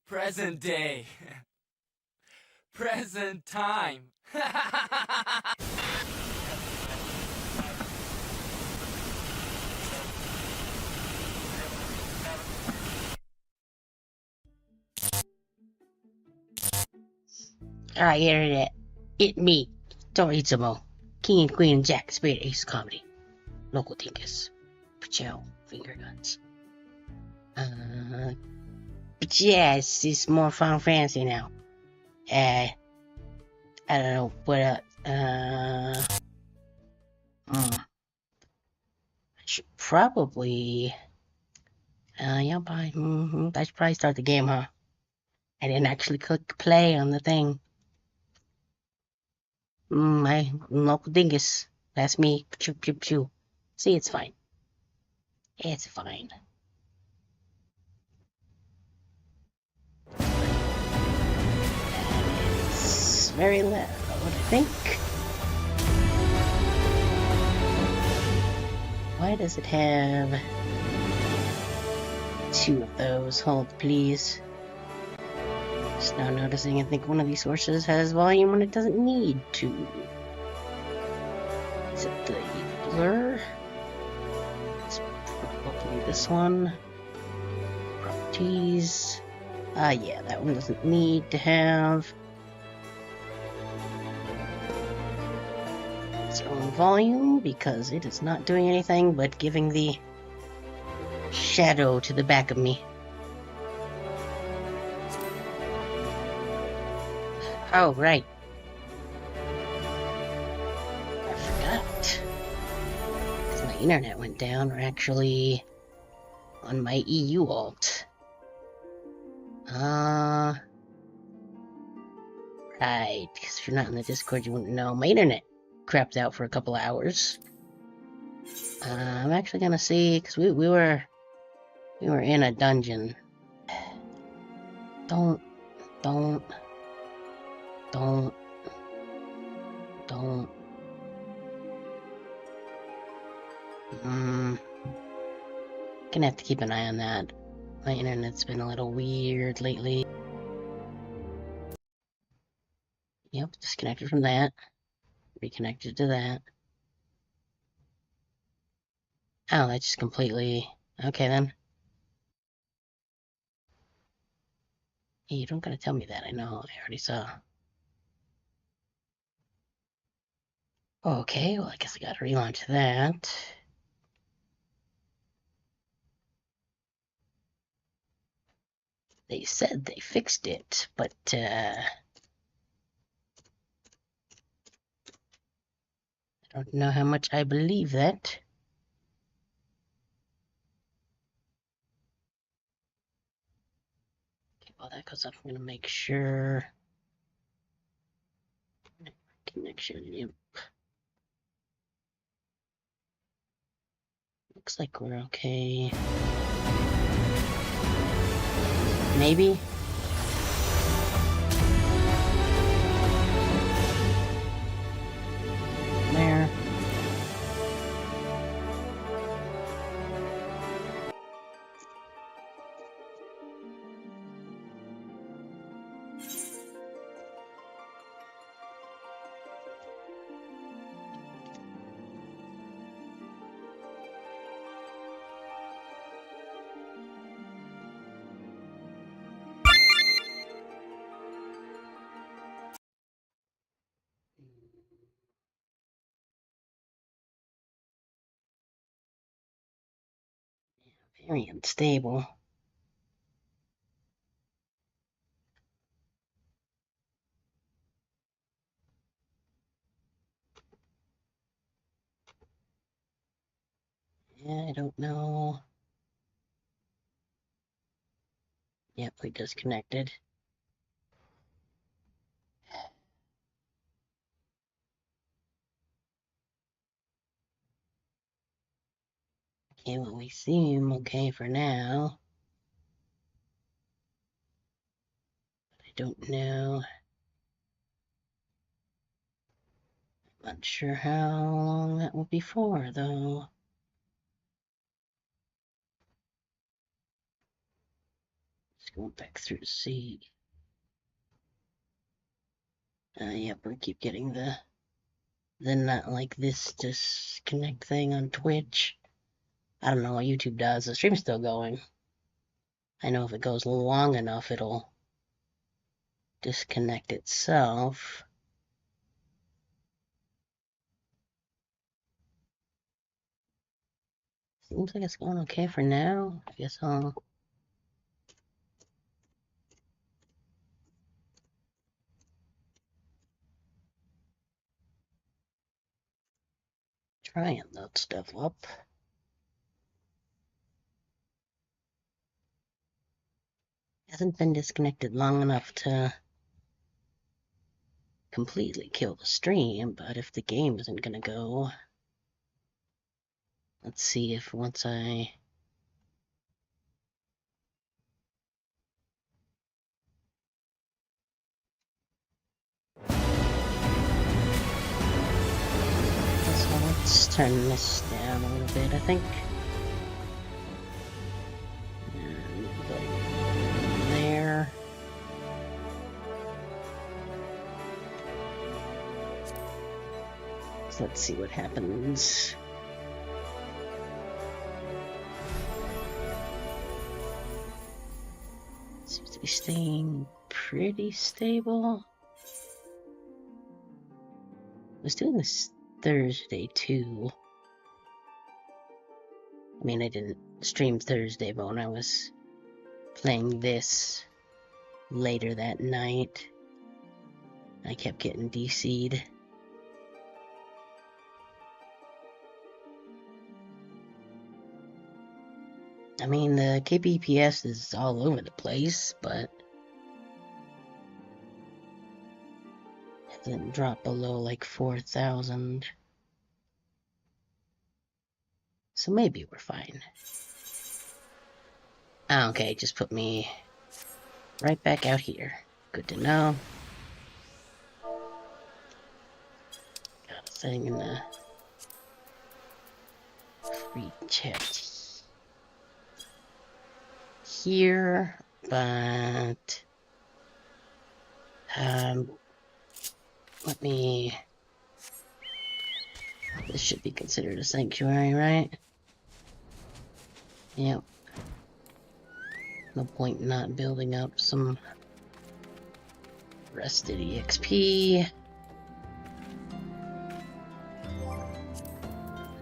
Present day. Present time. Alright, internet. It me, Doritsimo, King and Queen and Jack, Spade Ace Comedy. Local Dinkus. Pachow, finger guns. But yes, it's more Final Fantasy now. I don't know what, I should probably, yeah, I should probably start the game, huh? I didn't actually click play on the thing. My local dingus. That's me. Pew, pew, pew. See, it's fine. It's fine. It's very loud, I think. Why does it have two of those? Hold, please. Just now noticing, I think one of these sources has volume when it doesn't need to. Is it the blur? It's probably this one. Properties. Yeah, that one doesn't need to have its own volume because it is not doing anything but giving the shadow to the back of me. Oh, right. I forgot. Because my internet went down, or actually on my EU alt. Right. Because if you're not in the Discord, you wouldn't know. My internet crapped out for a couple of hours. I'm actually gonna see, because we were in a dungeon. Don't. Gonna have to keep an eye on that. My internet's been a little weird lately. Yep, disconnected from that. Reconnected to that. Oh, that just completely... Okay, then. Hey, you don't gotta tell me that, I know, I already saw. Okay, well, I guess I gotta relaunch that. They said they fixed it, but, I don't know how much I believe that. Okay, while that goes up, I'm gonna make sure... Connection, yep. Looks like we're okay. Maybe? There. Very unstable. Yeah, I don't know. Yep, we disconnected. Okay, well, we seem okay for now. But I don't know. I'm not sure how long that will be for, though. Just going back through to see. Yep, we keep getting the not like this disconnect thing on Twitch. I don't know what YouTube does. The stream's still going. I know if it goes long enough, it'll disconnect itself. Seems like it's going okay for now. I guess I'll try and load stuff up. Hasn't been disconnected long enough to completely kill the stream, but if the game isn't gonna go, let's see if once I so let's turn this down a little bit, I think. And go there. So let's see what happens. Seems to be staying pretty stable. I was doing this Thursday too. I mean, I didn't stream Thursday, but when I was playing this later that night, I kept getting DC'd. I mean, the kbps is all over the place, but it didn't drop below like 4,000. So maybe we're fine. Ah, okay, just put me right back out here. Good to know. Got a thing in the free chat here, but let me. This should be considered a sanctuary, right? Yep. No point in not building up some rested EXP.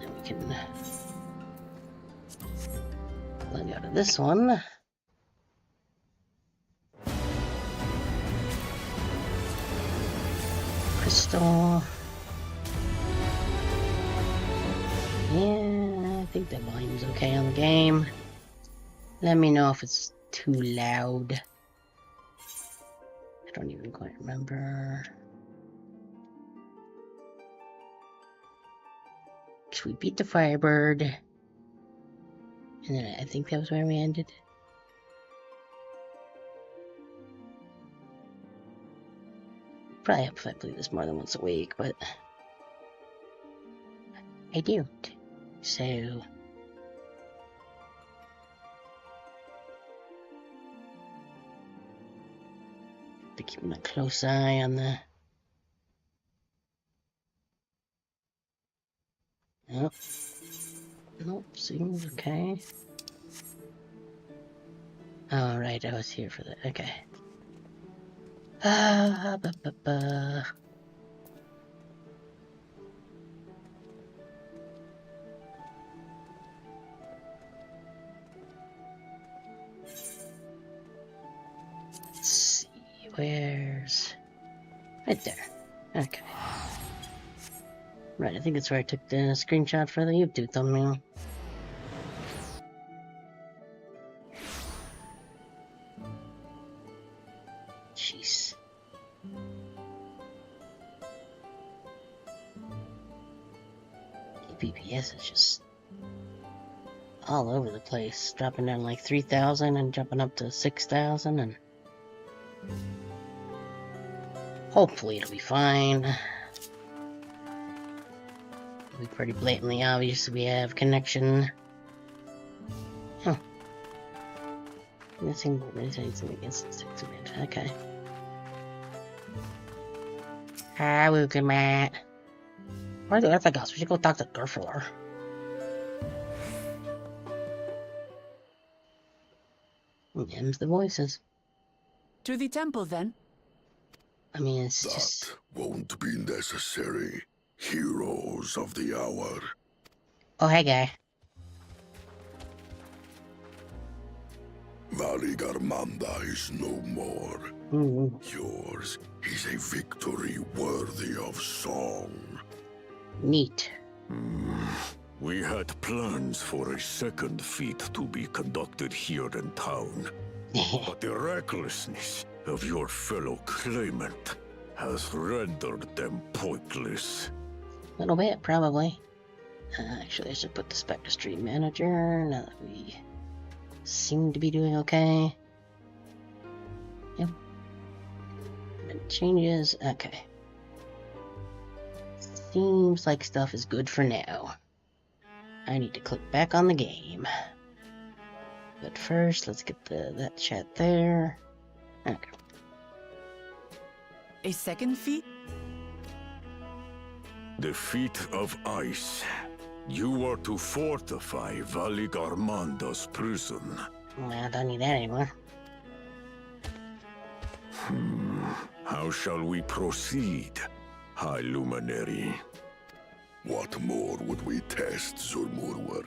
And we can log out of this one. Crystal. Yeah, I think the volume's okay on the game. Let me know if it's too loud. I don't even quite remember. We beat the Firebird. And then I think that was where we ended. Probably have to play this more than once a week, but I don't. So to keep a close eye on the. Oh. Nope, seems okay. Oh, right, I was here for that. Okay. Let's see, where's... Right there. Okay. Right, I think it's where I took the screenshot for the YouTube thumbnail. Jeez. BPS is just all over the place, dropping down like 3,000 and jumping up to 6,000, and hopefully it'll be fine. It'll be pretty blatantly obvious we have connection. Huh. Missing against 6 minutes. Okay. Hi, Luke and Matt. Where's the other guys? We should go talk to Durfler. Them's the voices. To the temple, then? I mean, it's That just... won't be necessary. Heroes of the hour. Oh, hey, guy. Valigarmanda is no more. Yours is a victory worthy of song. Neat. We had plans for a second feat to be conducted here in town, but the recklessness of your fellow claimant has rendered them pointless. A little bit, probably. Actually, I should put this back to Stream Manager now that we seem to be doing okay. Yep. And changes. Okay. Seems like stuff is good for now. I need to click back on the game. But first, let's get that chat there. Okay. A second feat? The feat of ice. You are to fortify Valigarmanda's prison. Well, I don't need that anymore. How shall we proceed, High Luminary? What more would we test, Zulmurwer?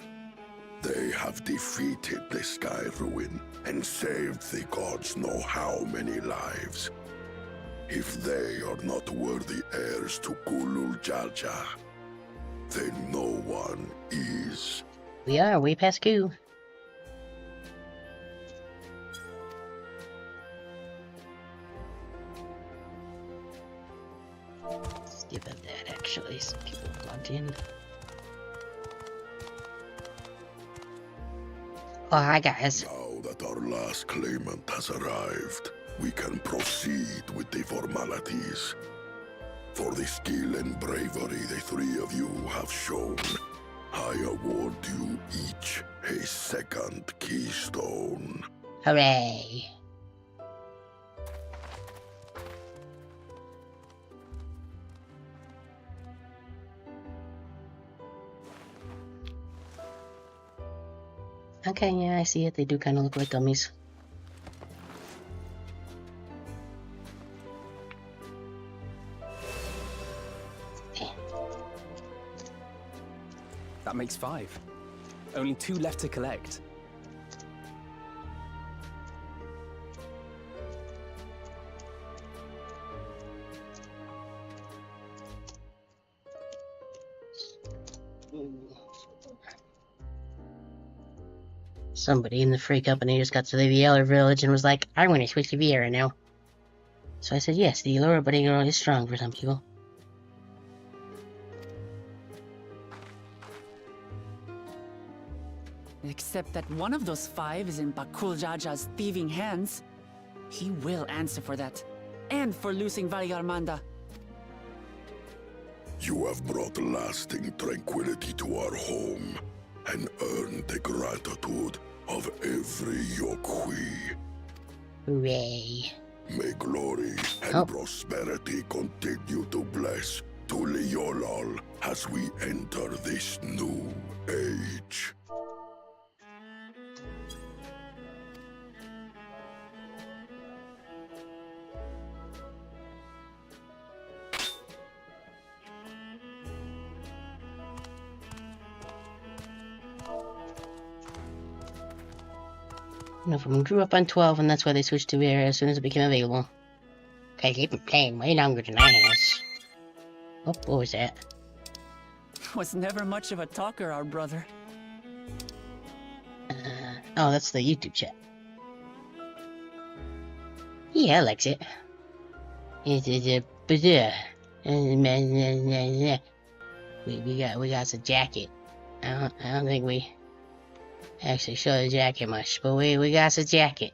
They have defeated the Sky Ruin and saved the gods know how many lives. If they are not worthy heirs to Gulul Jalja, then no one is. We are way past Q. Let's give it that actually, so people want in. Oh, hi guys. Now that our last claimant has arrived, we can proceed with the formalities. For the skill and bravery the three of you have shown, I award you each a second keystone. Hooray. Okay, yeah, I see it. They do kind of look like gummies. That makes 5. Only 2 left to collect. Somebody in the free company just got to the Yeller village and was like, I'm going to switch to Viera now. So I said, yes, the Allura Buddy Girl is strong for some people. Except that one of those 5 is in Bakul Jaja's thieving hands. He will answer for that. And for losing Valigarmanda. You have brought lasting tranquility to our home and earned the gratitude of every Yokwi. Hooray. May glory and prosperity continue to bless Tuliolol as we enter this new age. One of them grew up on 12, and that's why they switched to Viera as soon as it became available. Okay, they've been playing way longer than I has. Oh, what was that? Was never much of a talker, our brother. Oh, that's the YouTube chat. Yeah, I likes it. We got some jacket. I don't think we actually show the jacket much, but we got some jacket.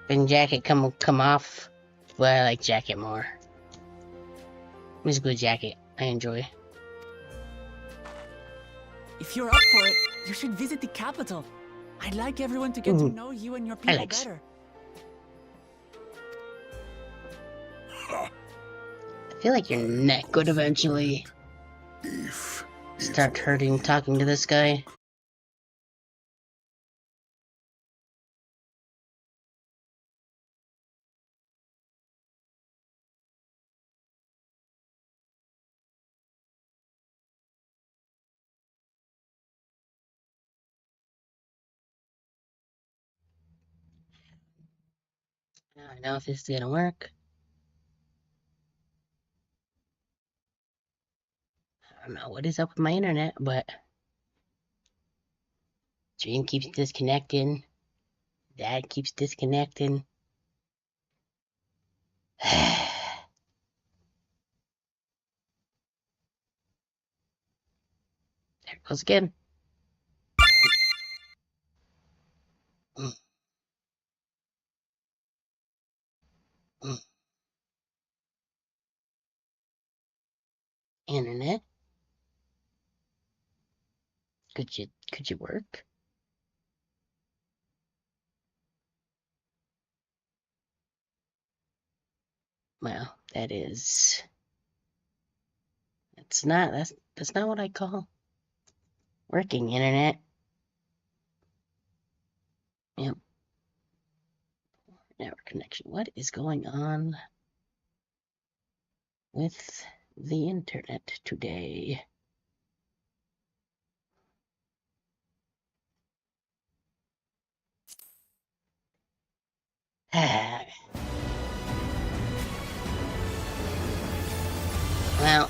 When jacket come off, but I like jacket more. It's a good jacket. I enjoy. If you're up for it, you should visit the capital. I'd like everyone to get to Ooh. know you and your people Alex. better. Ha! I feel like your neck would eventually If start hurting talking to this guy. I don't know if this is gonna work. I don't know what is up with my internet, but stream keeps disconnecting. That keeps disconnecting. There it goes again. Mm, mm. Internet? Could you work? Well, that's not what I call working internet. Yep. Network connection. What is going on with the internet today? Well,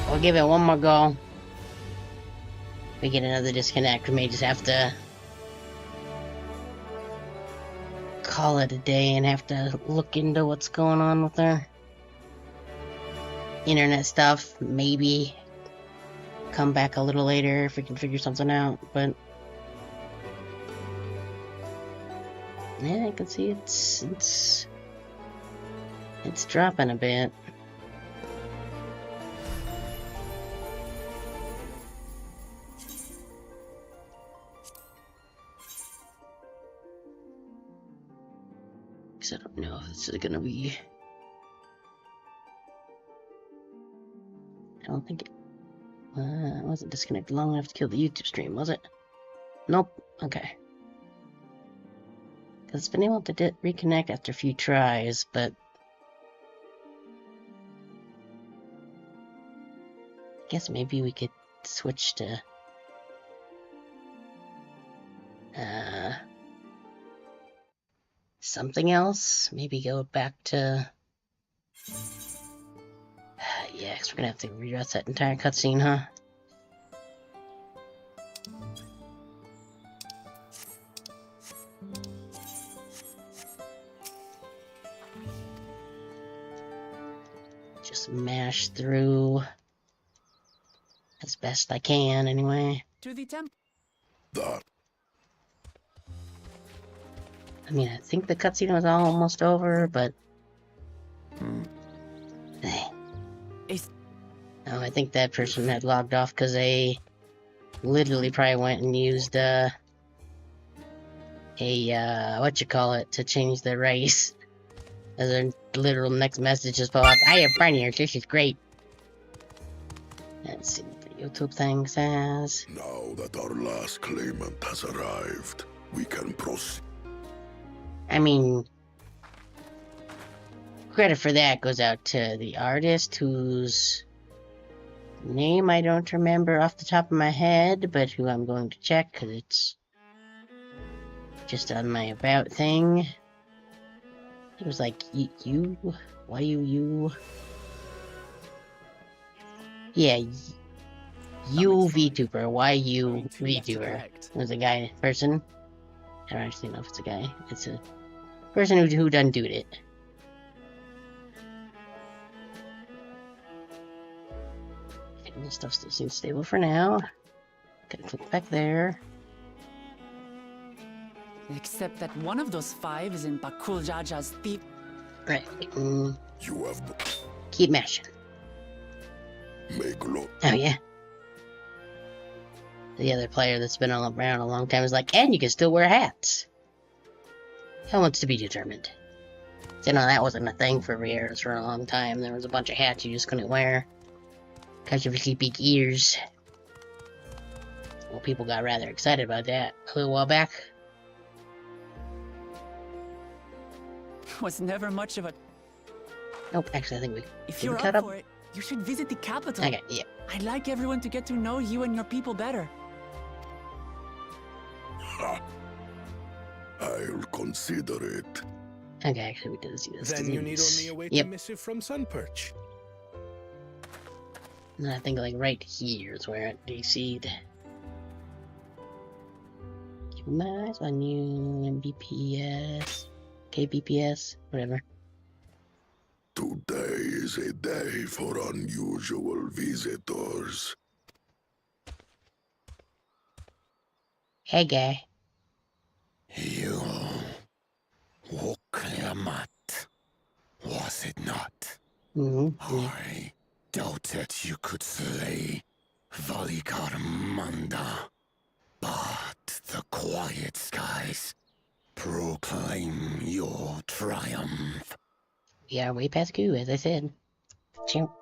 we'll give it one more go. If we get another disconnect, we may just have to call it a day and have to look into what's going on with our internet stuff. Maybe come back a little later if we can figure something out, but yeah, I can see it's dropping a bit. Because I don't know if this is gonna be. I don't think it wasn't disconnected long enough to kill the YouTube stream, was it? Nope. Okay. Because it's been able to reconnect after a few tries, but I guess maybe we could switch to something else. Maybe go back to yeah, because we're gonna have to rewrite that entire cutscene, huh? Just mash through as best I can, anyway. To the temple. that I mean, I think the cutscene was almost over, but oh, I think that person had logged off because they literally probably went and used whatchamacallit to change their race. As their literal next message just pop up. I have friends, this is great. Let's see what the YouTube thing says. now that our last claimant has arrived, we can proceed. I mean, credit for that goes out to the artist whose name I don't remember off the top of my head, but who I'm going to check because it's just on my about thing. It was like, you? Why you? Yeah, you VTuber. Why you VTuber? It was a guy, person. I don't actually know if it's a guy. It's a person who done doed it. And this stuff still seems stable for now. Gotta click back there. Except that one of those 5 is in Bakul Jaja's thief. Right. You have Keep mashing. make lo. Oh yeah. the other player that's been all around a long time is like, and you can still wear hats. That wants to be determined. So, that wasn't a thing for Rieras for a long time. There was a bunch of hats you just couldn't wear because of your big ears. Well, people got rather excited about that a little while back. Was never much of a... Nope, actually, I think we If did we you're cut up up. for it, you should visit the capital. Okay, yeah. I'd like everyone to get to know you and your people better. Ha! I'll consider it. Okay, actually, we did see this. Then you need only await Yep. a missive from Sunperch. And I think like right here is where it DC'd. Keep my eyes on you, MBPS, KBPS, whatever. Today is a day for unusual visitors. Hey, guy. You... Wokleamat, was it not? Mm-hmm. I doubted you could slay Valigarmanda, but the quiet skies proclaim your triumph. We are way past Goo, as I said. Chow.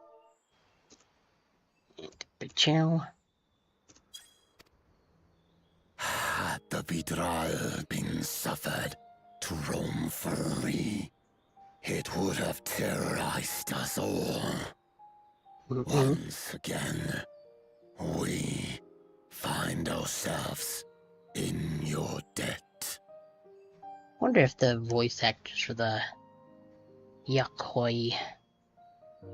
Chow. Had the betrayal been suffered to roam free, it would have terrorized us all. Once again, we find ourselves in your debt. Wonder if the voice actors for the Yakoi,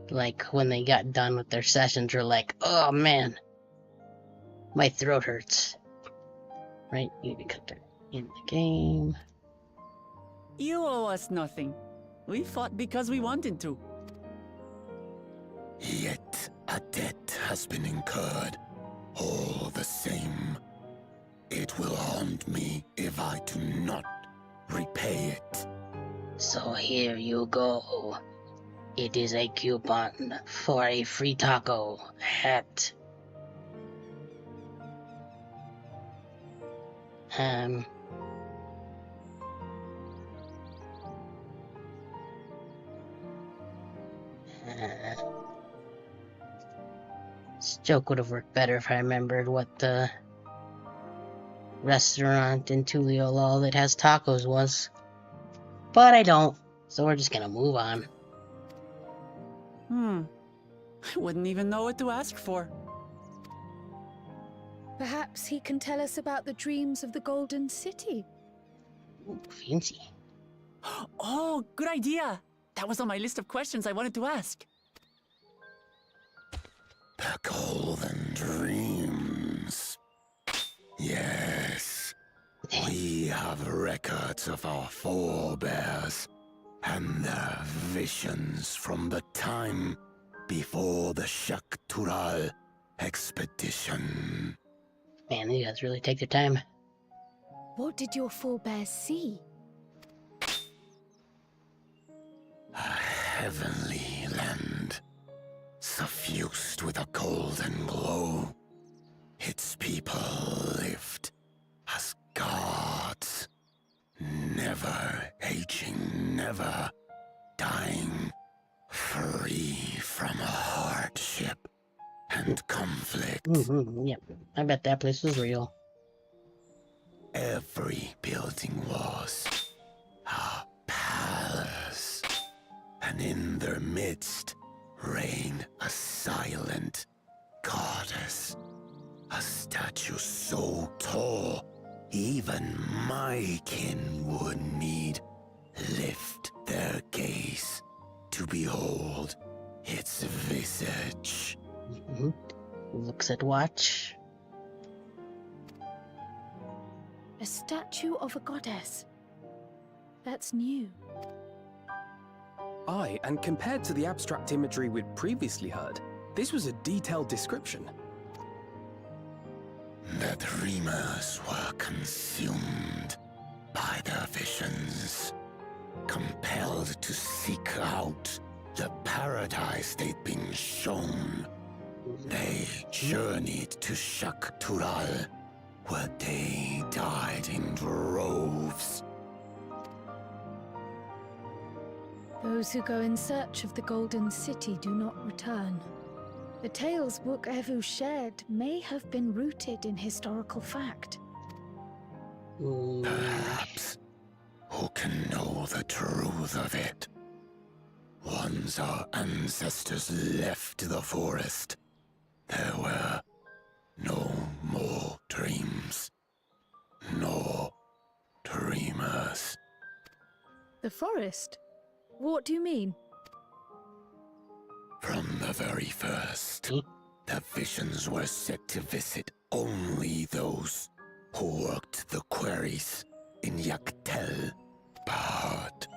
like when they got done with their sessions, were like, "Oh man, my throat hurts." Right? You need to cut that in the game. You owe us nothing. We fought because we wanted to. Yet a debt has been incurred. All the same, it will haunt me if I do not repay it. So here you go. It is a coupon for a free taco hat. This joke would have worked better if I remembered what the restaurant in Tuliolol that has tacos was. But I don't, so we're just gonna move on. I wouldn't even know what to ask for. Perhaps he can tell us about the dreams of the Golden City. Ooh, fancy. Oh, good idea. That was on my list of questions I wanted to ask. The golden dreams. Yes. We have records of our forebears and their visions from the time before the Shaktural expedition. Man, these guys really take their time. What did your forebears see? A heavenly land, suffused with a golden glow. Its people lived as gods, never aging, never dying, free from hardship and conflict. Yep, I bet that place was real. Every building was a palace, and in their midst reigned a silent goddess. A statue so tall, even my kin would need lift their gaze to behold its visage. Looks at watch. A statue of a goddess. That's new. Aye, and compared to the abstract imagery we'd previously heard, this was a detailed description. The dreamers were consumed by their visions, compelled to seek out the paradise they'd been shown, They journeyed to Shaktural, where they died in droves. Those who go in search of the Golden City do not return. The tales Book Evu shared may have been rooted in historical fact. Perhaps. Who can know the truth of it? Once our ancestors left the forest, there were no more dreams. No dreamers. The forest? What do you mean? From the very first, the visions were set to visit only those who worked the quarries in Yaktel. But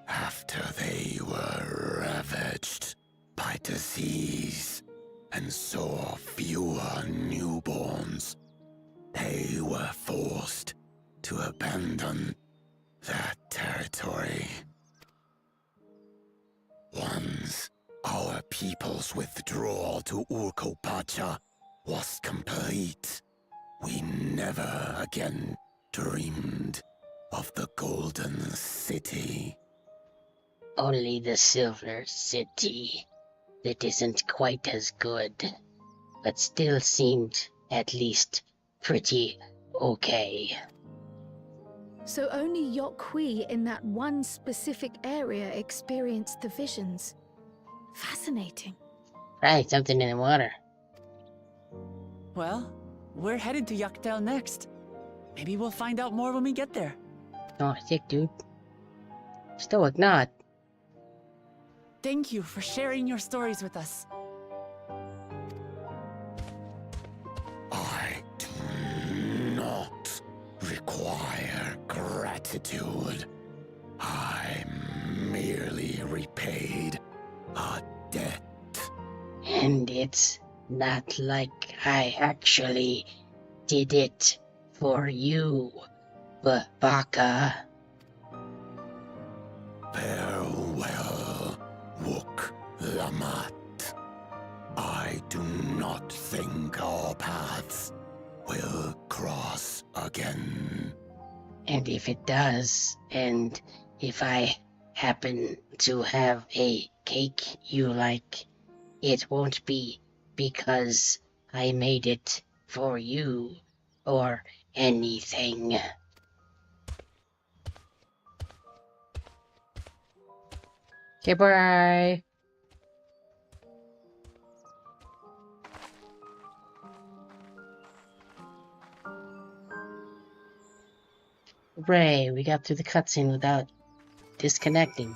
after they were ravaged by disease and saw fewer newborns, they were forced to abandon that territory. Once our people's withdrawal to Urkopacha was complete, we never again dreamed of the Golden City. Only the Silver City. That isn't quite as good, but still seemed at least pretty okay. So only Yokhui in that one specific area experienced the visions. Fascinating. Right, something in the water. Well, we're headed to Yaktel next. Maybe we'll find out more when we get there. Oh, sick, dude. Stoic not. Thank you for sharing your stories with us. I do not require gratitude. I merely repaid a debt. And it's not like I actually did it for you, Baka. Farewell, Wook Lamat. I do not think our paths will cross again. And if it does, and if I happen to have a cake you like, it won't be because I made it for you or anything. Okay, bye. Hooray, we got through the cutscene without disconnecting.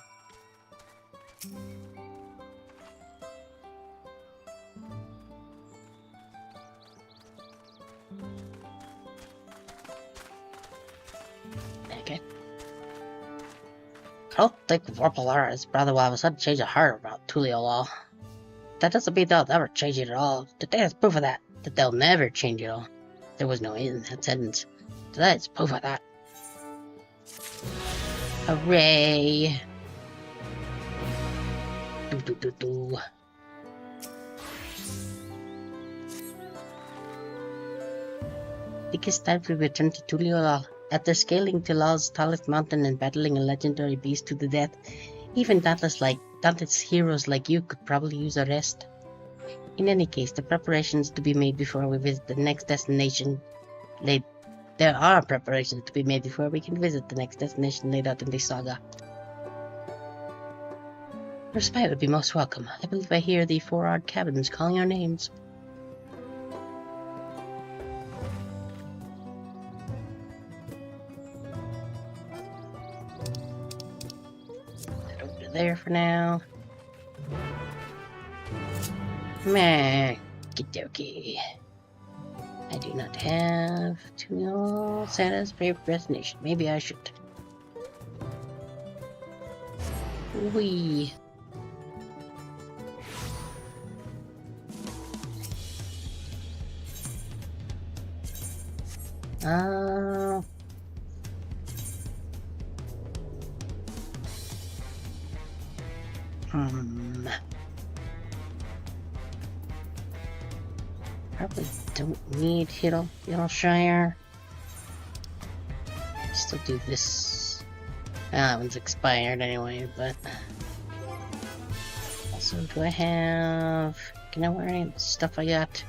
Okay. I don't think Vorpalara's brother will have a sudden change of heart about Tuliolol. That doesn't mean they'll never change it at all. Today is proof of that they'll never change it all. There was no in that sentence. Today is proof of that. Hooray! Do do do do. I think it's time to return to Tuliolol. After scaling Tilal's tallest mountain and battling a legendary beast to the death, even dauntless heroes like you could probably use a rest. In any case, the preparations to be made before we visit the next destination there are preparations to be made before we can visit the next destination laid out in this saga. Respite would be most welcome. I believe I hear the 4-odd cabins calling our names. Head over to there for now. Meh. Okie I do not have to know Santa's favorite destination. Maybe I should. Wee. probably don't need Hiddleshire. Still do this. That one's expired anyway, but... Also, do I have... Can I wear any of the stuff I got?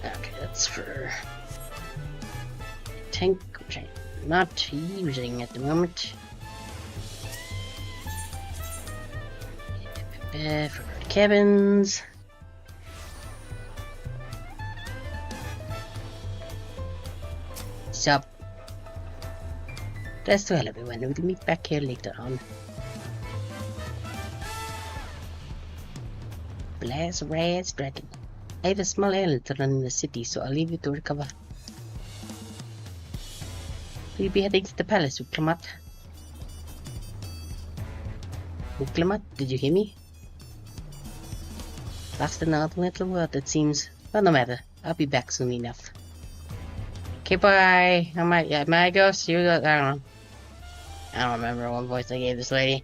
Okay, that's for... tank, which I'm not using at the moment. For cabins. Sup? That's well, everyone. We'll meet back here later on. Blast Raz Dragon. I have a small errand to run in the city, so I'll leave you to recover. We'll be heading to the palace, Uklamat. Uklamat, did you hear me? Lost in the little world, it seems. Well, no matter. I'll be back soon enough. Okay, bye. Am I ghost? You go. I don't know. I don't remember what voice I gave this lady.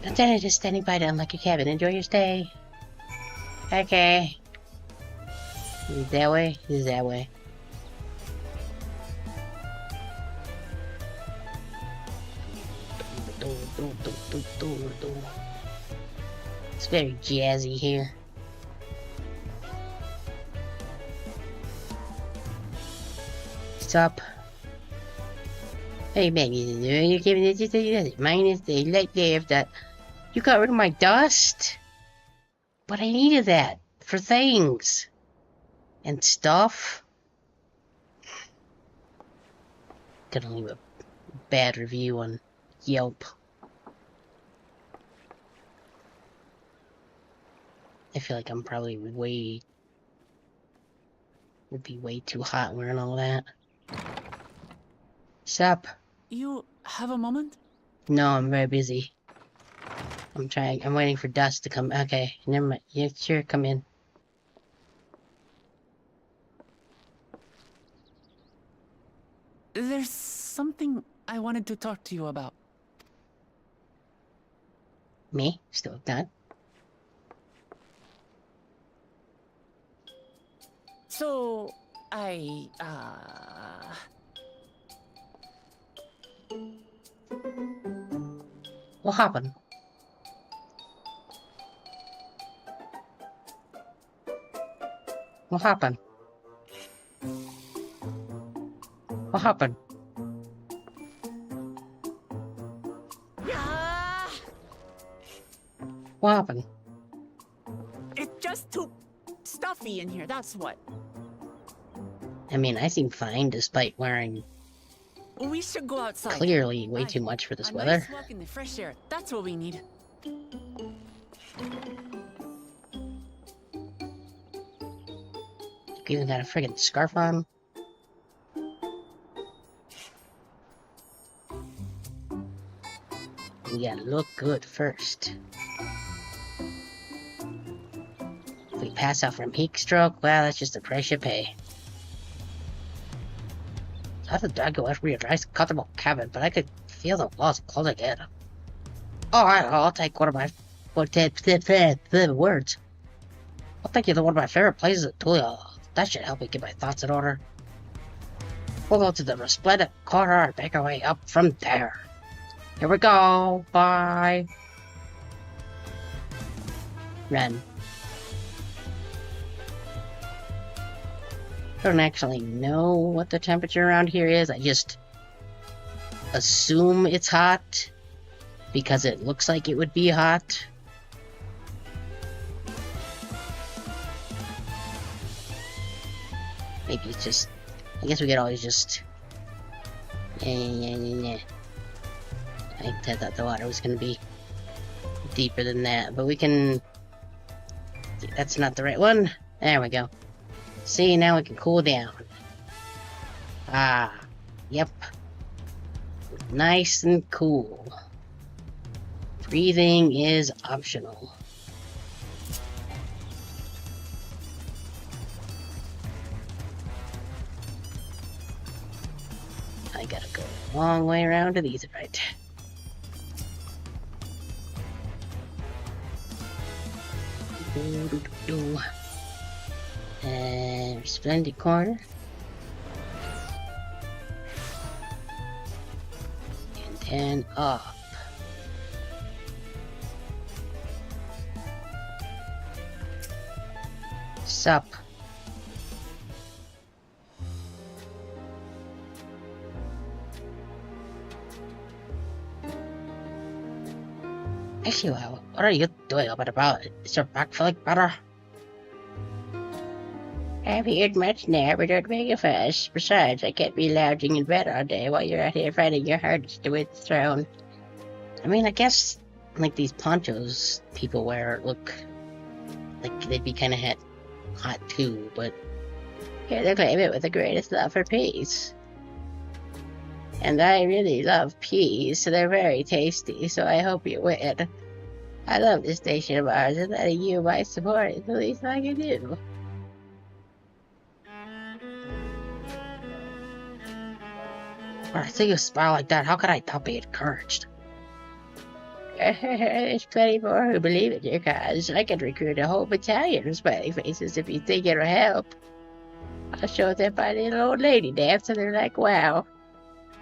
Lieutenant is standing by to unlock your cabin. Enjoy your stay. Okay. Is it that way? Is that way? It's very jazzy here. Stop. Hey man, you're giving it minus the light day of that. You got rid of my dust? But I needed that for things and stuff. Gonna leave a bad review on Yelp. I feel like I'm probably would be way too hot wearing all that. Sup? You have a moment? No, I'm very busy. I'm waiting for Dust to come. Okay, never mind. Yeah, sure, come in. There's something I wanted to talk to you about. Me? Still not? So, What happened? What happened? What happened? What happened? It's just too stuffy in here, that's what. I mean, I seem fine despite wearing We should go outside. clearly way too much for this a weather. Nice walk in the fresh air. That's what we need. You even got a friggin' scarf on. We gotta look good first. If we pass out from heat stroke, well, that's just the price you pay. How did I go after your nice comfortable cabin, but I could feel the walls closing in. Alright, I'll take one of my words. I'll take you to one of my favorite places at Tulia. That should help me get my thoughts in order. We'll go to the resplendent corner and make our way up from there. Here we go. Bye. Run. I don't actually know what the temperature around here is. I just assume it's hot because it looks like it would be hot. Maybe it's just... I guess we could always just... I thought the water was going to be deeper than that, but we can... That's not the right one. There we go. See, now we can cool down. Ah, yep. Nice and cool. Breathing is optional. I gotta go a long way around to these, right? And Splendid Corner. And then up. Sup. Actually, what are you doing about it? Is your back feeling better? I haven't heard much now, but don't make a fuss. Besides, I can't be lounging in bed all day while you're out here fighting your hardest to win the throne. I mean, I guess, like, these ponchos people wear look like they'd be kind of hot too, but here they claim it with the greatest love for peas. And I really love peas, so they're very tasty, so I hope you win. I love this station of ours, and letting you my support is the least I can do. When I see you smile like that, how could I not be encouraged? There's plenty more who believe in your cause. I could recruit a whole battalion of smiling faces if you think it'll help. I'll show them my little old lady dance, and they're like, wow.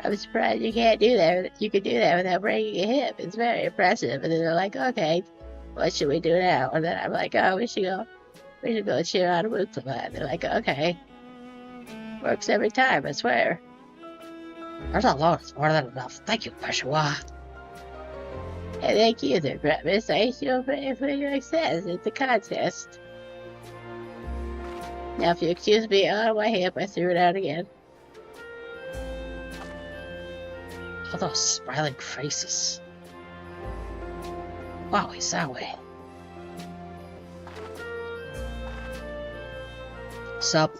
I'm surprised you can't do that. You can do that without breaking a hip. It's very impressive. And then they're like, okay, what should we do now? And then I'm like, oh, we should go cheer on a Mutla. And they're like, okay. Works every time, I swear. There's a lot. It's more than enough. Thank you, Peshawar. And thank you, there, Breakfast. I feel very for your success at the contest. Now, if you excuse me, on my hip, I threw it out again. All those smiling faces. Wow, he's that way. Sup?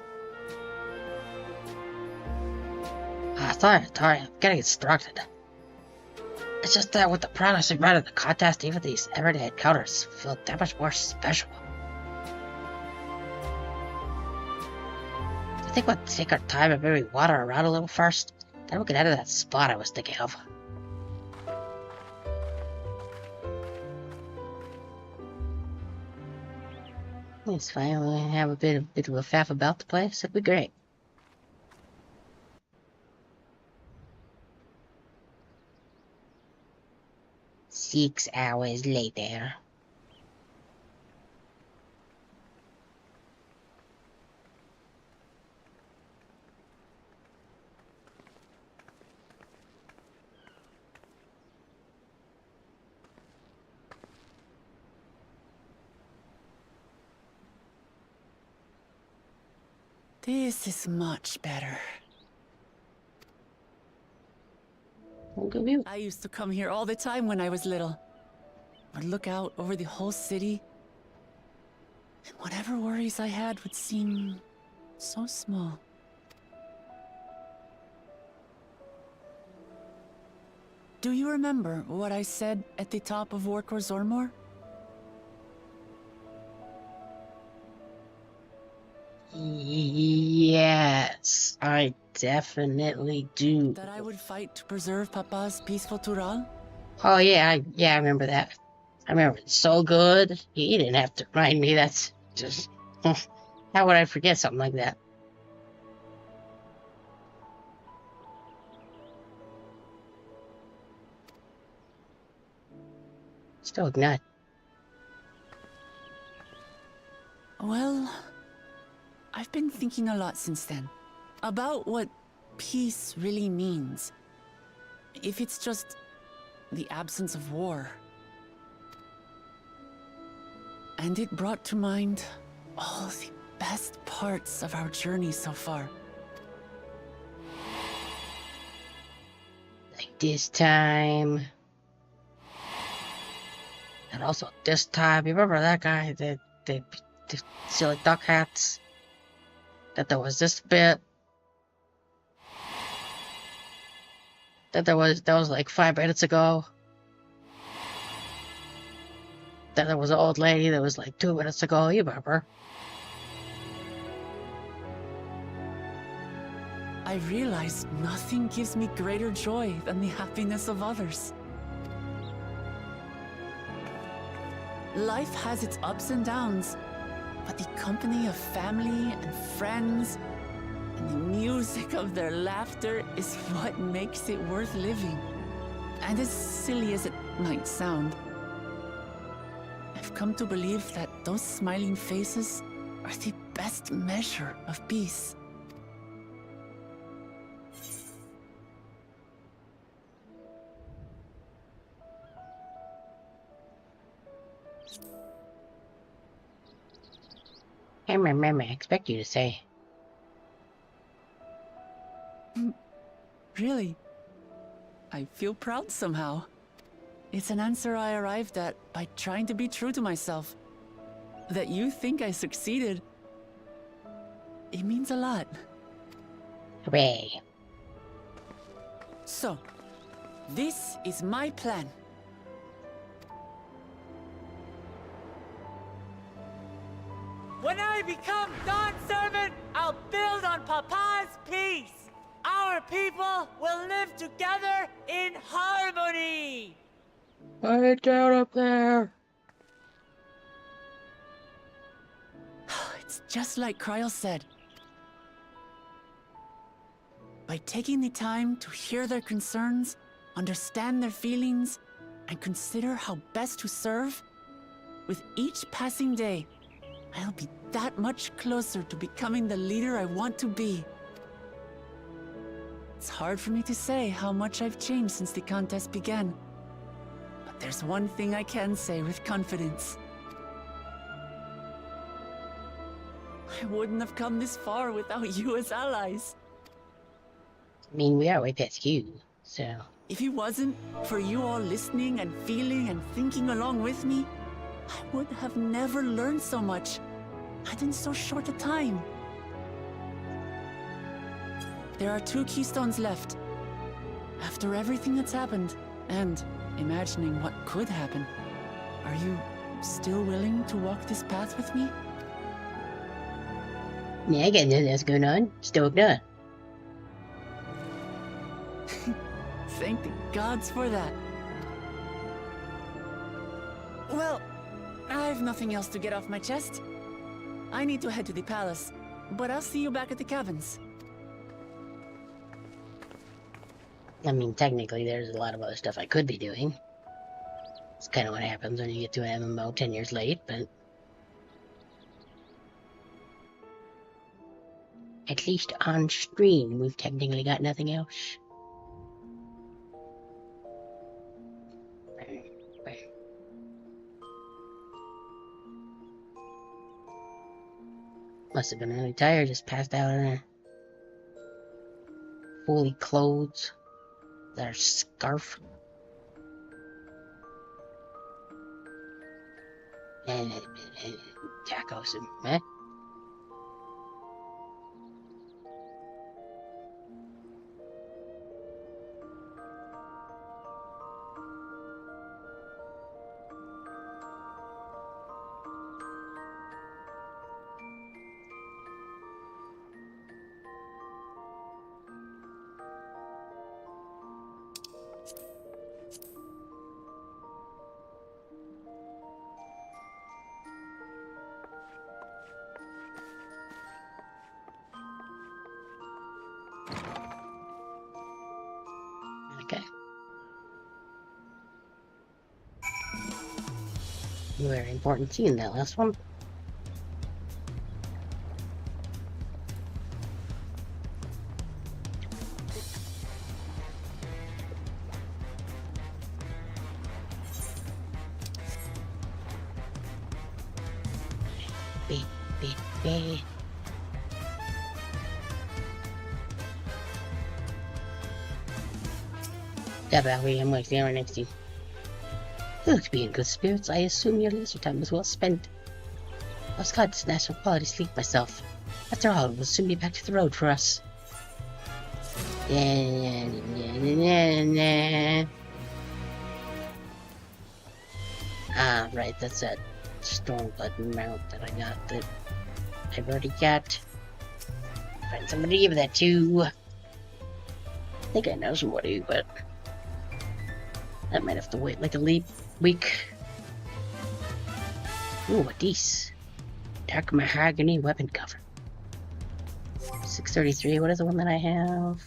Sorry, I'm getting distracted. It's just that with the progress we've made in the contest, even these everyday encounters feel that much more special. Do you think we'll take our time and maybe water around a little first? Then we can head to that spot I was thinking of. It's fine, we'll have a bit of a faff about the place. It'll be great. Six hours later. This is much better. I used to come here all the time when I was little. I'd look out over the whole city, and whatever worries I had would seem so small. Do you remember what I said at the top of Warkor Zormor? Yes, I definitely do. That I would fight to preserve Papa's peaceful Tural? Oh yeah, I remember that. I remember it so good. You didn't have to remind me. That's just... How would I forget something like that? Still not. Well, I've been thinking a lot since then. About what peace really means. If it's just the absence of war. And it brought to mind all the best parts of our journey so far. Like this time. And also this time. You remember that guy, the silly duck hats? That there was this bit. That was like 5 minutes ago. Then there was an old lady that was like 2 minutes ago, you remember? I realized nothing gives me greater joy than the happiness of others. Life has its ups and downs, but the company of family and friends and the music of their laughter is what makes it worth living. And as silly as it might sound, I've come to believe that those smiling faces are the best measure of peace. I expect you to say. Really? I feel proud somehow. It's an answer I arrived at by trying to be true to myself. That you think I succeeded, it means a lot. Hooray. So, this is my plan. When I become Dawn Servant, I'll build on Papa's peace. Our people will live together in harmony. Quiet down up there. It's just like Kryl said. By taking the time to hear their concerns, understand their feelings, and consider how best to serve, with each passing day, I'll be that much closer to becoming the leader I want to be. It's hard for me to say how much I've changed since the contest began. But there's one thing I can say with confidence. I wouldn't have come this far without you as allies. I mean, we are way past you, so... If it wasn't for you all listening and feeling and thinking along with me, I would have never learned so much, and in so short a time. There are 2 keystones left. After everything that's happened, and imagining what could happen, are you still willing to walk this path with me? Yeah, I get nothing else going on. Stoked up. Thank the gods for that. Well, I've nothing else to get off my chest. I need to head to the palace, but I'll see you back at the cabins. I mean, technically, there's a lot of other stuff I could be doing. It's kind of what happens when you get to an MMO 10 years late, but... At least on stream, we've technically got nothing else. Must have been really tired, just passed out in there. Fully clothed. Their scarf. And tacos, eh? Okay. Very important scene, that last one. Beep, beep, beep. Step out here, I'm like the hour next to you. You look to be in good spirits. I assume your leisure time was well spent. I was glad to snatch some quality sleep myself. After all, it will soon be back to the road for us. Ah, right, that's that Stormblood mount that I got that I've already got. Find somebody to give that to. I think I know somebody, but I might have to wait like a week. Ooh, what these? Dark mahogany weapon cover. 633, what is the one that I have?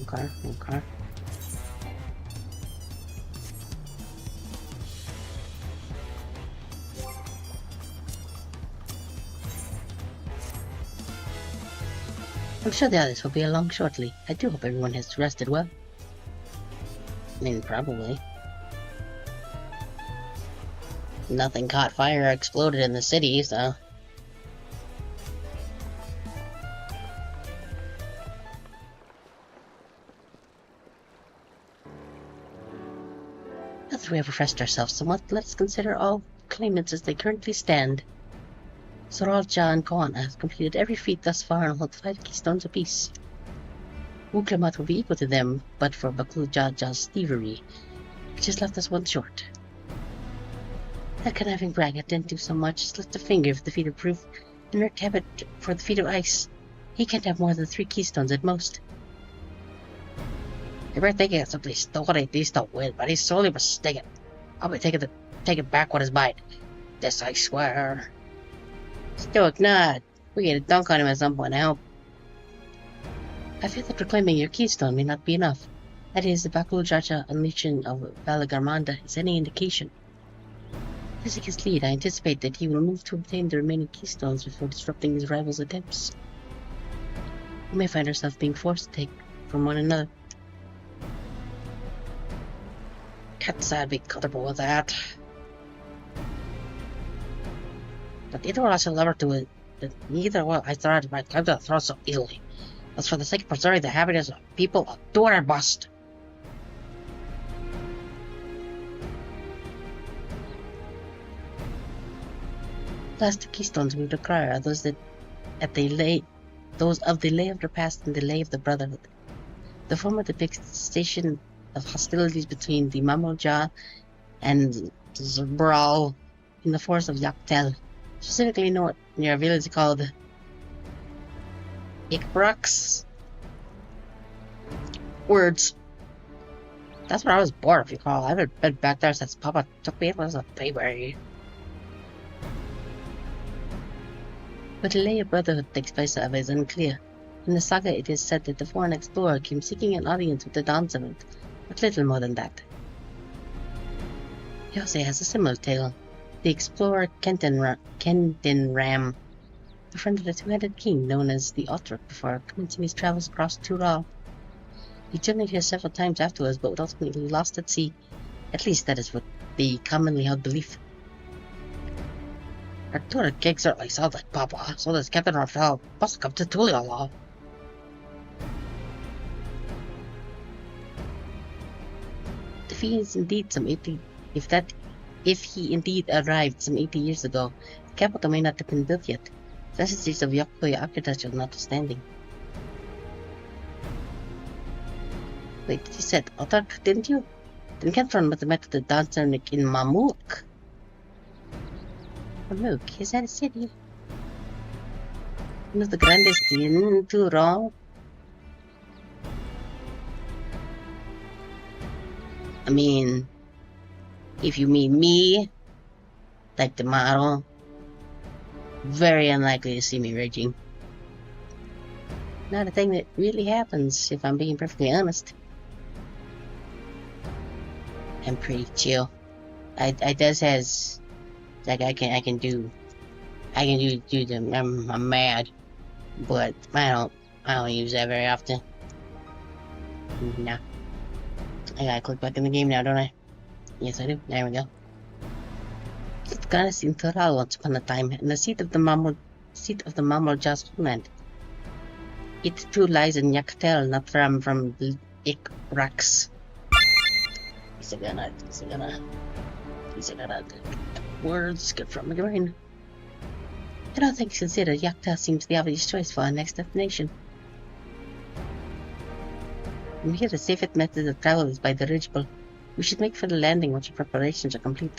Okay. I'm sure the others will be along shortly. I do hope everyone has rested well. I mean, probably. Nothing caught fire or exploded in the city, so... Now that we have refreshed ourselves somewhat, let's consider all claimants as they currently stand. Soralja and Kwan have completed every feat thus far and hold 5 keystones apiece. Wuklamat will be equal to them, but for Baklujaja's thievery, which has left us one short. That conniving braggart didn't do so much as lift a finger for the feat of proof, and Rick Habit for the feat of ice. He can't have more than 3 keystones at most. If we're thinking somebody stole it, these don't win, but he's sorely mistaken. I'll be taking back what is mine. This I swear. Stoic nod. We get a dunk on him at some point, I hope. I fear that proclaiming your keystone may not be enough. That is, the Baklujaja unleashing of Valagarmanda is any indication. Using his lead, I anticipate that he will move to obtain the remaining keystones before disrupting his rival's attempts. We may find ourselves being forced to take from one another. Can't say I'd be comfortable with that. But either one I shall never do it. Neither will I thought my time to throw so easily. As for the sake of preserving the happiness of people, I'll do what I must. The last 2 keystones we require are those of the Lay of the Past and the Lay of the Brotherhood. The former depicts the station of hostilities between the Mamolja and Zabral in the forest of Yaktel, specifically near a village called Ikbrax. Words. That's where I was born, if you recall. I haven't been back there since Papa took me when I was a baby. But the Lay of Brotherhood takes place of is unclear. In the saga, it is said that the foreign explorer came seeking an audience with the Dawntrail, but little more than that. Yose has a similar tale. The explorer Kendenram befriended a 2-headed king known as the Otrok before commencing his travels across Tural. He journeyed here several times afterwards, but was ultimately lost at sea. At least that is what the commonly held belief. Our tour gig certainly sounds like Papa, so this Captain Raphael must come to Tuliala. If he indeed arrived some 80 years ago, the capital may not have been built yet. Vestiges of Yoktoy architecture notwithstanding. Wait, you said Otak, didn't you? Then Kentron must have met the dancer in Mamuk. Mamuk, is that a city? One of the grandest in Tural. I mean, if you mean me, like the model, very unlikely to see me raging. Not a thing that really happens, if I'm being perfectly honest. I'm pretty chill. I does has like I can do them. I'm mad, but I don't use that very often. Nah. I gotta click back in the game now, don't I? Yes, I do. There we go. It's gonna seem Toral once upon a time, and the seat of the Mamorja's homeland. It too lies in Yaktel, not far from Ikrax. He's gonna words get from my brain. I don't think consider Yaktel seems the obvious choice for our next destination. From here, the safest method of travel is by dirigible. We should make for the landing once your preparations are complete.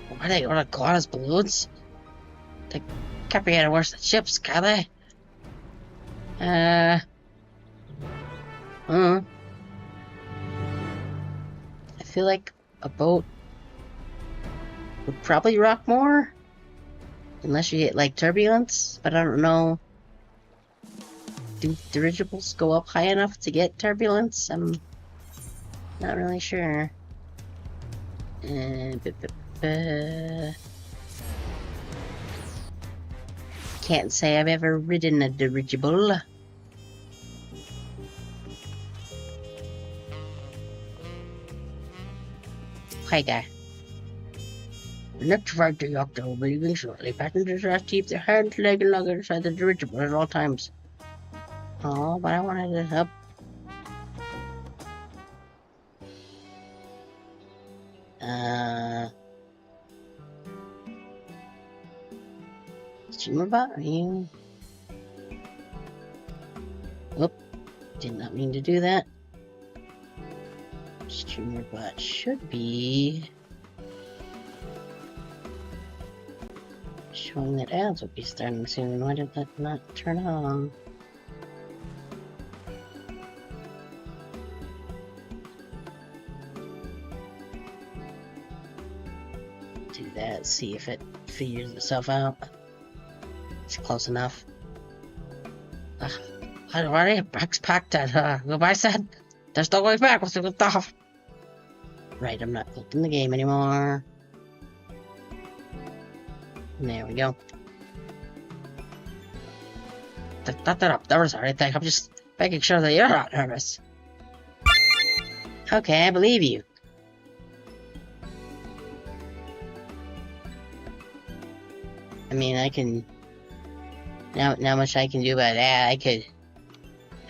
What are they, order Claw's balloons? They can't be any worse than ships, can they? feel like a boat would probably rock more. Unless you get, like, turbulence. But I don't know. Do dirigibles go up high enough to get turbulence? I'm not really sure. Can't say I've ever ridden a dirigible. Hi there. The next flight to Yorktown will be leaving shortly. Passengers have to keep their hands, leg, and luggage inside the dirigible at all times. Oh, but I wanted to help. Streamerbot, are you? Whoop, did not mean to do that. Streamerbot should be showing that ads will be starting soon. Why did that not turn on? Do that, see if it figures itself out. It's close enough. I'd already packed that. Goodbye, said. There's no way back with the stuff. Right, I'm not clicking the game anymore. There we go. That up. That was everything. I'm just making sure that you're not nervous. Okay, I believe you. I mean, I can. Not much I can do about that.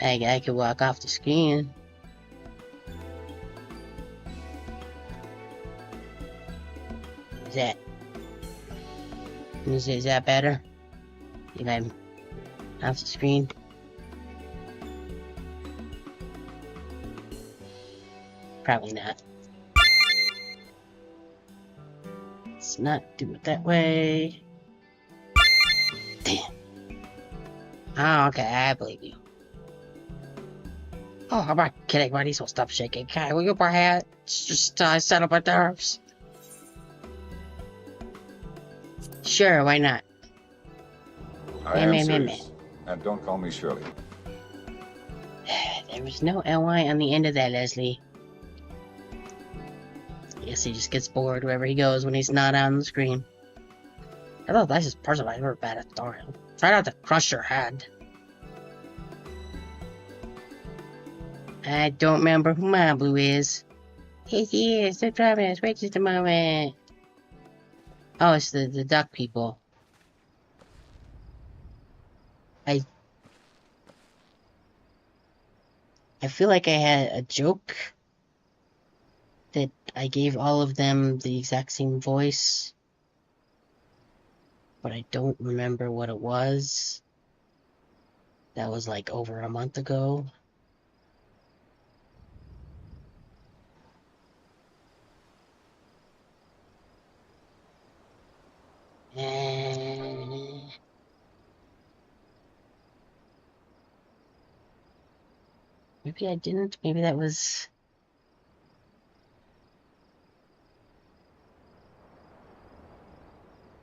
I could walk off the screen. Is that better? If I'm off the screen? Probably not. Let's not do it that way. Damn. Oh, okay, I believe you. Oh, I'm not kidding, buddy, so stop shaking. Okay, will you perhaps just settle my nerves? Sure, why not? I am serious. And don't call me Shirley. There was no LY on the end of that, Leslie. Guess he just gets bored wherever he goes when he's not on the screen. I thought that's just person I've ever bad at Dawntrail. Try not to crush your head. I don't remember who my blue is. Yes, yes, they're driving us. Wait just a moment. Oh, it's the duck people. I feel like I had a joke that I gave all of them the exact same voice, but I don't remember what it was. That was like over a month ago. Maybe I didn't. Maybe that was...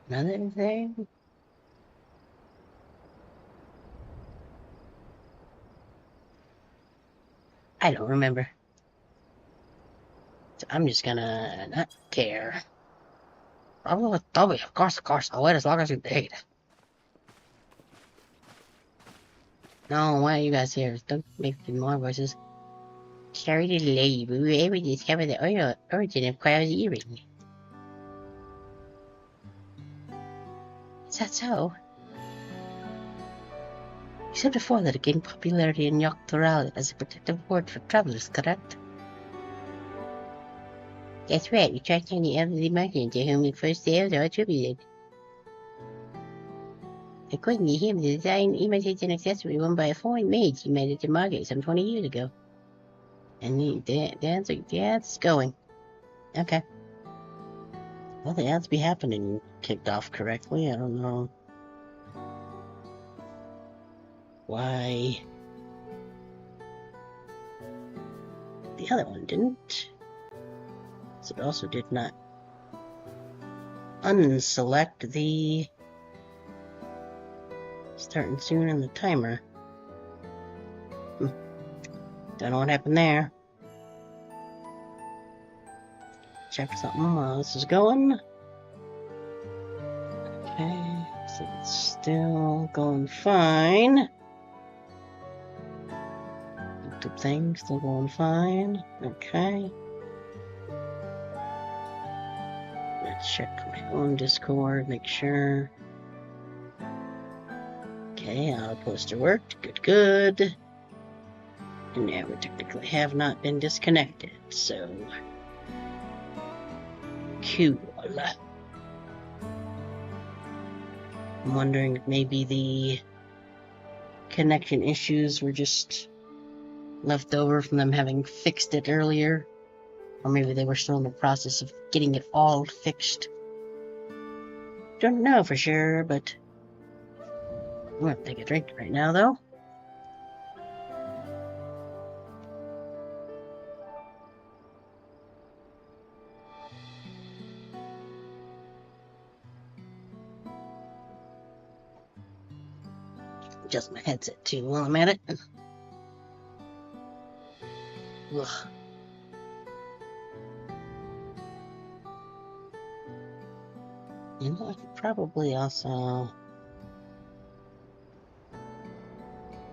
another thing? I don't remember. So I'm just gonna not care. Probably with W, of course, I'll wait as long as you need. No, why are you guys here? Don't make any more voices. Sorry to delay you, but we were able to discover the origin of Crow's earring. Is that so? You said before that it gained popularity in Dawntrail as a protective ward for travelers, correct? That's right, we tracked down the elderly merchant to whom the first sales are attributed. According to him, the design imitates an accessory worn by a foreign maid he met at the market some 20 years ago. And the answer's going. Okay. Well, the ads be happening kicked off correctly. I don't know why the other one didn't. So it also did not unselect the starting soon in the timer. Don't know what happened there. Check something while this is going. Okay, so it's still going fine. YouTube thing still going fine. Okay. Let's check my own Discord, make sure. Okay, our poster worked. Good, good. And now we technically have not been disconnected, so cool. I'm wondering if maybe the connection issues were just left over from them having fixed it earlier, or maybe they were still in the process of getting it all fixed. Don't know for sure, but I'm gonna take a drink right now, though. Adjust my headset too while I'm at it. Ugh. You know, I could probably also.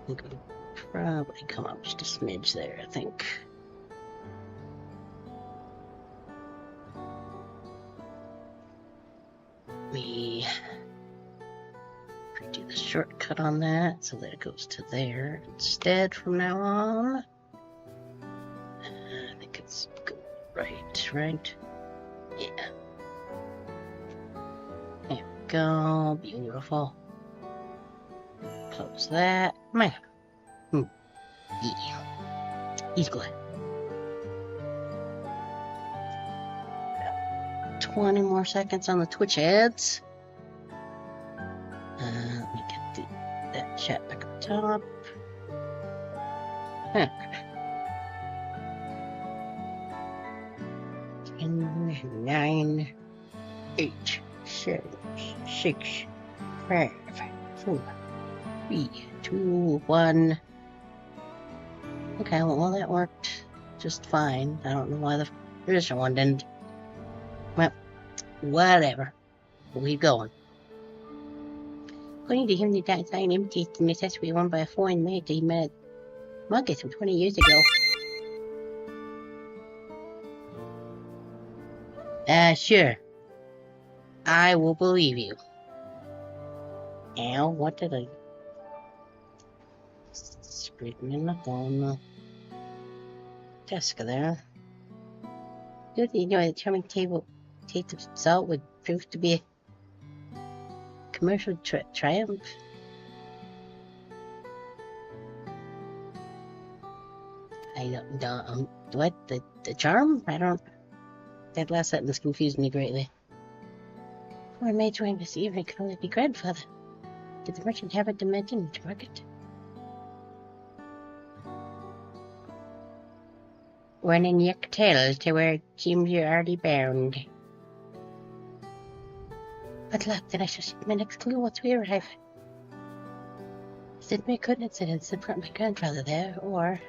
I could probably come up just a smidge there, I think. Me do the shortcut on that so that it goes to there instead from now on. I think it's good. Right? Yeah. There we go. Beautiful. Close that. Man. Yeah. He's glad. 20 more seconds on the Twitch ads. Let me get that chat back up top. Huh. 10, 9, 8, 7, 6, 5, 4, 3, 2, 1. Okay, well that worked just fine. I don't know why the traditional one didn't. Well, whatever. We'll keep going. According to him, the dark sign imitates the necessary one by a foreign mage he met at Marcus from 20 years ago. Sure. I will believe you. Ow, what did I... Scraping my knuckle on the desk there. Do you know the charming taste of salt would prove to be a commercial triumph? I don't, what? The charm? I don't... That last sentence confused me greatly. For a mage wearing this evening could only be grandfather. Did the merchant have a dimension to market? Running your tails to where it seems you're already bound. Good luck, then I shall see my next clue once we arrive. Is it mere coincidence that brought my grandfather there, or... ...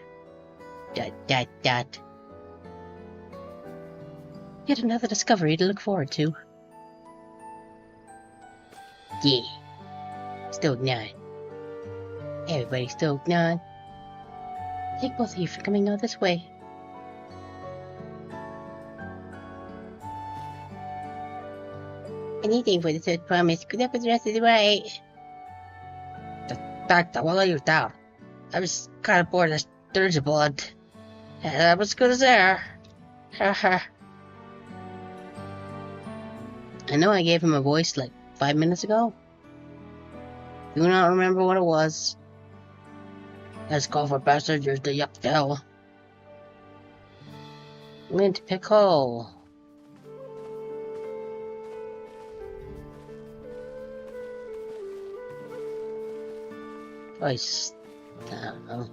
Yet another discovery to look forward to. Yeah. Still ignoring. Everybody's still ignoring. Thank both of you for coming all this way. Anything for the third promise. Good luck with the rest of the way. Doctor, what are you down? I was kind of bored of dirigible and that was good as there. Haha. I know I gave him a voice like 5 minutes ago. Do not remember what it was. Let's go for passengers to Yuckdale. Lint pickle. I don't know.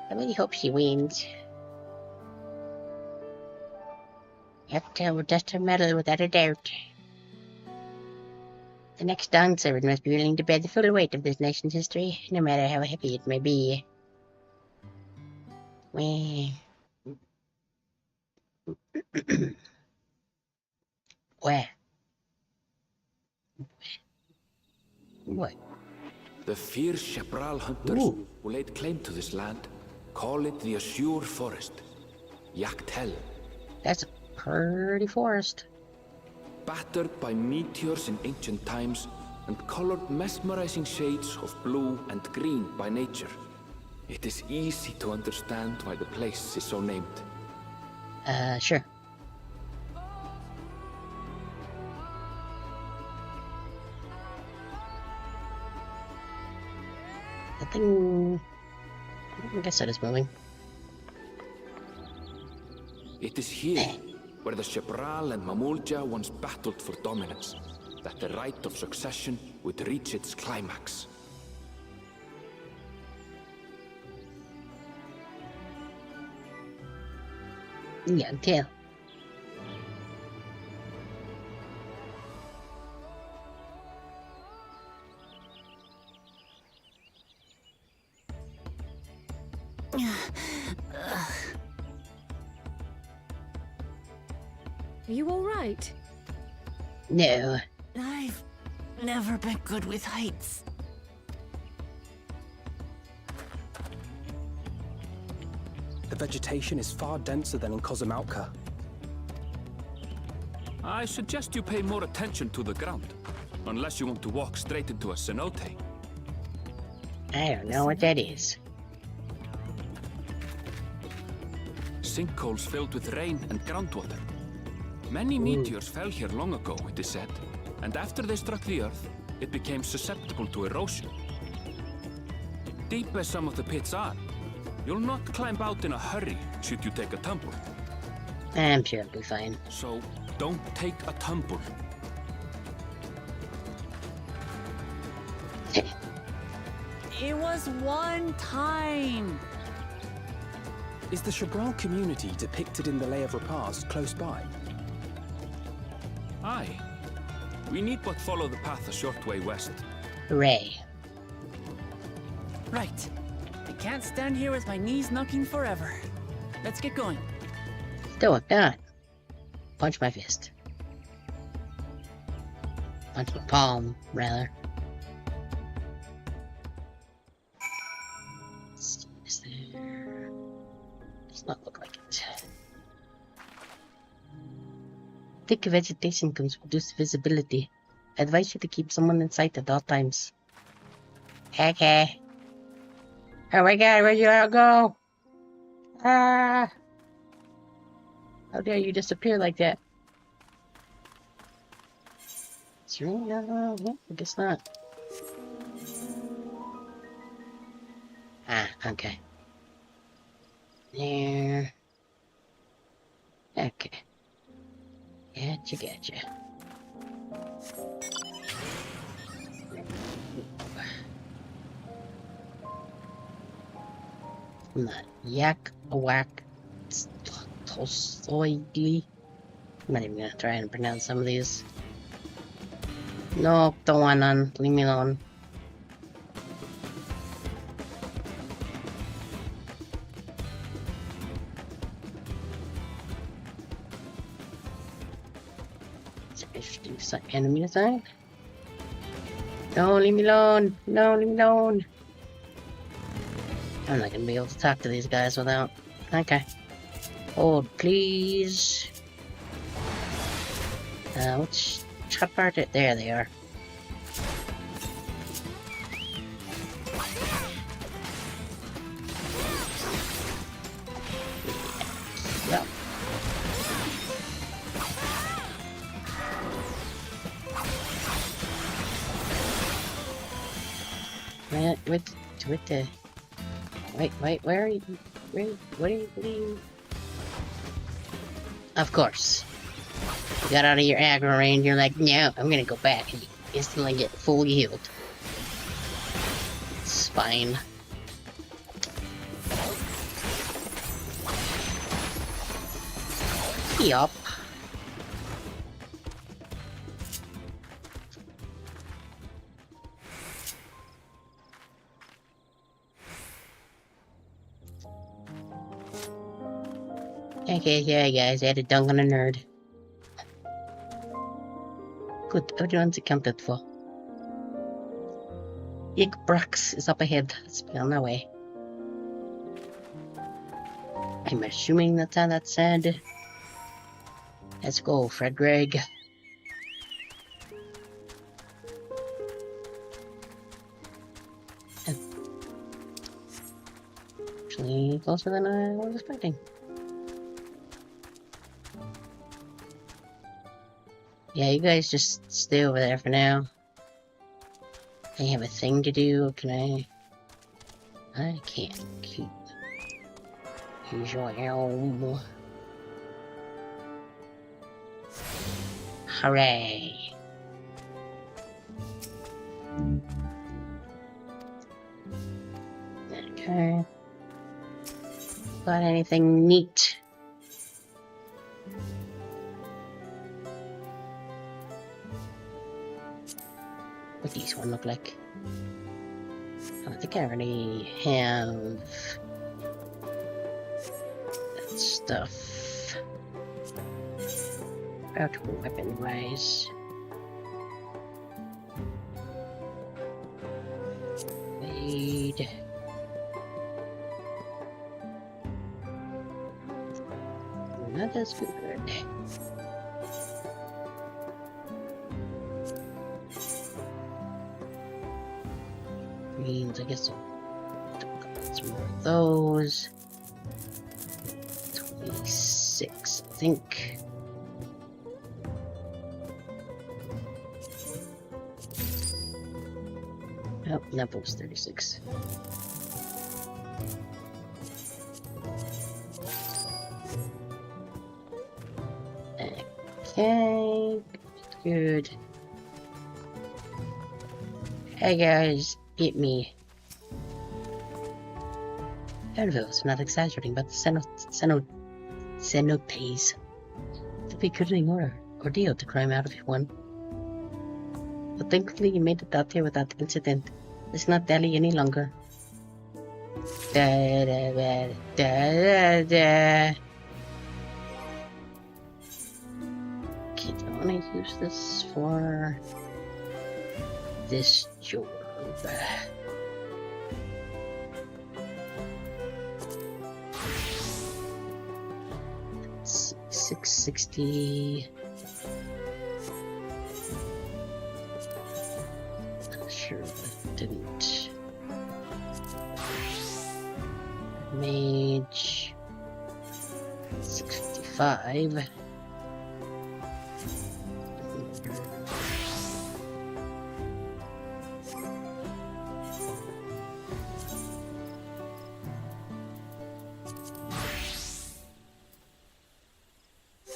I really hope she wins. Dawntrail will dust her medal without a doubt. The next Dawn servant must be willing to bear the full weight of this nation's history, no matter how heavy it may be. Where? What? The fierce Chapral hunters Ooh. who laid claim to this land call it the Azure Forest, Yaktel. That's a pretty forest. Battered by meteors in ancient times and colored mesmerizing shades of blue and green by nature, it is easy to understand why the place is so named. Sure. The thing... I guess that is moving. It is here, where the Chapral and Mamulja once battled for dominance, that the right of succession would reach its climax. Yeah, tell. Are you all right? No. I've never been good with heights. The vegetation is far denser than in Kozumauka. I suggest you pay more attention to the ground, unless you want to walk straight into a cenote. I don't know what that is. Sinkholes filled with rain and groundwater. Many meteors fell here long ago, it is said, and after they struck the Earth, it became susceptible to erosion. Deep as some of the pits are, you'll not climb out in a hurry should you take a tumble. I'm sure it'll be fine. So, don't take a tumble. It was one time. Is the Chapral community depicted in the Lay of Repast close by? Aye. We need but follow the path a short way west. Hooray. Right. I can't stand here with my knees knocking forever. Let's get going. Still done. Punch my fist. Punch my palm, rather. Let's see, is there... Does not look like it. Thick vegetation can reduce visibility. I advise you to keep someone in sight at all times. Okay. Oh my god, where'd you all go? Ah! How dare you disappear like that? Sure, I guess not. Ah, okay. There. Okay. Gotcha. Not yak, whack, Tolstoy. I'm not even gonna try and pronounce some of these. Nope, don't want none. Leave me alone. Interesting enemy design. No, leave me alone. No, leave me alone. I'm not gonna be able to talk to these guys without. Okay. Hold, please. Which part it? There they are. Yep. With the... Wait, where are you? What are you? Of course. You got out of your aggro range, you're like, no, I'm gonna go back and instantly get fully healed. It's fine. Yup. Okay, yeah, guys, I had a dunk on a nerd. Good, everyone's accounted for. Brax is up ahead. Let's be on our way. I'm assuming that's how that said. Let's go, Frederick. Actually, closer than I was expecting. Yeah, you guys just stay over there for now. I have a thing to do. Can I? I can't keep. Use your elm. Hooray! Okay. Got anything neat? What these one look like? I think I already have that stuff. About weapon wise. Wade. That does feel good. Greens, I guess I'll got some more of those. 26, I think. Oh, that was 36. Okay, good. Hey guys, beat me. Elville's not exaggerating about the cenotes. To be good anymore. Ordeal to climb out of one. But thankfully you made it out here without the incident. Let's not dally any longer. Da da da da da. Okay, do I want to use this for this job? 660. Sure, that didn't. Mage 655.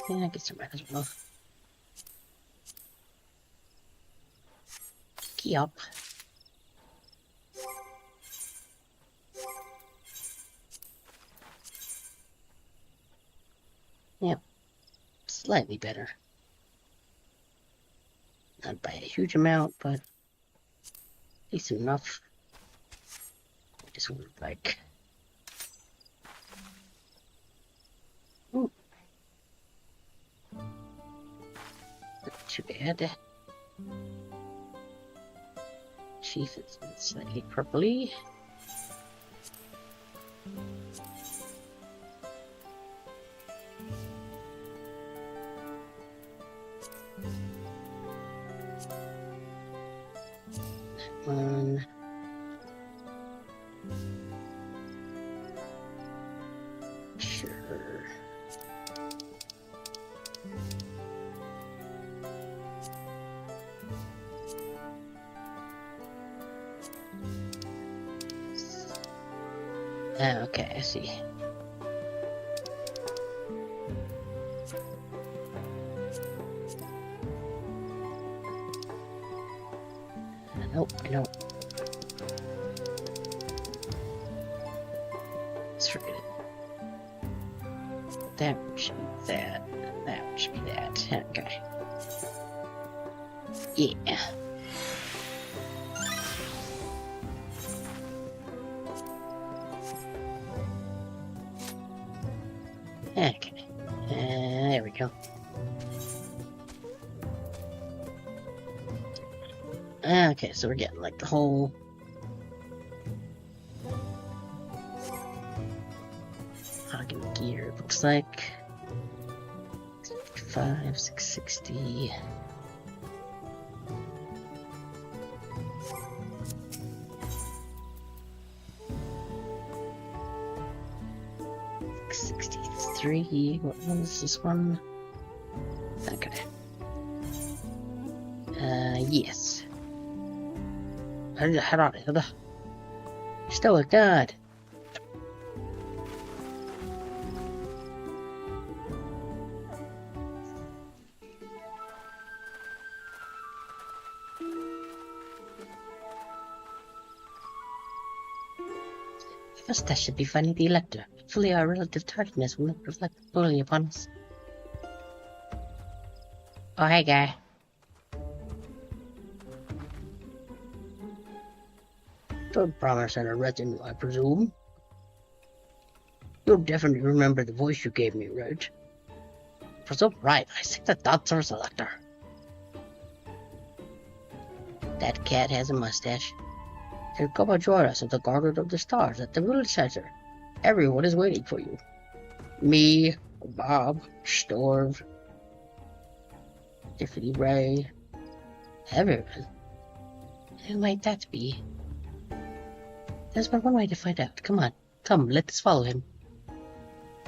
Yeah, I guess I might as well. Key up. Yep, slightly better. Not by a huge amount, but decent enough. I just want like. Ooh. Not too bad. Chief is slightly purpley. One. Sure. Okay, I see. Nope, I don't. Let's forget it. That should be that. That should be that. Okay. Yeah. Okay. Okay, so we're getting like the whole... Hagen gear, looks like. 5, 660. What was this one? Okay. Yes. Head on it. Still a god. First, that should be finding the Elector. Hopefully our relative tardiness will not reflect poorly upon us. Oh, hey, guy. Don't promise an retinue, I presume. You'll definitely remember the voice you gave me, right? For so right, I think that that's our Elector. That cat has a mustache. He'll come and join us at the Garden of the Stars at the Village Center. Everyone is waiting for you. Me, Bob, Storv, Tiffany Ray, everyone. Who might that be? There's but one way to find out. Come on, come, let us follow him.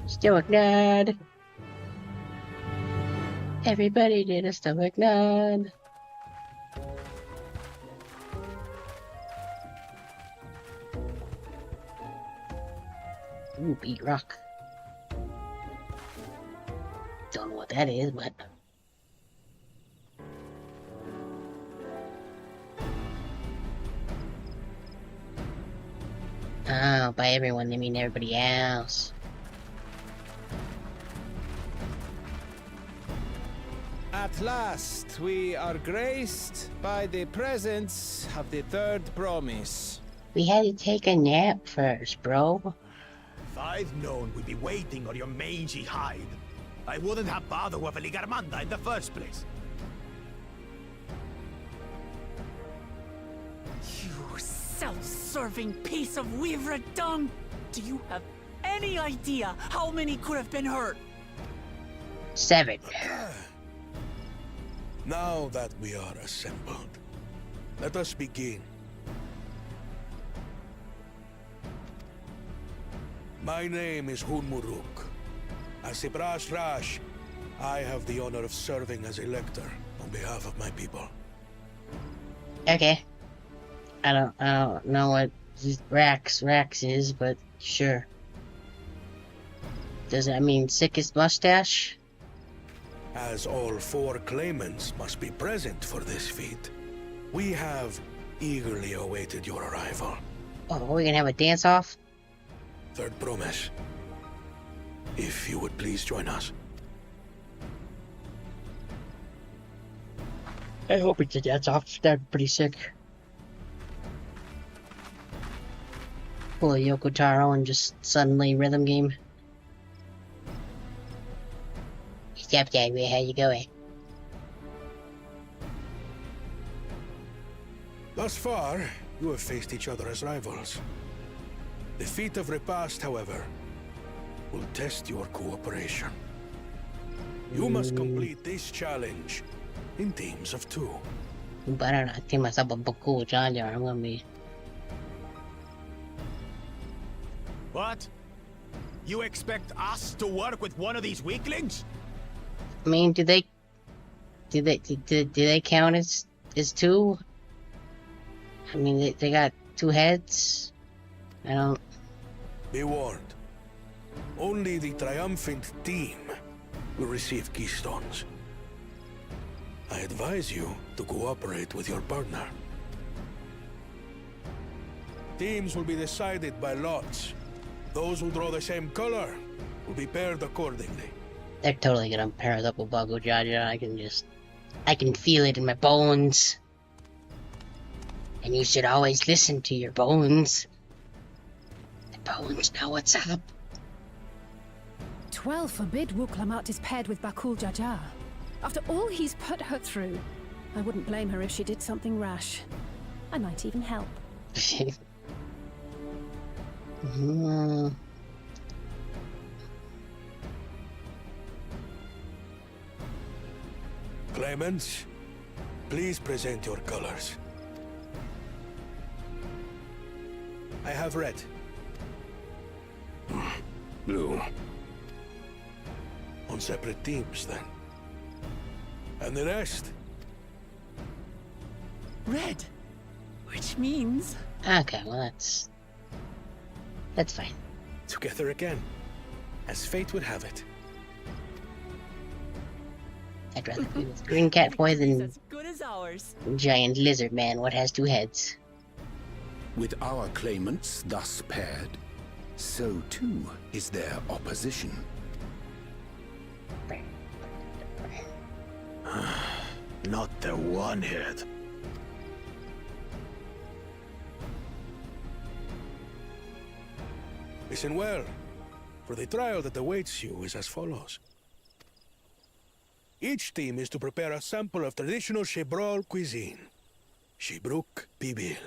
Stoic nod. Everybody did a stoic nod. Ooh, beat rock. Don't know what that is, but... Oh, by everyone, they mean everybody else. At last, we are graced by the presence of the third promise. We had to take a nap first, bro. If I'd known we'd be waiting on your mangy hide, I wouldn't have bothered with a Ligarmanda in the first place. You self-serving piece of weaver dung! Do you have any idea how many could have been hurt? 7. Now that we are assembled, let us begin. My name is Hunmuruk. As a Brash Rash, I have the honor of serving as Elector on behalf of my people. Okay. I don't know what Rax is, but sure. Does that mean sickest mustache? As all 4 claimants must be present for this feat, we have eagerly awaited your arrival. Oh, are we gonna have a dance-off? Third promise. If you would please join us. I hope it's a dance-off. That'd be pretty sick. Pull a Yoko Taro and just suddenly rhythm game. Step that way, how you going? Thus far, you have faced each other as rivals. The feat of repast, however, will test your cooperation. You must complete this challenge in teams of 2. But I don't know, I think myself a cool Jar Jar. I'm gonna be... What? You expect us to work with one of these weaklings? I mean, do they count as 2? I mean, they got 2 heads. I don't... Be warned. Only the triumphant team will receive keystones. I advise you to cooperate with your partner. Teams will be decided by lots. Those who draw the same color will be paired accordingly. They're totally gonna pair us up with Bago Jaja. I can feel it in my bones. And you should always listen to your bones. The bones know what's up. 12 forbid Wuklamat is paired with Bakul Jaja. After all he's put her through. I wouldn't blame her if she did something rash. I might even help. Claimants, please present your colors. I have red. Blue. On separate teams, then. And the rest? Red. Which means... Okay, well that's fine. Together again, as fate would have it. I'd rather be with Green Cat Boy than as good as ours. Giant Lizard Man, what has two heads. With our claimants thus paired, so too is their opposition. Not the one-head. Listen well, for the trial that awaits you is as follows. Each team is to prepare a sample of traditional Shebrol cuisine. Shibruk Bibil.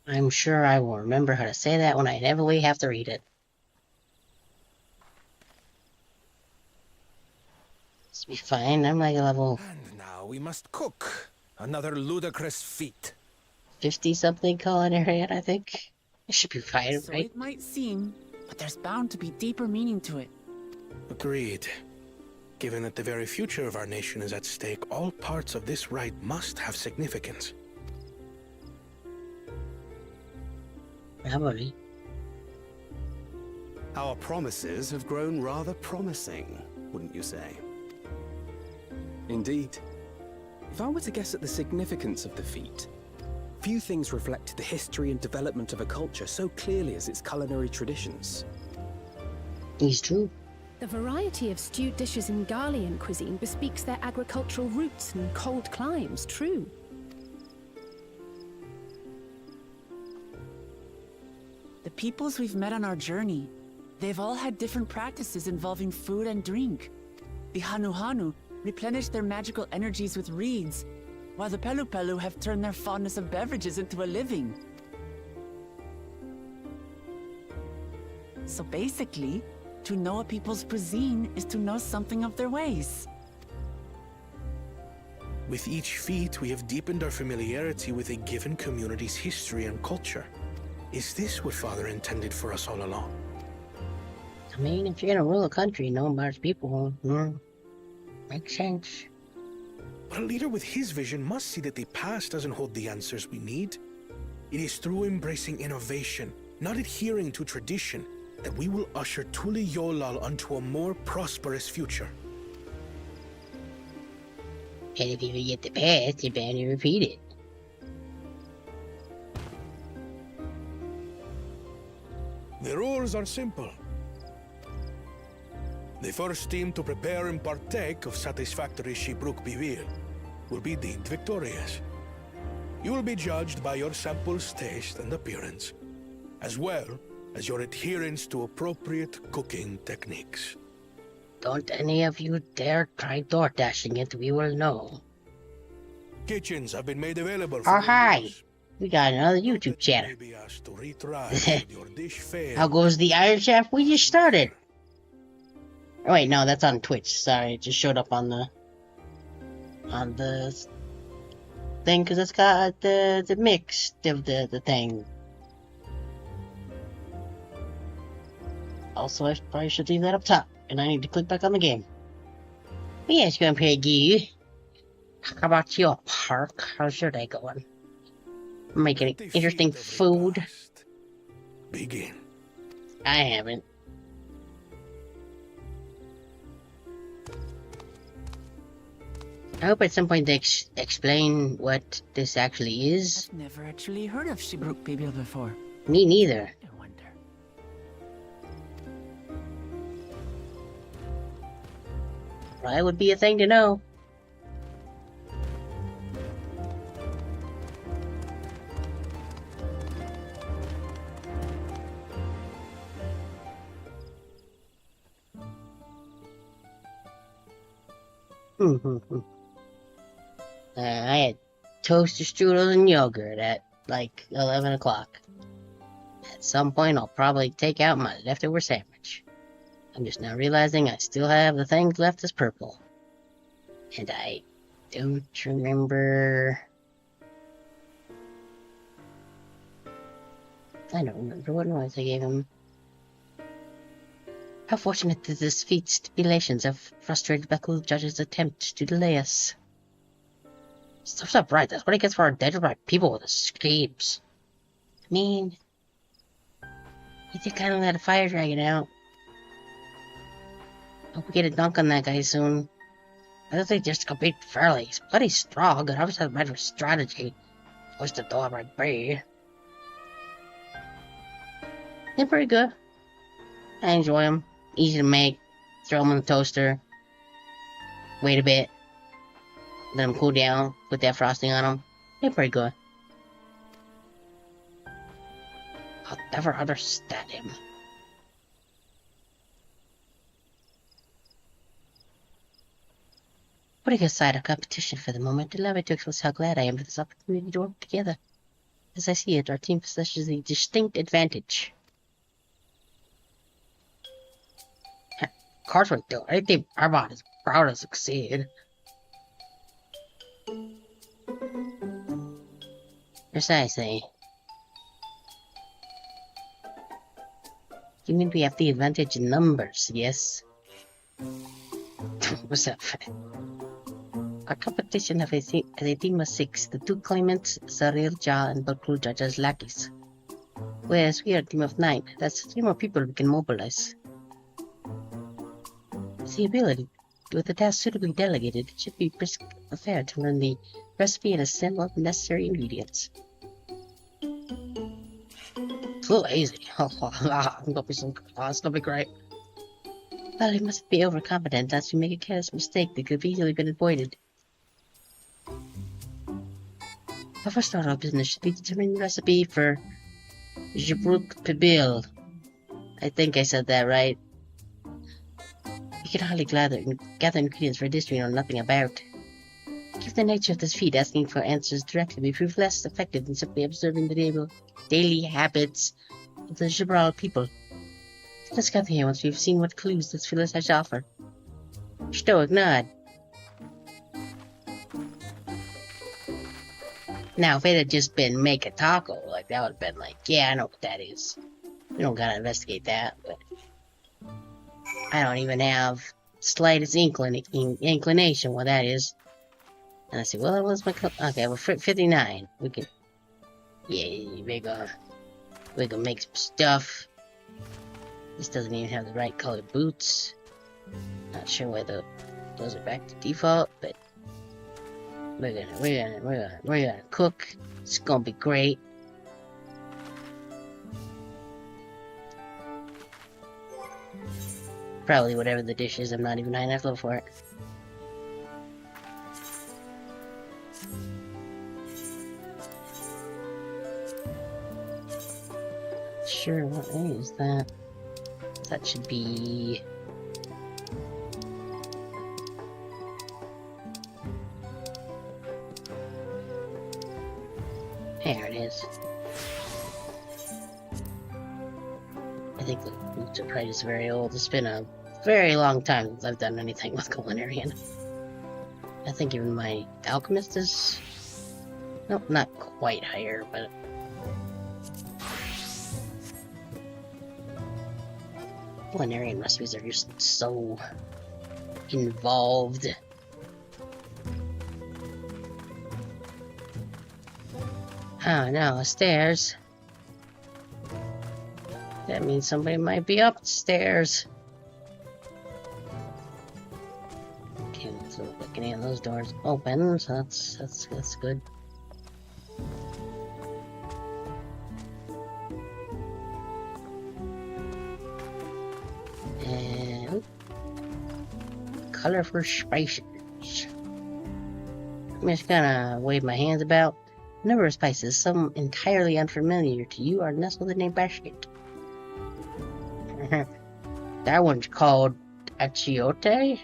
I'm sure I will remember how to say that when I inevitably have to read it. This will be fine. I'm like a level... And now we must cook. Another ludicrous feat. 50-something culinary, I think. It should be fine, So right? it might seem, but there's bound to be deeper meaning to it. Agreed. Given that the very future of our nation is at stake, all parts of this rite must have significance. Probably. Our promises have grown rather promising, wouldn't you say? Indeed. If I were to guess at the significance of the feat, few things reflect the history and development of a culture so clearly as its culinary traditions. It's true. The variety of stewed dishes in Garlean cuisine bespeaks their agricultural roots and cold climes, true. The peoples we've met on our journey, they've all had different practices involving food and drink. The Hanu replenish their magical energies with reeds, while the Pelu have turned their fondness of beverages into a living. So basically, to know a people's cuisine is to know something of their ways. With each feat, we have deepened our familiarity with a given community's history and culture. Is this what Father intended for us all along? I mean, if you're gonna rule a country, knowing about its people, makes sense. But a leader with his vision must see that the past doesn't hold the answers we need. It is through embracing innovation, not adhering to tradition, that we will usher Tuli Yolal onto a more prosperous future. And if you forget the past, you better repeat it. The rules are simple. The first team to prepare and partake of satisfactory Shibruk Bivir will be deemed victorious. You will be judged by your sample's taste and appearance, as well as your adherence to appropriate cooking techniques. Don't any of you dare try door dashing it, we will know. Kitchens have been made available Oh, for hi! use. We got another YouTube channel. You may be asked to retry should your dish fail. How goes the Iron Chef? We just started! Oh wait, no, that's on Twitch. Sorry, it just showed up on the thing, because it's got the mix of the thing. Also, I probably should leave that up top, and I need to click back on the game. But yes, Grandpa Gee. How about your park? How's your day going? Making interesting food? Begin. I haven't. I hope at some point they explain what this actually is. I've never actually heard of Shibruk Bibil before. Me neither. I wonder. That would be a thing to know. I had toaster strudels and yogurt at like 11 o'clock. At some point, I'll probably take out my leftover sandwich. I'm just now realizing I still have the things left as purple. And I don't remember... I don't remember what noise I gave him. How fortunate that this feat's stipulations have frustrated Beckle Judge's attempt to delay us. Stuff's up right, that's what he gets for identifying people with his schemes. I mean... he did kind of let a fire dragon out. Hope we get a dunk on that guy soon. I don't think just compete fairly. He's bloody strong and obviously has a better strategy. Push the door right by. They're pretty good. I enjoy them. Easy to make. Throw them in the toaster. Wait a bit. Let them cool down. Put that frosting on them. They're pretty good. I'll never understand him. Putting aside our competition for the moment, allow me to express how glad I am for this opportunity to work together. As I see it, our team possesses a distinct advantage. Of course we do. I think Arbot is proud to succeed. Precisely. You mean we have the advantage in numbers, yes? What's up? Our competition has a team of 6, the 2 claimants, Zalera and Beckle Judge as lackeys. Whereas we are a team of 9, that's 3 more people we can mobilize. With the ability, with the task suitably delegated, it should be brisk affair to learn the recipe and assemble the necessary ingredients. It's a little easy. It's gonna be great. Well, he must be overconfident as to make a careless mistake that could have easily been avoided. Our first order of business should be determining the recipe for Jabruk Pibil. I think I said that right. We can hardly gather ingredients for a dish we know nothing about. Given the nature of this feat, asking for answers directly may prove less effective than simply observing the daily habits of the Jabral people. Let's gather here once we've seen what clues this village has to offer. Stoic nod. Now, if it had just been make a taco, like that would have been like, yeah, I know what that is. We don't gotta investigate that, but I don't even have slightest inclination what that is. And I say, well, it was my okay, we're 59. We can, yeah, we can make some stuff. This doesn't even have the right colored boots. Not sure whether those are back to default, but we're gonna cook. It's gonna be great. Probably whatever the dish is, I'm not even high enough level for it. Sure, what is that? That should be... There it is. I think the boots are probably just very old. It's been a very long time since I've done anything with Culinarian. I think even my Alchemist is... Nope, not quite higher, but... Culinarian recipes are just so involved. Oh no, stairs. That means somebody might be upstairs. Okay, so looking at those doors open, so that's good. And colorful spices. I'm just gonna wave my hands about. A number of spices, some entirely unfamiliar to you, are nestled in a basket. That one's called achiote.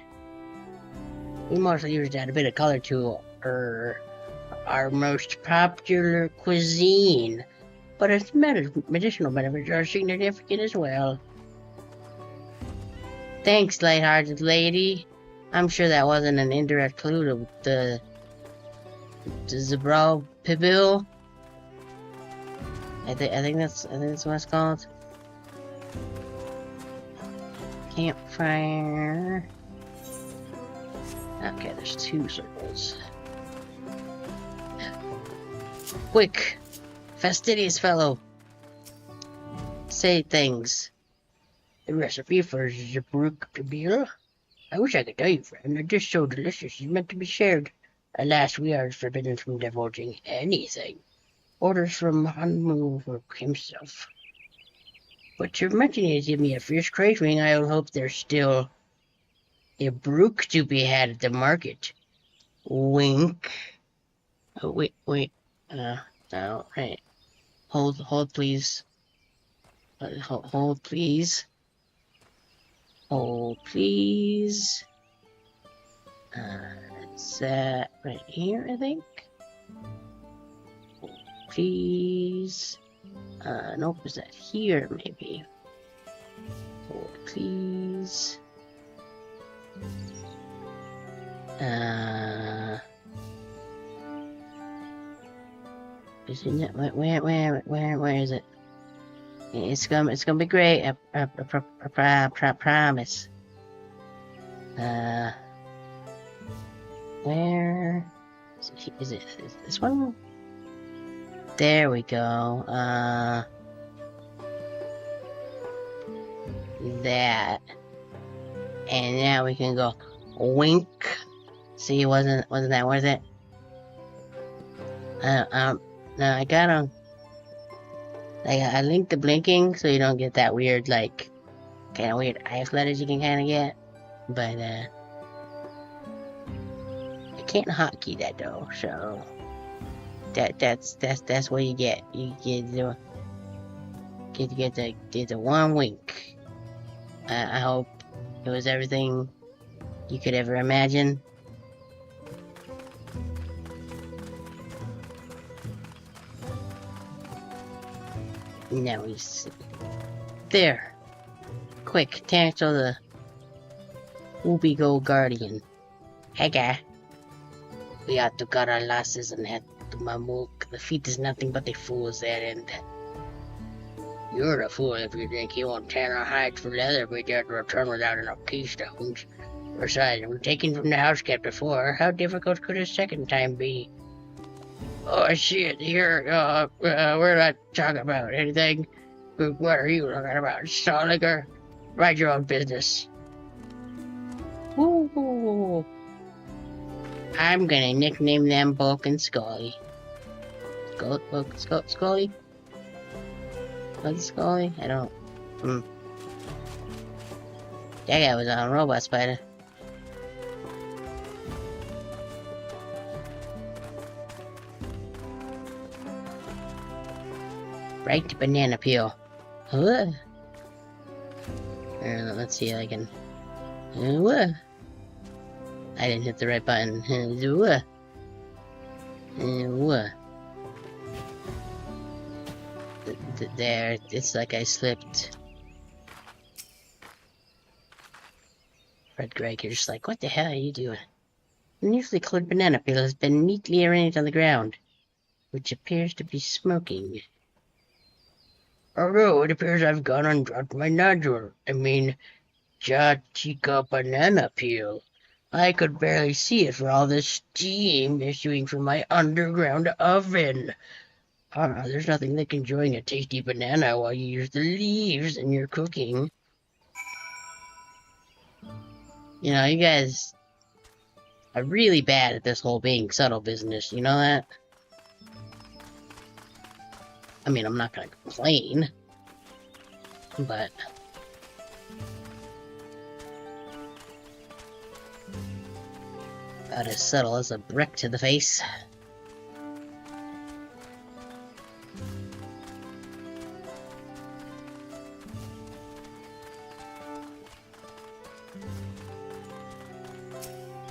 We mostly use to add a bit of color to our most popular cuisine, but its medicinal benefits are significant as well. Thanks, light-hearted lady. I'm sure that wasn't an indirect clue to the Zabral Pibil. I think that's what it's called. Campfire. Okay, there's 2 circles. Quick, fastidious fellow. Say things. The recipe for Zabruk Pibil? I wish I could tell you, friend. A dish so delicious is meant to be shared. Alas, we are forbidden from divulging anything. Orders from Hanmu himself. But you're mentioning it give me a fierce craving. I hope there's still a brook to be had at the market. Wink. Oh, wait. No, right. Hold, please. Hold, please. Hold, please. Is that right here, I think? Hold, please. Nope, is that here, maybe? Hold, please. Isn't it? Where is it? It's gonna be great. I promise. Where is it? Is this one? There we go. That. And now we can go wink. See, wasn't that worth it? No, I got him. Like, I linked the blinking so you don't get that weird, like, kind of weird eye flutters you can kind of get. But, I can't hotkey that though, so that's what you get. You get the one wink. I hope it was everything you could ever imagine. Now he's there. Quick, cancel the Whoopi Gold Guardian. Hey guy. We ought to cut our losses and head to Mamuk. The feat is nothing but a fool's errand. You're a fool if you think you won't tan our hides for leather, but you have to return without enough keystones. Besides, we're taken from the house kept before. How difficult could a second time be? Oh, I see it here. We're not talking about anything. What are you talking about? Salt liquor? Mind your own business. Woo! I'm gonna nickname them Bulk and Scully. Scully? What's Scully? I don't. That guy was on Robot Spider. Right banana peel. Let's see if I can. I didn't hit the right button. There, it's like I slipped. Fred Greg, you're just like, what the hell are you doing? A newly colored banana peel has been neatly arranged on the ground, which appears to be smoking. Oh no, it appears I've gone and dropped my nodule. Jatica banana peel. I could barely see it for all the steam issuing from my underground oven. There's nothing like enjoying a tasty banana while you use the leaves in your cooking. You know, you guys are really bad at this whole being subtle business, you know that? I mean, I'm not gonna complain, but... about as subtle as a brick to the face.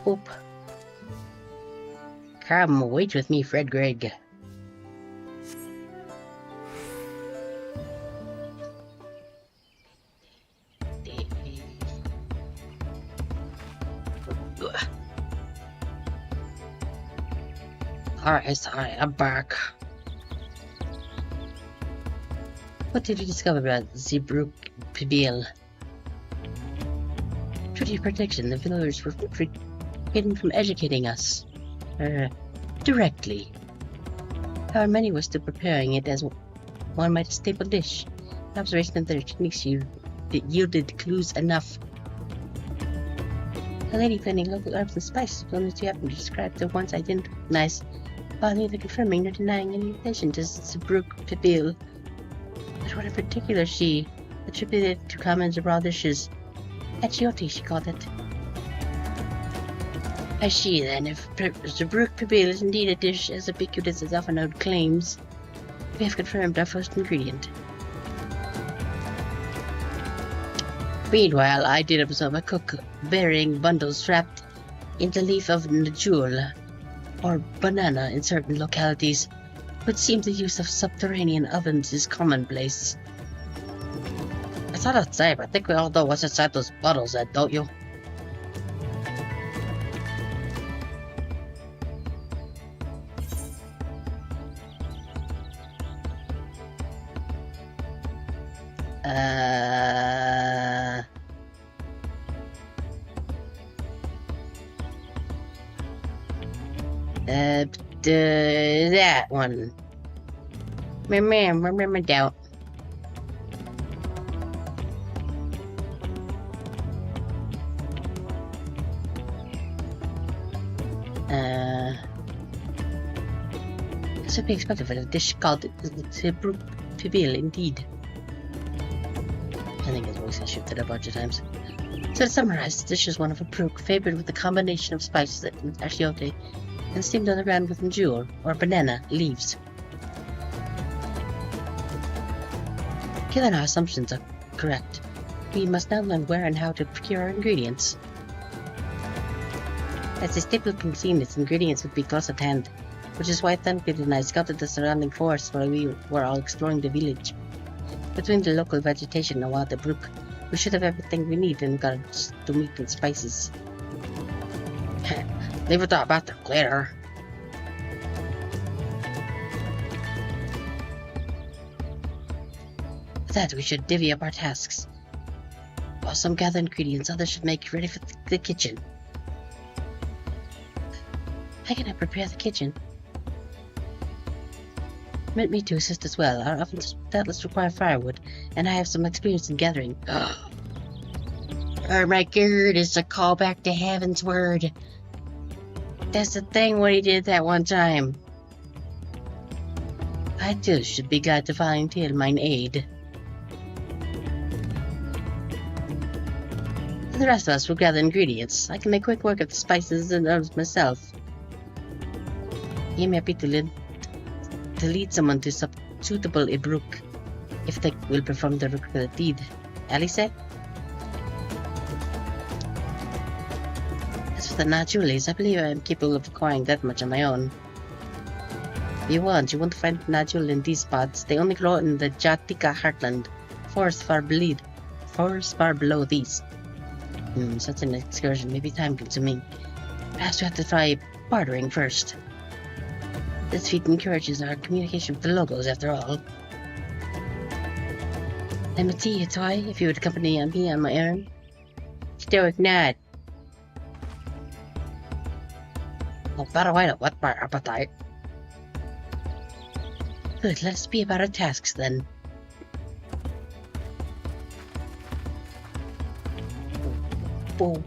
Oop. Come, wait with me, Fred Gregg. Alright, I'm back. What did you discover about Zeebrugge Pibil? Through your protection, the villagers were hidden from educating us. Directly. However, many were still preparing it as one might a staple dish. The observation of their techniques yielded clues enough. The lady planning local herbs and spices was only too happy to describe the ones I didn't recognize, while neither confirming nor denying any relation to Zeebrugge Pibil. But what in particular she attributed to common raw dishes. Achiote, she called it. I see then, if Zeebrugge Pibil is indeed a dish as ubiquitous as often known claims, we have confirmed our first ingredient. Meanwhile, I did observe a cook burying bundles wrapped in the leaf of najul, or banana in certain localities. It would seem the use of subterranean ovens is commonplace. It's hard to say, but I think we all know what's inside those bottles then, don't you? That one. Remember doubt. This would be expected for a dish called Zeebrugge Pibil, indeed. I think his voice has shifted a bunch of times. So to summarize, the dish is one of a brook favored with a combination of spices and achiote, and steamed on the ground with njul, or banana, leaves. Given our assumptions are correct, we must now learn where and how to procure our ingredients. As a staple cuisine, its ingredients would be close at hand, which is why Thunkid and I scouted the surrounding forest while we were all exploring the village. Between the local vegetation and the brook, we should have everything we need in regards to meat and spices. Leave it about that later. With that, we should divvy up our tasks. While some gather ingredients, others should make ready for the kitchen. How can I prepare the kitchen? Permit me to assist as well. Our ovens doubtless require firewood, and I have some experience in gathering. Oh my god, it's a callback to Heaven's Word. That's the thing what he did that one time. I too should be glad to volunteer mine aid. And the rest of us will gather ingredients. I can make quick work of the spices and herbs myself. I am happy to lead someone to suitable Ibruk, if they will perform the required deed. Alice? As for the Najulis, I believe I am capable of acquiring that much on my own. If you won't find Najul in these spots. They only grow in the Jatika heartland, forest far below these. Such an excursion may be time-consuming. Perhaps we have to try bartering first. This feat encourages our communication with the locals, after all. Let me see you, Toy, if you would accompany me on my errand. Stoic nod. Oh, better wait up, whet my appetite. Good, let us be about our tasks then. Boom.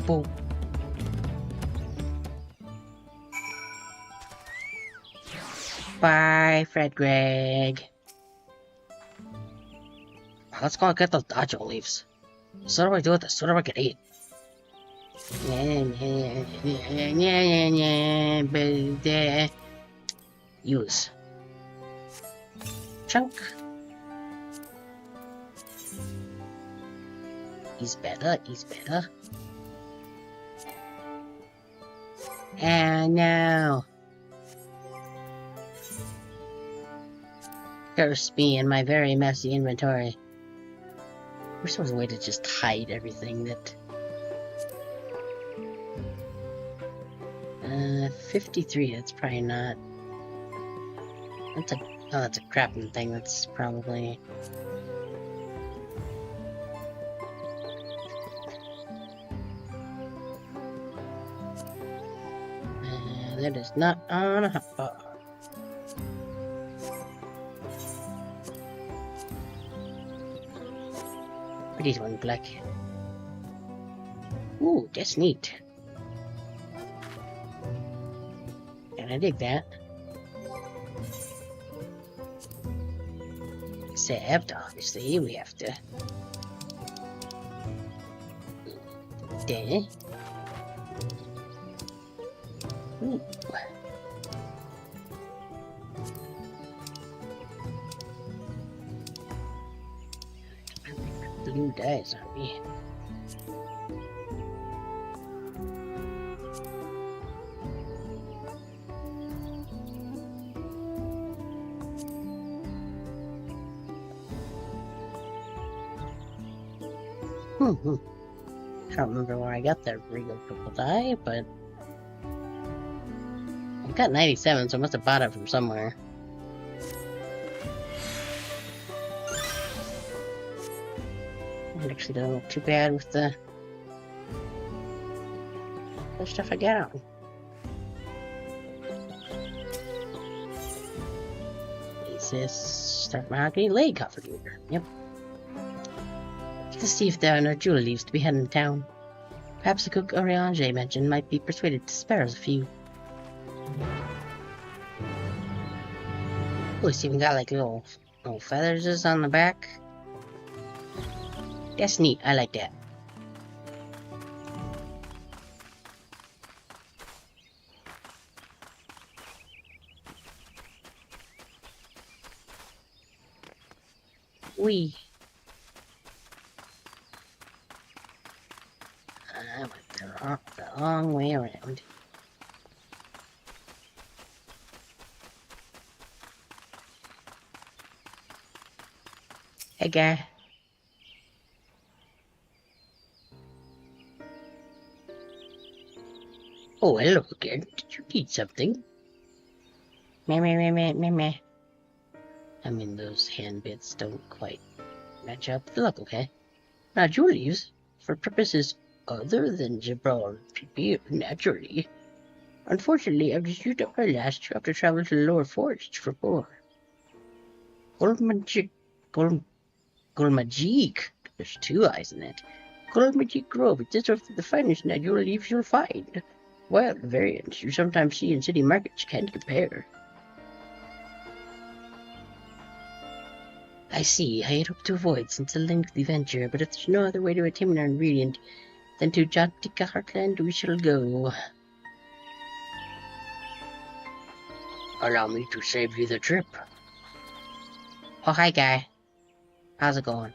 Boom. Bye, Fred Gregg. Let's go get those dodger leaves. The sooner we do it, the sooner we can eat. Use. Chunk. He's better. And no. Curse me and my very messy inventory. Wish there was a way to just hide everything that... 53, that's probably not... That's a... Oh, that's a crafting thing, that's probably... That is not on a hotbar. Pretty one black. Ooh, that's neat. And I dig that. Except, obviously, we have to... There. Ooh. Blue dyes on me. I don't remember where I got that regal purple dye, but I've got 97, so I must have bought it from somewhere. It actually doesn't look too bad with the stuff I got on. It says start mahogany leg cover gear. Yep. Let's see if there are no jewel leaves to be had in town. Perhaps the cook Oriange mentioned might be persuaded to spare us a few. Oh, it's even got like little feathers on the back. That's neat. I like that. Wee. I went the long way around. Hey, guy. Oh, hello again. Did you need something? Meh. I mean, those hand bits don't quite match up. They look okay. Now, jewel leaves, for purposes other than Jabral PB, naturally. Unfortunately, I've just used up my last two after traveling to the lower forest for more. Golmagic. There's two eyes in it. Golmagic Grove. It's sort of the finest natural leaves you'll find. Wild variants you sometimes see in city markets can't compare. I see. I had hoped to avoid since a lengthy venture, but if there's no other way to attain our ingredient than to Jantika Heartland, we shall go. Allow me to save you the trip. Oh, hi, guy. How's it going?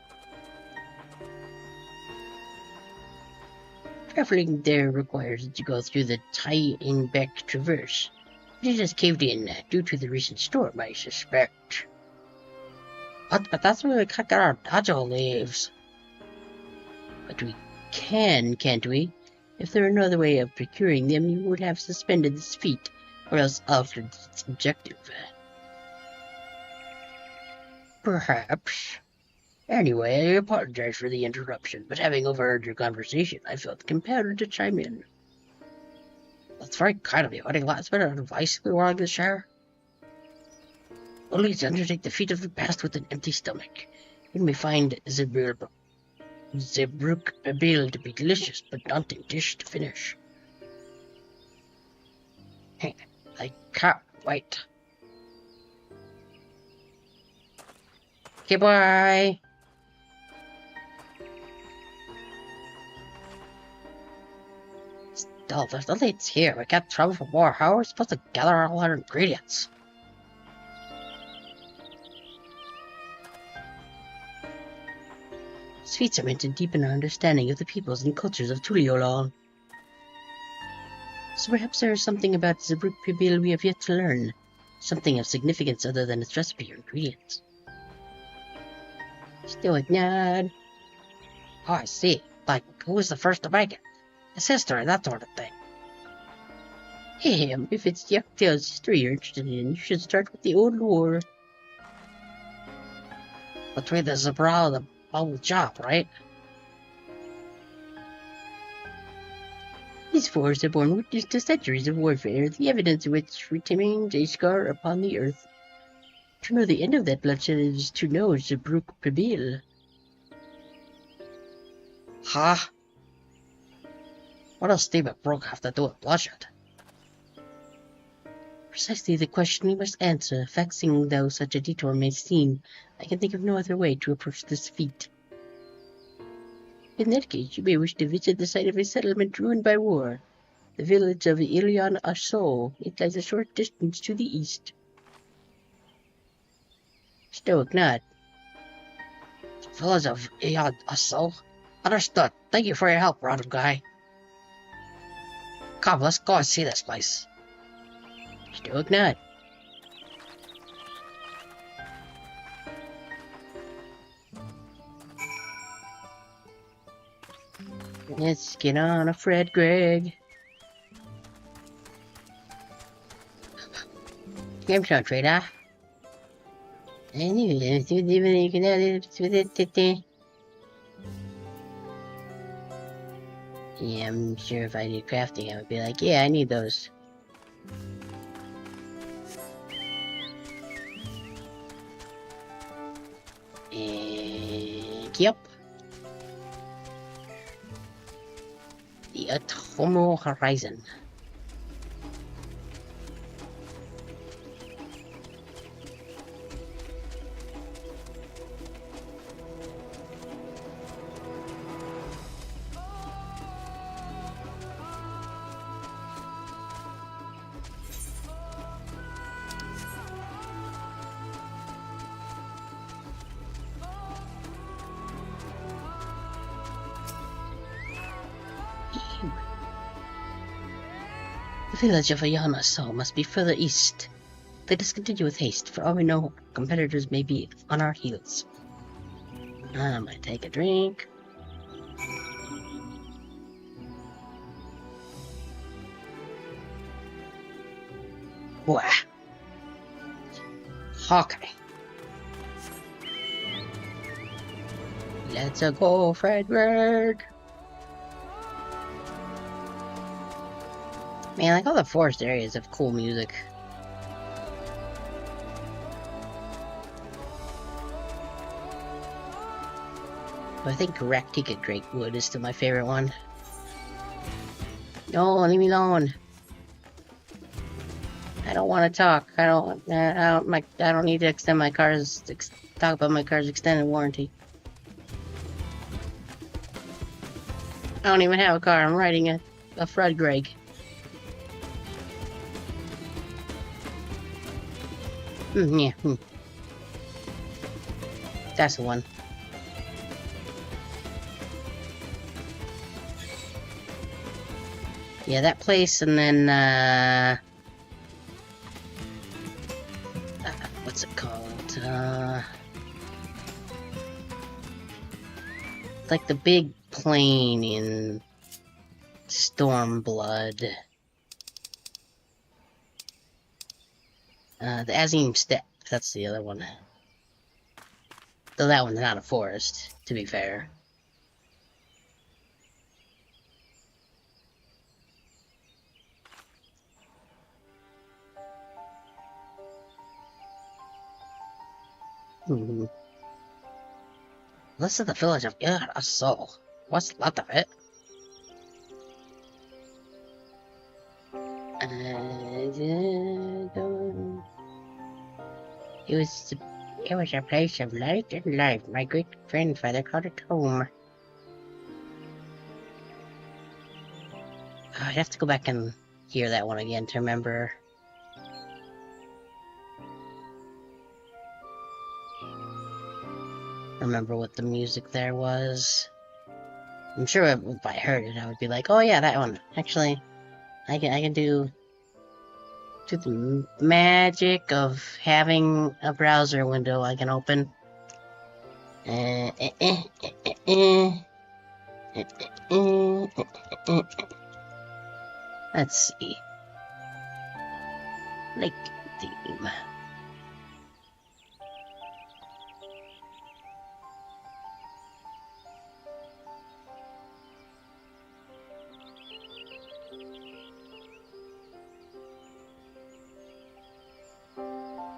Traveling there requires that you go through the Tie-in-Beck Traverse. It has caved in due to the recent storm, I suspect. But that's where we cut our dodgel leaves. But we can't we? If there were no other way of procuring them, you would have suspended this feat, or else altered its objective. Perhaps. Anyway, I apologize for the interruption, but having overheard your conversation, I felt compelled to chime in. That's very kind of you. Any last bit of advice while in the shower? Only to undertake the feat of the past with an empty stomach. You may find Zebruk Babil to be delicious, but daunting dish to finish. I can't wait. Okay, bye. Still, there's nothing here. We can't travel for more. How are we supposed to gather all our ingredients? Sweets are meant to deepen our understanding of the peoples and cultures of Tuliolon. So perhaps there is something about Zabruk Pibil we have yet to learn. Something of significance other than its recipe or ingredients. Stoic nod. Oh, I see. Like, who was the first to make it? His history, that sort of thing. Hey, if it's Yucktail's history you're interested in, you should start with the old lore. Between the Zabral and the Bubble Chop, right? These forests have borne witness to centuries of warfare, the evidence of which remains a scar upon the earth. To know the end of that bloodshed is to know Zabruk Pibil. Huh? What does Steve Brook have to do with bloodshed? Precisely the question we must answer, vexing though such a detour may seem. I can think of no other way to approach this feat. In that case, you may wish to visit the site of a settlement ruined by war, the village of Ilion Asso. It lies a short distance to the east. Stoic nod. The village of Ilion Asso? Understood. Thank you for your help, random guy. Come, let's go and see this place. Stoic nod. Let's get on a Fred Greg. Game show trader. Yeah, I'm sure if I did crafting, I would be like, yeah, I need those. And yep. The Autumnal Horizon. The village of Ayanaso must be further east. Let us continue with haste, for all we know, competitors may be on our heels. I'm gonna take a drink. Wah. Okay. Let's go, Frederick. Man, like all the forest areas have cool music. But I think Raktika Drakewood is still my favorite one. No, leave me alone. I don't want to talk. I don't need to extend my car's talk about my car's extended warranty. I don't even have a car. I'm riding a Fred Greg. Yeah. That's the one. Yeah, that place, and then, what's it called? Like the big plain in Stormblood. The Azim Steppe, that's the other one. Though that one's not a forest, to be fair. This is the village of Asso. What's the lot of it? It was a place of light and life. My great grandfather called it home. I'd have to go back and hear that one again to remember. Remember what the music there was. I'm sure if I heard it, I would be like, oh yeah, that one. Actually, I can do the magic of having a browser window I can open. Let's see. Lake theme.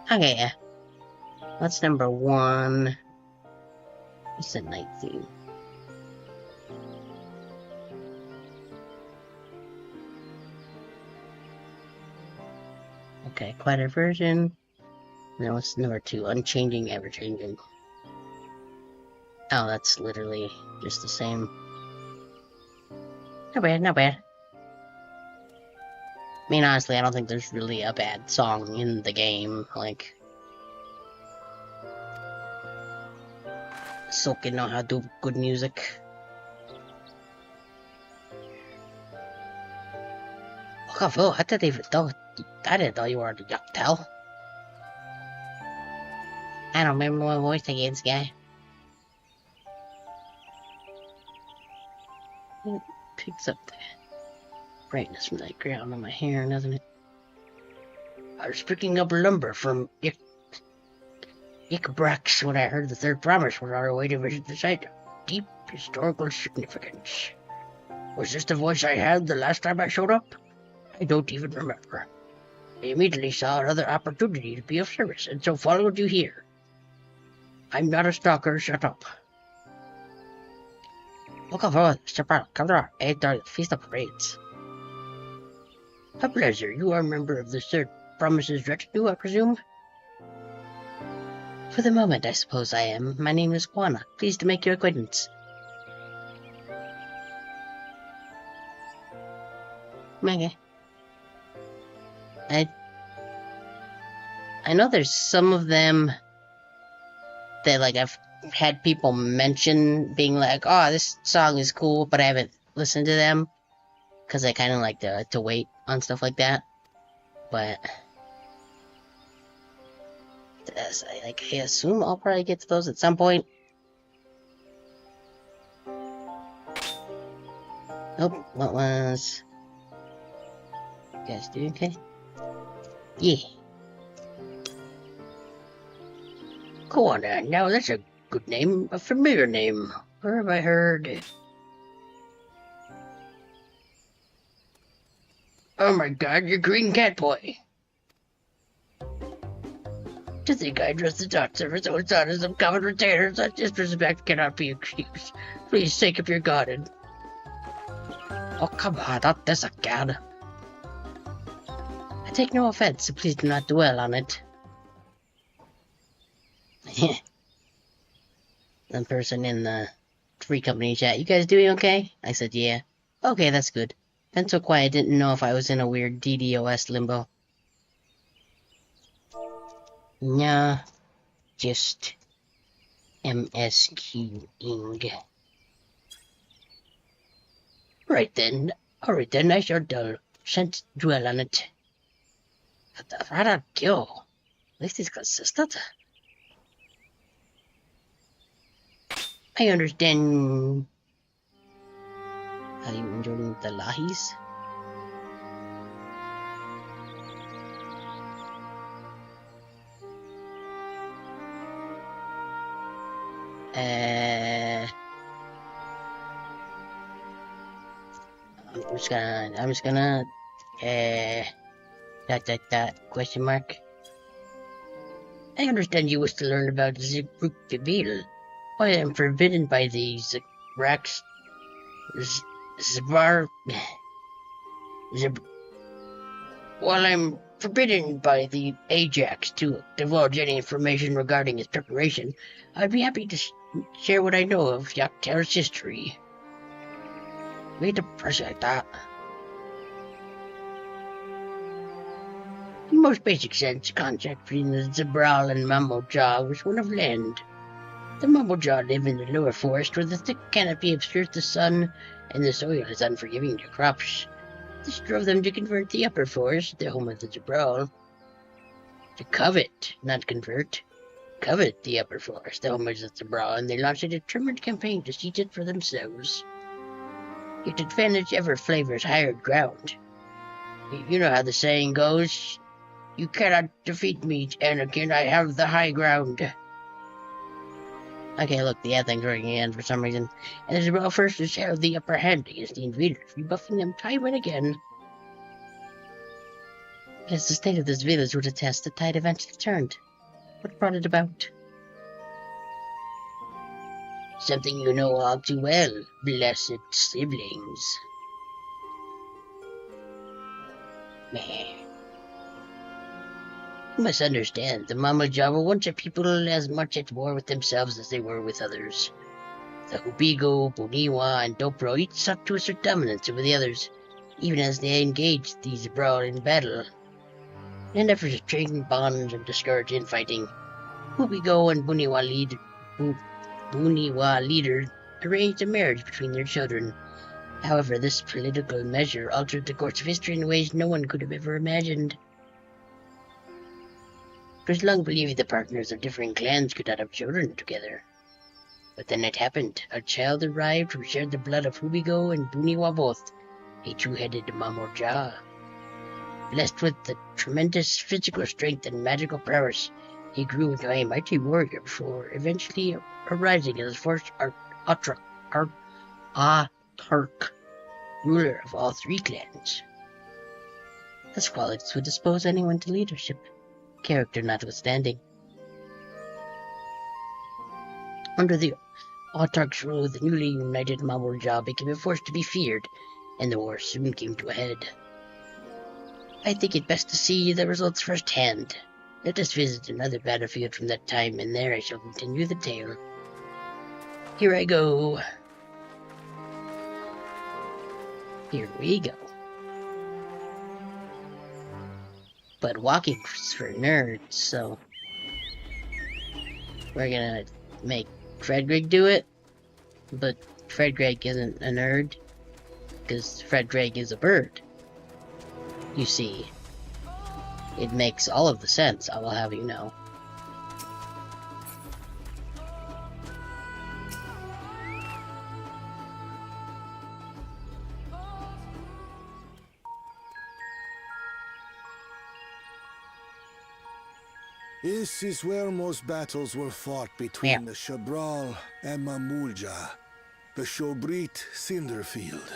Okay, what's number 1? What's the night theme? Okay, quieter version. Now what's number 2? Unchanging, ever changing. Oh, that's literally just the same. Not bad, not bad. I mean, honestly, I don't think there's really a bad song in the game. Like, Soken know how to do good music. Oh, I didn't know you were the Yucktail. I don't remember my voice against guy. It picks up the brightness from that ground on my hair, doesn't it? I was picking up lumber from Ickabrax when I heard the third promise was on our way to visit the site of deep historical significance. Was this the voice I had the last time I showed up? I don't even remember. I immediately saw another opportunity to be of service, and so followed you here. I'm not a stalker, shut up. Look over, step out, come to the Feast of Parades. A pleasure. You are a member of the third promise's retinue, I presume? For the moment, I suppose I am. My name is Juana. Pleased to make your acquaintance. Okay. I know there's some of them that, like, I've had people mention being like, oh, this song is cool, but I haven't listened to them. Because I kind of like to wait on stuff like that. But I assume I'll probably get to those at some point. Oh, what was... You guys doing okay? Yeah. Go on, now that's a good name, a familiar name. Where have I heard it? Oh my god, you're Green Cat Boy. To think I dressed the dot server so it's on as some common retainer, such disrespect cannot be excused. Please take up your garden. Oh, come on, not this again. I take no offense, so please do not dwell on it. The person in the free company chat, you guys doing okay? I said, yeah. Okay, that's good. Been so quiet, I didn't know if I was in a weird DDoS limbo. Nah, just MSQing. Right then, alright then, I shan't dwell on it. Rather go. At least it's consistent. I understand how you enjoying the lahis. I'm just gonna question mark. I understand you wish to learn about Zibruk Bibil. I am forbidden by the Rax While I'm forbidden by the Ajax to divulge any information regarding its preparation, I'd be happy to share what I know of Yaktar's history. We'd appreciate that. In most basic sense, contact between the Zabral and Mamojaw was one of land. The Mamojaw live in the lower forest where the thick canopy obscures the sun and the soil is unforgiving to crops. This drove them to convert the Upper Forest, the home of the Zabral. To covet, not convert. Covet the Upper Forest, the home of the Zabral, and they launched a determined campaign to seize it for themselves. Yet advantage ever flavors higher ground. You know how the saying goes. You cannot defeat me, Anakin. I have the high ground. Okay, look, the thing's working again for some reason. And the Zabral forces held the upper hand against the invaders, rebuffing them time and again. But as the state of this village would attest, the tide eventually turned. What brought it about? Something you know all too well, blessed siblings. Meh. You must understand, the Mamaja were once a people as much at war with themselves as they were with others. The Hubigo, Boniwa, and Dobro each sought to assert dominance over the others, even as they engaged these abroad in battle. In an effort to strengthen bonds and discourage infighting, Hubigo and Buniwa leader arranged a marriage between their children. However, this political measure altered the course of history in ways no one could have ever imagined. It was long believed the partners of differing clans could not have children together. But then it happened. A child arrived who shared the blood of Hubigo and Buniwa both, a two-headed Mamorja. Blessed with the tremendous physical strength and magical prowess, he grew into a mighty warrior before eventually arising as the first Autarch, ruler of all three clans. His qualities would dispose anyone to leadership, character notwithstanding. Under the Autarch's rule, the newly united Mamorja became a force to be feared, and the war soon came to a head. I think it best to see the results firsthand. Let us visit another battlefield from that time, and there I shall continue the tale. Here I go. Here we go. But walking's for nerds, so we're gonna make Frederick do it. But Frederick isn't a nerd, because Frederick is a bird. You see, it makes all of the sense, I will have you know. This is where most battles were fought between the Shabral and Mamulja, the Shobrit Cinder Field.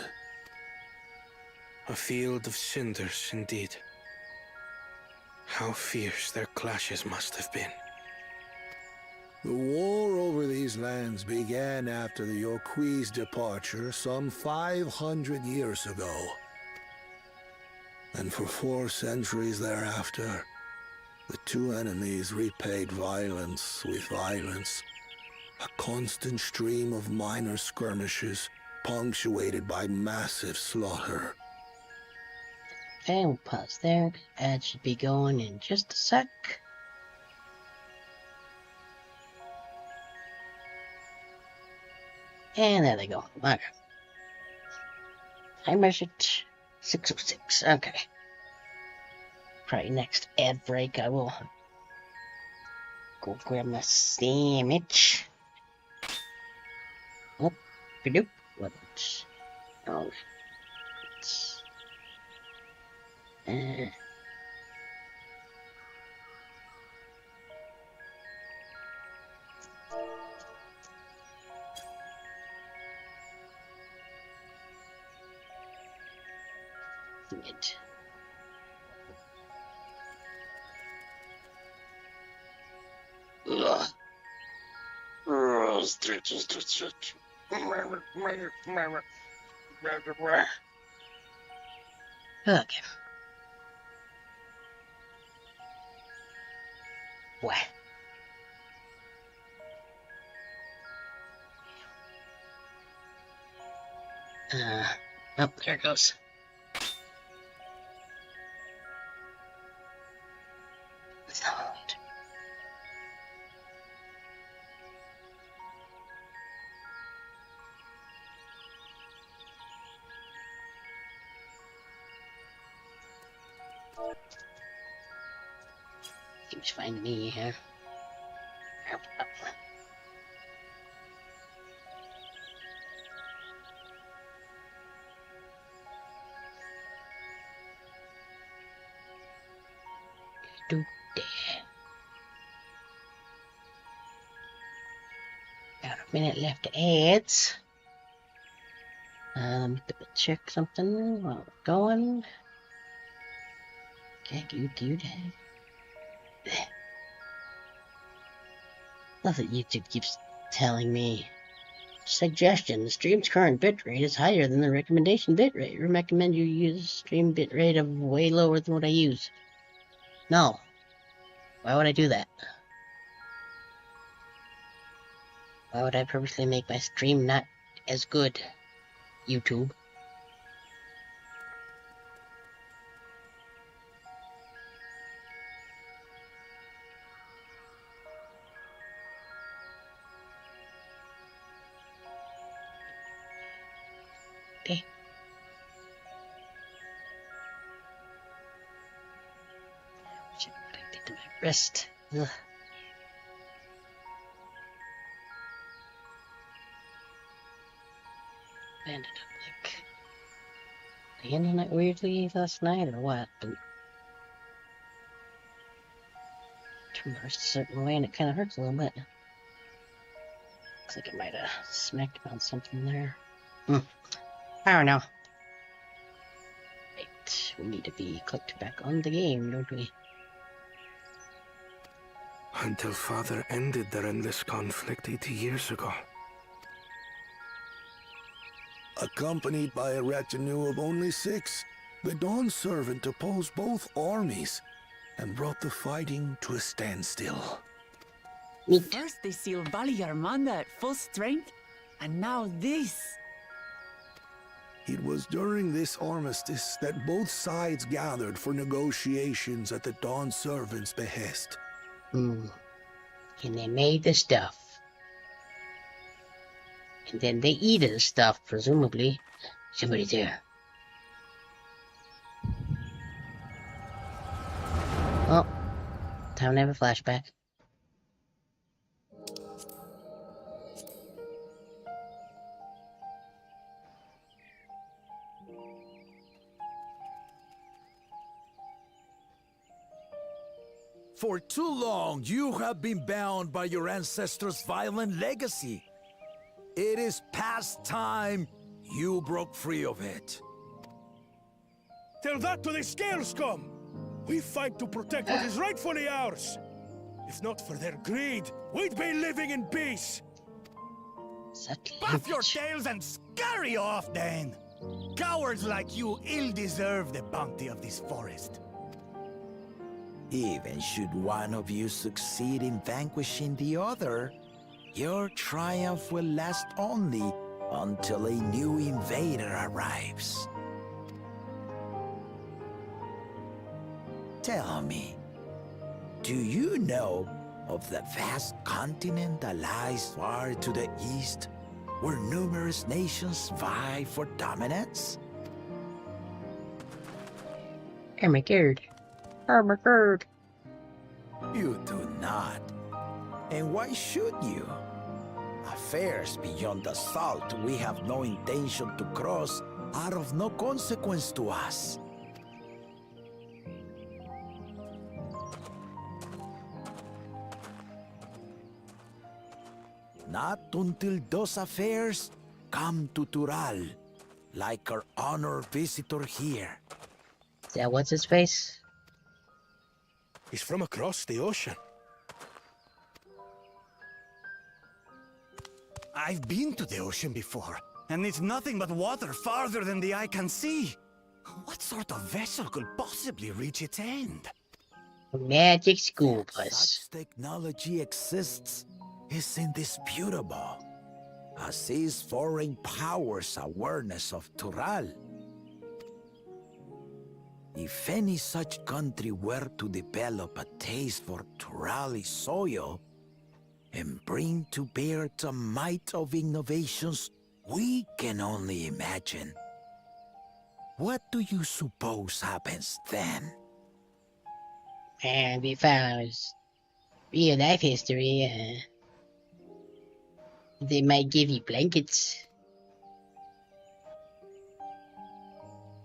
A field of cinders, indeed. How fierce their clashes must have been. The war over these lands began after the Yokui's departure some 500 years ago. And for 4 centuries thereafter, the two enemies repaid violence with violence. A constant stream of minor skirmishes, punctuated by massive slaughter. Okay, we'll pause there. Ad should be going in just a sec. And there they go. Okay. I measured 6:06. Okay. Probably next ad break I will go grab my sandwich. Oh, doop. What? Oh. It. Ugh. Stretch. Okay. What? Oh, there it goes. Sound. YouTube's finding me here. Got a minute left to ads. Let me double check something while we're going. Okay, good. Love that YouTube keeps telling me. Suggestion: the stream's current bitrate is higher than the recommendation bitrate. We recommend you use stream bitrate of way lower than what I use. No. Why would I do that? Why would I purposely make my stream not as good? YouTube. Okay. Check what I did to my wrist. Ugh. Ended up like the internet weirdly last night or what? But traversed a certain way and it kind of hurts a little bit. Looks like it might have smacked on something there. I don't know. Right, we need to be clicked back on the game, don't we? Until Father ended their endless conflict 80 years ago. Accompanied by a retinue of only 6, the Dawn Servant opposed both armies and brought the fighting to a standstill. First they sealed Valle Armanda at full strength, and now this. It was during this armistice that both sides gathered for negotiations at the Dawn Servant's behest. And they made the stuff. And then they eat the stuff, presumably. Somebody there. Oh. Time to have a flashback. For too long, you have been bound by your ancestors' violent legacy. It is past time you broke free of it. Tell that to the Scale Scum! We fight to protect what is rightfully ours! If not for their greed, we'd be living in peace! Puff your tails and scurry off, then! Cowards like you ill deserve the bounty of this forest. Even should one of you succeed in vanquishing the other, your triumph will last only until a new invader arrives. Tell me, do you know of the vast continent that lies far to the east, where numerous nations vie for dominance? Armageddon. You do not. And why should you? Affairs beyond the salt we have no intention to cross are of no consequence to us. Not until those affairs come to Tural, like our honored visitor here. Is that what's his face? He's from across the ocean. I've been to the ocean before, and it's nothing but water farther than the eye can see. What sort of vessel could possibly reach its end? Magic school bus. Such technology exists is indisputable, as is foreign powers' awareness of Tural. If any such country were to develop a taste for Turali soil and bring to bear the might of innovations we can only imagine, what do you suppose happens then? And we found real life history. They might give you blankets.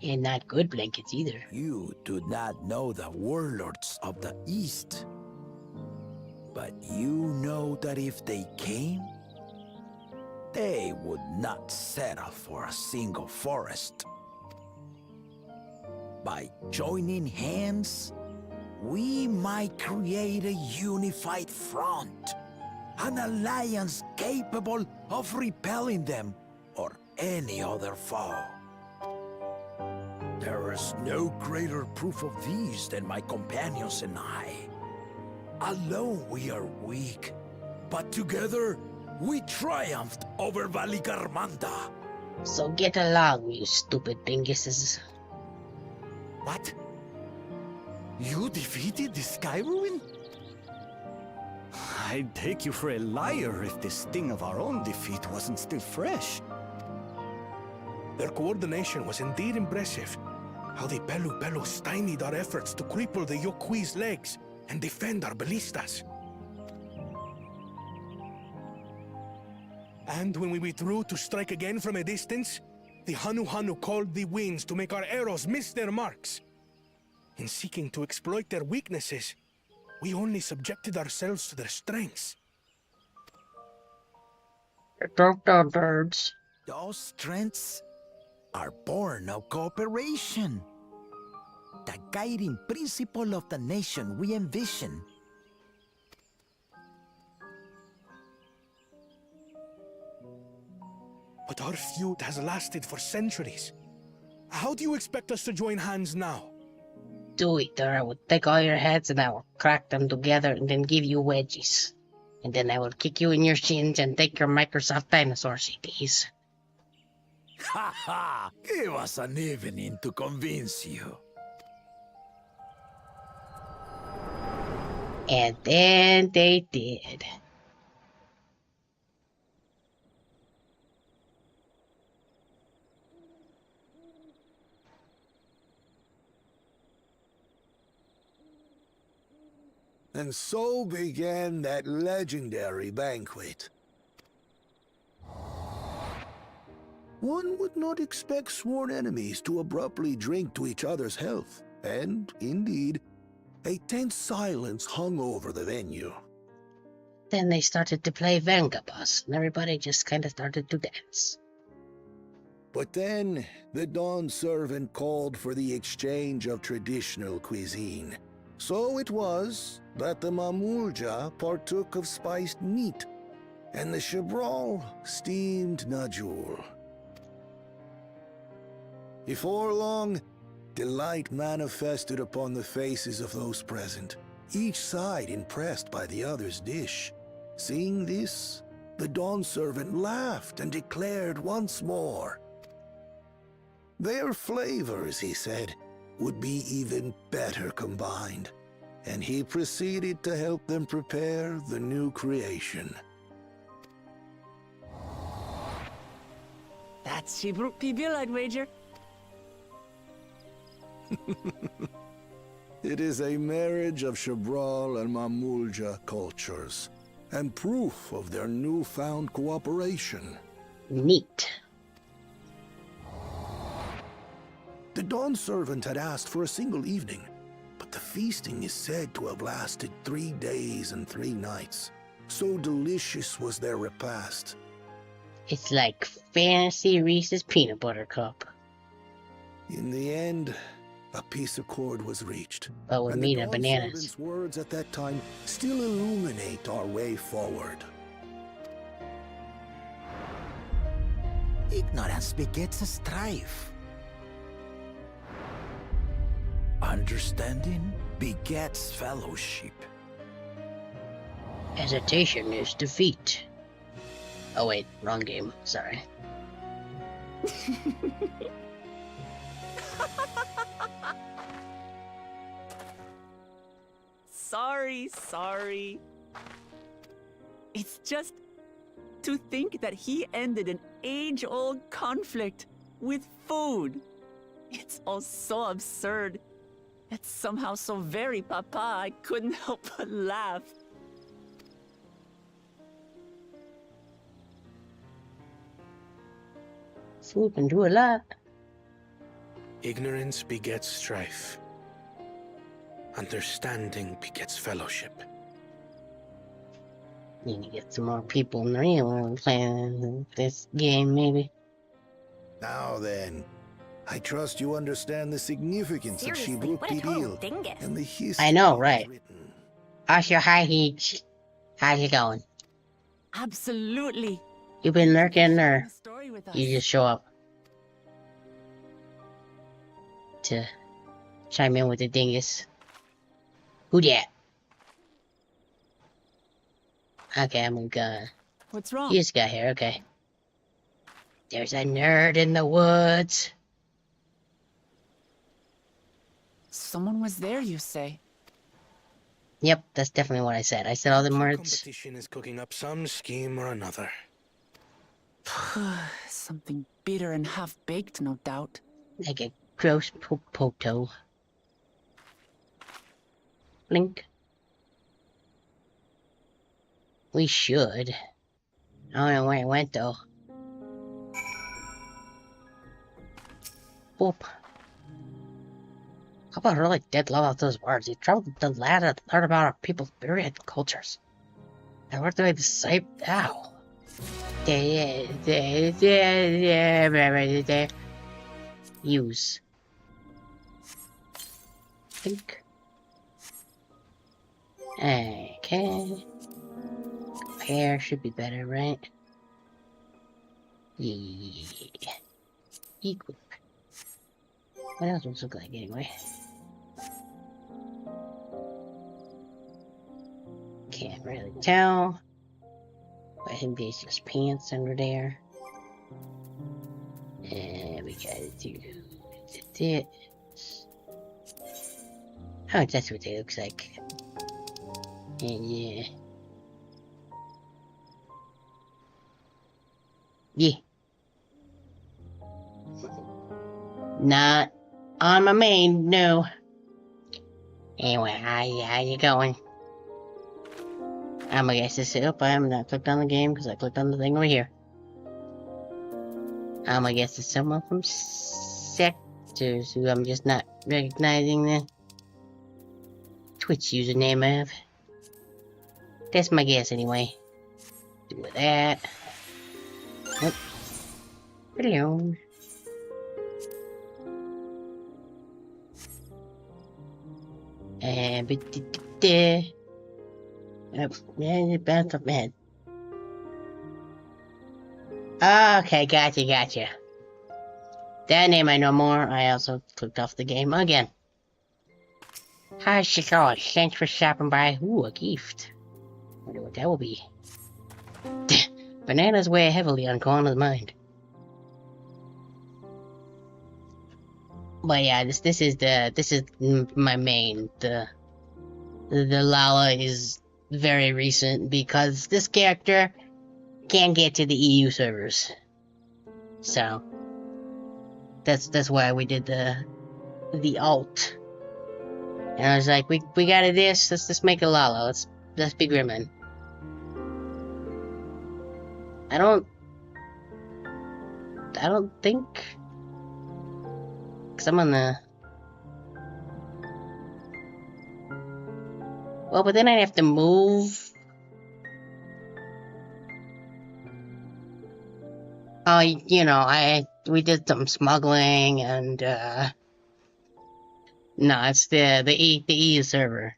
And not good blankets either. You do not know the warlords of the East. But you know that if they came, they would not settle for a single forest. By joining hands, we might create a unified front. An alliance capable of repelling them or any other foe. There is no greater proof of these than my companions and I. Alone we are weak, but together we triumphed over Valigarmanda. So get along, you stupid dinguses. What? You defeated the Sky Ruin? I'd take you for a liar if the sting of our own defeat wasn't still fresh. Their coordination was indeed impressive. How the Pelu stymied our efforts to cripple the Yokui's legs and defend our ballistas. And when we withdrew to strike again from a distance, the Hanu called the winds to make our arrows miss their marks. In seeking to exploit their weaknesses, we only subjected ourselves to their strengths. Birds. Those strengths are born of cooperation. The guiding principle of the nation we envision. But our feud has lasted for centuries. How do you expect us to join hands now? Do it, or I will take all your heads and I will crack them together and then give you wedgies. And then I will kick you in your shins and take your Microsoft Dinosaur CDs. Ha ha! Give us an evening to convince you. And then they did. And so began that legendary banquet. One would not expect sworn enemies to abruptly drink to each other's health, and, indeed, a tense silence hung over the venue. Then they started to play Vengabus, and everybody just kind of started to dance. But then, the Dawn servant called for the exchange of traditional cuisine. So it was that the Mamulja partook of spiced meat, and the Chibral steamed Najul. Before long, delight manifested upon the faces of those present, each side impressed by the other's dish. Seeing this, the Dawn servant laughed and declared once more. Their flavors, he said, would be even better combined, and he proceeded to help them prepare the new creation. That's Shibruk Pibil, I'd wager. It is a marriage of Chibral and Mamulja cultures, and proof of their newfound cooperation. Neat. The Dawn servant had asked for a single evening, but the feasting is said to have lasted 3 days and 3 nights. So delicious was their repast. It's like fancy Reese's peanut butter cup. In the end, a peace accord was reached. But with meat and bananas. The servant's words at that time still illuminate our way forward. Ignorance begets a strife. Understanding begets fellowship. Hesitation is defeat. Oh wait, wrong game. Sorry. Sorry. It's just to think that he ended an age-old conflict with food. It's all so absurd. It's somehow so very papa, I couldn't help but laugh. Food can do a lot. Ignorance begets strife. Understanding begets fellowship. Need to get some more people in the real world playing this game, maybe. Now then, I trust you understand the significance of Shebruk Bidil and the history. I know, right? Usher, hi, Heech. How's it going? Absolutely. You been lurking, or you just show up to chime in with the dingus? Who dat? Okay, I'm gonna. What's wrong? You just got here, okay. There's a nerd in the woods. Someone was there, you say? Yep, that's definitely what I said. I said all the words. Competition is cooking up some scheme or another. Something bitter and half-baked, no doubt. Like a gross poto. Blink. We should. I don't know where it went, though. Boop. How about really did love out those words? He traveled the land and learned about our people's myriad cultures. And where do I decide now? Use. Think. Okay. Hair should be better, right? Yeah. Equip. What else does it look like anyway? Can't really tell. Let him be just pants under there. And we gotta do this. Oh, that's what it looks like. And yeah. Yeah. Not on my main, no. Anyway, how you going? I'm gonna guess this up. I'm not clicked on the game because I clicked on the thing over here. I'm gonna guess it's someone from Sectors who I'm just not recognizing the Twitch username of. That's my guess anyway. Do that. Nope. Hello. And bounce up my head. Okay, gotcha. That name I know more. I also clicked off the game again. How's it going? Thanks for stopping by. Ooh, a gift. Wonder what that will be. Bananas weigh heavily on Koana's mind. But yeah, this is my main. The Lala is very recent because this character can't get to the EU servers. So that's why we did the alt. And I was like, we gotta this. Let's just make a Lala. Let's be Grimmin. I don't think, cause I'm on the. Well, but then I'd have to move. Oh, you know, we did some smuggling and no, it's the EU server.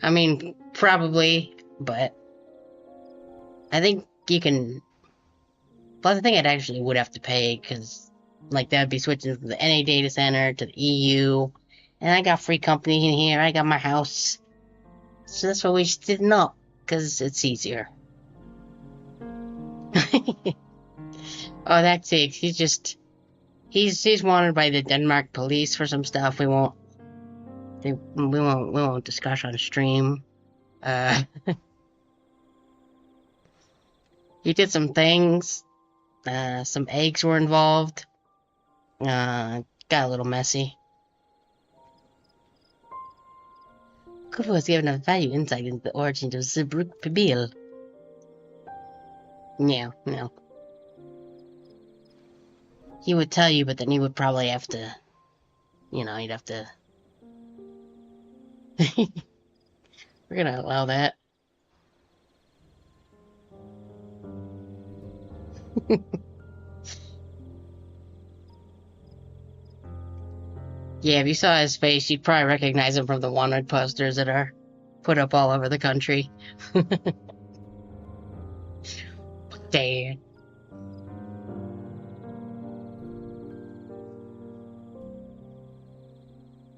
I mean, probably, but I think you can. Plus, I think I'd actually would have to pay because, like, that'd be switching from the NA data center to the EU, and I got free company in here. I got my house, so that's why we just didn't know because it's easier. Oh, that's it. He's wanted by the Denmark police for some stuff. We won't discuss on stream. He did some things. Some eggs were involved. Got a little messy. Kufu has given a value insight into the origins of Zebruk Pibil. No. He would tell you, but then he would probably have to... You know, he'd have to... We're gonna allow that. Yeah, if you saw his face, you'd probably recognize him from the wanted posters that are put up all over the country. Damn.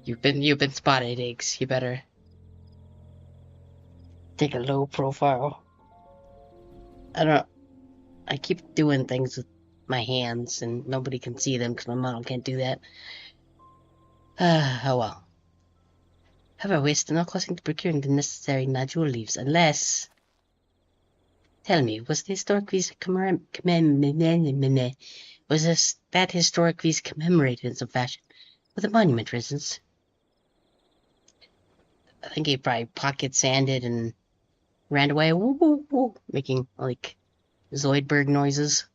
You've been spotted, Iggs. You better take a low profile. I keep doing things with my hands and nobody can see them because my model can't do that. Oh well. However, we're still not closing to procuring the necessary nodule leaves unless... Tell me, was the historic visa that historic visa commemorated in some fashion with a monument, for instance? I think he probably pocket sanded and ran away, woo, woo, woo, making like Zoidberg noises.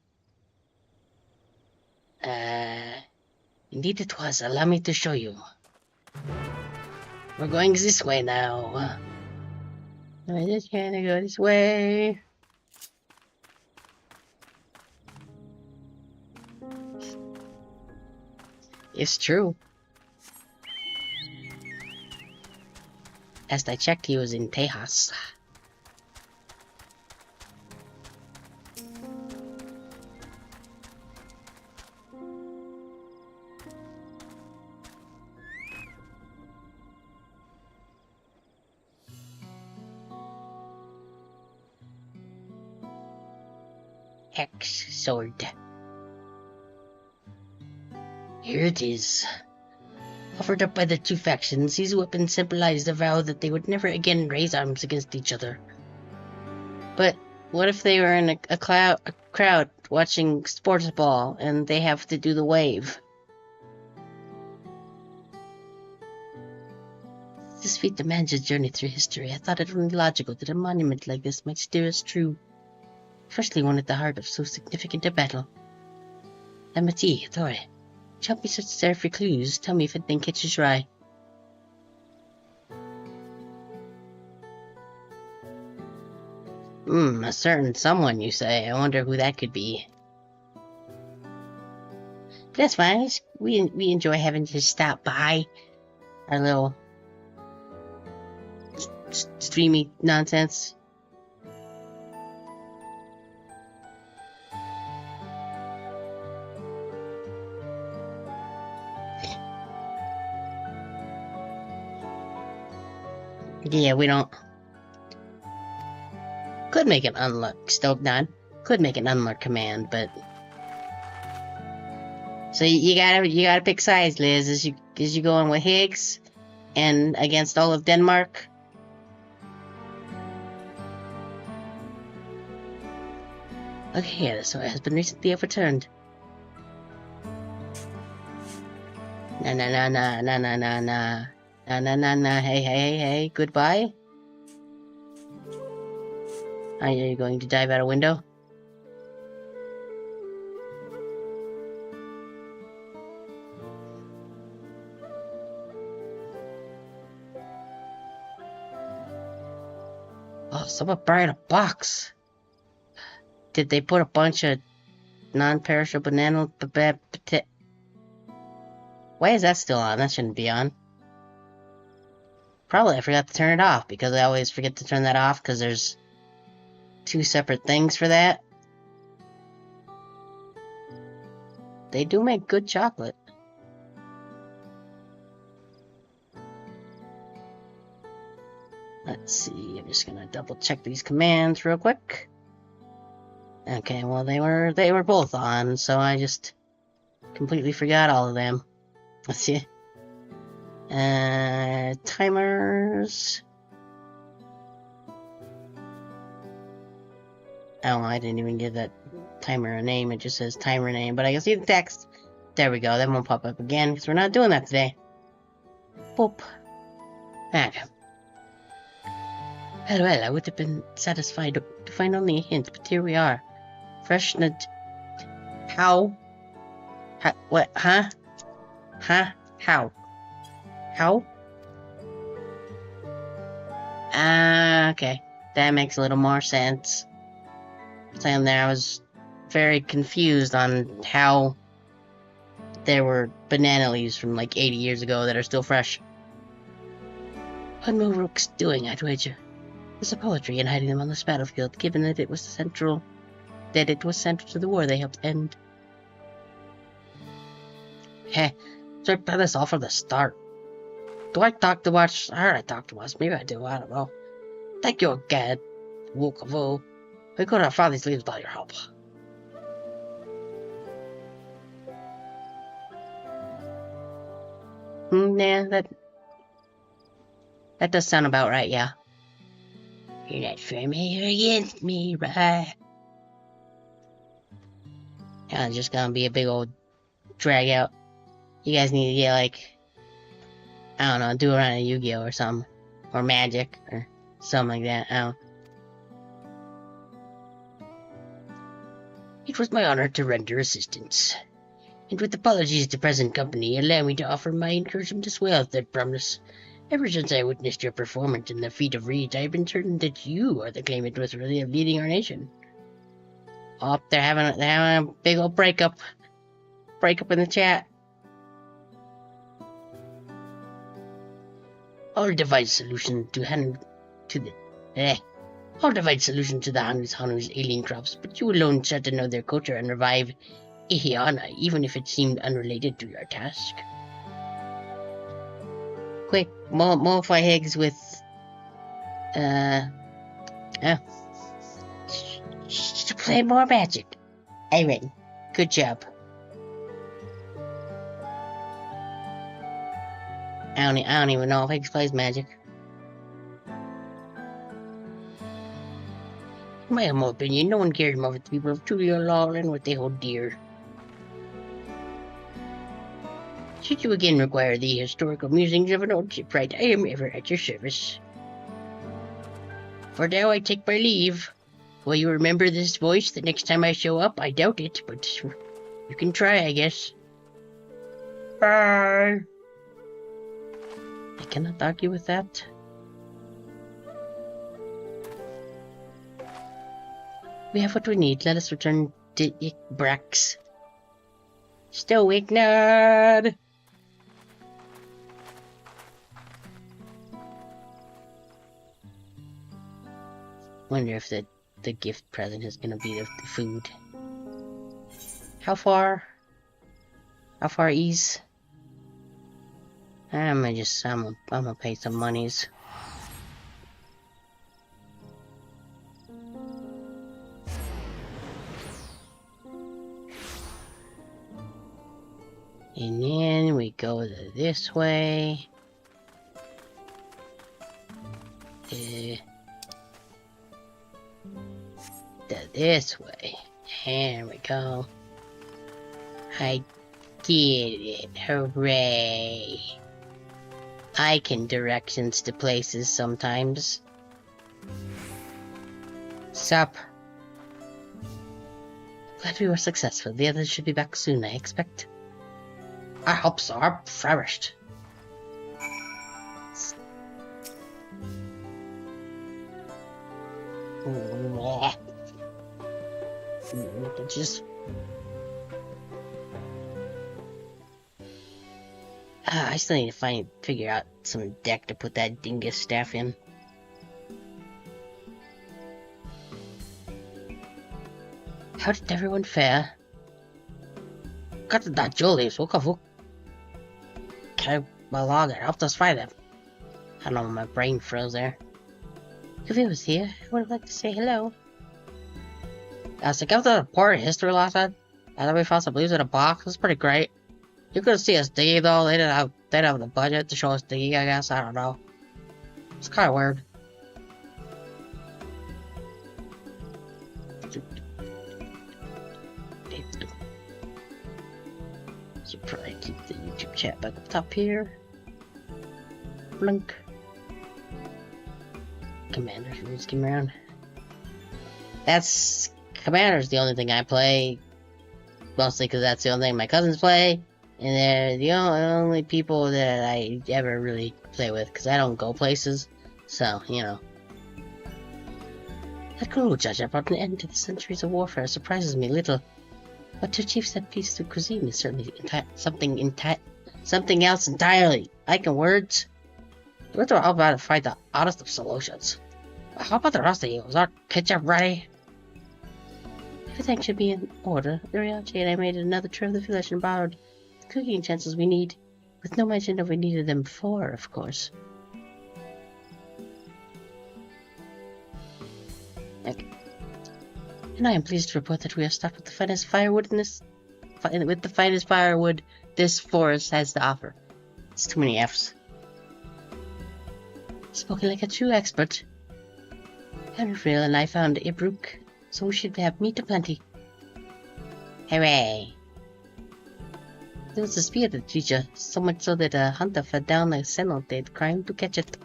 Indeed it was. Allow me to show you. We're going this way now. I just can't go this way. It's true. Last I checked, he was in Tejas. Hex sword. Here it is. Offered up by the two factions, these weapons symbolized the vow that they would never again raise arms against each other. But what if they were in a crowd watching sports ball and they have to do the wave? This feat demands a journey through history. I thought it only logical that a monument like this might steer us true. Especially one at the heart of so significant a battle. Amity, Thore, help me search there for clues. Tell me if anything catches your eye. A certain someone, you say. I wonder who that could be. But that's fine. We enjoy having to stop by our little streamy nonsense. Yeah, we don't. Could make an unlock. Still done. Could make an unlock command, but so you gotta pick sides, Liz. Is you going with Higgs and against all of Denmark? Okay, yeah, so it has been recently overturned. Nah. Hey, goodbye. Are you going to dive out a window? Oh, someone brought a box. Did they put a bunch of non-perishable banana... Why is that still on? That shouldn't be on. Probably I forgot to turn it off, because I always forget to turn that off, because there's two separate things for that. They do make good chocolate. Let's see, I'm just gonna double check these commands real quick. Okay, well they were both on, so I just completely forgot all of them. Let's see. Timers. Oh, I didn't even give that timer a name. It just says timer name, but I can see the text. There we go. That won't pop up again because we're not doing that today. Boop. Okay. Well, I would have been satisfied to find only a hint, but here we are. Fresh and... How? What? Huh? Huh? How? How? Okay. That makes a little more sense. Saying there, I was very confused on how there were banana leaves from like 80 years ago that are still fresh. What were Rook's doing, I'd wager? There's a poetry in hiding them on this battlefield, given that it was central to the war they helped end. Heh, so I planned this all from the start. Do I talk too much? I heard I talk too much. Maybe I do, I don't know. Thank you again, Wookavu. We could have found these leaves without your help. Nah, that does sound about right, yeah. You're not familiar against me, right? Yeah, it's just gonna be a big old drag out. You guys need to get, like, I don't know, do around a Yu-Gi-Oh! Or something. Or Magic, or something like that, I don't know. It was my honor to render assistance. And with apologies to present company, allow me to offer my encouragement as well as that promise. Ever since I witnessed your performance in the feat of reeds, I have been certain that you are the claimant worthy of leading our nation. Oh, they're having a big old breakup in the chat. I'll devise solution to the Hanu's alien crops, but you alone set to know their culture and revive Ihiana, even if it seemed unrelated to your task. Quick, modify Higgs with, to play more magic. Alright, good job. I don't even know if Higgs plays magic. In my humble opinion, no one cares more for the people of truly law than what they hold dear. Should you again require the historical musings of an old shipwright, I am ever at your service. For now I take my leave. Will you remember this voice the next time I show up? I doubt it, but you can try, I guess. Bye! I cannot argue with that. We have what we need. Let us return to Brax. Stoic nerd! Wonder if the gift present is gonna be the food. How far ease? I'm gonna pay some monies. And then we go this way. This way. Here we go. I did it. Hooray. I can directions to places sometimes. Sup. Glad we were successful. The others should be back soon, I expect. I hope so. I'm famished. Just... I still need to figure out some deck to put that dingus staff in. How did everyone fare? Got the Julius, Wookavu. Okay, my logger helped us find them. I don't know, my brain froze there. If he was here, I would like to say hello. I was like, after the report history last time, and then we found some leaves in a box. It's pretty great. You couldn't see us digging though. They didn't have the budget to show us digging, I guess. I don't know. It's kind of weird. Should probably keep the YouTube chat back up top here. Blink. Commander's rules came around. That's Commander's the only thing I play, mostly because that's the only thing my cousins play, and they're the only people that I ever really play with, because I don't go places, so, you know. That cruel judge brought an end to the centuries of warfare surprises me little, but to achieve set peace through cuisine is certainly something else entirely. Like in words, we're all about to find the oddest of solutions. How about the rest of you? Is our ketchup ready? Everything should be in order. Uriachi and I made another trip of the village and borrowed the cooking utensils we need, with no mention of we needed them before, of course. Okay. And I am pleased to report that we have stocked with the finest firewood this forest has to offer. It's too many F's. Spoken like a true expert. Dawntrail and I found a brook, so we should have meat aplenty. Hooray! There was a spirit creature, so much so that a hunter fell down a cenote crying to catch it.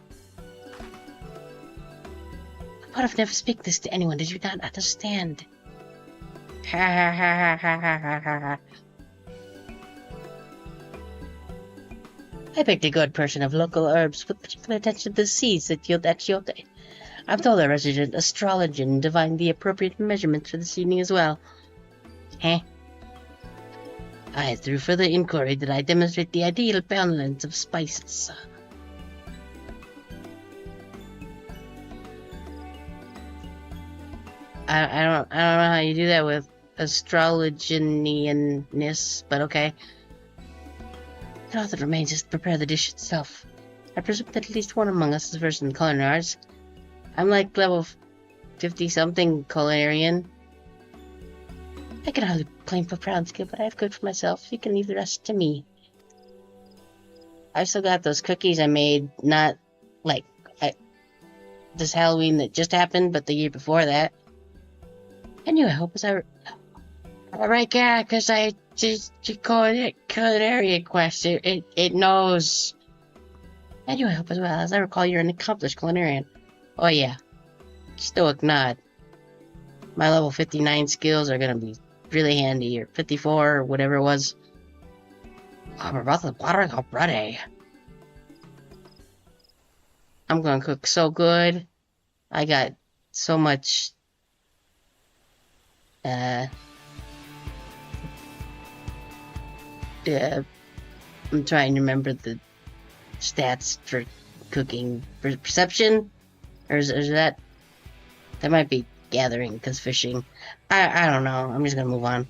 I would have never speak this to anyone, did you not understand? Ha ha ha ha ha ha ha ha. I picked a good portion of local herbs with particular attention to the seeds that yield achiote. I've told our resident astrologer and divined the appropriate measurements for this evening as well. Through further inquiry did I demonstrate the ideal balance of spices. I don't know how you do that with astrologianness, but okay. And all that remains is to prepare the dish itself. I presume that at least one among us is versed in culinary arts. I'm like level 50-something culinarian. I can hardly claim for proud skill, but I have cooked for myself. You can leave the rest to me. I still got those cookies I made, not like this Halloween that just happened, but the year before that. Anyway, I hope it's alright, yeah, because I just culinary quest. It knows. Anyway, I hope as well. As I recall, you're an accomplished culinarian. Oh yeah. Stoic nod. My level 59 skills are gonna be really handy, or 54, or whatever it was. Oh, we're about to water already. I'm gonna cook so good. I got so much I'm trying to remember the stats for cooking. Perception? Or is that might be gathering, because fishing. I don't know. I'm just gonna move on.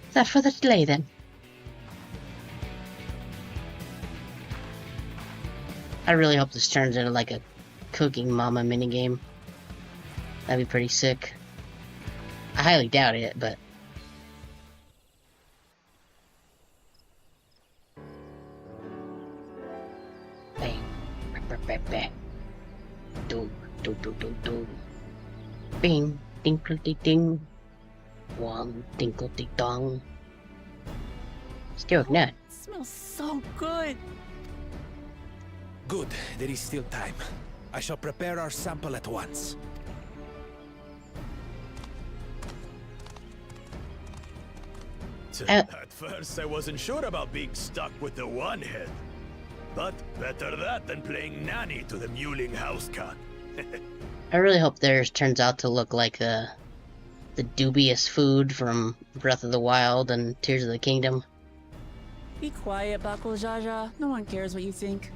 Without further delay then. I really hope this turns into like a cooking mama minigame. That'd be pretty sick. I highly doubt it, but... Bang. Bang. Bang. Do. Bing. Dinkle-ding-ding. Wong. Dinkle-ding-dong. Still not. Smells so good. Good. There is still time. I shall prepare our sample at once. At first, I wasn't sure about being stuck with the one head. But better that than playing nanny to the mewling house cat. I really hope theirs turns out to look like the dubious food from Breath of the Wild and Tears of the Kingdom. Be quiet, Buckle Jaja. No one cares what you think.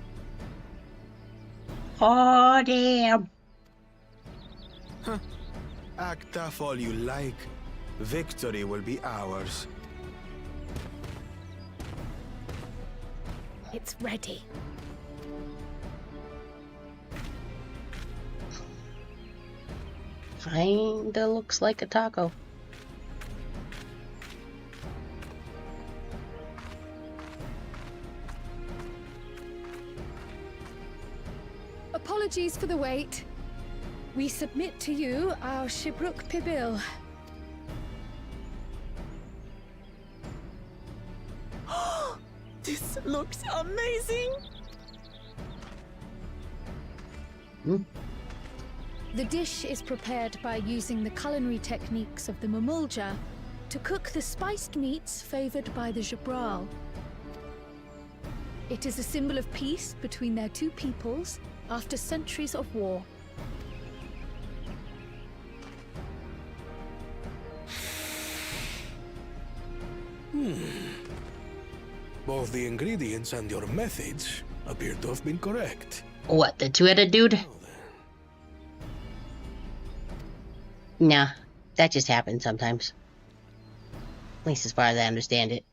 Oh, damn! Huh. Act tough all you like. Victory will be ours. It's ready. Kinda looks like a taco. Apologies for the wait. We submit to you our Shibruk Pibil. This looks amazing! The dish is prepared by using the culinary techniques of the Mamulja to cook the spiced meats favored by the Jabral. It is a symbol of peace between their two peoples after centuries of war. Both the ingredients and your methods appear to have been correct. What, the two-headed dude? Nah, that just happens sometimes. At least as far as I understand it.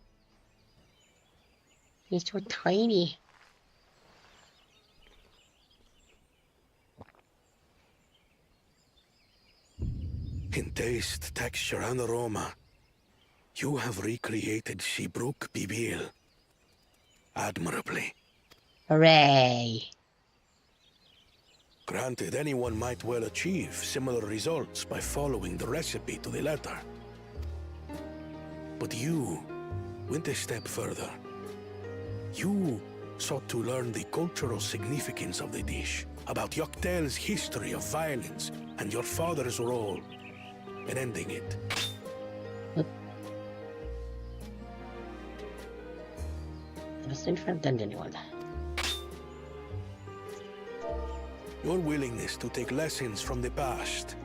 He's so tiny. In taste, texture, and aroma, you have recreated Shibruk Bibil admirably. Hooray. Granted, anyone might well achieve similar results by following the recipe to the letter. But you went a step further. You sought to learn the cultural significance of the dish, about Yoktel's history of violence, and your father's role in ending it. That's in front of anyone. Your willingness to take lessons from the past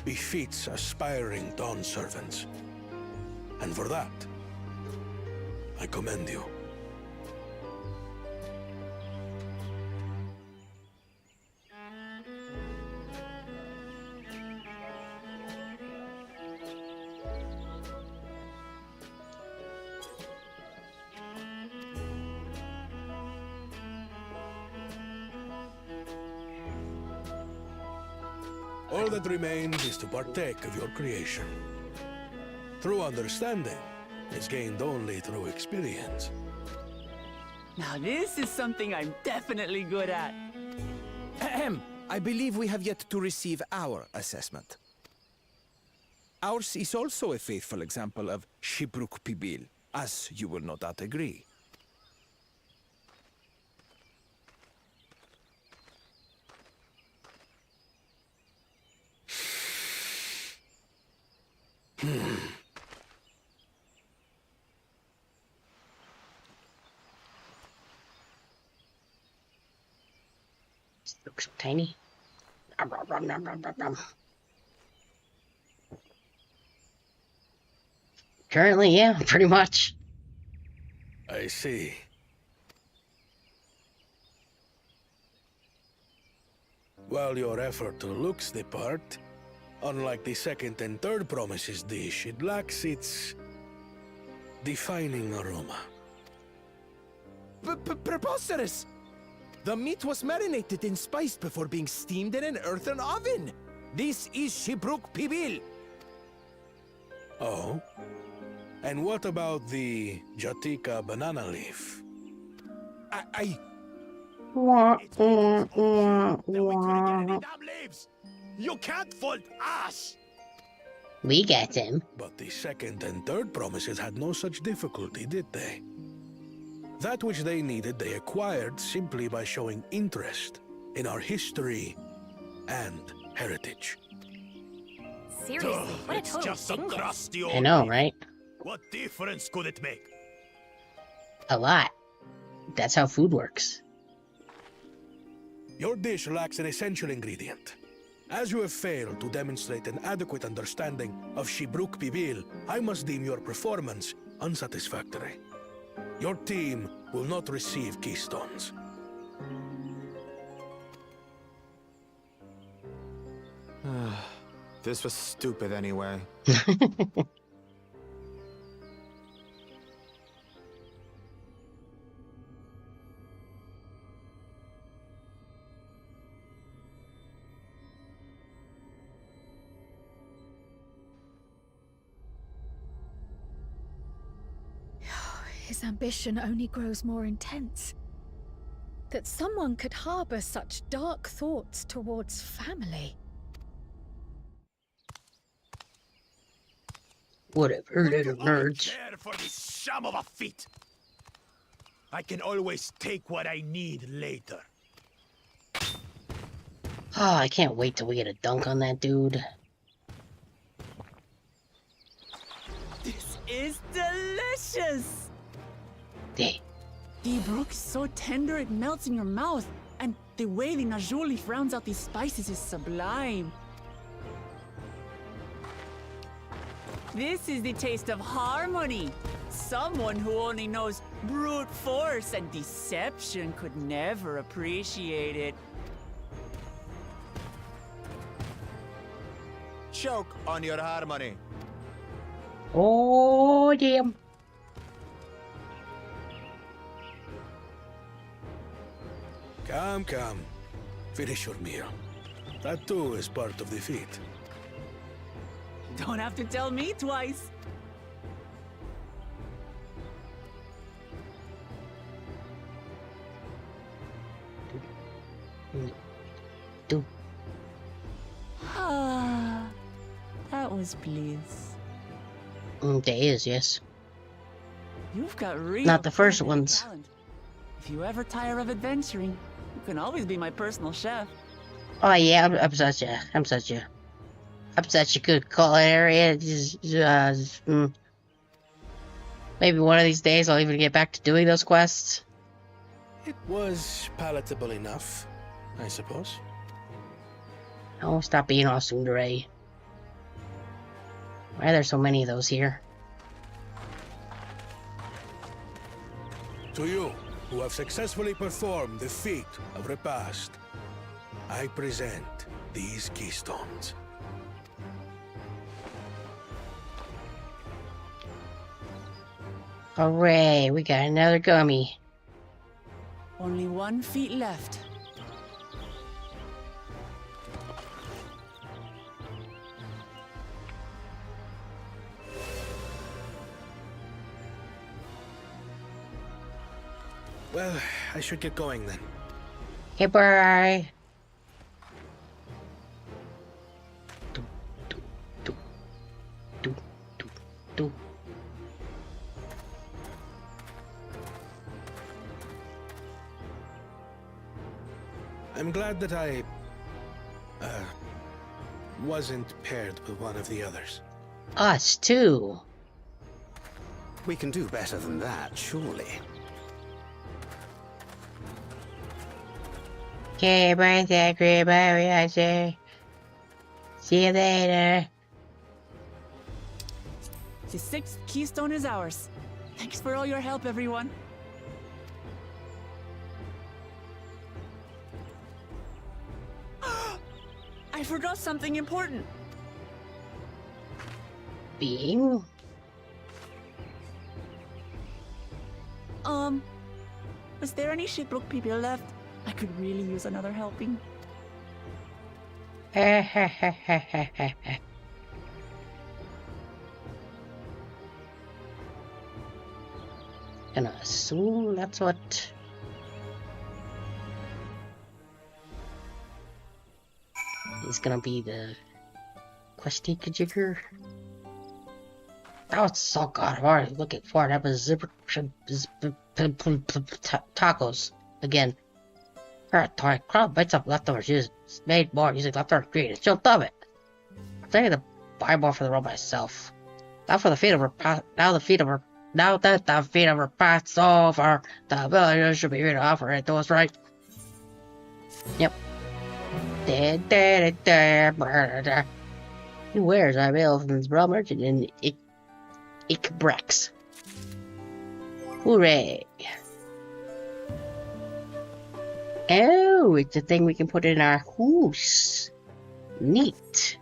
befits aspiring Dawn servants. And for that, I commend you. All that remains is to partake of your creation. True understanding is gained only through experience. Now this is something I'm definitely good at. Ahem. I believe we have yet to receive our assessment. Ours is also a faithful example of Shibruk Pibil, as you will no doubt agree. Looks so tiny. Currently, yeah, pretty much. I see. While your effort looks the part, unlike the second and third promises dish, it lacks its defining aroma. Preposterous! The meat was marinated in spice before being steamed in an earthen oven. This is Shibruk Pibil. Oh? And what about the Jatika banana leaf? You can't fault us! We get him. But the second and third promises had no such difficulty, did they? That which they needed, they acquired simply by showing interest in our history and heritage. Seriously, what a total just some crusty old I know, leaf. right? What difference could it make? A lot. That's how food works. Your dish lacks an essential ingredient. As you have failed to demonstrate an adequate understanding of Shibruk Pibil, I must deem your performance unsatisfactory. Your team will not receive keystones. This was stupid anyway. His ambition only grows more intense. That someone could harbor such dark thoughts towards family. Whatever, little nerds. Care for this sham of a feat. I can always take what I need later. Oh, I can't wait till we get a dunk on that dude. This is delicious! Hey. The brook is so tender it melts in your mouth, and the way the najoli rounds out these spices is sublime. This is the taste of harmony. Someone who only knows brute force and deception could never appreciate it. Choke on your harmony. Oh, damn. Come, come. Finish your meal. That too is part of the feat. Don't have to tell me twice. Do. Ah, that was bliss. There is, yes. You've got real Not the first ones. talent. If you ever tire of adventuring, you can always be my personal chef. Oh yeah, I'm such a good culinary. Maybe one of these days I'll even get back to doing those quests. It was palatable enough, I suppose. Oh, stop being all tsundere. Why are there so many of those here? To you, who have successfully performed the feat of repast, I present these keystones. Hooray, we got another gummy. Only 1 feet left. Well, I should get going then. Okay, bye. I'm glad that I wasn't paired with one of the others. Us too. We can do better than that, surely. Okay, bye, Zachary. Bye, I say. See you later. The 6th keystone is ours. Thanks for all your help, everyone. I forgot something important. Being? Was there any shipwreck people left? I could really use another helping. Gonna assume that's what. He's gonna be the questy jigger. That was so good. I'm already looking for it. That was tacos again. Crowd bites up leftovers. Used made more using leftover ingredients. She'll love it. I'm taking the buy more for the roll myself. Now for the feet of her. Now that the feet of her past over, the villagers should be ready to offer it to us, right? Yep. He wears a bill from his bro merchant in Ikbrex. Hooray! Oh, it's a thing we can put in our house. Neat.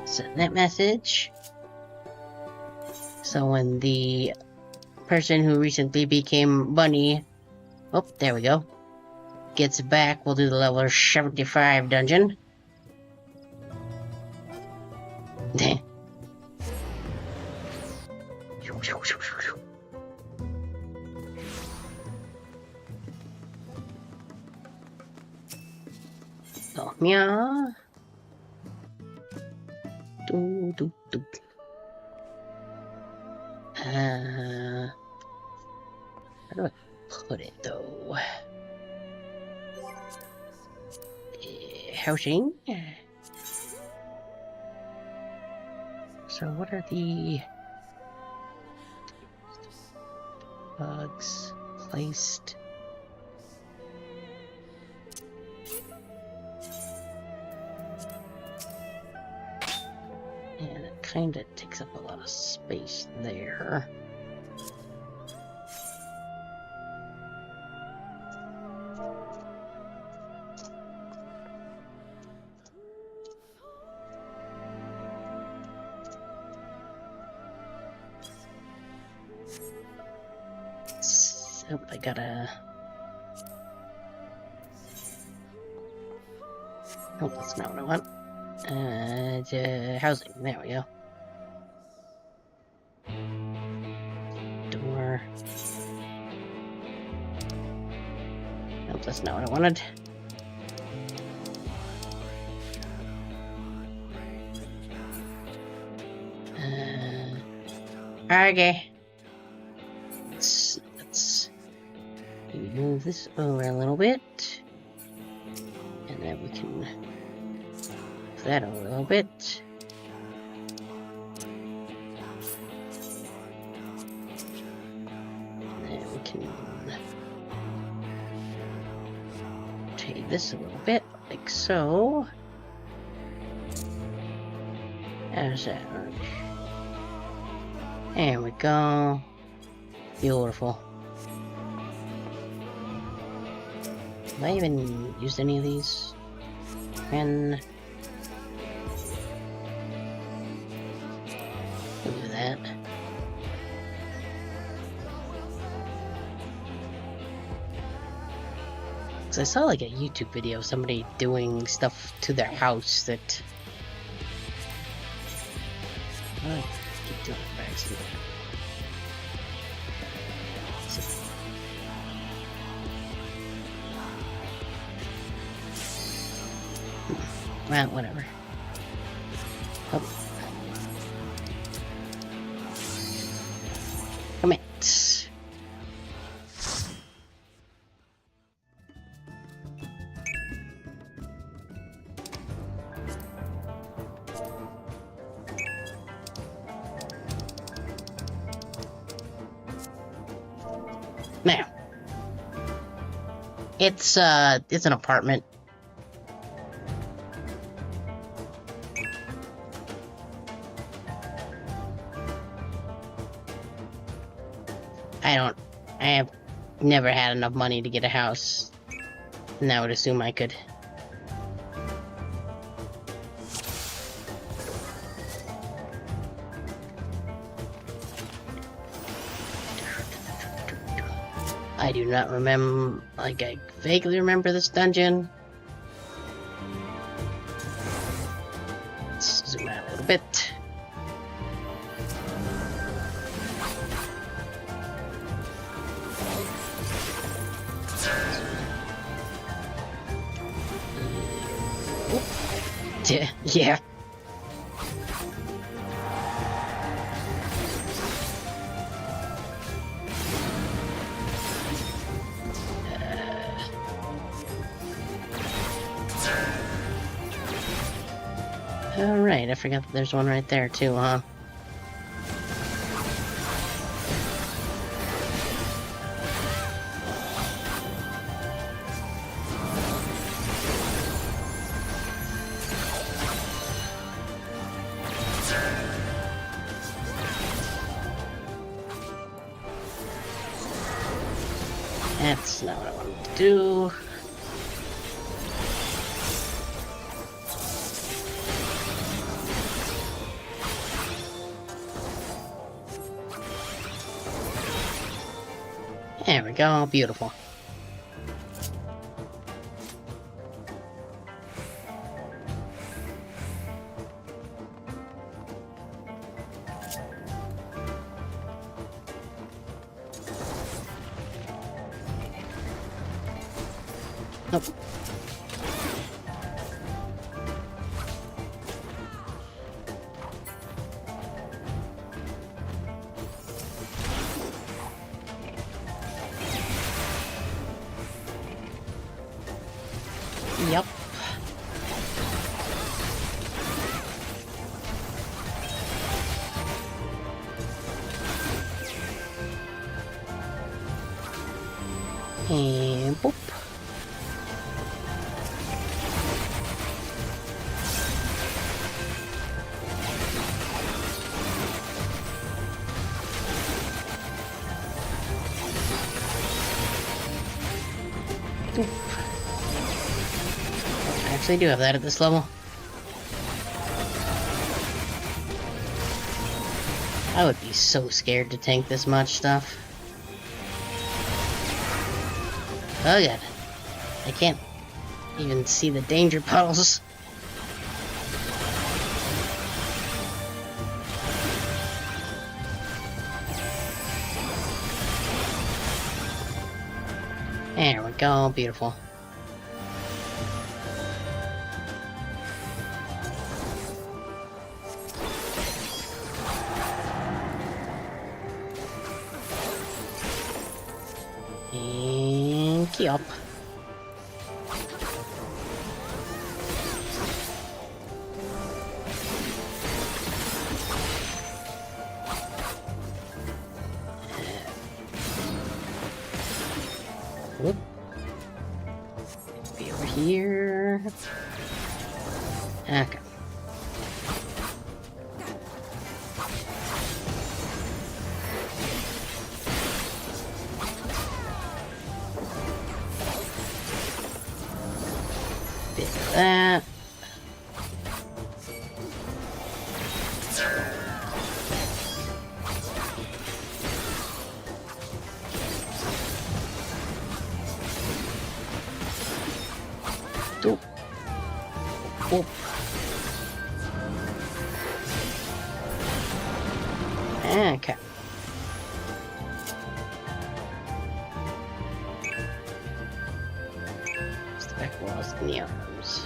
Send that message. So when the person who recently became Bunny, oh, there we go, gets back, we'll do the level 75 dungeon. Oh, meow. Where do I put it though? Housing. So what are the bugs placed? And it kind of takes up a lot of space there. So I gotta... Oh, that's not what I want. Housing. There we go. Door. Nope, that's not what I wanted. Okay. Let's move this over a little bit. And then we can move that over a little bit. And then we can take this a little bit, like so. How's that work? There we go. Beautiful. Have I even used any of these? And we'll do that. So I saw like a YouTube video of somebody doing stuff to their house that I keep doing it by accident. Well, whatever. Oh. Commit. Now, it's an apartment. I have never had enough money to get a house, and I would assume I could. I do not remember, like, I vaguely remember this dungeon. Let's zoom out a little bit. Yeah. Alright, I forgot that there's one right there too, huh? That's not what I wanted to do. There we go, beautiful. Nope. And boop. Boop. I actually do have that at this level. I would be so scared to tank this much stuff. Oh god. I can't even see the danger puddles. There we go, beautiful. And key up. Whoop. Be over here. Okay. Bit of that. Doop. Whoop. Okay. It's the back walls and the arms.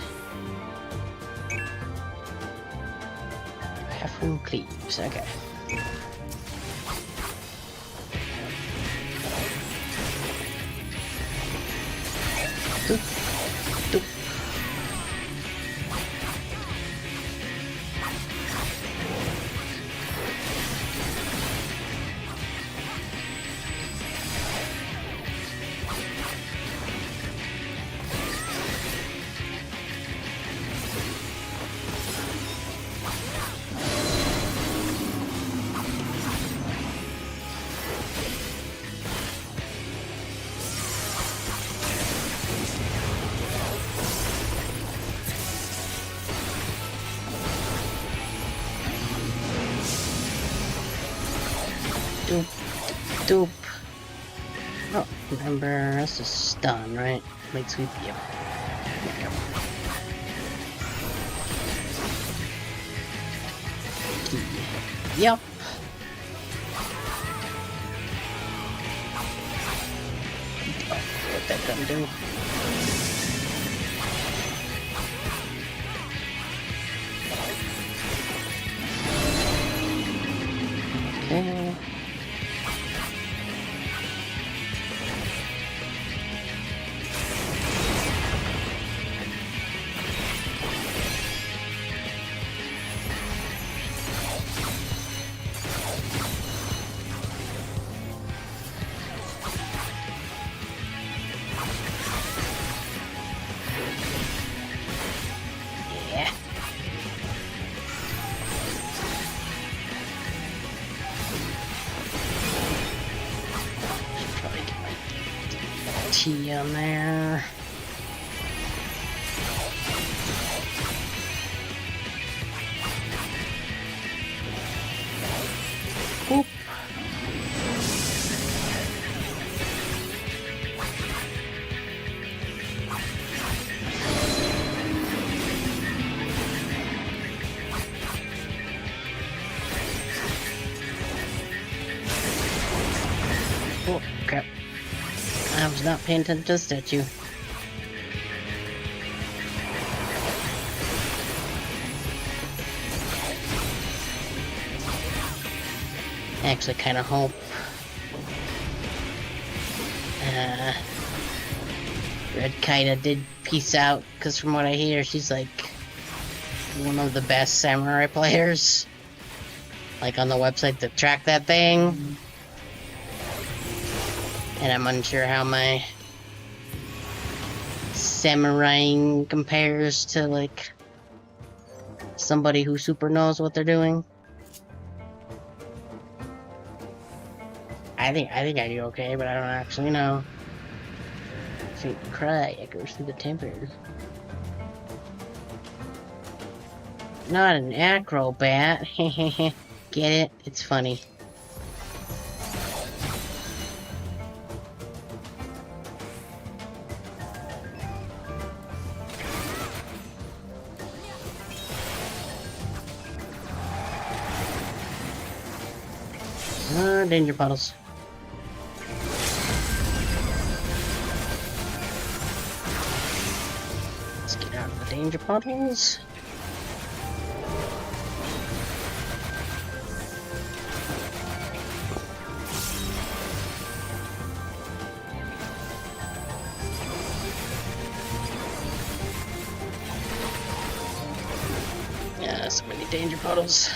Half-room cleaves, okay. Doop. Doop. Doop. Doop. Oh, remember, that's a stun, right? Wait, sweep, yep. There we go. Yep. Oh, what that gonna do? Okay. Yeah. Should probably get my T on there. Oop. Oh, crap. I was not paying attention to the statue. I actually kind of hope Red Kaida did peace out, because from what I hear, she's like one of the best samurai players. Like on the website that track that thing. And I'm unsure how my samurai compares to like somebody who super knows what they're doing. I think I do okay, but I don't actually know. Faint cry echoes through the temple. Not an acrobat. Get it? It's funny. Danger puddles. Let's get out of the danger puddles. Yeah, so many danger puddles.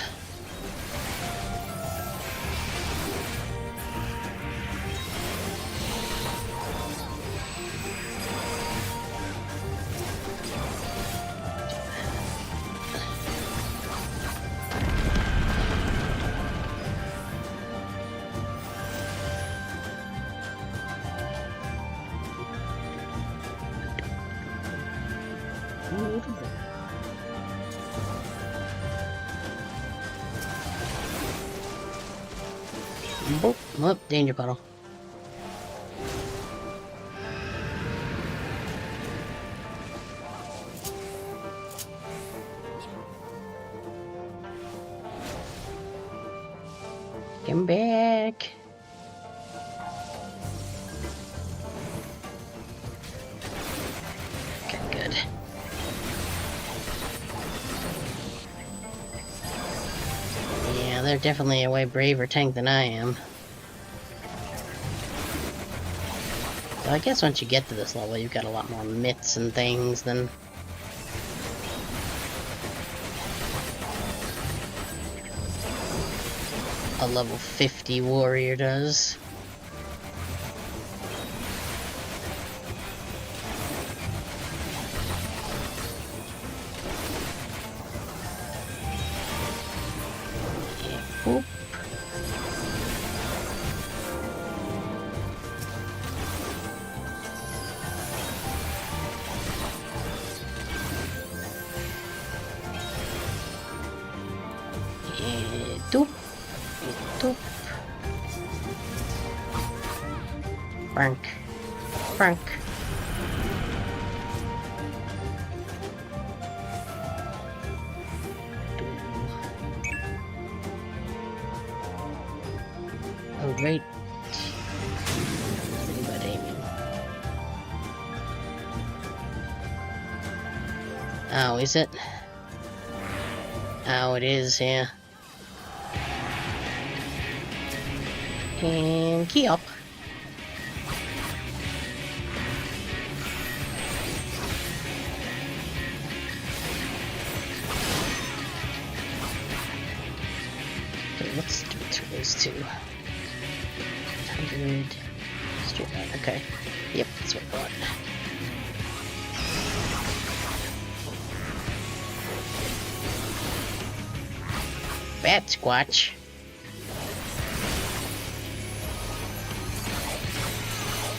Oh, danger puddle. Come back. Okay, good. Yeah, they're definitely a way braver tank than I am. I guess once you get to this level, you've got a lot more mitts and things than... a level 50 warrior does. Yeah, oop. Doop. Doop. Frank. Frank. Oh, great. Oh, is it? Oh, it is, yeah. And key up. Okay, let's do it through those two. 100. Straight line, okay. Yep, that's what I thought. Bat Squatch.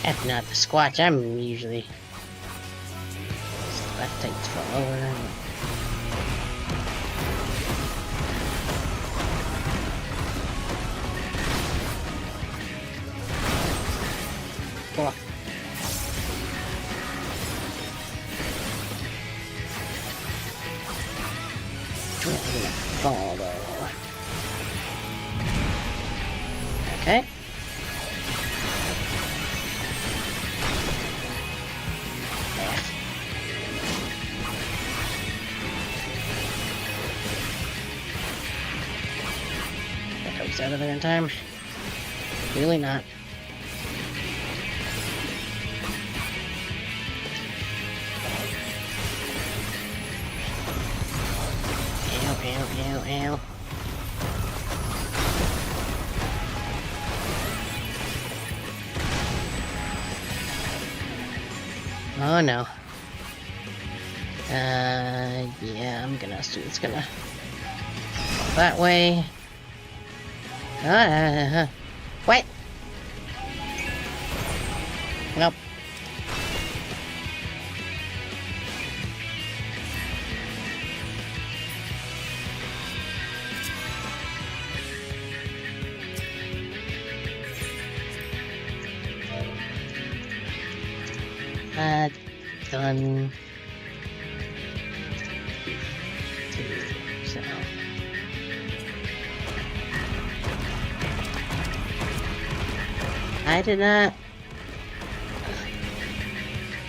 That's not the Squatch I'm usually. That takes forever. Oh. Fall though. Okay. Out of there in time? Really not. Ow, ow, ow, ow. Oh no. Yeah, I'm gonna assume it's gonna go that way. What? Nope. Done. So. I did not.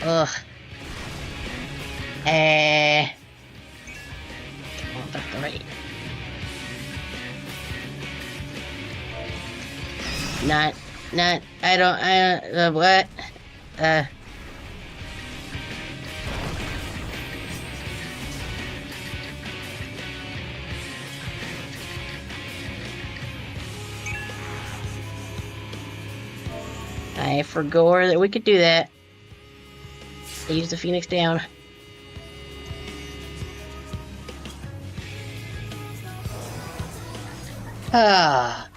Ugh. Come on, that's the right. Not, what? I forgot that we could do that. Use the Phoenix down. And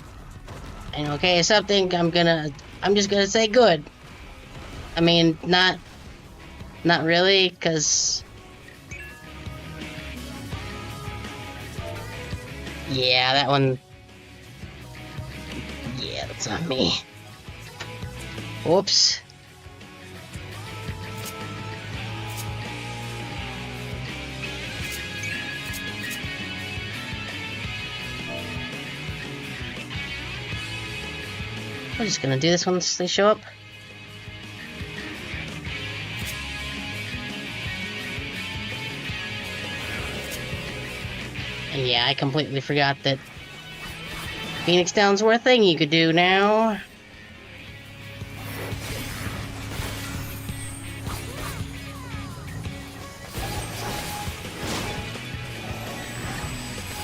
okay, something I'm just gonna say good. I mean, not really, cause yeah, that one. Yeah, that's not me. Whoops. We're just gonna do this once they show up. And yeah, I completely forgot that Phoenix Downs were a thing you could do now.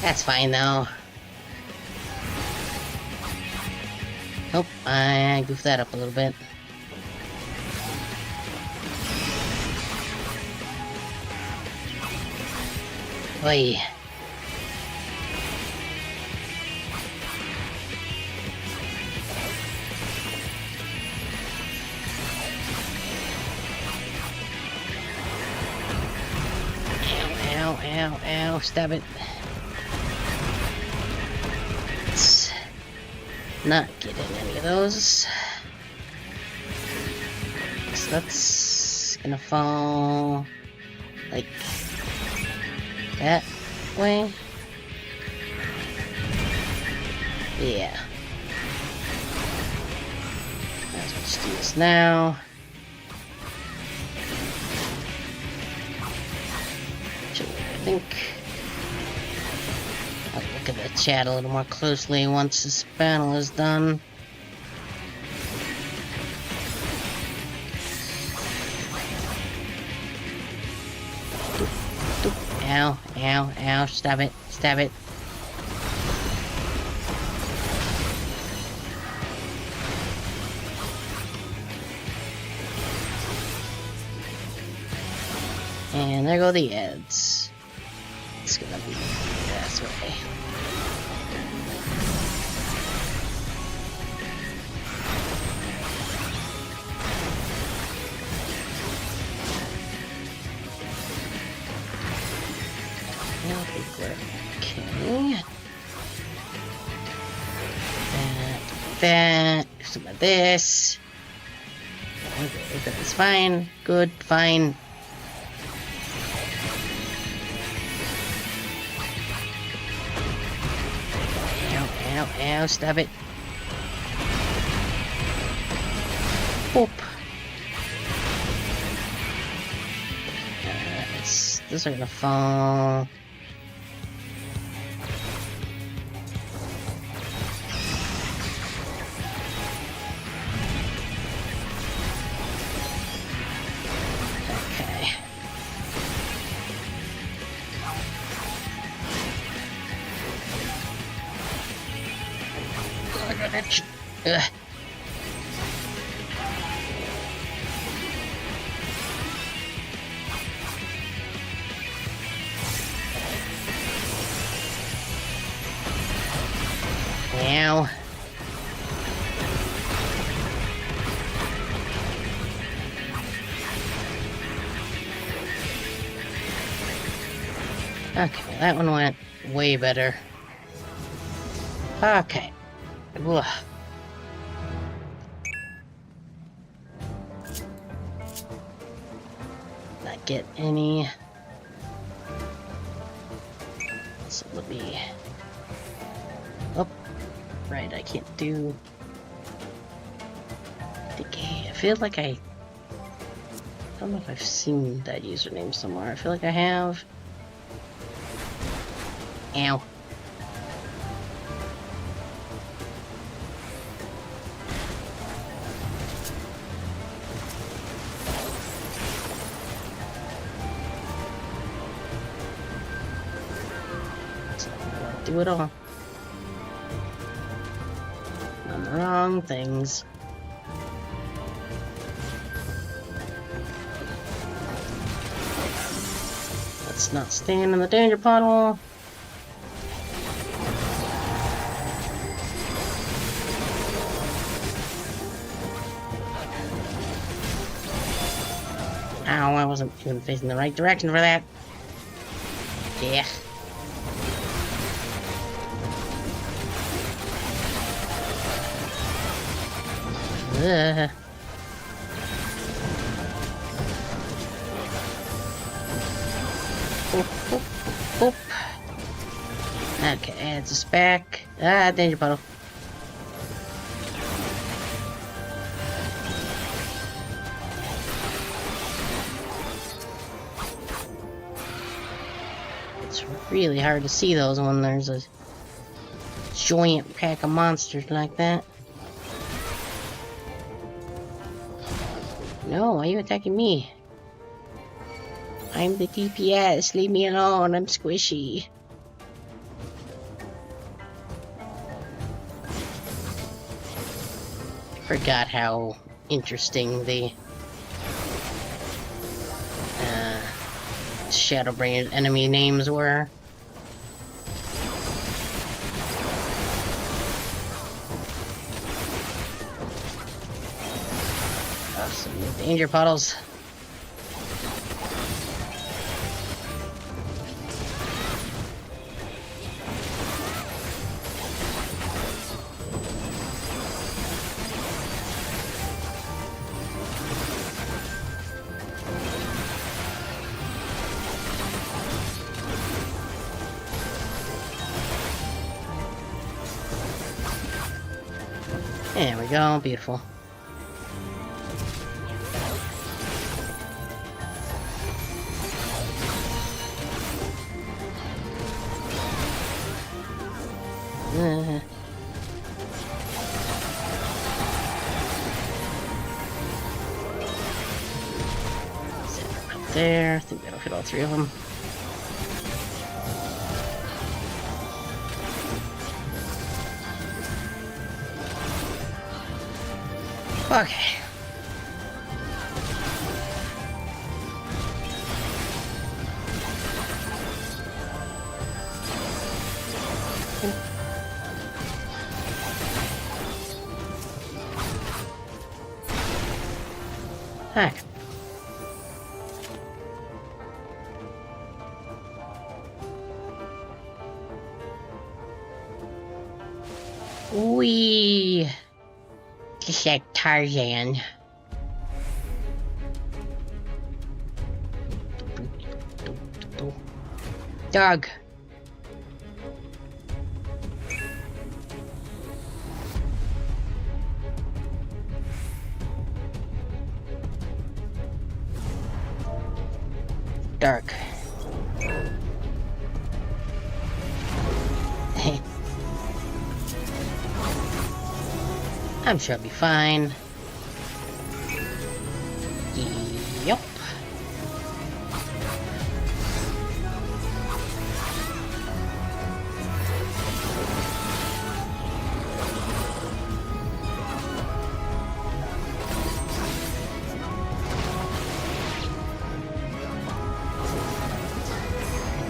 That's fine though. Oh, I goofed that up a little bit. Oi. Ow, ow, ow, stab it. Not getting any of those. So that's gonna fall like that way. Yeah. Let's just do this now. Actually, I think I'll look at the chat a little more closely once this battle is done. Ow, ow, ow, stab it, stab it. And there go the ads. It's gonna be this way. Okay. That. Some of this. Okay, that's fine. Good, fine. Ow, ow, stab it. Boop. Those are gonna fall. Okay. Ugh. Ow. Okay, that one went way better. Okay. Ugh. Not get any. So let me. Oh, right. I can't do. I feel like I don't know if I've seen that username somewhere. I feel like I have. Ow. Do it all. On the wrong things. Let's not stand in the danger puddle. Ow, I wasn't even facing the right direction for that. Yeah. Oop, oop, oop. Okay, adds us back. Ah, danger puddle. It's really hard to see those when there's a giant pack of monsters like that. No, why are you attacking me? I'm the DPS, leave me alone, I'm squishy. Forgot how interesting the Shadowbringers enemy names were. Some danger puddles. There we go, beautiful. Up there, I think that'll hit all three of them. Okay. Heck. Wee. Just like Tarzan. Dog. Dark. I'm sure I'll be fine. Yup.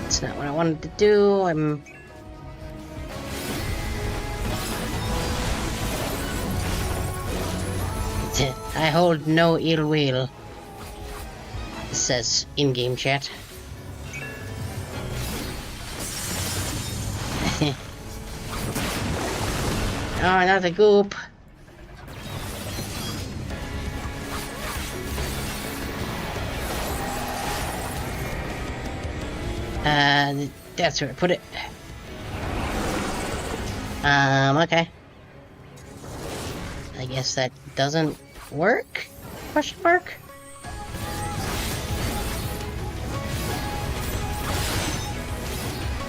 That's not what I wanted to do. I hold no ill will. It says in-game chat. Oh, another goop. That's where I put it. Okay. I guess that doesn't work? Question mark?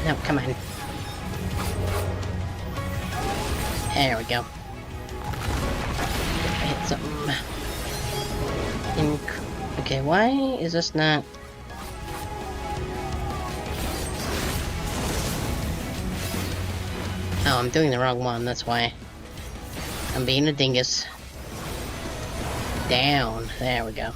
No, come on. There we go. I hit something. Okay, why is this not... Oh, I'm doing the wrong one, that's why. I'm being a dingus. Down. There we go.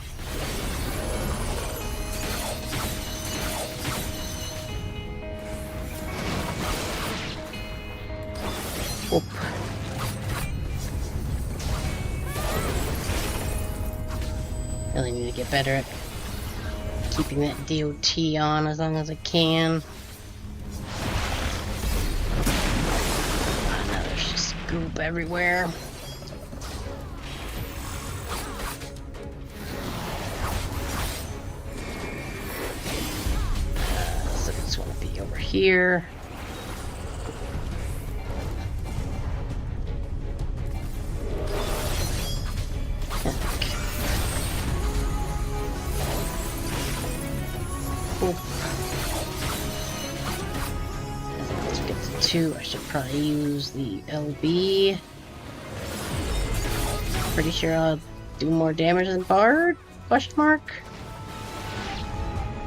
Oop. Really need to get better at keeping that DOT on as long as I can. Oh, now there's just goop everywhere. So this one will be over here. I should probably use the LB. Pretty sure I'll do more damage than Bard? Question mark?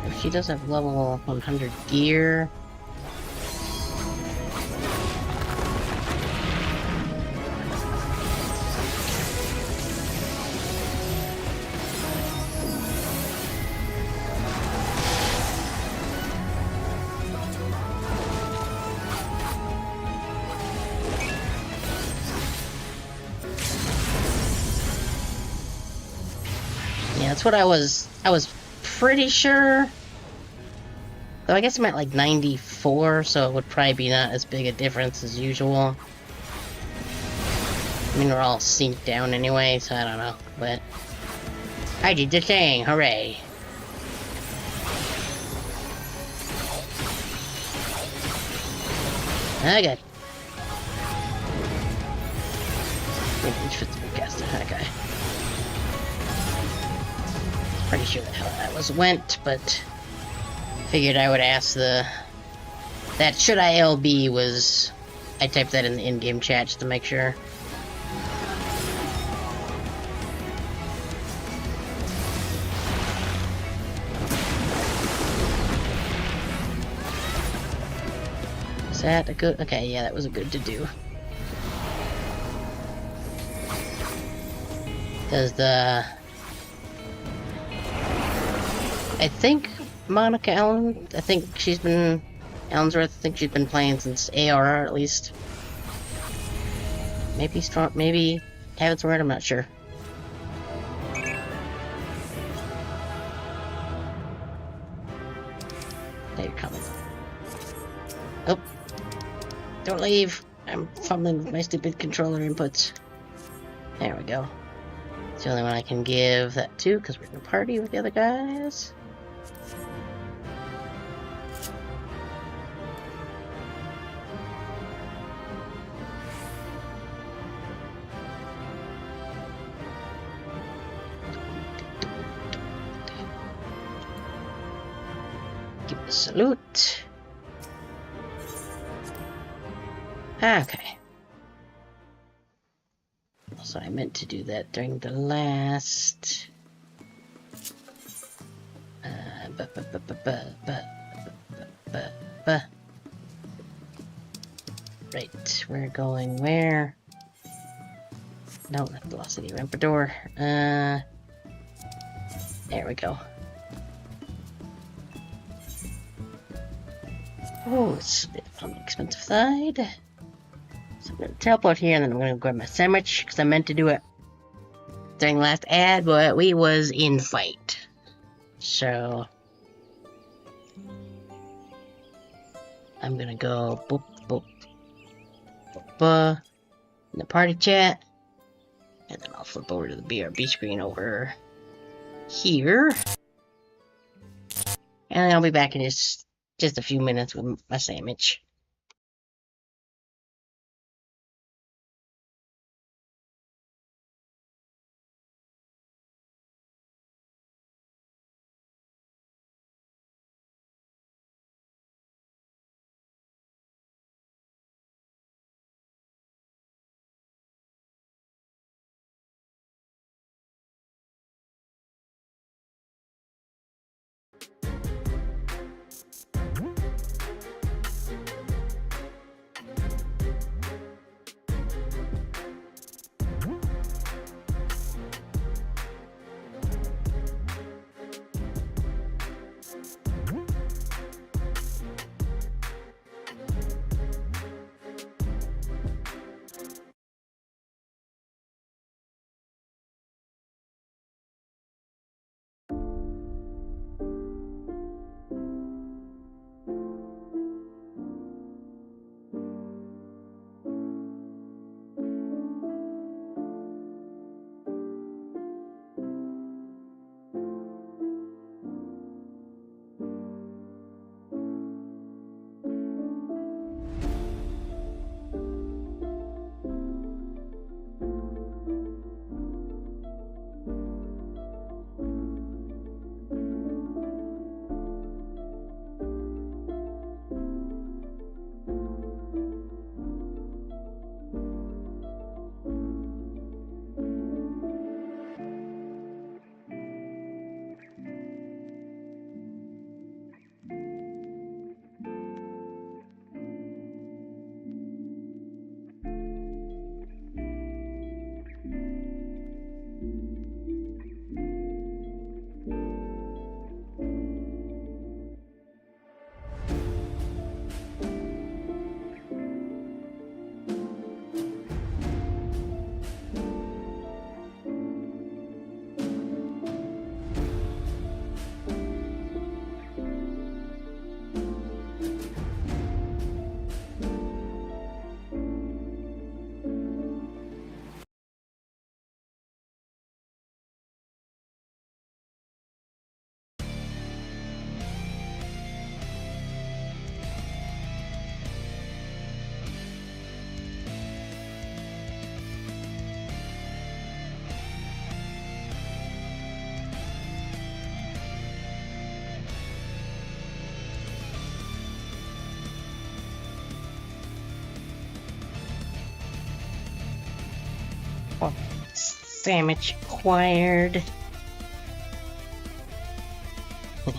If she does have level 100 gear. That's what I was pretty sure. Though I guess I'm at like 94, so it would probably be not as big a difference as usual. I mean, we're all synced down anyway, so I don't know. But I did the thing, hooray. Okay. Okay. Pretty sure how that was went, but figured I would ask that should I LB was... I typed that in the in-game chat just to make sure. Is that a good... Okay, yeah, that was a good to do. Does the... I think Monica Allen, Allensworth, I think she's been playing since ARR at least. Maybe strong, maybe Habit's Word, I'm not sure. There you're coming. Oh, don't leave. I'm fumbling with my stupid controller inputs. There we go. It's the only one I can give that to because we're in a party with the other guys. Give a salute. Okay. So I meant to do that during the last... Right, we're going where? No, not Velocity Rampador. There we go. Oh, it's a bit on the expensive side. So I'm gonna teleport here and then I'm gonna grab my sandwich because I meant to do it during the last ad, but we was in fight. So I'm gonna go boop boop boop in the party chat, and then I'll flip over to the BRB screen over here, and I'll be back in just a few minutes with my sandwich. Oh, sandwich acquired. Okay,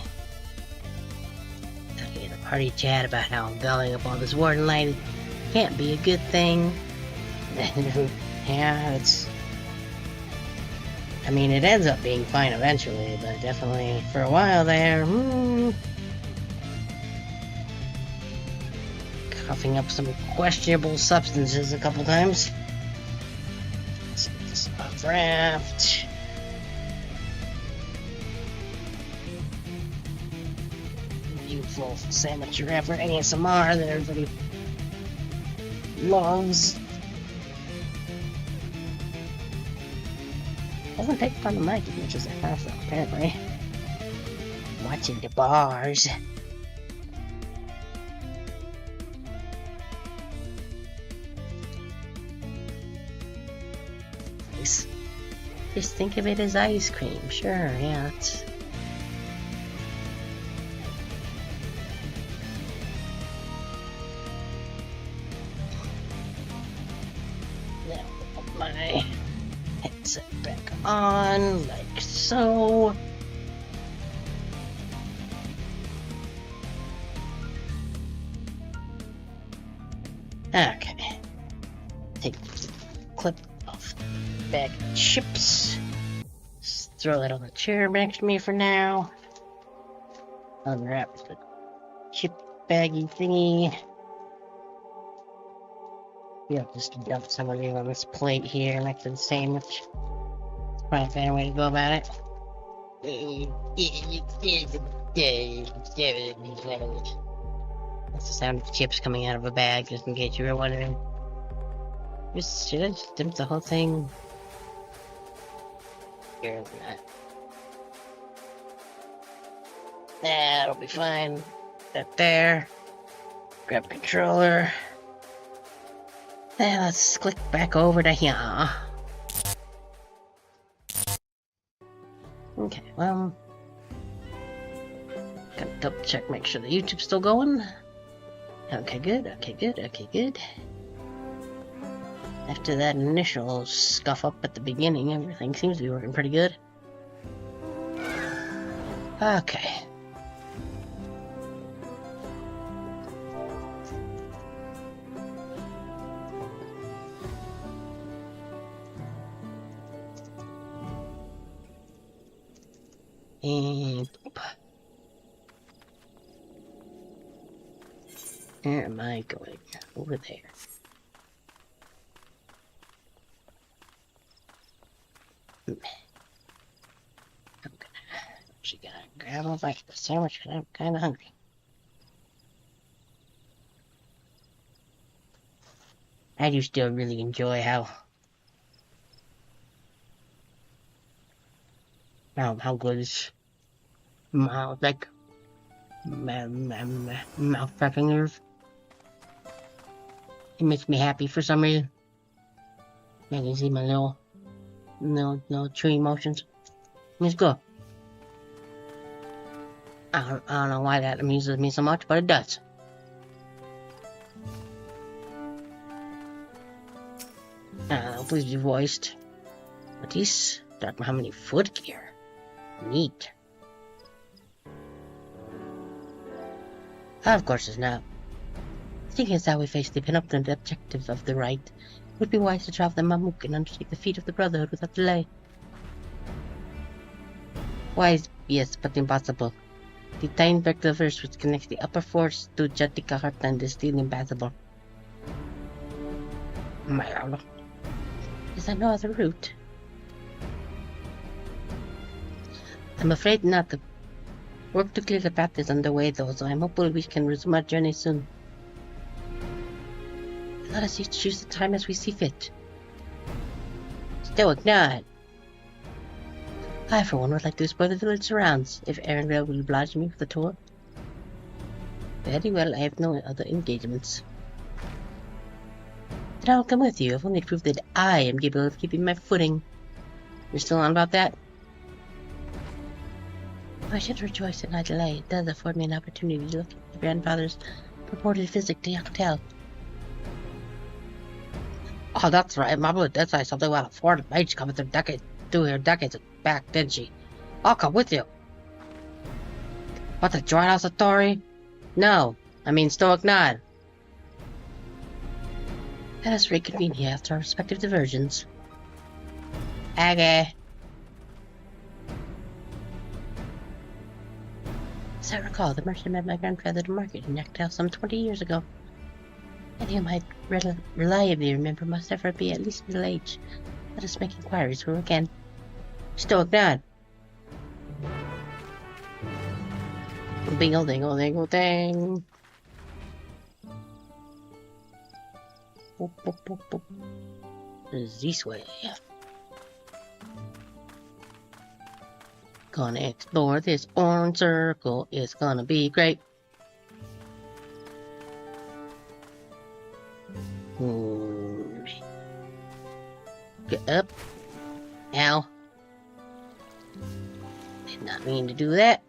the party chat about how I'm going up on this warden light. It can't be a good thing. Yeah, it's... I mean, it ends up being fine eventually, but definitely for a while there, coughing up some questionable substances a couple times. Draft. Beautiful sandwich wrapper ASMR that everybody loves. Doesn't take fun of mic as much as I have though, apparently. Watching the bars. Just think of it as ice cream. Sure, yeah, it's... Now, put my headset back on, like so. Okay. Take the clip off the bag of chips. Just throw that on the chair next to me for now. Unwrap the chip baggy thingy. Yeah, just dump some of these on this plate here next to the sandwich. Probably a better way to go about it. That's the sound of chips coming out of a bag, just in case you were wondering. Should I just dump the whole thing? Here, that'll be fine. That there. Grab controller. And let's click back over to here. Okay, well, gotta double check, make sure the YouTube's still going. Okay, good, okay, good, okay, good. After that initial scuff up at the beginning, everything seems to be working pretty good. Okay. And where am I going? Over there. I'm actually gonna grab a bite of the sandwich because I'm kind of hungry. I do still really enjoy how good is mouth fucking nerve. It makes me happy for some reason. I can see my little chewy motions. It's good. I don't know why that amuses me so much, but it does. Please be voiced. But these Dark Mahogany footgear. Neat. Of course it's not. Seeing as how we face the penultimate objective of the rite, it would be wise to travel the Mamuk and undertake the feat of the Brotherhood without delay. Wise, yes, but impossible. The time vector verse which connects the upper force to Jatika Heartland is still impassable. Is there no other route? I'm afraid not. The work to clear the path is underway though, so I'm hopeful we can resume our journey soon. Let us each choose the time as we see fit. Stoic not. I, for one, would like to explore the village surrounds, if Arendelle will oblige me with a tour. Very well, I have no other engagements. Then I'll come with you, if only to prove that I am capable of keeping my footing. You're still on about that? I should rejoice at my delay. It does afford me an opportunity to look at my grandfather's purported visit to Yachtel. Oh, that's right. My blood did say something about a foreign mage coming through decades back, didn't she? I'll come with you. What, the join us, Tori? No. I mean, Stoic nod. Let us reconvene here after our respective diversions. Okay. As I recall, the merchant met my grandfather at a market in Yachtel some 20 years ago. And whom I reliably remember must ever be at least middle age. Let us make inquiries where we can. Stoic nod. Bingle dingle dingle dang. Boop, boop, boop, boop. This way. Gonna explore this orange circle. It's gonna be great. Get up. Ow. Did not mean to do that.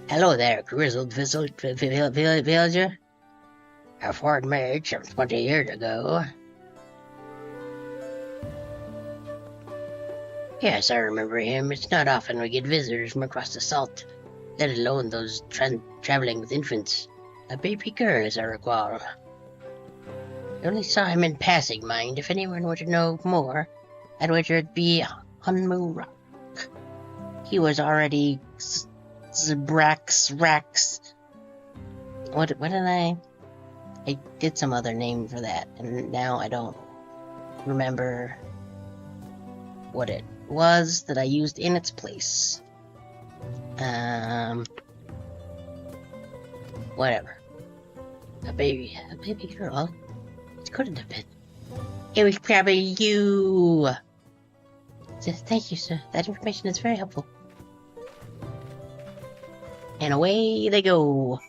Hello there, grizzled villager. A foreign mage from 20 years ago. Yes, I remember him. It's not often we get visitors from across the salt, let alone those traveling with infants. A baby girl, as I recall. I only saw him in passing, mind. If anyone were to know more, I'd wager it'd be Hunmu Rock. He was already Rax. What did I? I did some other name for that, and now I don't remember what it was that I used in its place. Whatever. A baby girl. It couldn't have been. It was probably you. Thank you, sir. That information is very helpful. And away they go.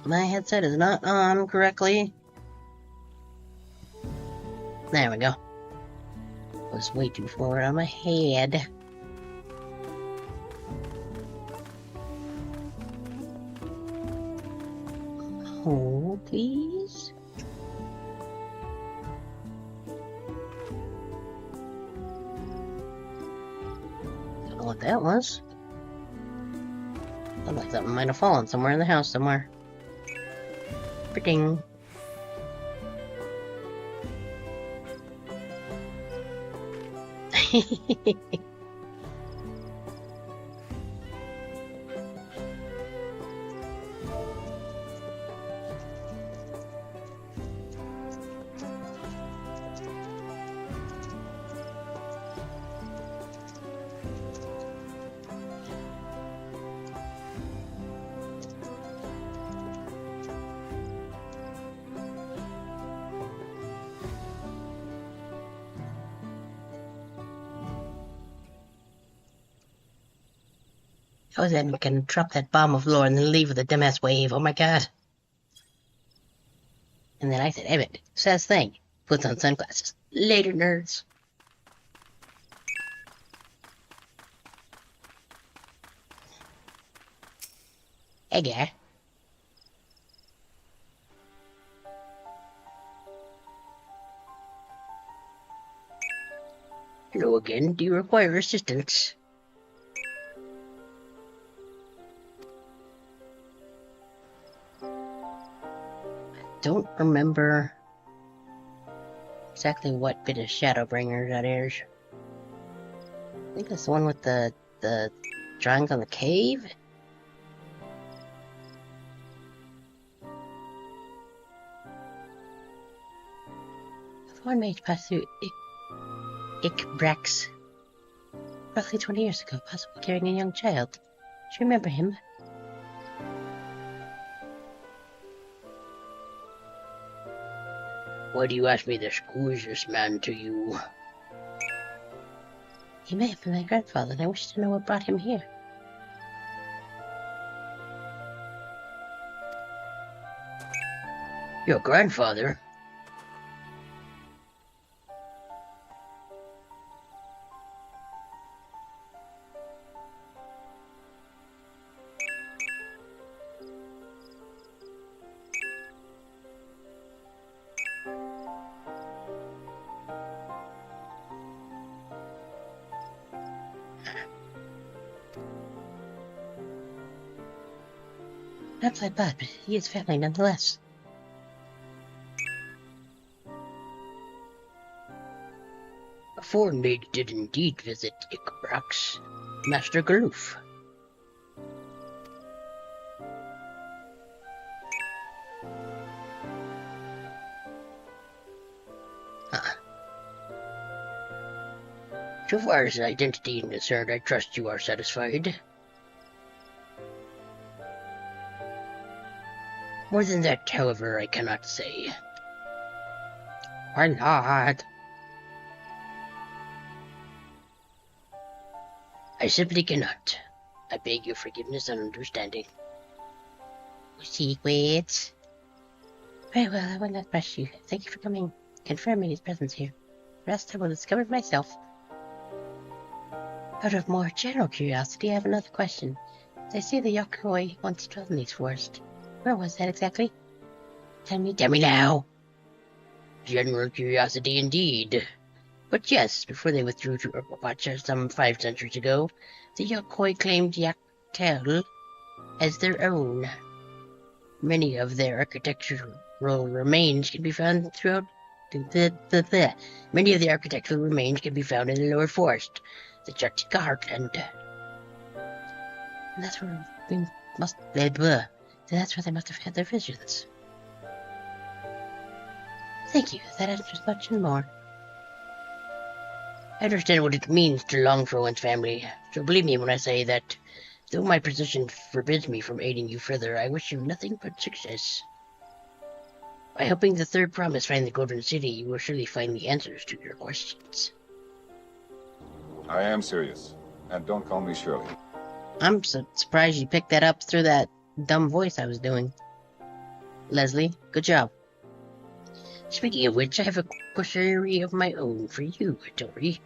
My headset is not on correctly. There we go. Was way too forward on my head. Hold, please. Don't know what that was. Looked like something might have fallen somewhere in the house somewhere. Ding. Oh, then we can drop that bomb of lore and then leave with a dumbass wave. Oh my god. And then I said, Emmett, says thing. Puts on sunglasses. Later, nerds. Hey, guy. Hello again. Do you require assistance? Don't remember exactly what bit of Shadowbringer that is. I think that's the one with the drawings on the cave. The one mage passed through Ikbrax roughly 20 years ago, possibly carrying a young child. Do you remember him? Why do you ask me this? Who is this man to you? He may have been my grandfather, and I wish to know what brought him here. Your grandfather? Not my blood, but he is family nonetheless. A foreign maid did indeed visit Ikbrax, Master Galoof. So far as identity is concerned, I trust you are satisfied. More than that, however, I cannot say. Why not? I simply cannot. I beg your forgiveness and understanding. Secrets. Very well, I will not rush you. Thank you for coming, confirming his presence here. The rest I will discover myself. Out of more general curiosity, I have another question. They say the Yokoi once dwelled in these forests. Where was that exactly? Tell me now. General curiosity indeed. But yes, before they withdrew to Urpacha some 5 centuries ago, the Yokoi claimed Dawntrail as their own. Many of their architectural remains can be found throughout Many of the architectural remains can be found in the lower forest, the Chartika Heartland. And that's where we must... That's where they must have had their visions. Thank you. That answers much and more. I understand what it means to long for one's family, so believe me when I say that, though my position forbids me from aiding you further, I wish you nothing but success. By helping the third promise find the Golden City, you will surely find the answers to your questions. I am serious. And don't call me Shirley. I'm surprised you picked that up through that dumb voice I was doing. Leslie, good job. Speaking of which, I have a query of my own for you, Tori.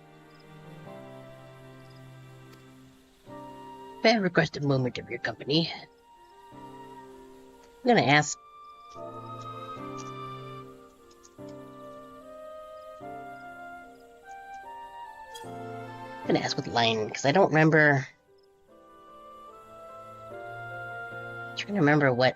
May I request a moment of your company? I'm gonna ask. With Lion, because I don't remember. I'm trying to remember what.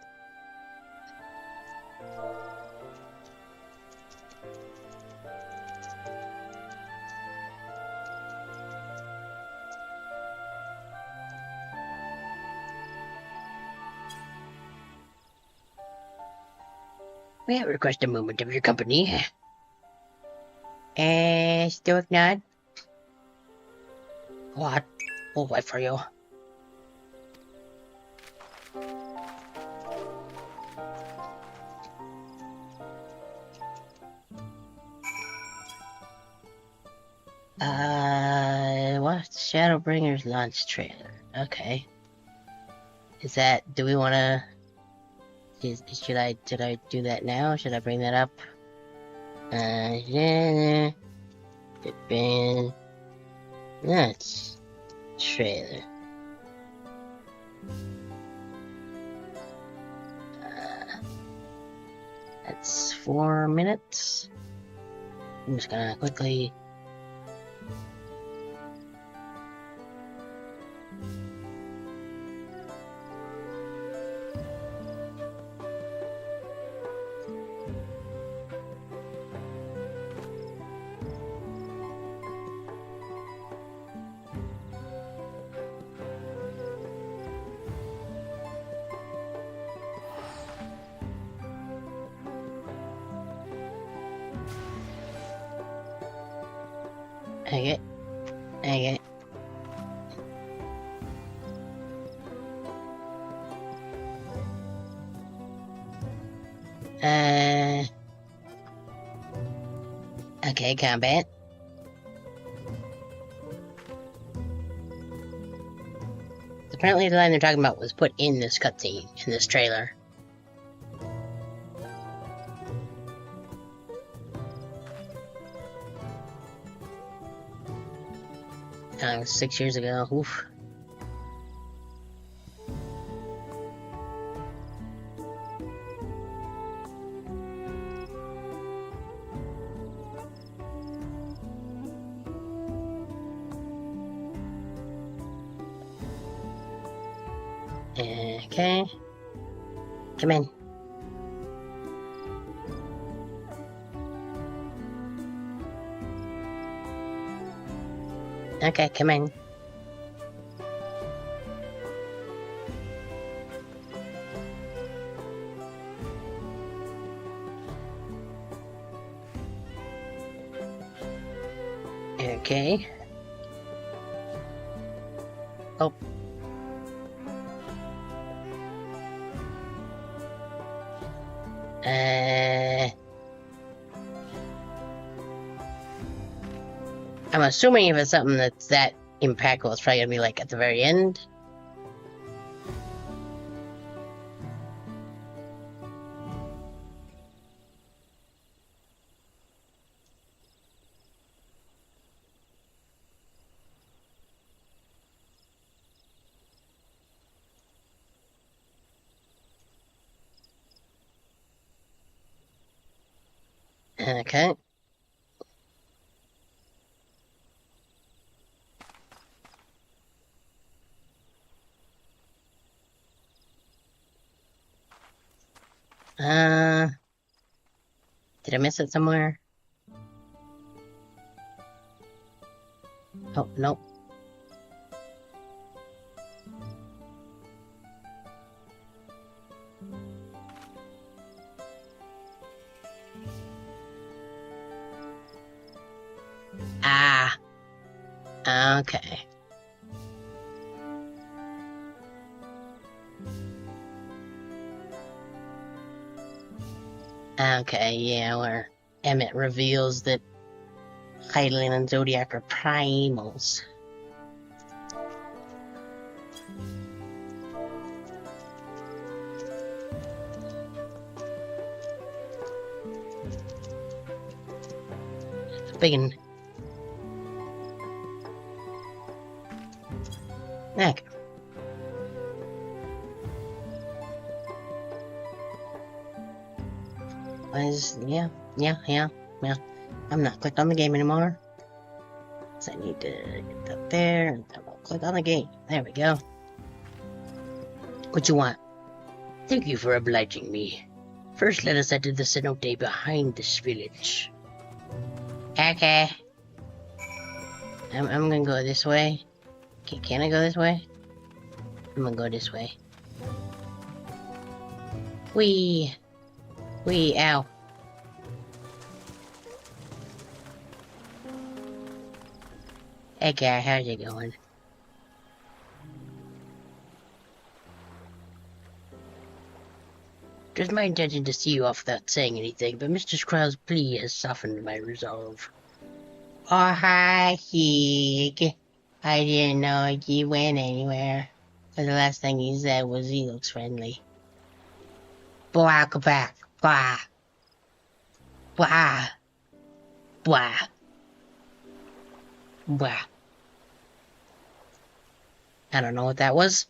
May I request a moment of your company? Stoic nod. What? We'll wait for you. What's Shadowbringer's launch trailer? Okay. Is that, do we wanna, should I do that now? Should I bring that up? That's trailer. That's 4 minutes. I'm just gonna quickly. Okay. Okay, combat. Apparently the line they're talking about was put in this cutscene, in this trailer. 6 years ago. Oof. Okay. Come in. Okay, come in. Okay. Oh. I'm assuming if it's something that's that impactful, it's probably gonna be like at the very end. Okay. Did I miss it somewhere? Oh, nope. Okay. Okay, yeah, where Emmett reveals that Hydaelyn and Zodiac are primals. Big. Okay. Yeah. I'm not clicked on the game anymore. So I need to get up there and click on the game. There we go. What you want? Thank you for obliging me. First, let us enter the cenote behind this village. Okay. I'm gonna go this way. Can I go this way? I'm gonna go this way. Wee, ow. Hey guy, how's it going? It was my intention to see you off without saying anything, but Mr. Skrow's plea has softened my resolve. Oh, hi, Hig. I didn't know you went anywhere. But the last thing he said was he looks friendly. Blah, go back. Blah. Blah. Blah. Blah. I don't know what that was.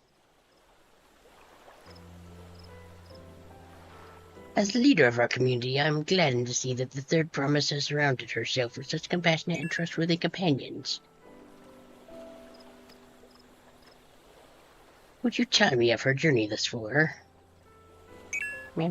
As the leader of our community, I am gladdened to see that the Third Promise has surrounded herself with such compassionate and trustworthy companions. Would you tell me of her journey thus far? Meh.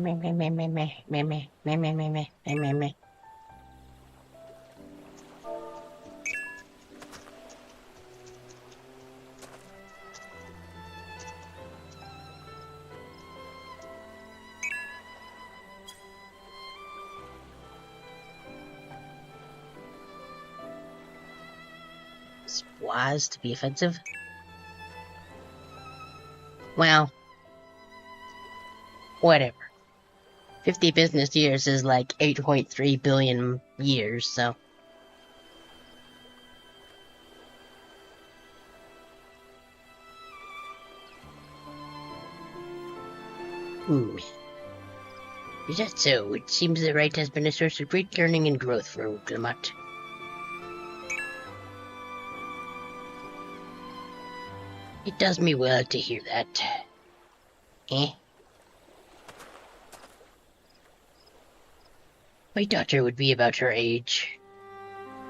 Was to be offensive? Well, whatever. 50 business years is like 8.3 billion years, so. Is that so? It seems the rite has been a source of great learning and growth for Uklamat. It does me well to hear that. My daughter would be about her age.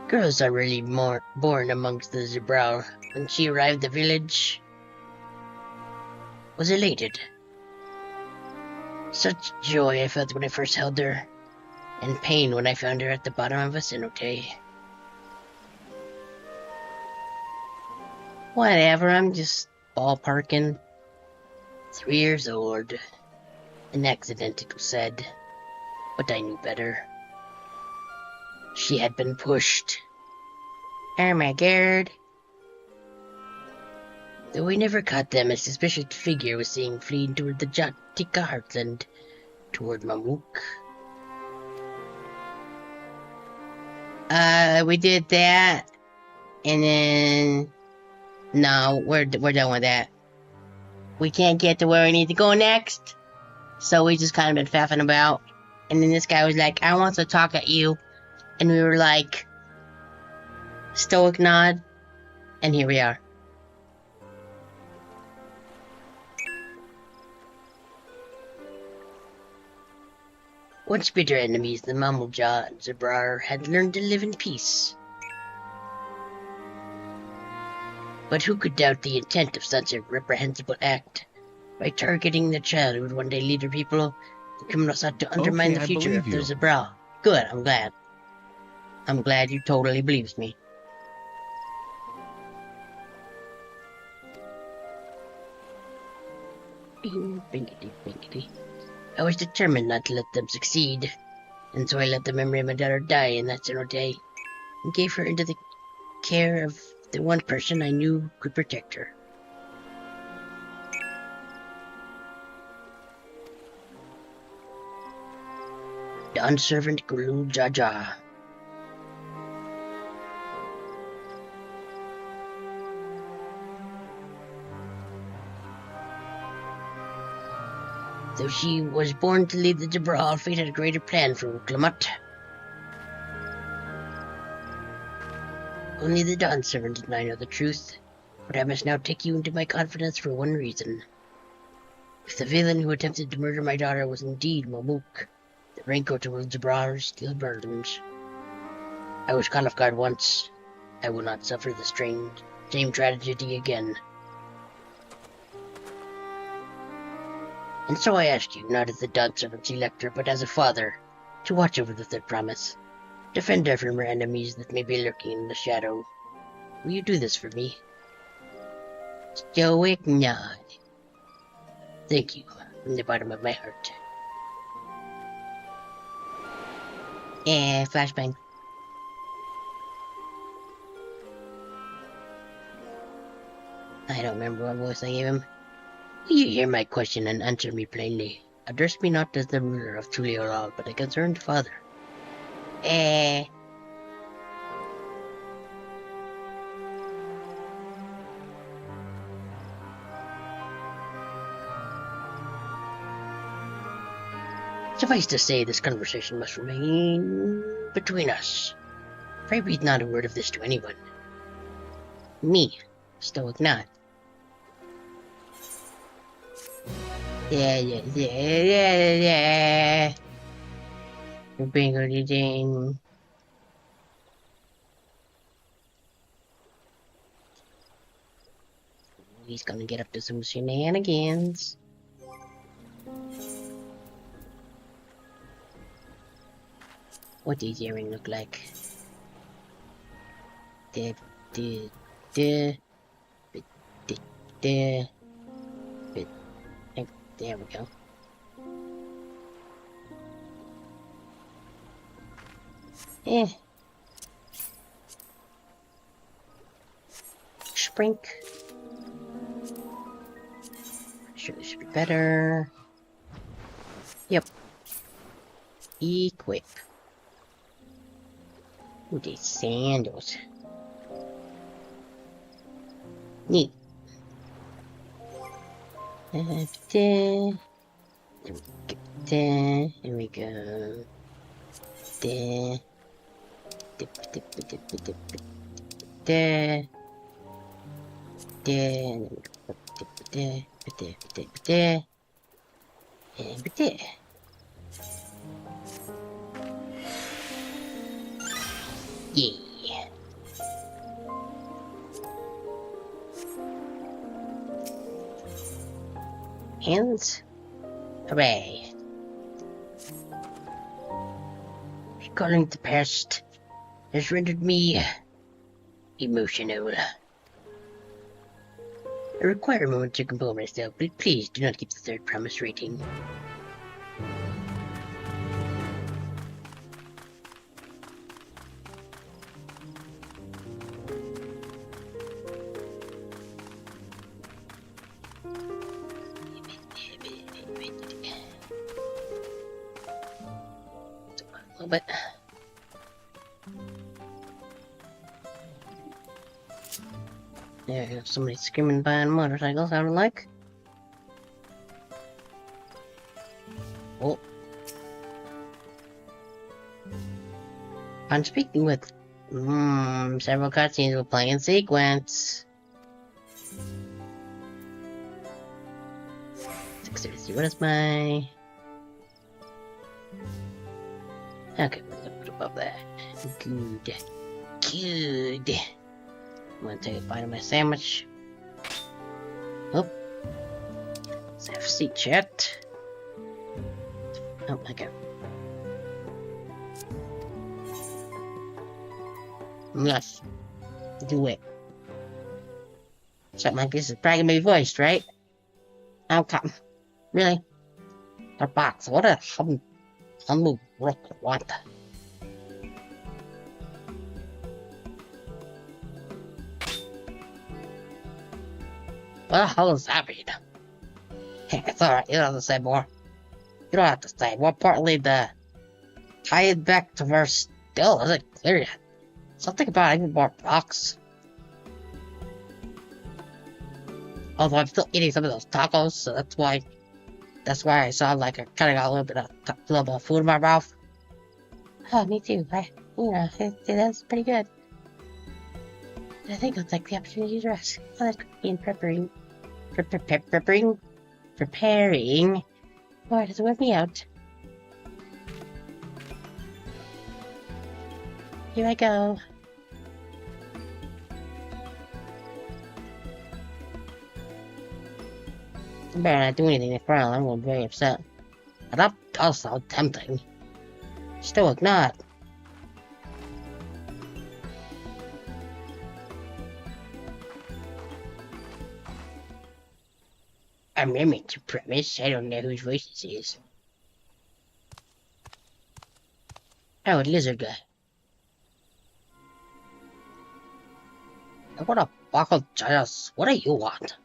Girls are really more born amongst the Zebral. When she arrived, the village was elated. Such joy I felt when I first held her, and pain when I found her at the bottom of a cenote. Whatever, I'm just ballparking. 3 years old. An accident, it was said. But I knew better. She had been pushed. Oh my god. Though we never caught them, a suspicious figure was seen fleeing toward the Jatika heartland, toward Mamuk. We did that, and then no, we're done with that. We can't get to where we need to go next, so we just kind of been faffing about. And then this guy was like, "I want to talk at you," and we were like, stoic nod, and here we are. Once bitter enemies, the Mamuja and Zebrar had learned to live in peace. But who could doubt the intent of such a reprehensible act? By targeting the child who would one day lead her people, the criminal sought to undermine the future of the Zebral. Good, I'm glad. I'm glad you totally believes me. Binkity. I was determined not to let them succeed, and so I let the memory of my daughter die in that cenote, and gave her into the care of The one person I knew could protect her. Dawn servant Gulu Jaja. Though she was born to lead the Jabral, fate had a greater plan for Uklamat. Only the Dawn servant and I know the truth, but I must now take you into my confidence for one reason. If the villain who attempted to murder my daughter was indeed Mamuk, the rancor toward Jabrar still burns. I was caught off guard once. I will not suffer the same tragedy again. And so I ask you, not as the Dawn servant's elector, but as a father, to watch over the third promise. Defend her from her enemies that may be lurking in the shadow. Will you do this for me? Stoic nod. Thank you, from the bottom of my heart. Flashbang. I don't remember what voice I gave him. Will you hear my question and answer me plainly? Address me not as the ruler of Tuliolal, but a concerned father. Suffice to say, this conversation must remain between us. Pray breathe not a word of this to anyone. Me, Stoic Nod. Yeah. Ding. He's gonna get up to some shenanigans. What does the earring look like? There we go. Sprink. Sure, this should be better. Yep. Equip. Ooh, these sandals. Neat. There we go. There. Yeah. Hands. Hooray. Recalling the past has rendered me emotional. I require a moment to compose myself, but please do not keep the third promise rating. A little bit. Yeah, somebody screaming behind motorcycles, I would like. Oh. I'm speaking with several cutscenes will play in sequence. 630, what is my... Okay, we're a little bit above that. Good. I'm gonna take a bite of my sandwich. Oh. Let's have a seat chat. Oh, okay. Yes. Do it. Something like this is probably gonna be voiced, right? Okay. Really? The box. What a humble rock. What? What the hell does that mean? It's alright, you don't have to say more. You don't have to say more. Partly the tie it back to verse still isn't clear yet. Something about even more rocks. Although I'm still eating some of those tacos, so that's why I saw like I kind of got a little bit of food in my mouth. Oh, me too. That's pretty good. I think I'll take the opportunity to rest. I like being preparing. Boy, does it wear me out. Here I go. I better not do anything to Crown. I'm going to be very upset. But that does sound tempting. Still not. I'm meant to promise. I don't know whose voice this is. Oh, a lizard guy. I want a buckle just. What do you want?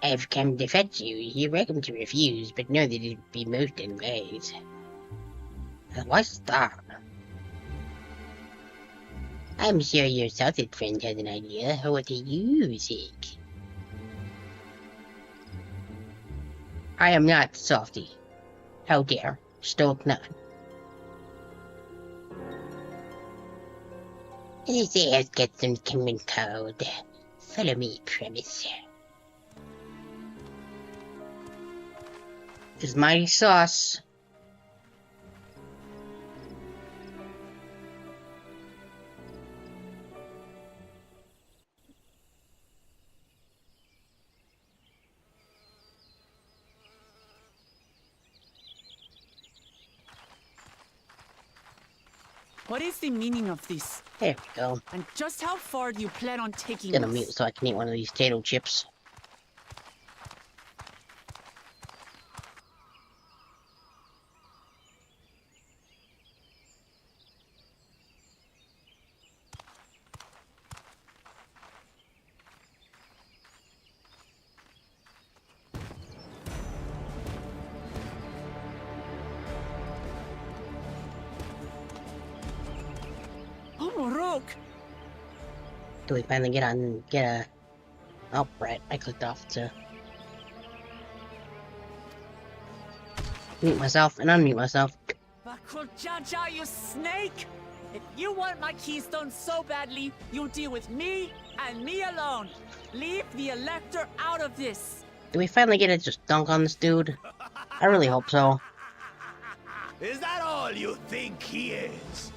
I've come to fetch you. You're welcome to refuse, but know that it'd be most unwise. Why's that? I'm sure your salted friend has an idea. What do you think? I am not softy. How dare. Stoic none. This has got some common code. Follow me, premise. This is mighty sauce. What is the meaning of this? There we go. And just how far do you plan on taking Gonna us? mute so I can eat one of these potato chips. Do we finally get a... Oh, right, I clicked off to... mute myself and unmute myself. Bakuljaja, you snake! If you want my keystone so badly, you'll deal with me and me alone. Leave the Elector out of this. Do we finally get to just dunk on this dude? I really hope so. Is that all you think he is?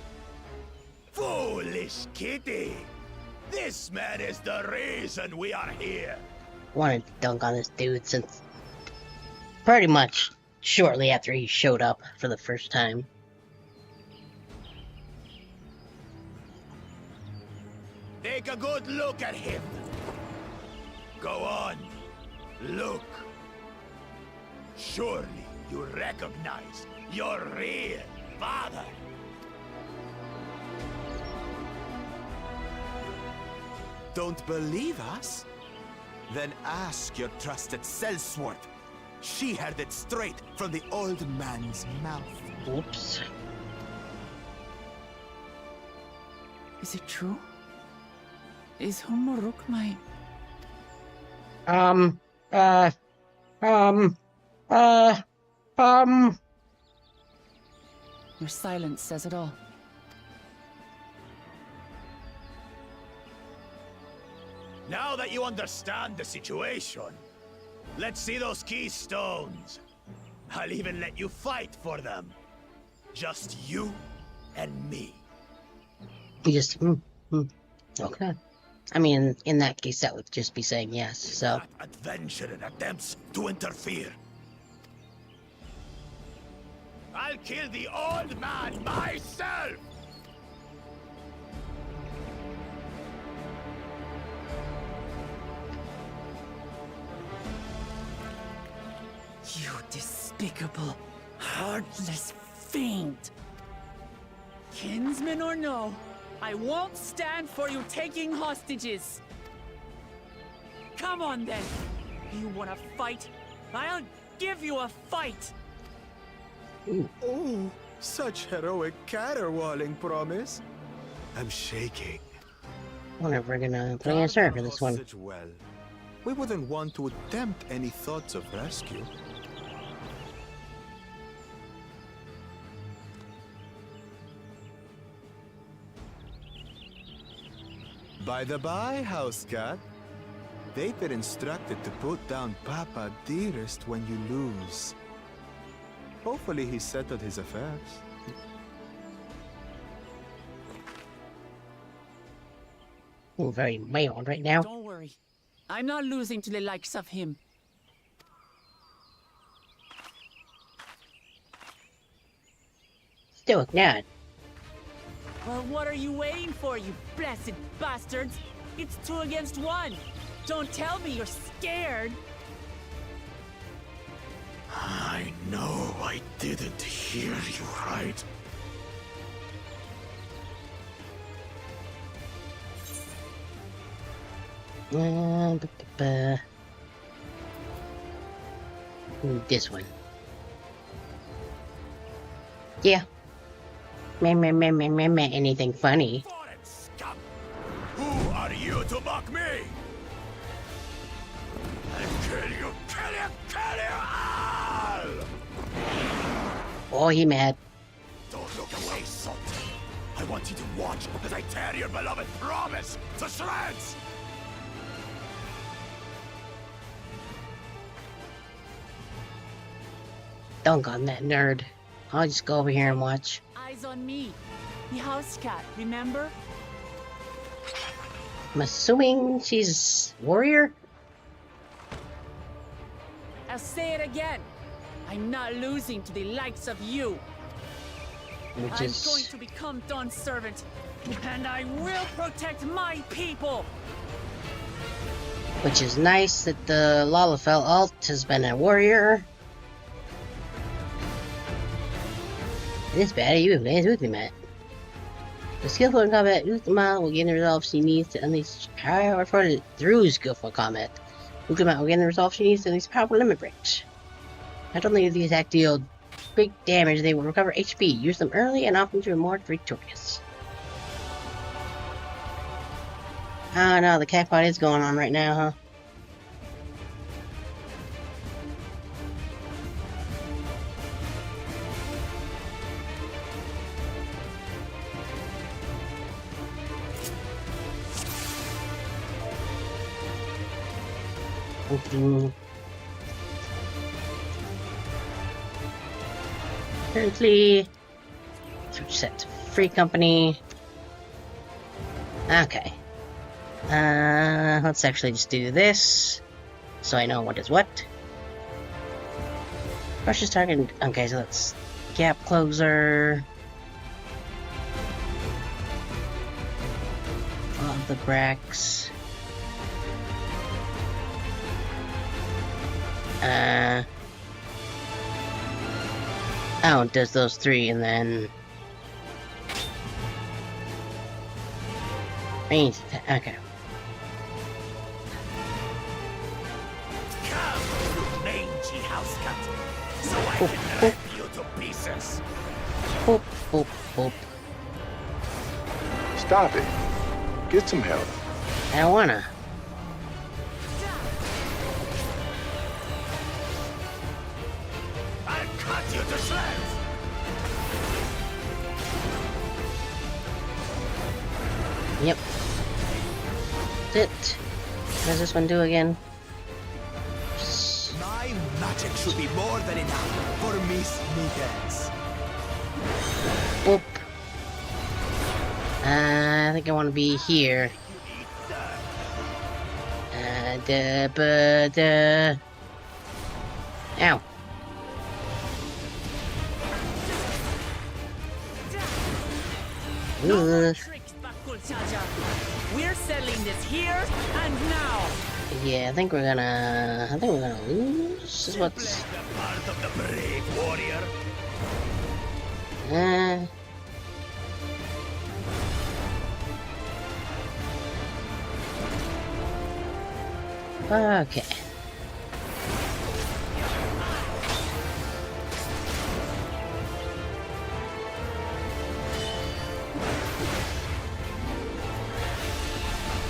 Foolish kitty! This man is the reason we are here. Wanted to dunk on this dude since pretty much shortly after he showed up for the first time. Take a good look at him. Go on. Look. Surely you recognize your real father. Don't believe us? Then ask your trusted sellsword. She heard it straight from the old man's mouth. Oops. Is it true? Is Humoruk my... Your silence says it all. Now that you understand the situation, let's see those keystones. I'll even let you fight for them. Just you and me. You just, okay. I mean, in that case, that would just be saying yes, so. Adventure and attempts to interfere. I'll kill the old man myself! You despicable, heartless fiend! Kinsman or no, I won't stand for you taking hostages. Come on then. You wanna fight? I'll give you a fight. Oh, such heroic caterwauling promise. I'm shaking. I wonder if we're gonna play as her for this one. Hostage well. We wouldn't want to attempt any thoughts of rescue. By the by, house cat, they've been instructed to put down Papa dearest when you lose. Hopefully he settled his affairs. I'm very mad right now. Don't worry. I'm not losing to the likes of him. Still not. Well, what are you waiting for, you blessed bastards? It's 2 against 1. Don't tell me you're scared. I know I didn't hear you right. This one. Yeah. Anything funny? Who are you to mock me? I'll kill you all! Oh, he mad. Don't look away, Salt. I want you to watch as I tear your beloved promise to shreds! Dunk on that nerd. I'll just go over here and watch. Eyes on me. The house cat, remember? I'm assuming she's warrior? I'll say it again. I'm not losing to the likes of you. Which I'm is... going to become Dawn's servant, and I will protect my people. Which is nice that the Lalafell alt has been a warrior. This bad, you have with me, Matt. The skillful in combat, Ukama will gain the resolve she needs to unleash power through skillful combat. Ukama will gain the resolve she needs to unleash powerful limit breaks. Not only do these attacks deal big damage, they will recover HP. Use them early and often to be more victorious. Oh no, the catfight is going on right now, huh? Currently, set to free company. Okay. Let's actually just do this, so I know what is what. Rush's target. Okay, so let's gap closer. Of the cracks. Oh, it does those 3 and then... Okay. Come, you mangy house cat, so I can rip you to pieces. Boop, boop, boop. Stop it. Get some help. I don't wanna. I'll cut you to shreds. Yep. That's it. What does this one do again? My magic should be more than enough for Miss Miguel's. Boop. I think I want to be here. Ow. No more tricks, Bakulchaja. We're settling this here and now. Yeah, I think we're gonna lose. This is what's... Part of the brave warrior. Okay.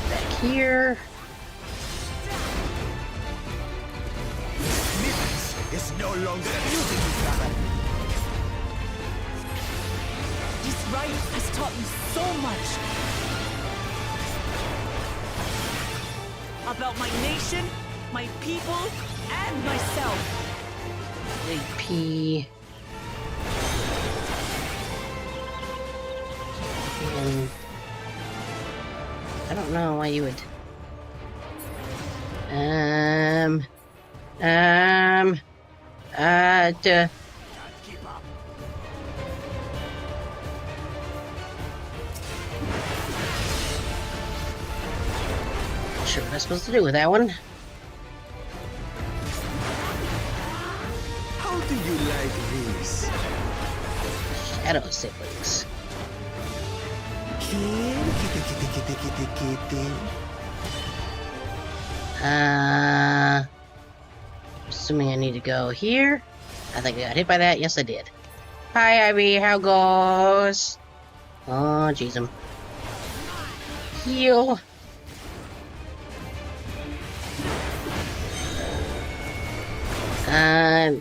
Back here. It's no longer amusing me, brother. This rite has taught me so much about my nation, my people, and myself. AP. And I don't know why you would. Sure what I'm supposed to do with that one. How do you like this? Shadow siblings. Assuming I need to go here. I think I got hit by that. Yes, I did. Hi, Ivy. How goes? Oh, jeez, heal.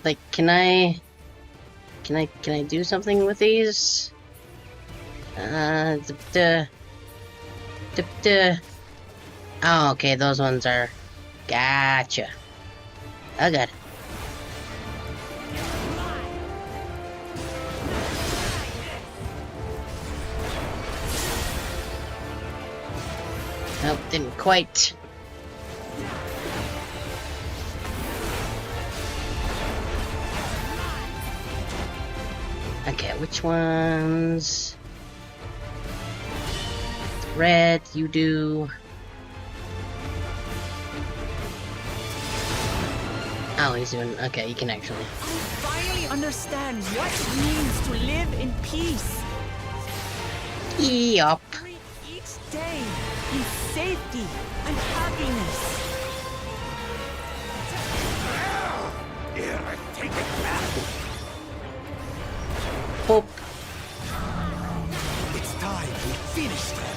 Like, can I do something with these? Oh, okay, those ones are... Gotcha. Oh, good. Nope, didn't quite. Okay, which ones? Red, you do. Oh, he's doing. Okay, you can actually. I finally understand what it means to live in peace. Yup. Treat each day in safety and happiness. Here, take it back. Boop. It's time we finish them.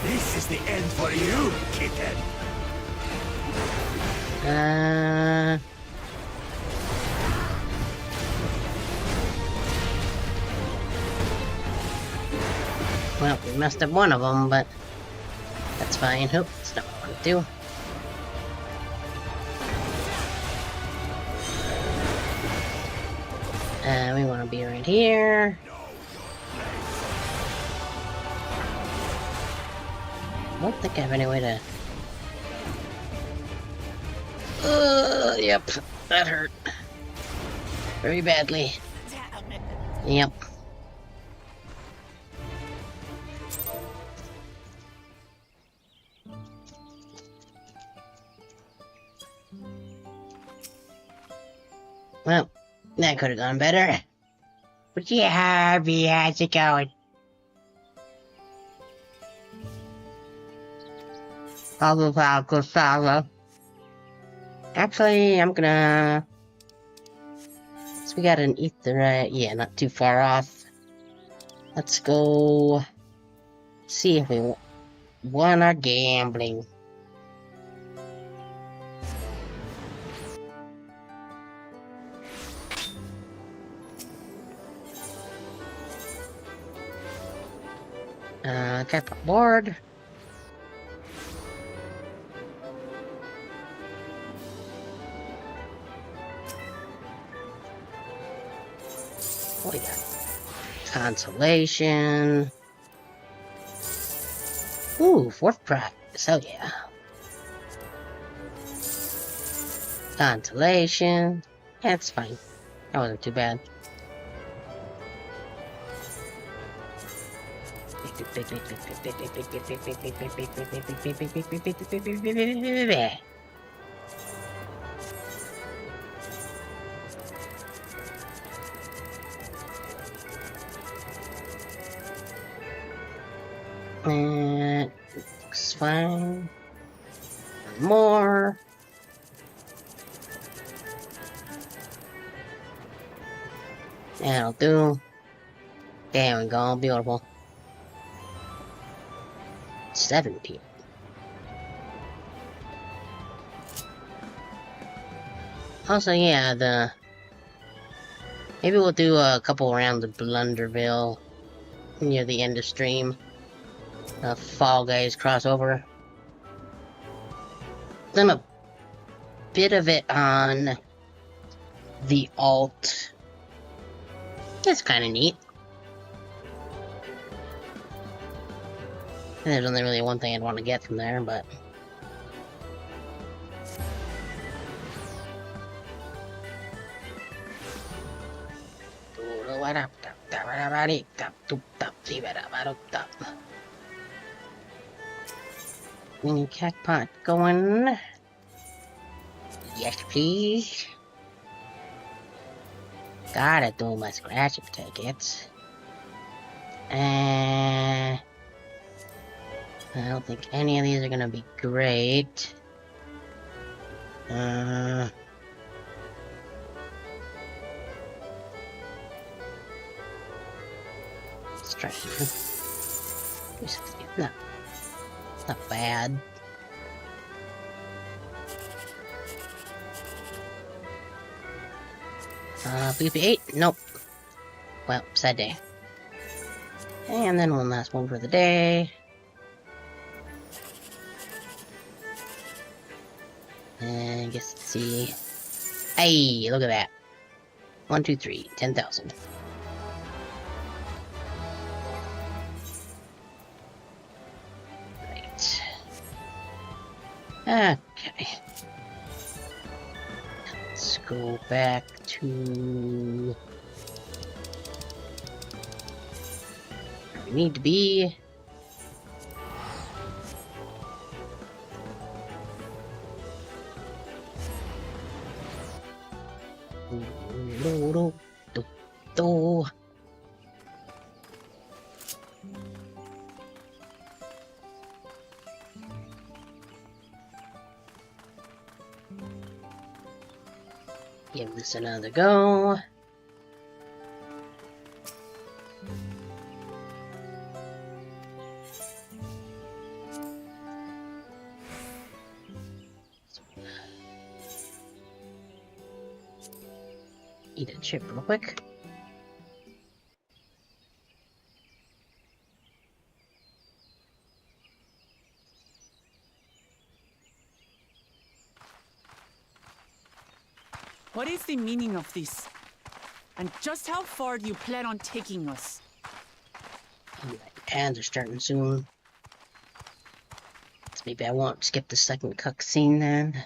This is the end for you, kitten. Well, we messed up one of them, but that's fine. Hope that's not what I want to do. We want to be right here. I don't think I have any way to... yep, that hurt. Very badly. Yep. Well, that could have gone better. But yeah, Harvey, how's it going? Actually, I'm gonna... So we got an ether, yeah, not too far off. Let's go... see if we won our gambling. Got the board. What we got? Consolation. Ooh, 4th prize. Oh yeah. Consolation. That's fine. That wasn't too bad. And looks fine. More. That'll do. There we go, beautiful. 7 p.m. Also, yeah, maybe we'll do a couple rounds of Blunderville near the end of stream. Fall Guys crossover. Done a bit of it on the alt. It's kind of neat. And there's only really one thing I'd want to get from there, but... Mini Cactpot going. Yes, please. Gotta do my scratch tickets. I don't think any of these are gonna be great. Let's try it. Not bad. BP8? Nope. Well, sad day. And then one last one for the day. And I guess let's see. Hey, look at that. 1, 2, 3, 10,000. Right. Okay. Let's go back to where we need to be. Give this another go. Eat a chip real quick. What is the meaning of this? And just how far do you plan on taking us? Ads are starting soon. So maybe I won't skip the second cutscene then.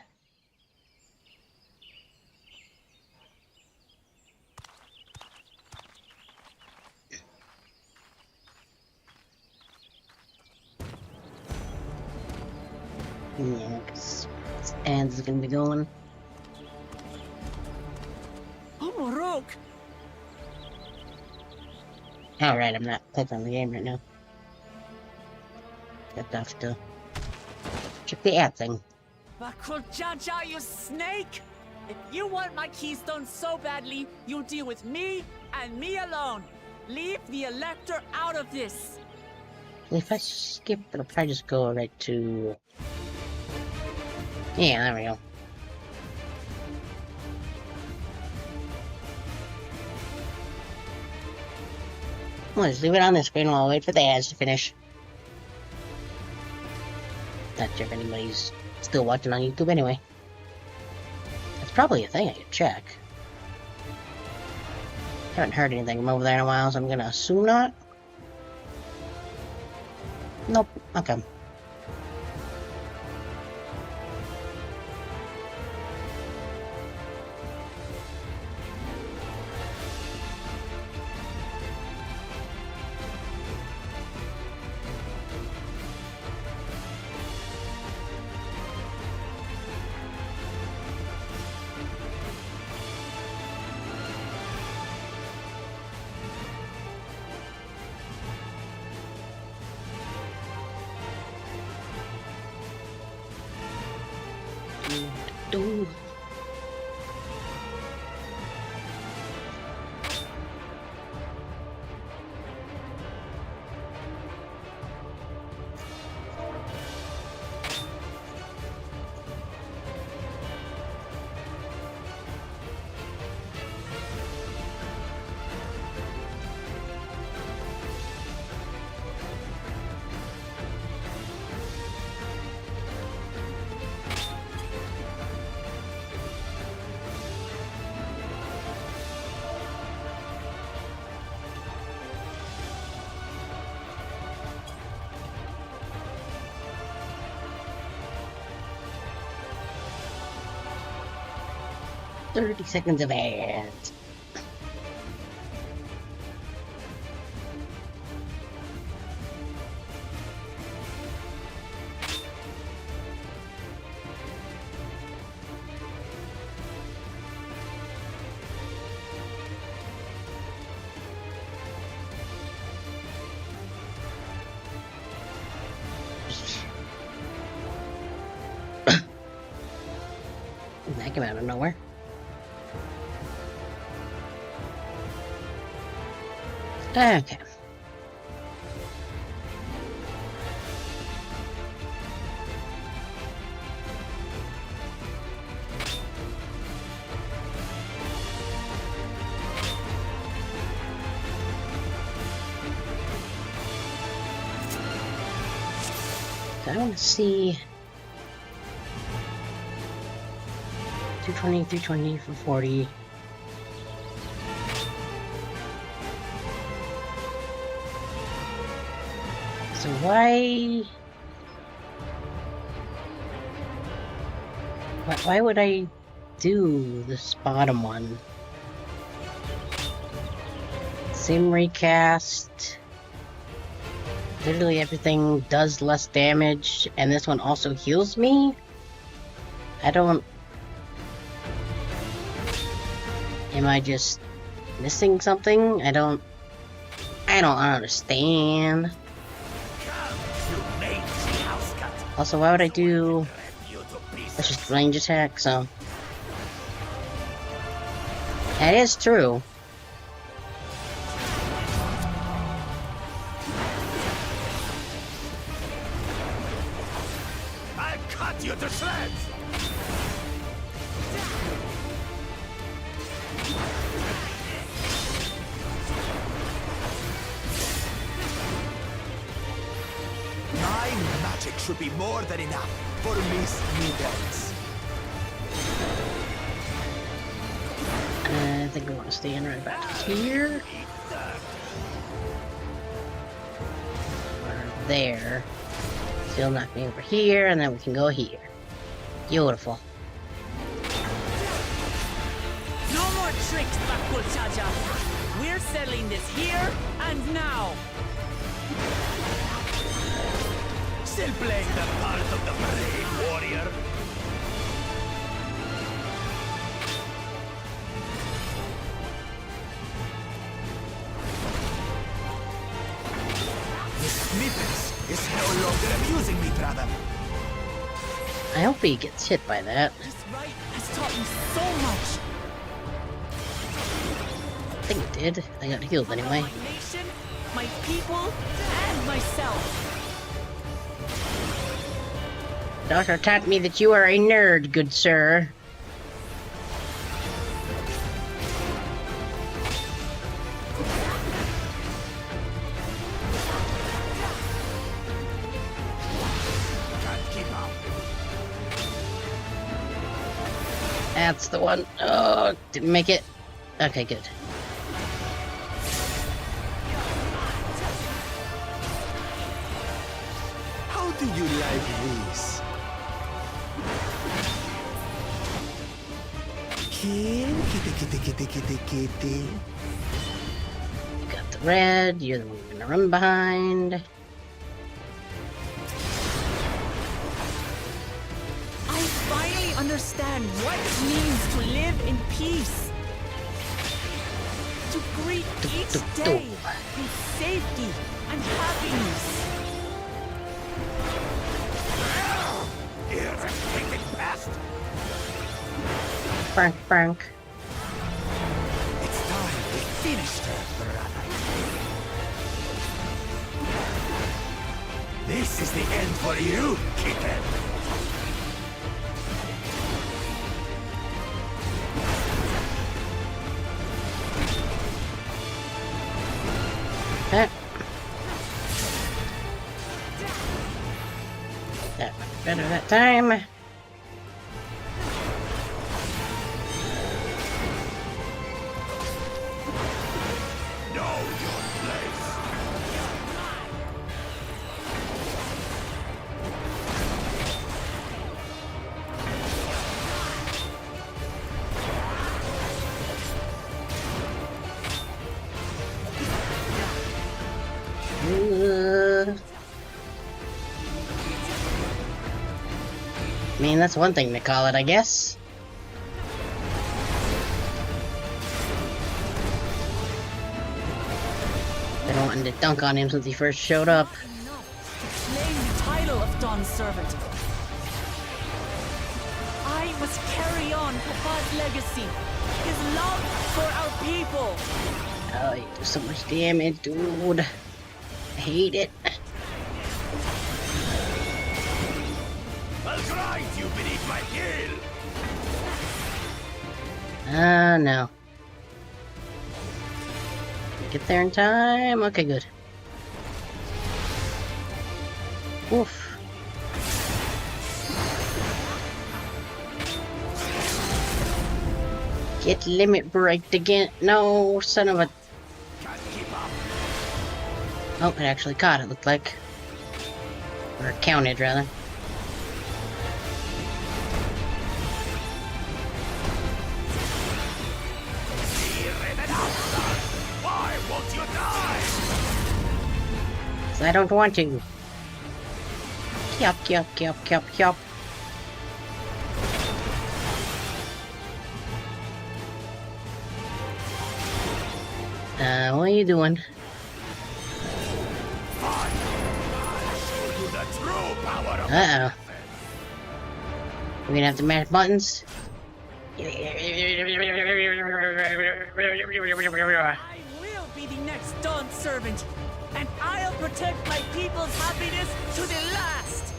Yeah, because ads is gonna be going. Oh, Rogue! Alright, I'm not clicking on the game right now. Just have to check the ad thing. Jaja, you snake! If you want my keystone so badly, you'll deal with me and me alone. Leave the Elector out of this. If I skip, it'll probably just go right to... Yeah, there we go. We'll just leave it on the screen while I wait for the ads to finish. Not sure if anybody's still watching on YouTube anyway. That's probably a thing I could check. Haven't heard anything from over there in a while, so I'm gonna assume not. Nope, okay. Do. "30 seconds of ads." That came out of nowhere. Okay. I want to see 220, 320 for 40. So why would I do this bottom one? Same recast. Literally everything does less damage, and this one also heals me? I don't... Am I just missing something? I don't understand. Also, why would I do... That's just range attack, so... That is true. I'll cut you to shreds! My magic should be more than enough for Miss Newbergs. I think we want to stand right back here. Or there. Still knock me over here, and then we can go here. Beautiful. No more tricks, Bakul Chaja. We're settling this here and now. Still playing the part of the brave warrior. Miss Snippets is no longer amusing me, brother. I hope he gets hit by that. This right has taught me so much. I think it did. I got healed anyway. My nation, my people, and myself. Doctor taught me that you are a nerd, good sir. That's the one. Oh, didn't make it. Okay, good. How do you like this? Kitty. Got the red. You're the one I'm gonna run behind. I finally understand what it means to live in peace. To greet each day with safety and happiness. Here's a kicking pest. Frank, Frank. It's time we finished her, brother. This is the end for you, kitten. That went better that time. Know your place. I mean, that's one thing to call it, I guess. Been wanting to dunk on him since he first showed up. Claim the title of Dawn's servant. I must carry on Papa's legacy, his love for our people. Oh, you do so much damage, dude. I hate it. I'll grind you beneath my heel. No. Get there in time? Okay, good. Oof. Get limit breaked again. No, son of a... Oh, it actually caught, it looked like. Or it counted, rather. Why won't you die? 'Cause I don't want to. Kyop, kyop, kyop, kyop, kyop. What are you doing? Uh-oh. We're gonna have to mash buttons? I will be the next Dawn servant, and I'll protect my people's happiness to the last.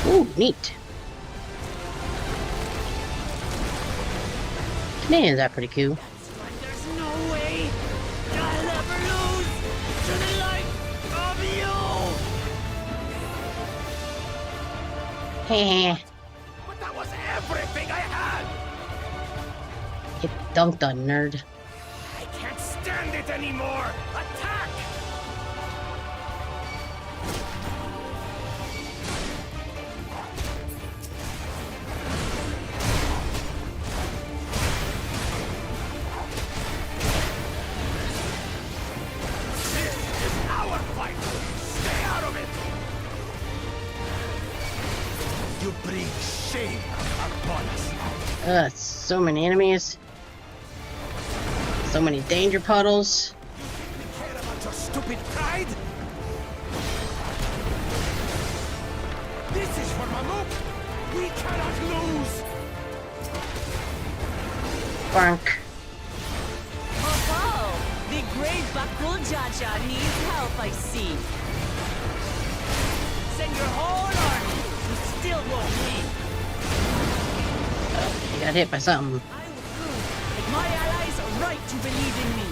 Ooh, neat. Commands are pretty cool. There's no way I'll ever lose to the like of you. Heh. But that was everything I had. Get dunked on, nerd. I can't stand it anymore. Attack! This is our fight. Stay out of it. You bring shame upon us. So many enemies. So many danger puddles. Care about your stupid pride? This is for Mamuk. We cannot lose. Bonk. Oh, the great Bakul Jaja needs help, I see. Send your whole army. You still won't win. You got hit by something. My allies are right to believe in me.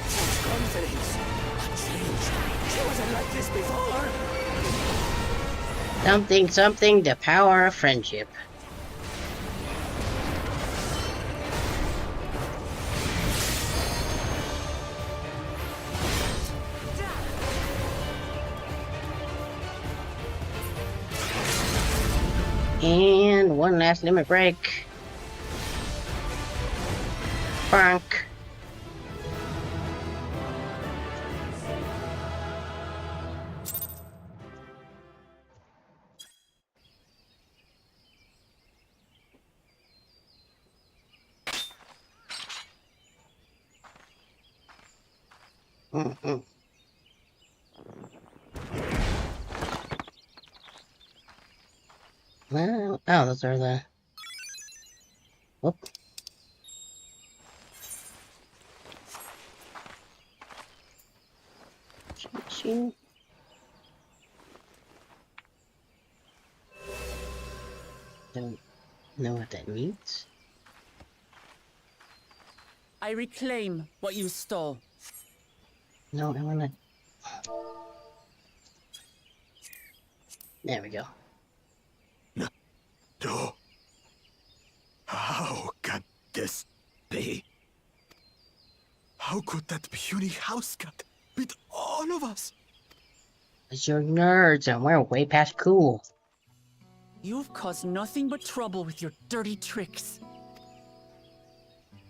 Such confidence. Change. She wasn't like this before. Something, something, the power of friendship. And one last limit break. Bonk. Oh, those are the... Whoop. Choo-choo. Don't know what that means. I reclaim what you stole. No, I wanna... There we go. No. How can this be? How could that puny house cat beat all of us? Cause you're nerds and we're way past cool. You've caused nothing but trouble with your dirty tricks.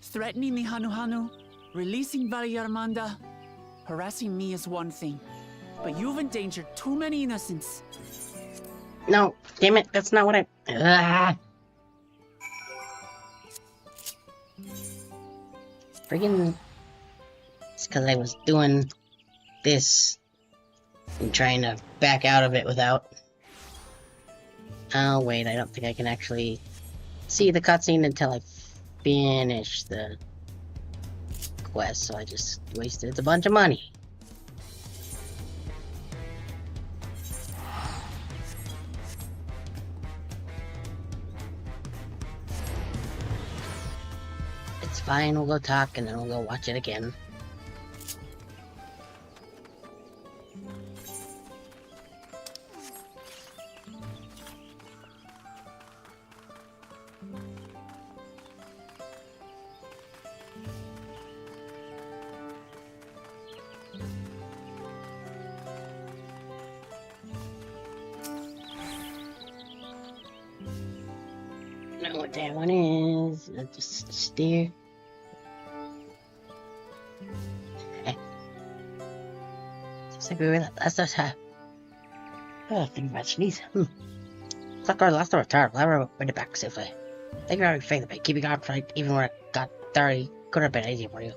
Threatening the Hanuhanu, releasing Valyarmanda, harassing me is one thing, but you've endangered too many innocents. No, damn it, that's not what I... Friggin'... It's because I was doing this and trying to back out of it without... Oh, wait, I don't think I can actually see the cutscene until I finish the quest, so I just wasted a bunch of money. It's fine, we'll go talk and then we'll go watch it again. I don't know what that one is. Just steer. Just like we were last time. Oh, think about sneeze. It's like our last return. Never win it back safely. Thank you for everything by keeping on fight even when it got dirty. Could have been easy for you.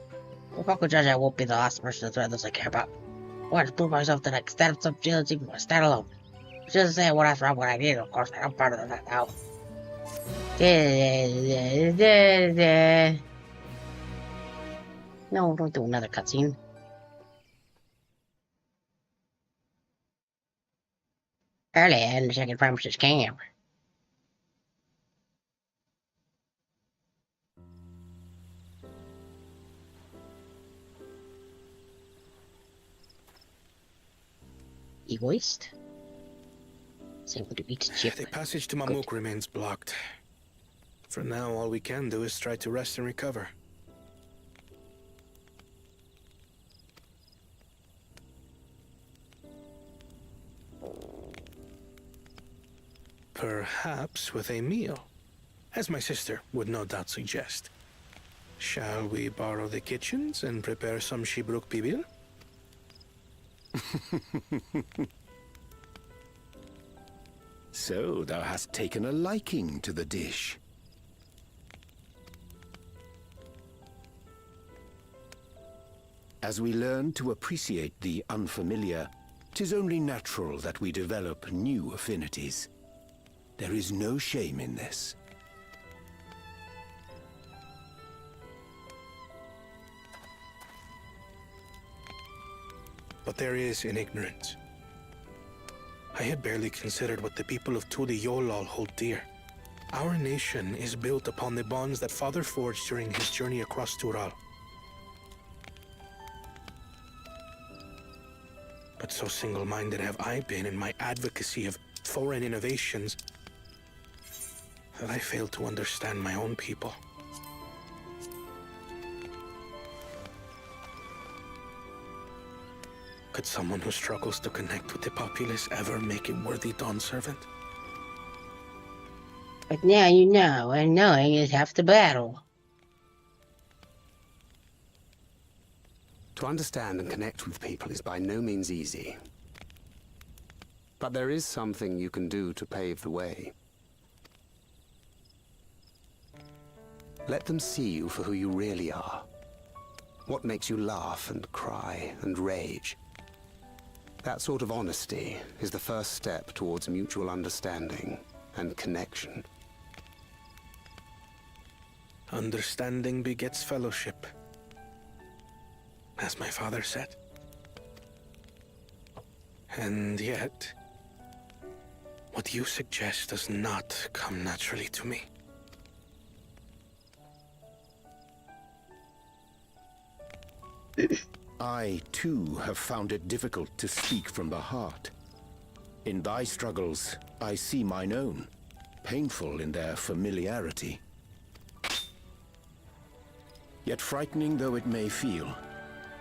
If Uncle Judge, I won't be the last person to threaten those I care about. I want to prove myself that I can stand up some challenge even when I stand alone. Just say what I wrong what I did, of course, I'm part of that now. No, don't do another cutscene. Early in the second premises camp. Egoist? Say what to eat chip. The passage to Mamuk remains blocked. For now, all we can do is try to rest and recover. Perhaps with a meal, as my sister would no doubt suggest. Shall we borrow the kitchens and prepare some Shibruk Bibil? So thou hast taken a liking to the dish. As we learn to appreciate the unfamiliar, 'tis only natural that we develop new affinities. There is no shame in this. But there is in ignorance. I had barely considered what the people of Tuli Yolal hold dear. Our nation is built upon the bonds that Father forged during his journey across Tural. But so single-minded have I been in my advocacy of foreign innovations that I failed to understand my own people. Could someone who struggles to connect with the populace ever make a worthy Dawn servant? But now you know, and knowing is half the battle. To understand and connect with people is by no means easy. But there is something you can do to pave the way. Let them see you for who you really are. What makes you laugh and cry and rage. That sort of honesty is the first step towards mutual understanding. and connection. Understanding begets fellowship, as my father said. And yet, what you suggest does not come naturally to me. I, too, have found it difficult to speak from the heart. In thy struggles, I see mine own, painful in their familiarity. Yet frightening though it may feel,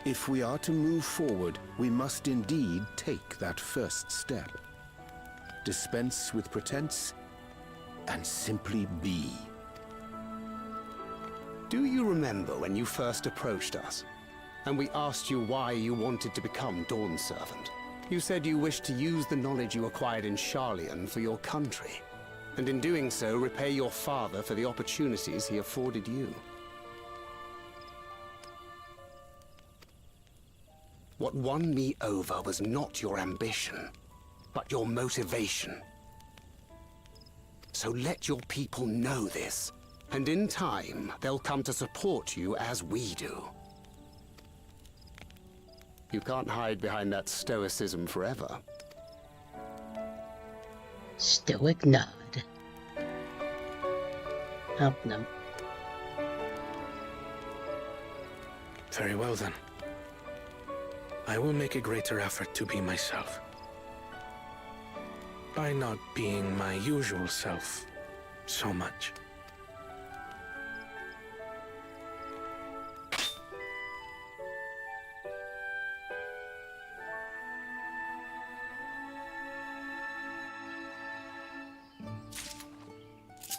if we are to move forward, we must indeed take that first step. Dispense with pretense, and simply be. Do you remember when you first approached us, and we asked you why you wanted to become Dawn Servant? You said you wished to use the knowledge you acquired in Sharlayan for your country, and in doing so repay your father for the opportunities he afforded you. What won me over was not your ambition, but your motivation. So let your people know this, and in time, they'll come to support you as we do. You can't hide behind that stoicism forever. Stoic nod. Oh, no. Very well then. I will make a greater effort to be myself. By not being my usual self so much.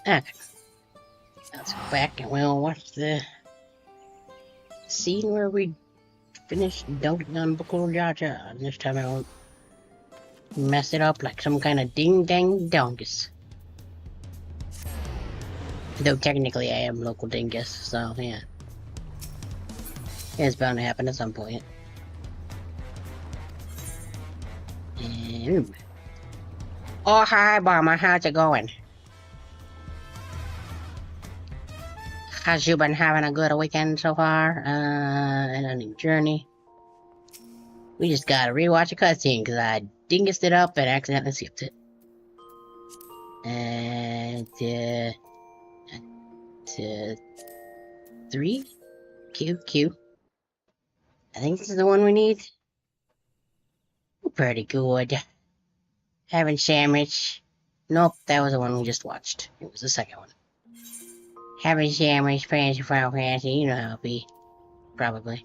Okay. Let's go back and we'll watch the scene where we finish dunking on Bukul Jaja, and this time I won't mess it up like some kind of ding-dang-dongus. Though technically I am local dingus, so yeah. It's bound to happen at some point. And... oh, hi, Bomber. How's it going? Has you been having a good weekend so far? And a new journey. We just gotta rewatch a cutscene because I dingused it up and accidentally skipped it. And 3? Q. I think this is the one we need. Pretty good. Having sandwich. Nope, that was the one we just watched. It was the second one. Having sandwich, fancy Final Fantasy, you know how it be. Probably.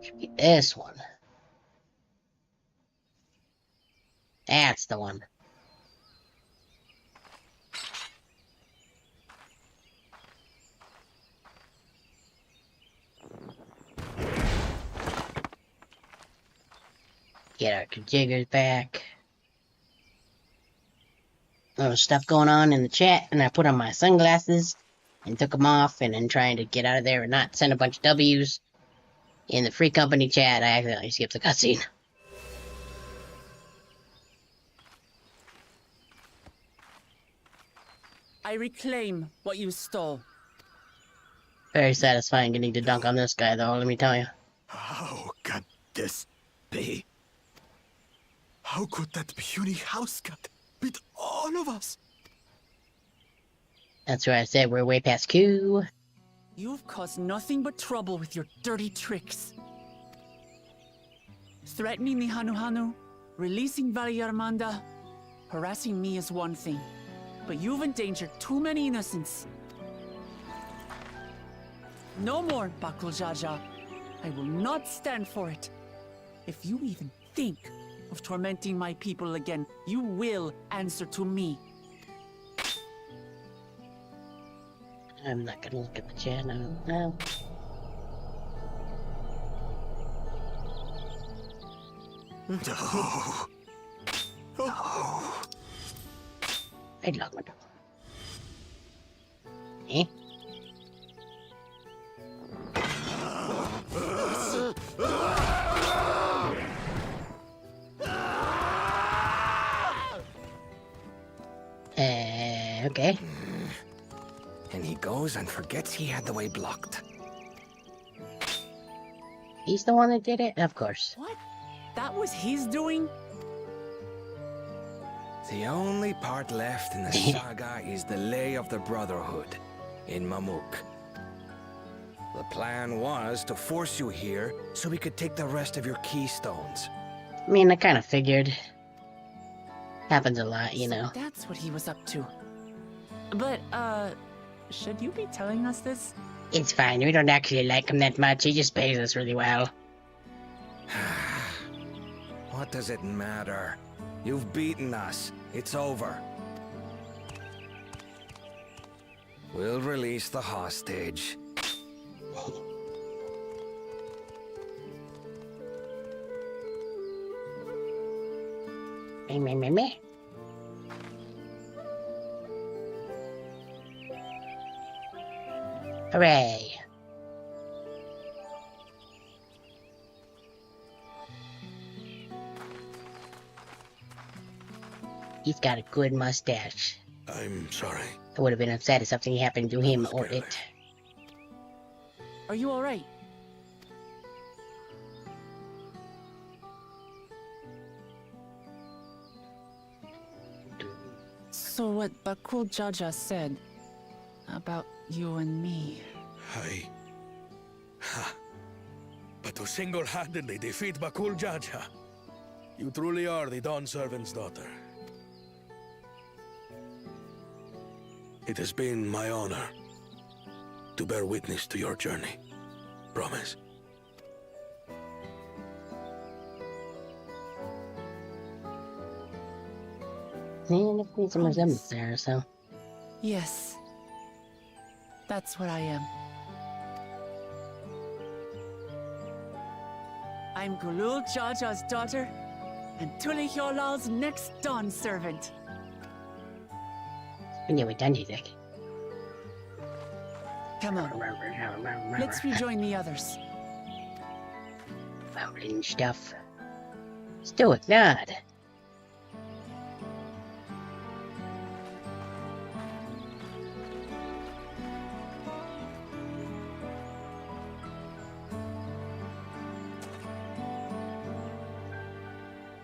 Should be this one. That's the one. Get our jiggers back. Little stuff going on in the chat, and I put on my sunglasses and took them off, and then trying to get out of there and not send a bunch of W's in the free company chat, I accidentally skipped the cutscene. I reclaim what you stole. Very satisfying getting to dunk on this guy, though, let me tell you. How can this be? How could that puny house cat beat all of us? That's where I said we're way past Q. You've caused nothing but trouble with your dirty tricks. Threatening the Hanu, releasing Valyarmanda, harassing me is one thing, but you've endangered too many innocents. No more, Bakul Jaja. I will not stand for it. If you even think of tormenting my people again, you will answer to me. I'm not gonna look at the chat now. No. No. No. I'd lock my door. Eh? Okay. And he goes and forgets he had the way blocked. He's the one that did it? Of course. What? That was his doing? The only part left in the saga is the Lay of the Brotherhood in Mamuk. The plan was to force you here so we could take the rest of your keystones. I mean, I kind of figured. Happens a lot, you know. That's what he was up to. But, should you be telling us this? It's fine. We don't actually like him that much. He just pays us really well. What does it matter? You've beaten us. It's over. We'll release the hostage. Me. Hooray. He's got a good mustache. I'm sorry. I would have been upset if something happened to him or it. Are you alright? So what Bakul Jaja said about you and me. But to single-handedly defeat Bakul Jaja, you truly are the Dawn Servant's daughter. It has been my honor to bear witness to your journey. Promise. Yeah, definitely some resemblance there, so. Yes. That's what I am. I'm Gulul Jaja's daughter, and Tuli Hyolal's next Dawn servant. We knew we done you, Dick. Come on. Let's rejoin the others. Fountain stuff. Let's do it, nod.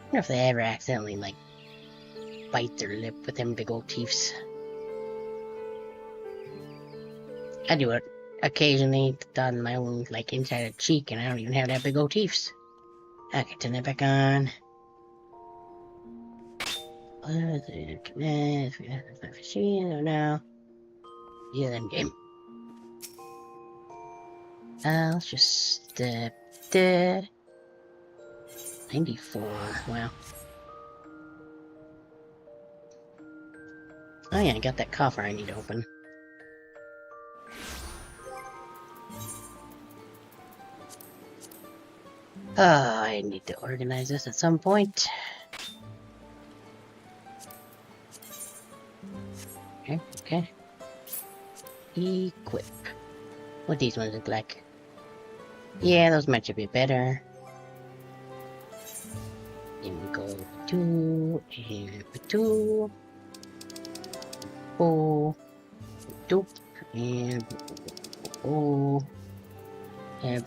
I wonder if they ever accidentally, like, bite their lip with them big old teeths. I do it occasionally on my own, like, inside a cheek, and I don't even have that big old teeths. I can turn that back on. Now. Yeah, then game. Let's just step there. 94, wow. Oh yeah, I got that coffer I need to open. I need to organize this at some point. Okay. Equip. What these ones look like? Yeah, those match a bit better. Then we go 2 and 2. 4. 2 and 4. And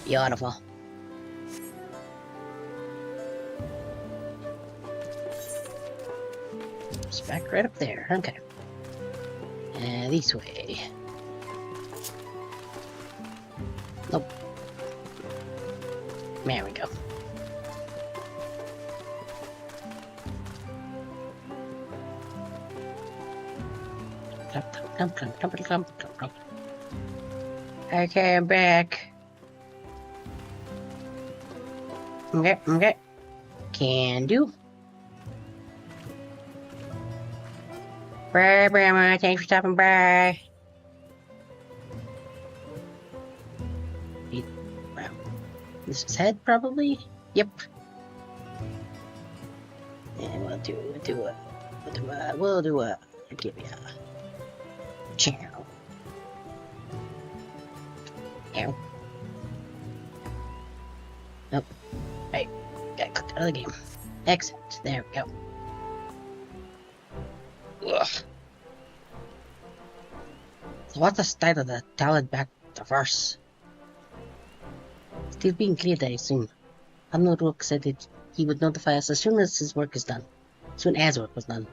beautiful. It's back right up there. Okay. And this way. Nope. There we go. Okay, I'm back. Okay. Can do. Bye, Grandma. Thanks for stopping by. Wow. This is head, probably? Yep. And we'll do a give you a channel. Ow. Nope. Hey, got clicked out of the game. Exit. There we go. Ugh. So what's the state of the talent back to verse? Still being cleared, I assume. Rook said that he would notify us as soon as his work is done. As soon as work was done.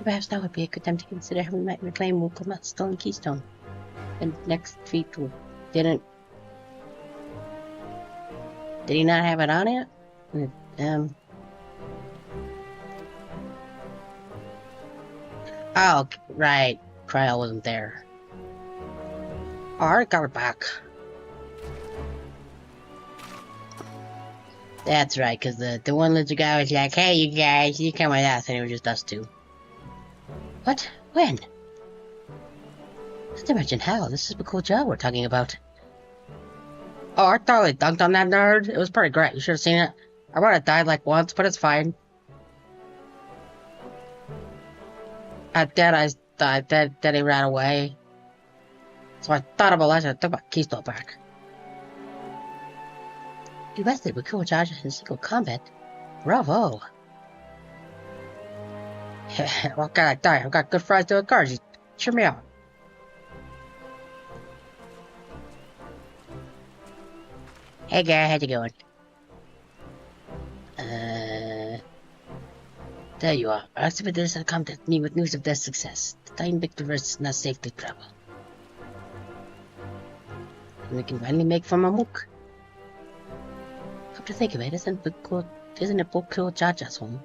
Perhaps that would be a good time to consider how we might reclaim Wukulmat's stolen keystone. And next feat did he not have it on it? Oh, right. Trial wasn't there. Oh, I got it back. That's right, because the one little guy was like, hey, you guys, you come with us, and it was just us two. What? When? Just imagine how. This is the cool job we're talking about. Oh, I totally dunked on that nerd. It was pretty great. You should have seen it. I would have died like once, but it's fine. At that, I died. Then he ran away. So I thought about lesson and took my keystone back. You bested with cool charge in single combat. Bravo. What can I die? I've got good fries to a cards. Cheer me out. Hey guy, how's it going? There you are. Our expeditions have contacted me with news of their success. The time victor is not safe to travel. And we can finally make from Mamuk. Come to think of it, isn't it Bukul Jaja's home?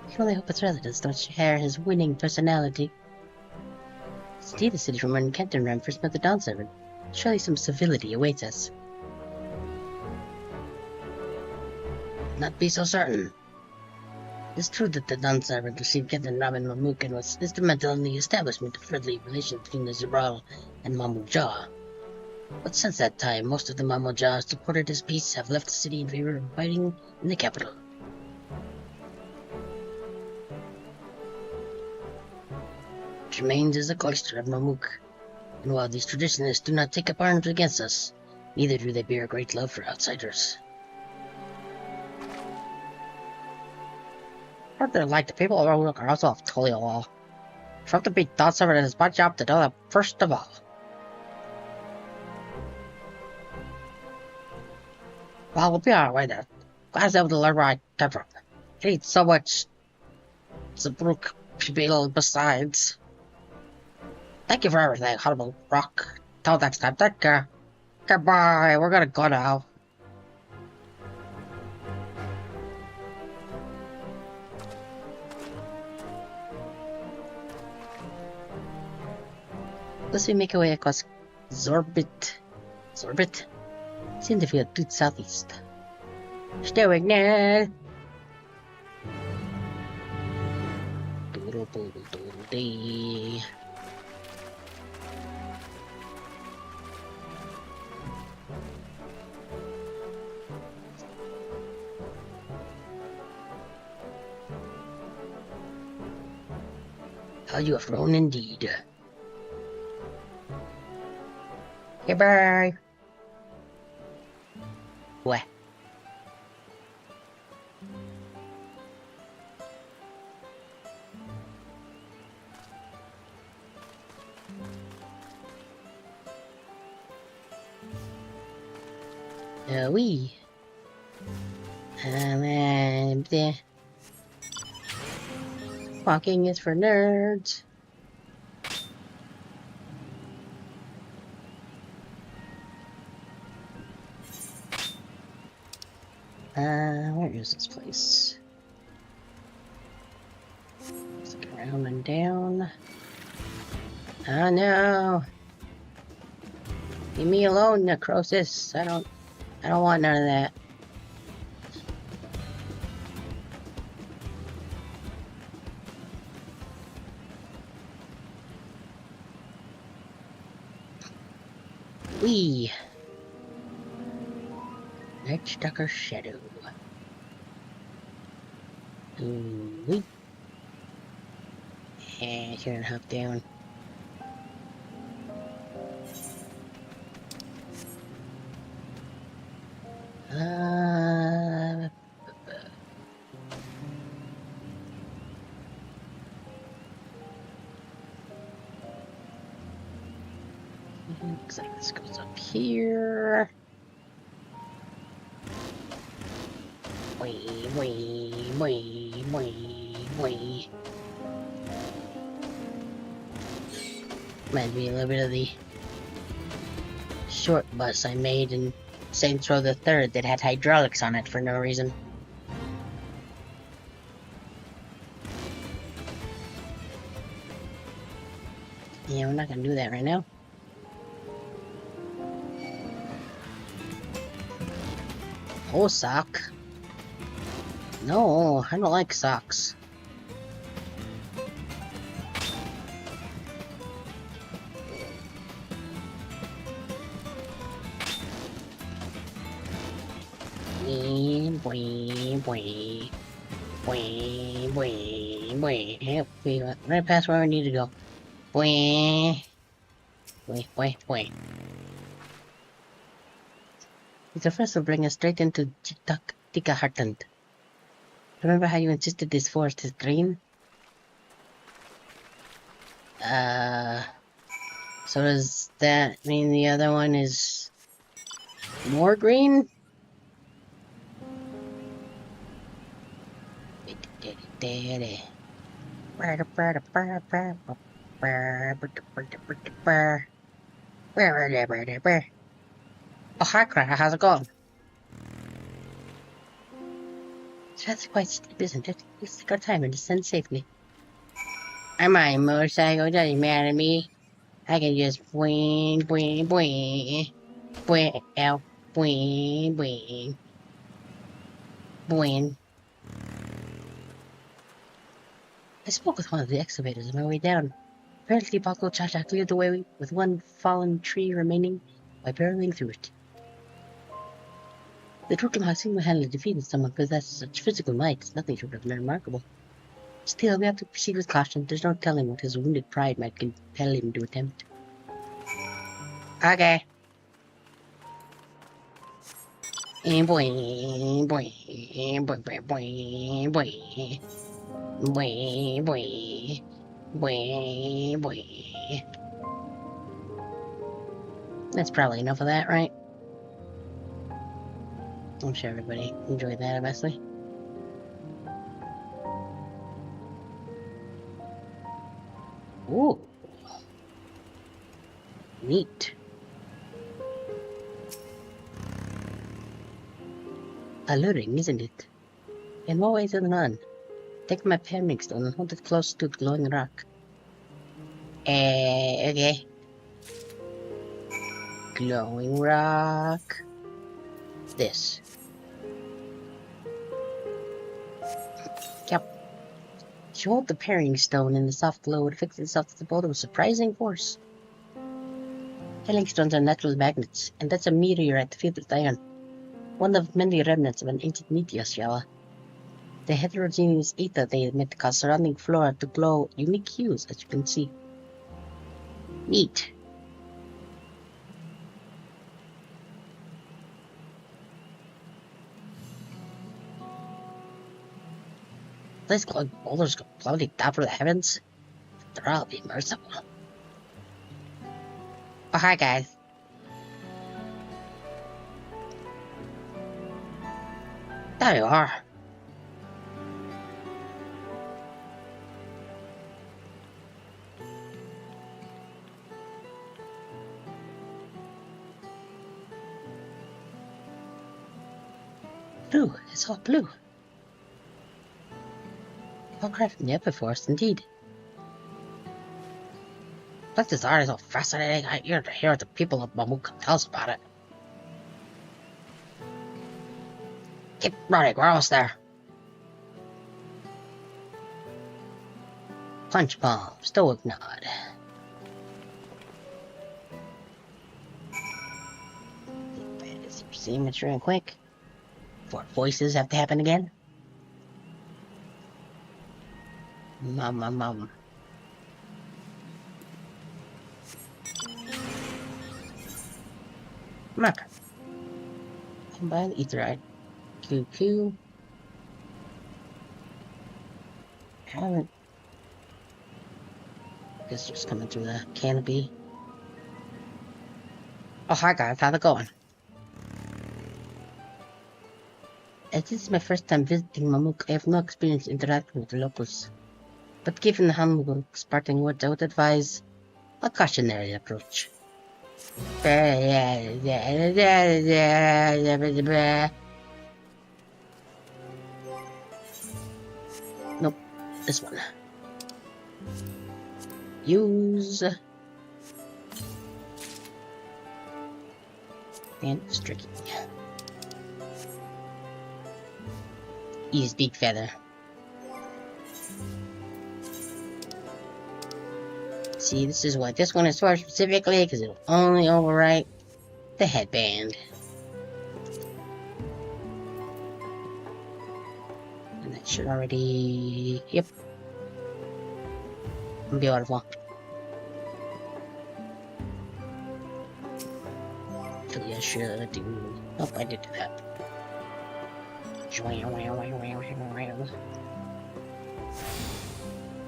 I can only hope its residents don't share his winning personality. Indeed, the city from where Kenton ran first met the Dawntrail. Surely some civility awaits us. Not be so certain. It's true that the Dawntrail received Kenton Robin Mamuk and was instrumental in the establishment of friendly relations between the Zabral and Mamuk. But since that time, most of the Mamuk supported his peace have left the city in favor of fighting in the capital. What remains is the cloister of Mamuk, and while these traditionalists do not take up arms against us, neither do they bear a great love for outsiders. What they're like, the people of Mamuk are also totally a law. For to beat Dawntrail, it is my job to do that first of all. Well, we'll be on our way there. Glad I was able to learn where I came from. I need so much Zabruk Pibil besides. Thank you for everything, Honorable Rock. Till next time, take care. Goodbye, we're gonna go now. Let's make our way across Zorbit. Seem to feel due southeast. Stowing now. Doodle-doodle-doodle-dee. How you have grown indeed. Goodbye. What? We. Walking is for nerds. Where is this place? Let's look around and down. Oh no! Leave me alone, Necrosis. I don't want none of that. Wee. Nightstalker Shadow. Wee. Yeah, here and hop down. Looks like this goes up here. Wee, wee, wee, wee, wee. Might be a little bit of the short bus I made in Saints Row the Third that had hydraulics on it for no reason. Yeah, we're not gonna do that right now. Oh, sock. No, I don't like socks. Yep, we went right past where we need to go. The first will bring us straight into Tika Heartland. Remember how you insisted this forest is green? So does that mean the other one is more green? Oh, hi, Cracker, how's it going? That's quite steep, isn't it? Let's take our time and descend safely. I'm on a motorcycle, doesn't matter to me. I can just boing, boing, boing. Boing, out, boing, boing. Boing. I spoke with one of the excavators on my way down. Apparently, Bako Chacha cleared the way with one fallen tree remaining by barreling through it. The Truklama single-handedly defeated someone possessed such physical might as nothing short of remarkable. Still, we have to proceed with caution. There's no telling what his wounded pride might compel him to attempt. Okay. Boing, boing, boing, boing, boing, boing, boing, boing, boing. That's probably enough of that, right? I'm sure everybody enjoyed that immensely. Ooh. Neat. Alluring, isn't it? In more ways than none. Take my paring stone and hold it close to the glowing rock. Okay. Glowing rock. This. Yep. She hold the paring stone in the soft glow, it fixed itself to the boulder with surprising force. Paring stones are natural magnets, and that's a meteorite filled with iron. One of many remnants of an ancient meteor shower. The heterogeneous ether they emit cause surrounding flora to glow unique hues, as you can see. Neat. These glowing boulders go floating down from the heavens. They're all be merciful. Oh, hi, guys. There you are. Blue, it's all blue. Warcraft from the upper forest, indeed. But this art is so fascinating, I eager to hear what the people of Mamuk tell us about it. Keep running, we're almost there. Punch bomb, stoic nod. See me real quick. Before voices have to happen again. Mum. Mark. Come by the etherite. QQ. Haven't. Guess just coming through the canopy. Oh, hi guys, how's it going? As this is my first time visiting Mamuk, I have no experience interacting with the locals. But given the humble Spartan words, I would advise a cautionary approach. Nope, this one. Use... and it's tricky. Use big feather. See, this is what this one is for specifically, because it'll only overwrite the headband. And that should already... Yep. Beautiful. Actually, I should do... Nope, I did do that.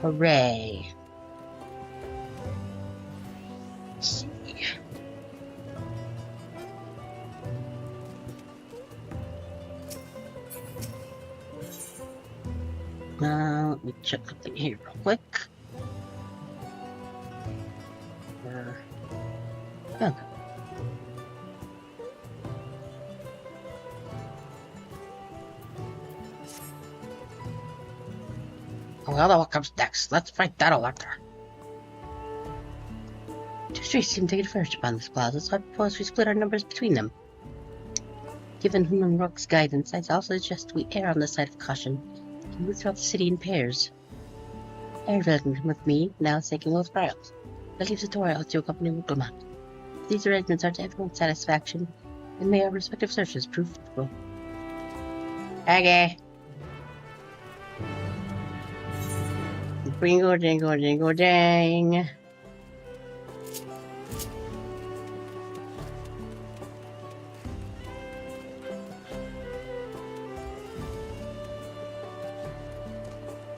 Hooray. Let's see. Now, let me check something here real quick. Okay. Well, what comes next? Let's fight that elector. Two streets seem to converge upon this plaza, so I propose we split our numbers between them. Given Human Rock's guidance, I'd also suggest we err on the side of caution and move throughout the city in pairs. Everyone can come with me, now taking both trials. That leaves tutorials to accompany Wiggleman. These arrangements are to everyone's satisfaction, and may our respective searches prove fruitful. Okay. Bingo, dingo, dingo, dang.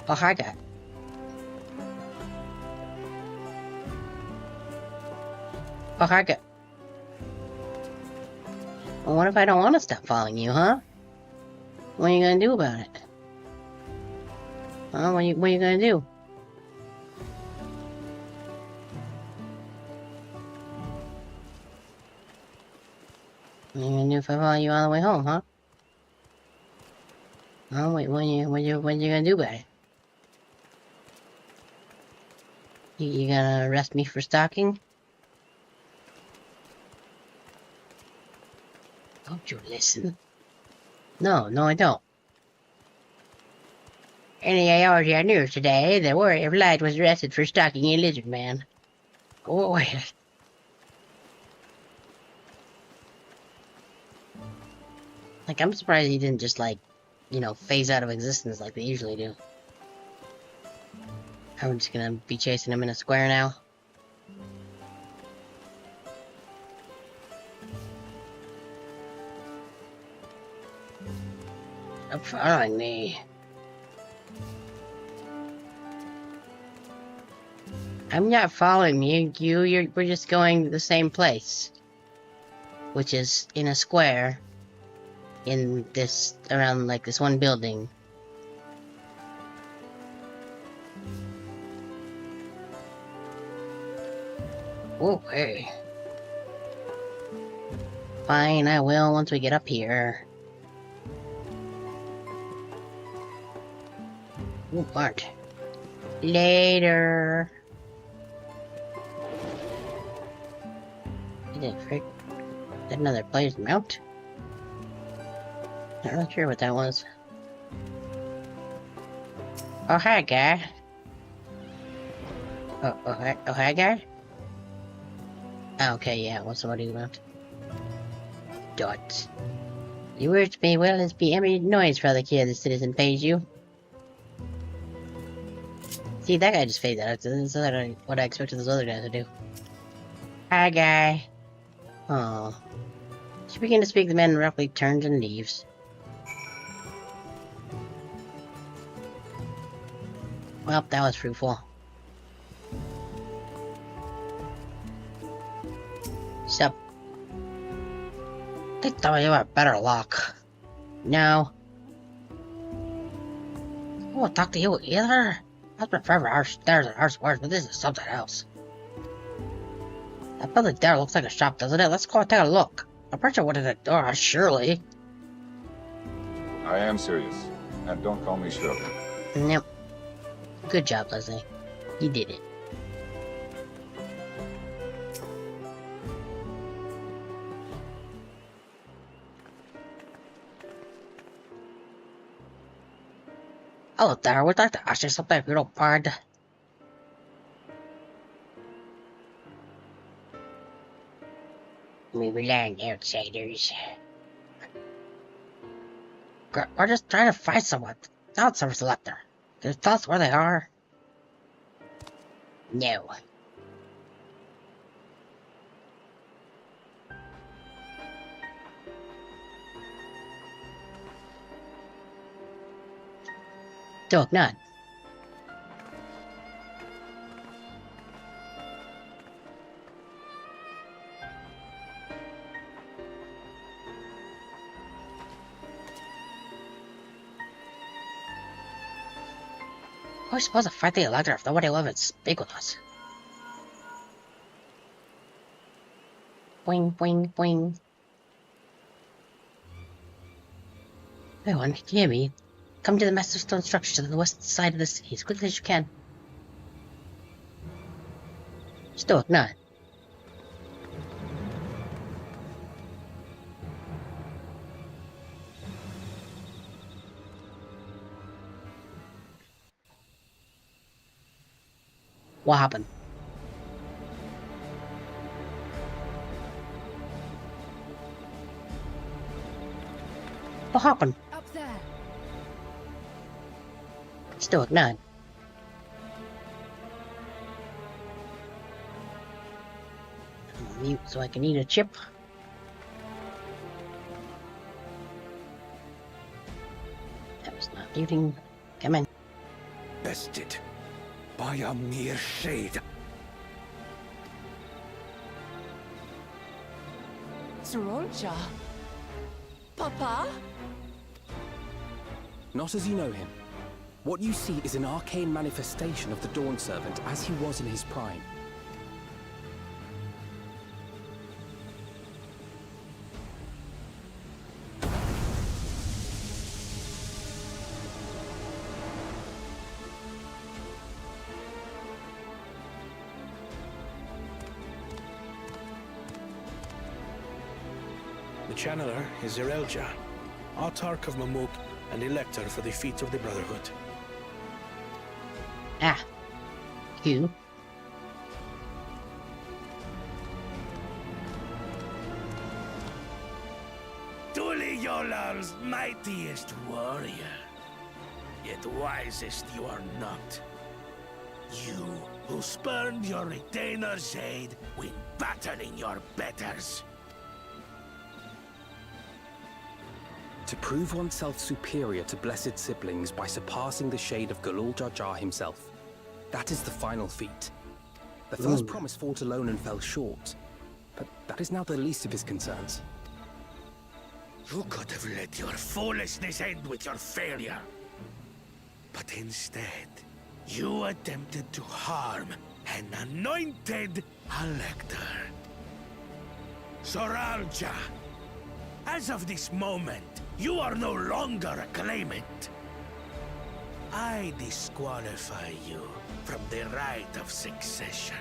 Oh, hi, guy. Oh, hi, guy. Well, what if I don't want to stop following you, huh? What are you gonna do about it? Huh? What are you gonna do? What are you gonna do if I follow you all the way home, huh? Oh, wait, what are you gonna do about it? You gonna arrest me for stalking? Don't you listen? No, I don't. In the Aortia news today, the Warrior of Light was arrested for stalking a lizard man. Oh, wait. Like, I'm surprised he didn't just, like, you know, phase out of existence like they usually do. I'm just gonna be chasing him in a square now. Stop following me. I'm not following you. We're just going to the same place. Which is in a square. In this, around like this one building. Oh, hey. Fine, I will once we get up here. Oh, Bart. Later. Is that another player's mount? Not really sure what that was. Oh, hi, guy. Oh, hi, guy? Okay, yeah, what's somebody about? Dot. You urged me well as be every noise for the care the citizen pays you. See, that guy just faded out. This is what I expected those other guys to do. Hi, guy. Oh. She began to speak, the man roughly turns and leaves. Well, that was fruitful. Sup? They thought you had better luck. No. I won't talk to you either. I prefer harsh stares and harsh words, but this is something else. That building there looks like a shop, doesn't it? Let's go and take a look. I'm pretty sure what is the door, surely. I am serious. And don't call me Shirley. Nope. Good job, Leslie. You did it. Hello there, would like to ask you something if you don't mind. We rely on outsiders. We're just trying to find someone. Not some selector. Can you tell us where they are? No. Dog, none. How are we supposed to fight the elector if nobody will even speak with us? Boing, boing, boing. Everyone, can you hear me? Come to the Master Stone structure to the west side of the city as quickly as you can. Stoic, not. What happened? What happened? Up there. Stoic, none. I'm mute so I can eat a chip. That was not muting. Come in. Bested by a mere shade. Zalera? Papa? Not as you know him. What you see is an arcane manifestation of the Dawn Servant as he was in his prime. The channeler is Zalera, Autarch of Mamuk and Elector for the feet of the Brotherhood. Ah. You. Tuliyolal's mightiest warrior, yet wisest you are not. You who spurned your retainer's aid when battering your betters. To prove oneself superior to blessed siblings by surpassing the shade of Galul Jar Jar himself. That is the final feat. The first promise fought alone and fell short, but that is now the least of his concerns. You could have let your foolishness end with your failure. But instead, you attempted to harm an anointed elector. Zalera, as of this moment, you are no longer a claimant. I disqualify you from the right of succession.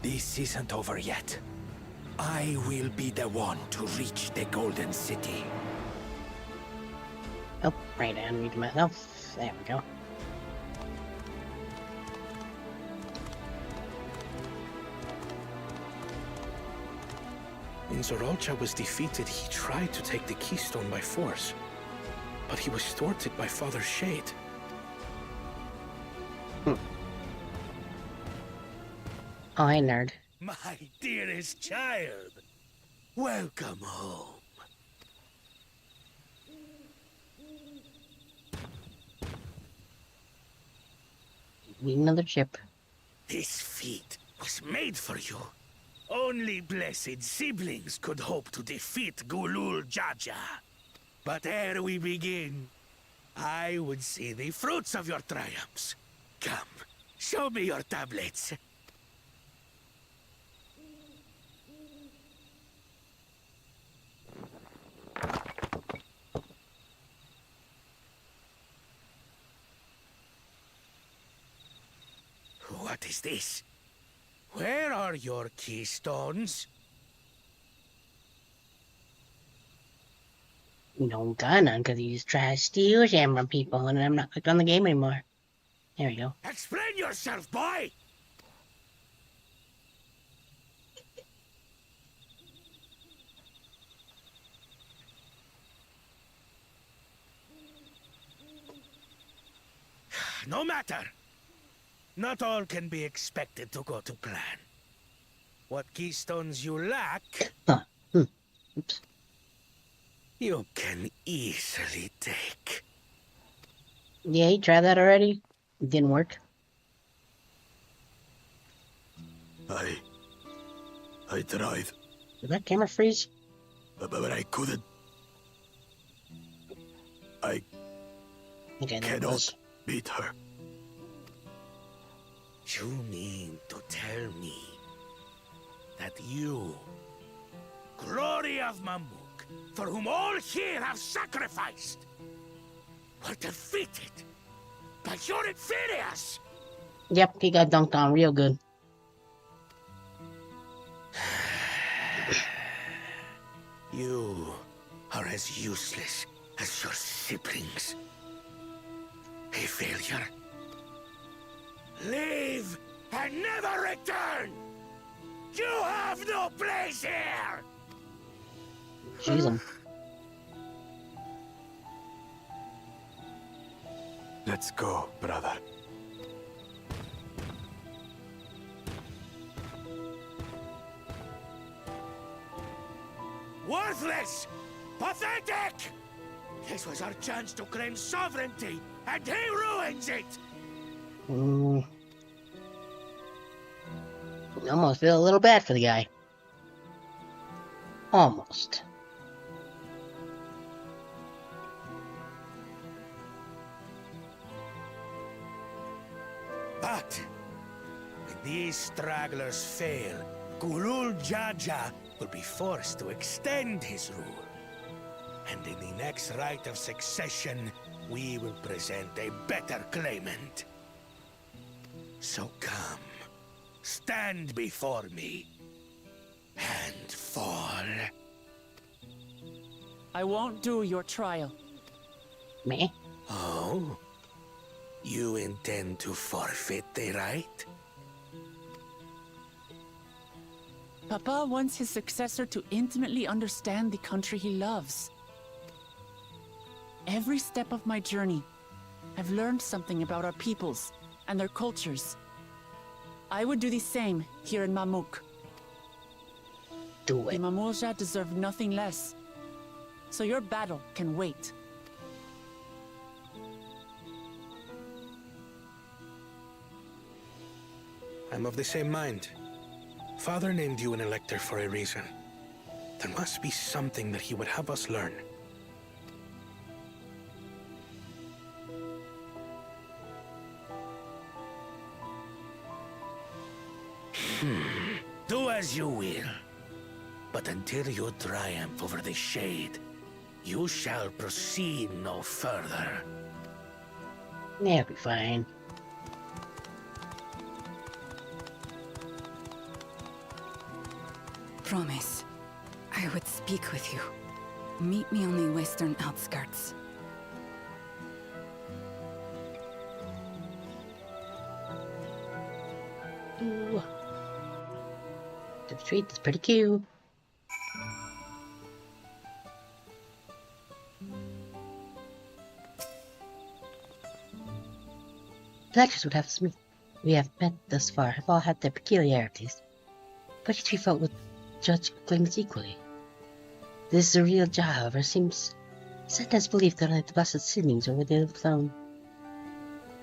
This isn't over yet. I will be the one to reach the Golden City. Oh, right, I unmuted myself. There we go. When Zorolcha was defeated, he tried to take the keystone by force, but he was thwarted by Father Shade. Oh, hey, nerd. My dearest child, welcome home. Need another chip. This feat was made for you. Only blessed siblings could hope to defeat Gulul Jaja. But ere we begin, I would see the fruits of your triumphs. Come, show me your tablets. What is this? Where are your keystones? No gun on because he's trying to steal shit from people, and I'm not clicked on the game anymore. There we go. Explain yourself, boy! No matter. Not all can be expected to go to plan. What keystones you lack, Oops. you can easily take. Yeah, you tried that already? It didn't work. I tried. Did that camera freeze? But I couldn't. I Okay, cannot beat her. You mean to tell me that you, glory of Mamuk, for whom all here have sacrificed, were defeated by your inferiors? Yep, he got dunked on real good. You are as useless as your siblings. A failure. Leave and never return! You have no place here! Jeez, Let's go, brother. Worthless! Pathetic! This was our chance to claim sovereignty, and he ruins it! Almost feel a little bad for the guy. Almost. But when these stragglers fail, Gulul Jaja will be forced to extend his rule. And in the next rite of succession, we will present a better claimant. So come, stand before me, and fall. I won't do your trial. Me? Oh? You intend to forfeit the right? Papa wants his successor to intimately understand the country he loves. Every step of my journey, I've learned something about our peoples and their cultures. I would do the same here in Mamuk. Do it. The Mamulja deserve nothing less. So your battle can wait. I'm of the same mind. Father named you an elector for a reason. There must be something that he would have us learn. Do as you will. But until you triumph over the Shade, you shall proceed no further. Yeah, it'll be fine. Promise, I would speak with you. Meet me on the western outskirts. Ooh. The street is pretty cute. Electors we have met thus far have all had their peculiarities, but each we felt would judge claims equally. This real Jah, however, seems sometimes believed that only the blessed siblings are worthy of the throne.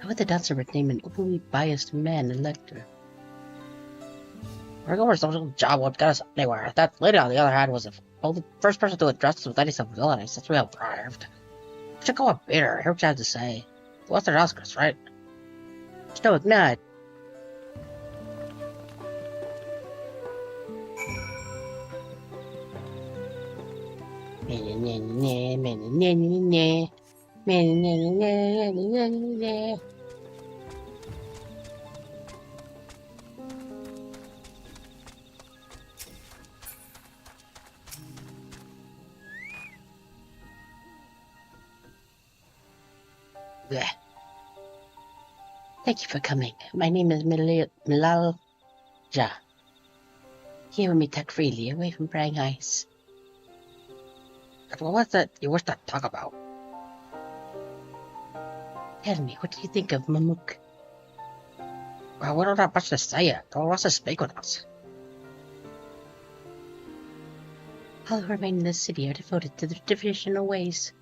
How would the Dawntrail name an openly biased man elector? Regular social job won't get us anywhere. That lady, on the other hand, was the first person to address us with any civility since we arrived. We should go and beat her, hear what you have to say. What's their Oscars, right? Stoic nod. Thank you for coming. My name is Milal Jah. Here we may talk freely, away from prying eyes. Well, what's that you wish to talk about? Tell me, what do you think of Mamuk? Well, we don't have much to say yet. Don't want to speak with us. All who remain in this city are devoted to their traditional ways.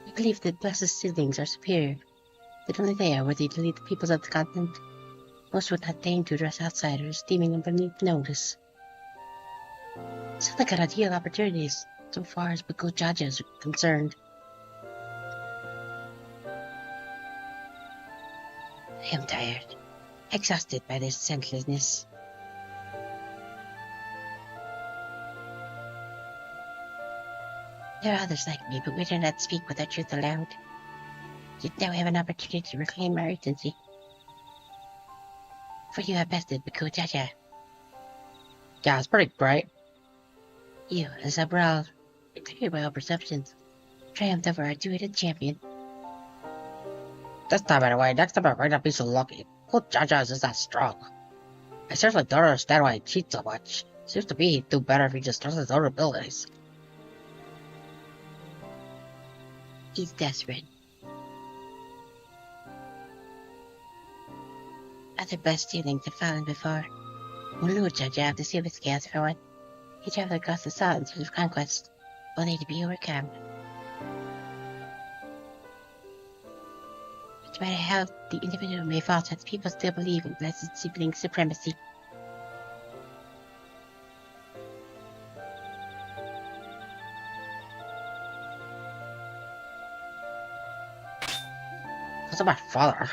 We believe that blessed siblings are superior, that only they are worthy to lead the peoples of the continent. Most would not deign to address outsiders, deeming them beneath notice. Sounds like an ideal opportunity so far as Bako Jaja is concerned. I am tired, exhausted by this senselessness. There are others like me, but we do not speak with our truth aloud. Yet now we have an opportunity to reclaim our agency. For you have bested Bako Jaja. Yeah, it's pretty great. You, as a brawl, cleared by all perceptions, triumphed over our two-headed champion. This time anyway, next time I might not be so lucky. Bako Jaja is that strong. I certainly don't understand why he cheats so much. Seems to me he'd do better if he just trusts his own abilities. He's desperate. Other best dealings have fallen before. One Lord Jaja of the Silver Scales for one. He traveled across the salt in search of conquest, only to be overcome. No matter how the individual may falter, the people still believe in blessed sibling supremacy. What's my father?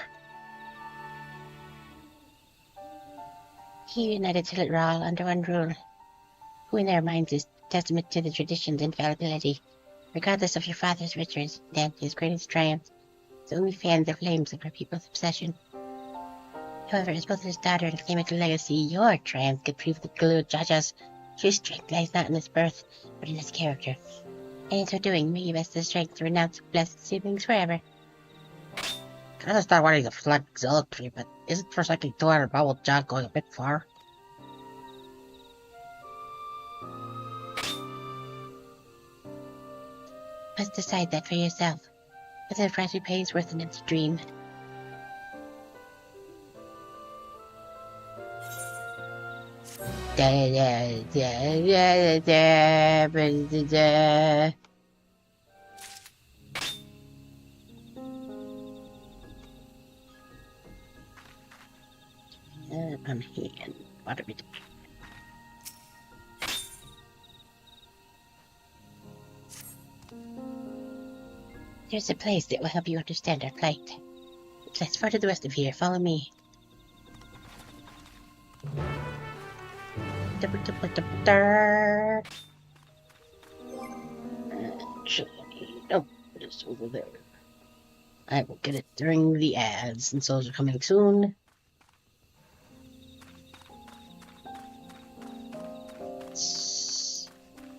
He united Tillet Ral under one rule, who in their minds is testament to the tradition's infallibility. Regardless of your father's riches, then his greatest triumph, the only fan the flames of her people's obsession. However, as both his daughter and claimant to legacy, your triumph could prove that Gulu Jaja's true strength lies not in his birth, but in his character. And in so doing, may you best the strength to renounce blessed siblings forever. I understand why he's a flat zealotry, but isn't forsaking 200 bubble jog going a bit far? Must decide that for yourself. Whether the price we pay is worth an empty dream. On hand. What are we doing? There's a place that will help you understand our plight. A place far to the west of here. Follow me. Actually, nope, it's over there. I will get it during the ads, since those are coming soon.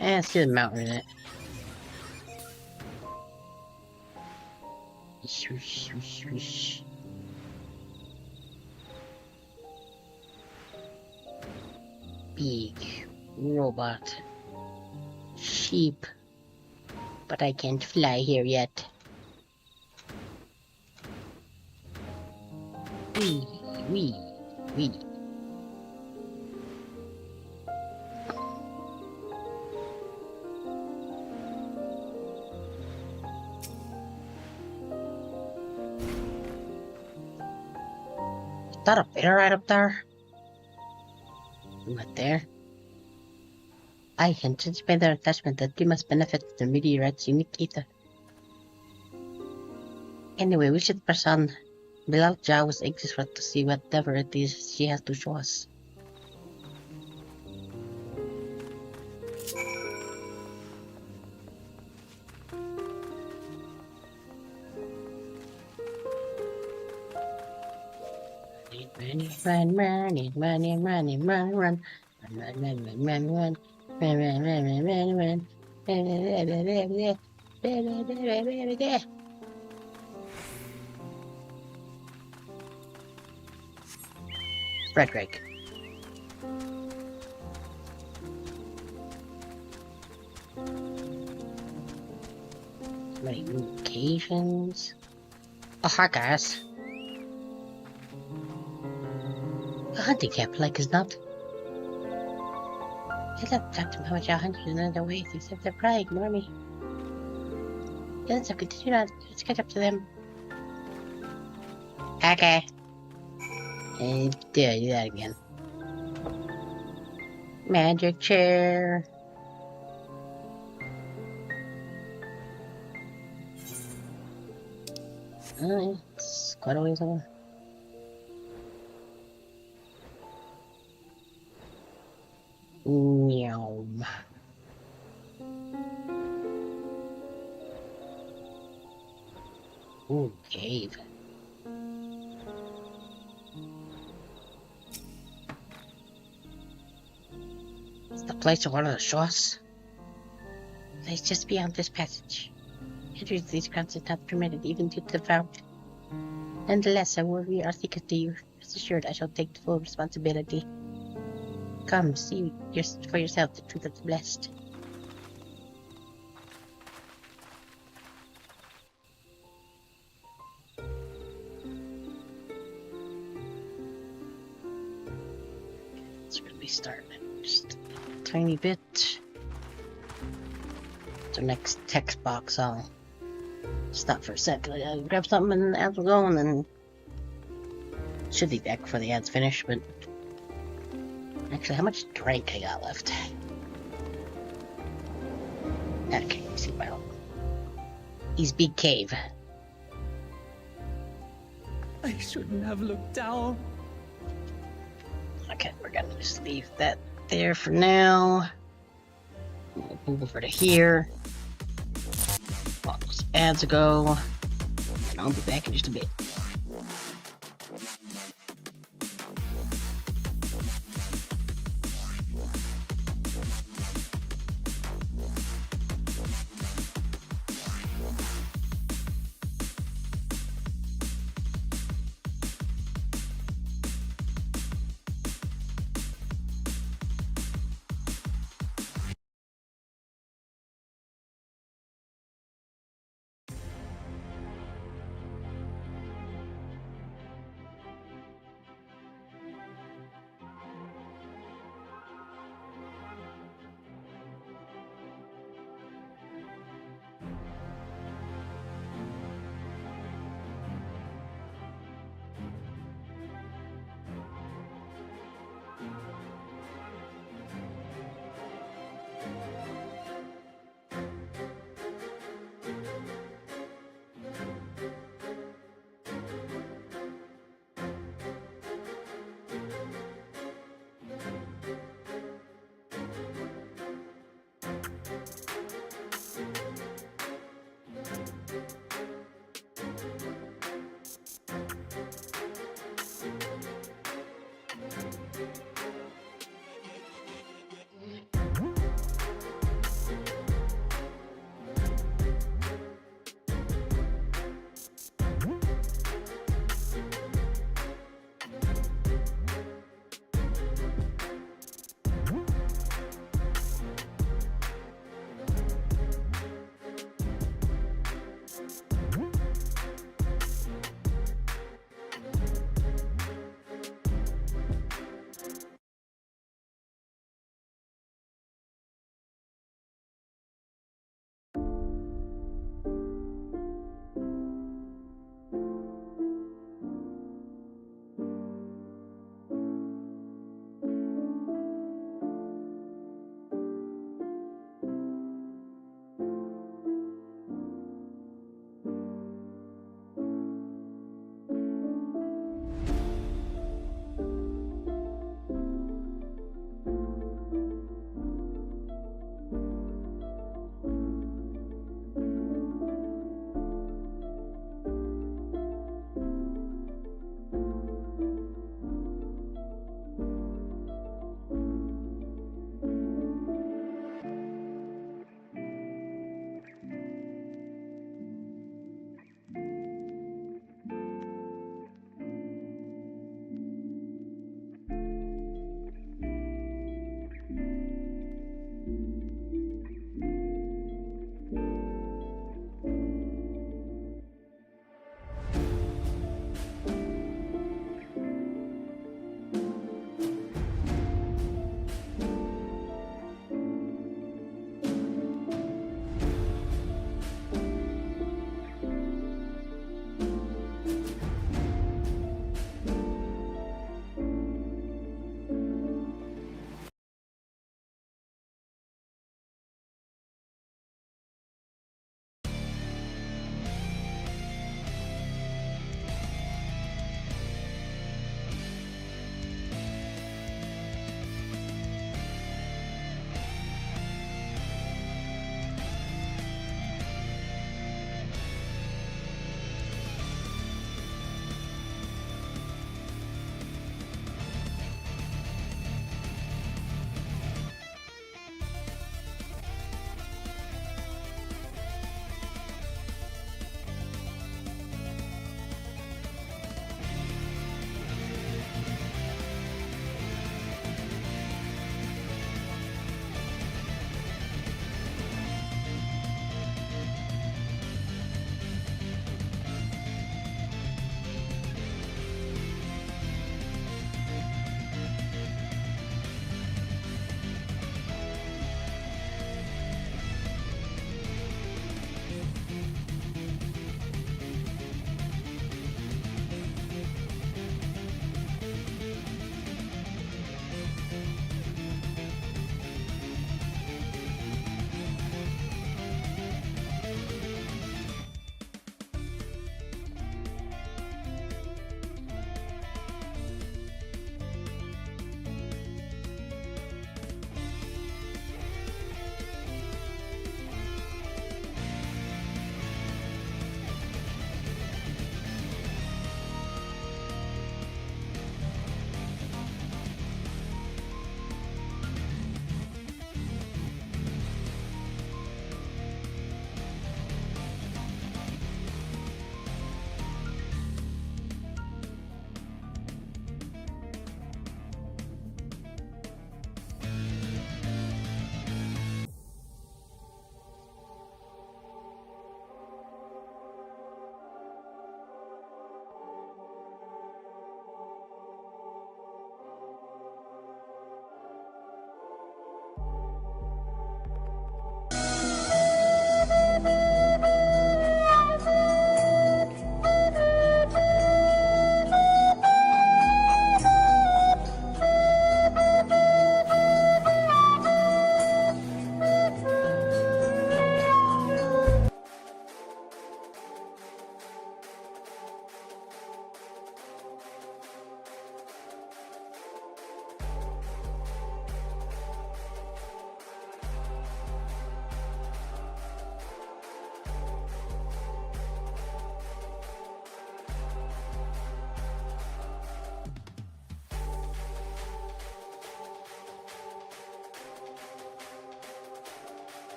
Let's do the mountain in it. Swoosh, swoosh, swoosh. Big robot sheep, but I can't fly here yet. Wee. Is that a bear right up there? Right there. I anticipate their attachment that we must benefit from the meteorite's unique ether. Anyway, we should press on. Bilal Jah was anxious for us to see whatever it is she has to show us. Run. Frederick. Many occasions. Oh, hi guys. A hunting camp like is not. I love talk to them how much our hunters in other ways, except they're probably ignore me. So continue on. Let's catch up to them. Okay. And do that again. Magic chair. It's quite a ways away. Meow. Ooh, cave. It's the place of one of the shores. Lies just beyond this passage. Entry to these grounds is not permitted even to the devout. Nonetheless, I will read our secret to you. Rest assured, I shall take full responsibility. Come, see for yourself the truth of the blessed. It's going to be starting just a tiny bit. So next text box, I'll stop for a sec. I'll grab something and the ads will go, and then should be back before the ads finish. But actually, how much drink I got left? Okay, see my own. He's big cave. I shouldn't have looked down. Okay, we're gonna just leave that there for now. We'll move over to here. Let those ads go. And I'll be back in just a bit.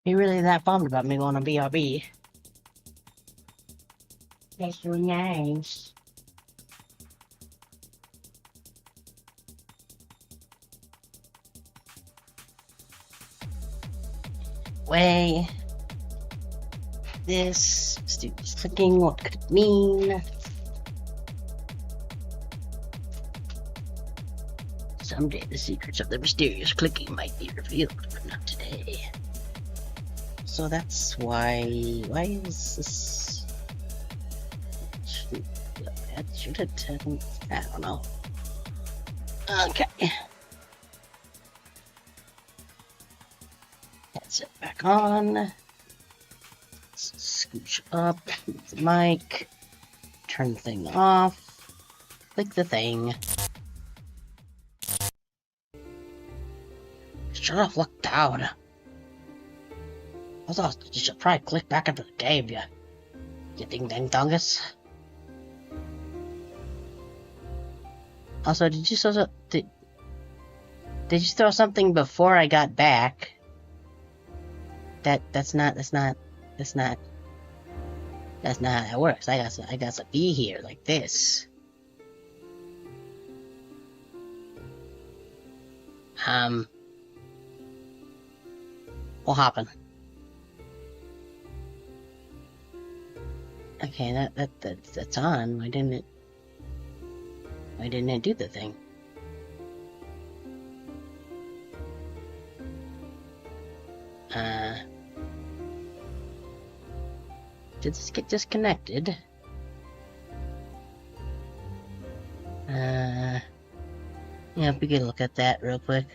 He really that bummed about me going to BRB. That's really nice. Way. This student's clicking. What could it mean? Someday the secrets of the mysterious clicking might be revealed, but not today. So that's why is this? That should have taken. I don't know. Okay. That's it back on. Let's scooch up, move the mic, turn the thing off, click the thing. Should have looked down. I thought you should probably click back into the game, you ding dang dungus. Also, did you throw something before I got back? That's not how that works. I got to be here like this. What happened? Okay, that's on. Why didn't it do the thing? Did this get disconnected? Yeah, we can look at that real quick.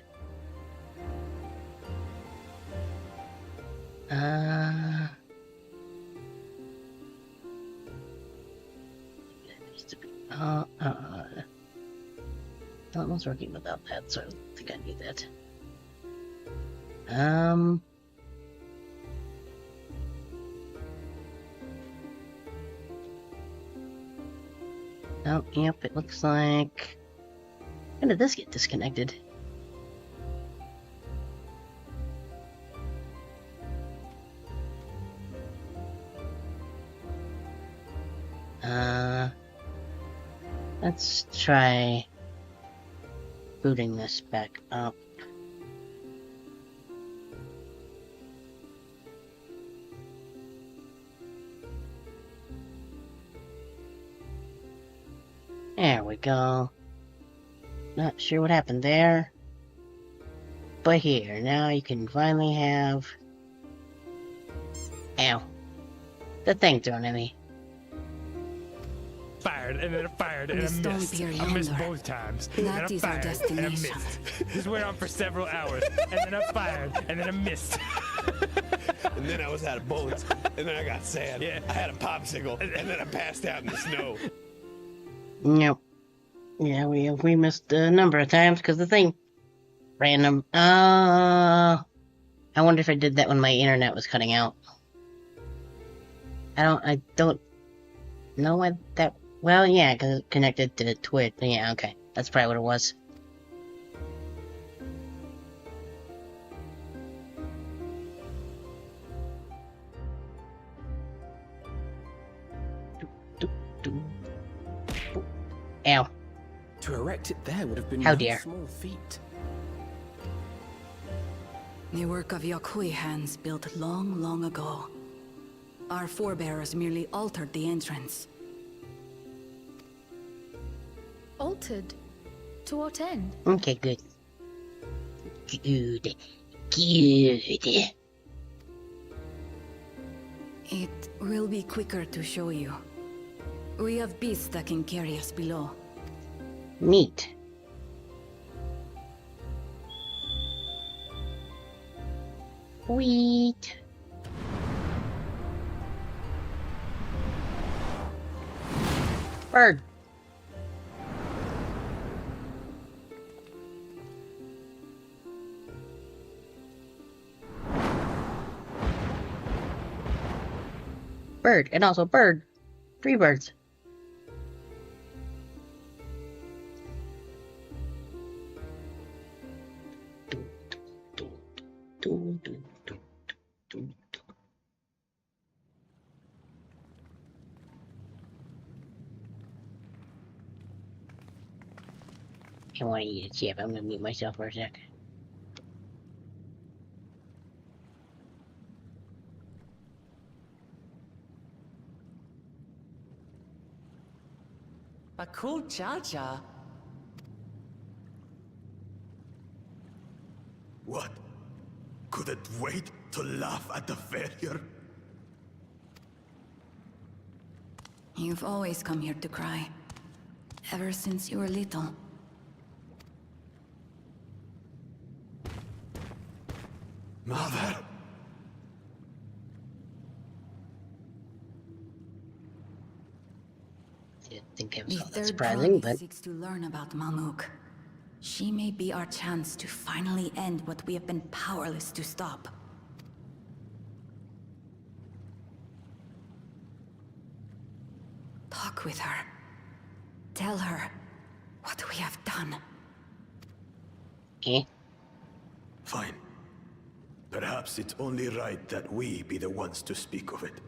That one's working without that, so I don't think I need that. Oh, yep, it looks like... When did this get disconnected? Let's try booting this back up. There we go. Not sure what happened there. But here, now you can finally have... Ow. The thing thrown at me. Fired, and then I fired, and I missed. I missed both times. That is our destination. And I missed. This went on for several hours, and then I fired, and then I missed. And then I was out of bullets, and then I got sad. Yeah. I had a popsicle, and then I passed out in the snow. Nope. Yeah, we missed a number of times because the thing random. I wonder if I did that when my internet was cutting out. I don't know what that. Well, yeah, because it's connected to Twitch. Yeah, okay, that's probably what it was. Ow. To erect it there would have been How no dare. small feat. The work of Yakui hands built long, long ago. Our forebears merely altered the entrance. Altered? To what end? Okay, good. Good. Good. It will be quicker to show you. We have beasts that can carry us below. Neat. Sweet. Bird. Bird, and also bird. 3 birds. I want to eat a chip. I'm gonna mute myself for a sec. But cool Jaja. What? Couldn't wait to laugh at the failure? You've always come here to cry. Ever since you were little. Mother! Didn't think it The was all that third surprising, Trolley but seeks to learn about Mamuk. She may be our chance to finally end what we have been powerless to stop. Talk with her. Tell her what we have done. Fine. Perhaps it's only right that we be the ones to speak of it.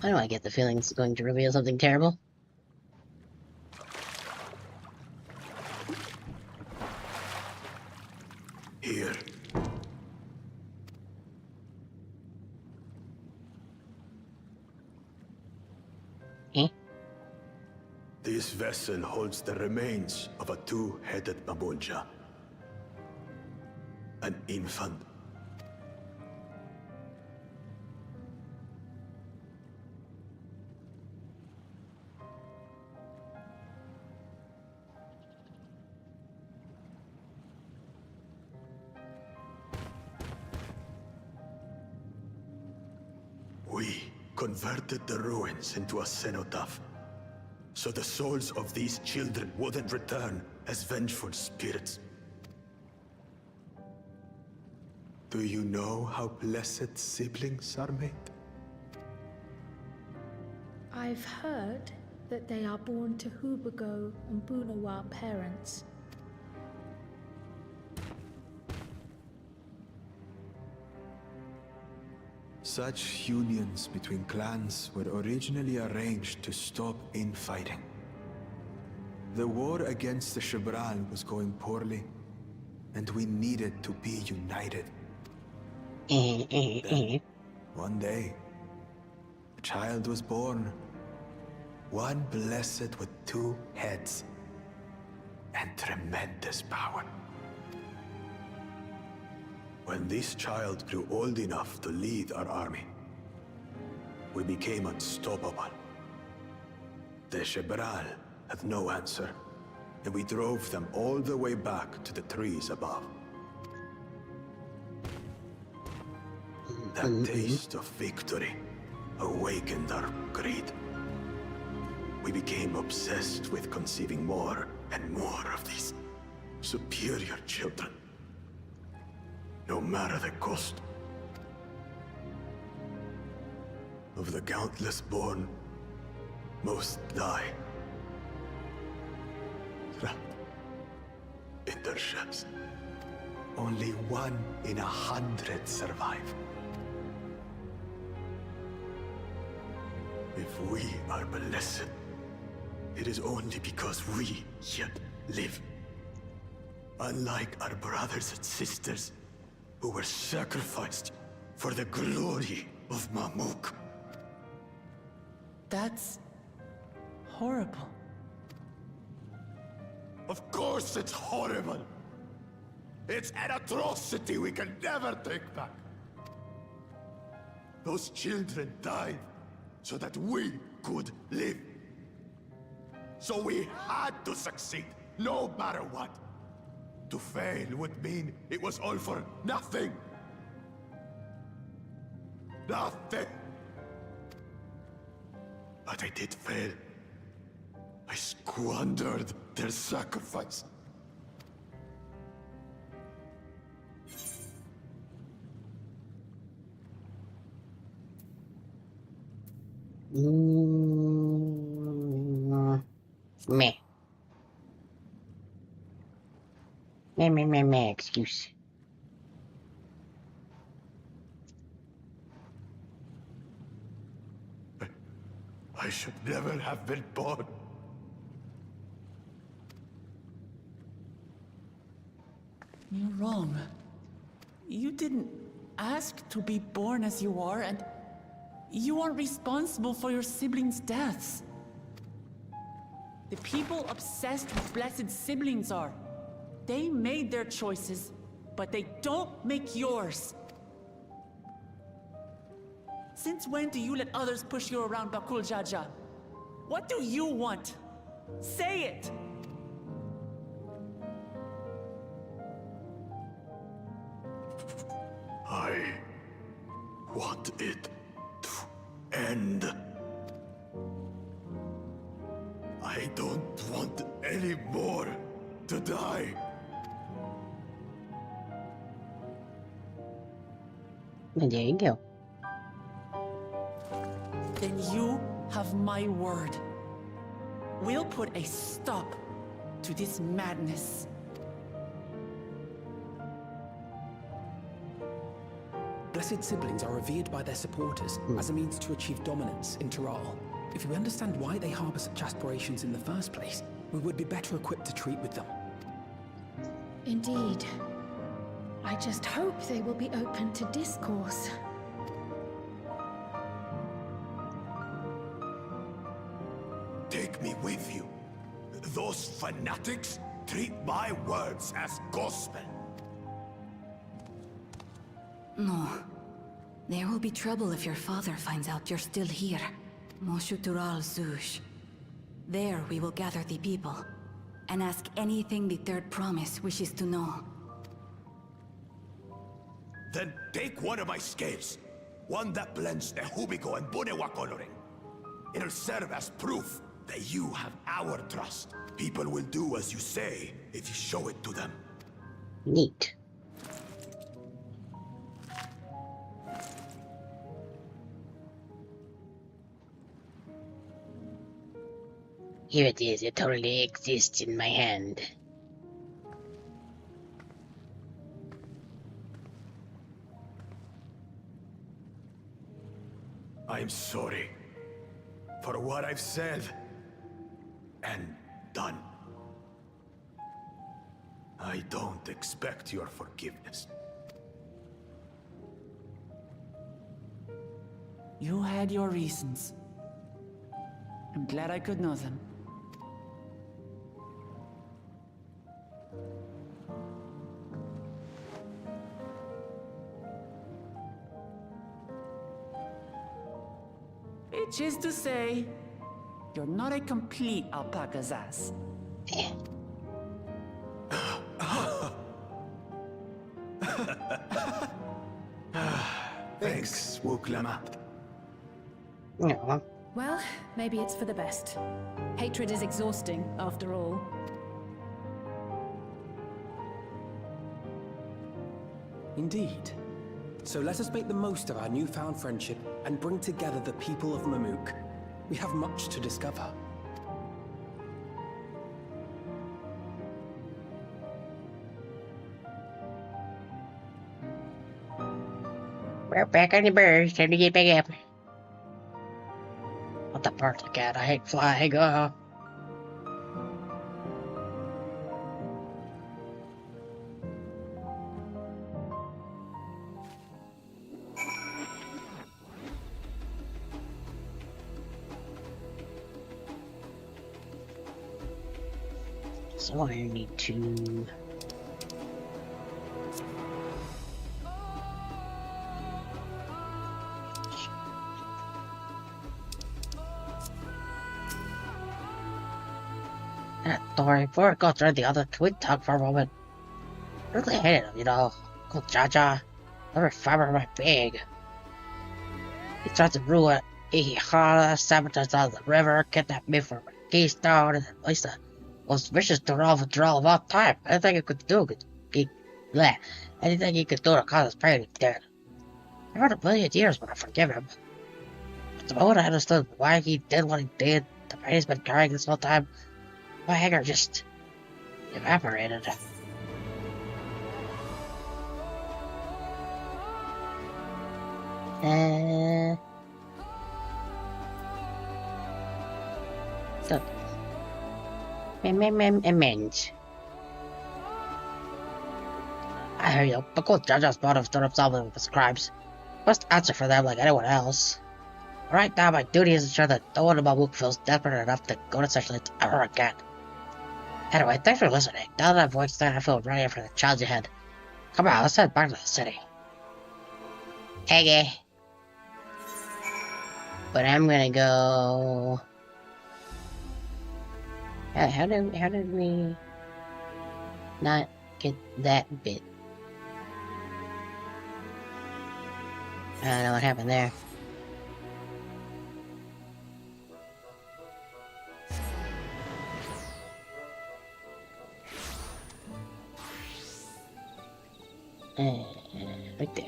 why do I get the feeling it's going to reveal something terrible? Here. This vessel holds the remains of a two-headed Mabulja. An infant. We converted the ruins into a cenotaph, so the souls of these children wouldn't return as vengeful spirits. Do you know how blessed siblings are made? I've heard that they are born to Hubago and Bunawa parents. Such unions between clans were originally arranged to stop infighting. The war against the Shibral was going poorly, and we needed to be united. Then, one day, a child was born. One blessed with two heads and tremendous power. When this child grew old enough to lead our army, we became unstoppable. The Shibral had no answer, and we drove them all the way back to the trees above. That taste of victory awakened our greed. We became obsessed with conceiving more and more of these superior children. No matter the cost. Of the countless born, most die. Trapped in their ships. Only 1 in 100 survive. If we are blessed, it is only because we yet live. Unlike our brothers and sisters, who were sacrificed for the glory of Mamuk. That's horrible. Of course it's horrible. It's an atrocity we can never take back. Those children died so that we could live. So we had to succeed, no matter what. To fail would mean it was all for nothing. Nothing. But I did fail. I squandered their sacrifice. Meh. Excuse. I should never have been born. You're wrong. You didn't ask to be born as you are, and you aren't responsible for your siblings' deaths. The people obsessed with blessed siblings are. They made their choices, but they don't make yours. Since when do you let others push you around, Bakul Jaja? What do you want? Say it! I want it to end. I don't want any more to die. And there you go. Then you have my word. We'll put a stop to this madness. Blessed siblings are revered by their supporters as a means to achieve dominance in Tyral. If we understand why they harbor such aspirations in the first place, we would be better equipped to treat with them. Indeed. I just hope they will be open to discourse. Take me with you. Those fanatics treat my words as gospel. No. There will be trouble if your father finds out you're still here. Moshutural Zush. There we will gather the people, and ask anything the Third Promise wishes to know. Then take one of my scales. One that blends Ehubico and Bunewa coloring. It'll serve as proof that you have our trust. People will do as you say if you show it to them. Neat. Here it is, it totally exists in my hand. I'm sorry for what I've said and done. I don't expect your forgiveness. You had your reasons. I'm glad I could know them. Which is to say, you're not a complete alpaca's ass. Thanks, Wuklamat. No. Well, maybe it's for the best. Hatred is exhausting, after all. Indeed. So let us make the most of our newfound friendship and bring together the people of Mamuk. We have much to discover. We're back on the birds, time to get back up. What the part of cat? I hate flying. Oh. So I need to... Sorry, before I go through the other tweet talk for a moment. I really hated him, you know. Called Jaja. Every fiber of my being. He tried to ruin Ihara, sabotage out of the river, kidnap me for my keystone, and at least the most vicious Tyral of all time. Anything he could do anything he could do to cause his pain, he did. I heard a million years when I forgive him. But the moment I understood why he did what he did, the pain he's been carrying this whole time, my anger just evaporated. Good. Immense. I hear you, but good judges thought of stood up solving with the scribes. Must answer for them like anyone else. Right now, my duty is to ensure that no one in my book feels desperate enough to go to such lengths ever again. Anyway, thanks for listening. Now that I've voiced that, I feel ready for the challenge ahead. Come on, let's head back to the city. Okay. But I'm gonna go... How did we not get that bit? I don't know what happened there. Right there.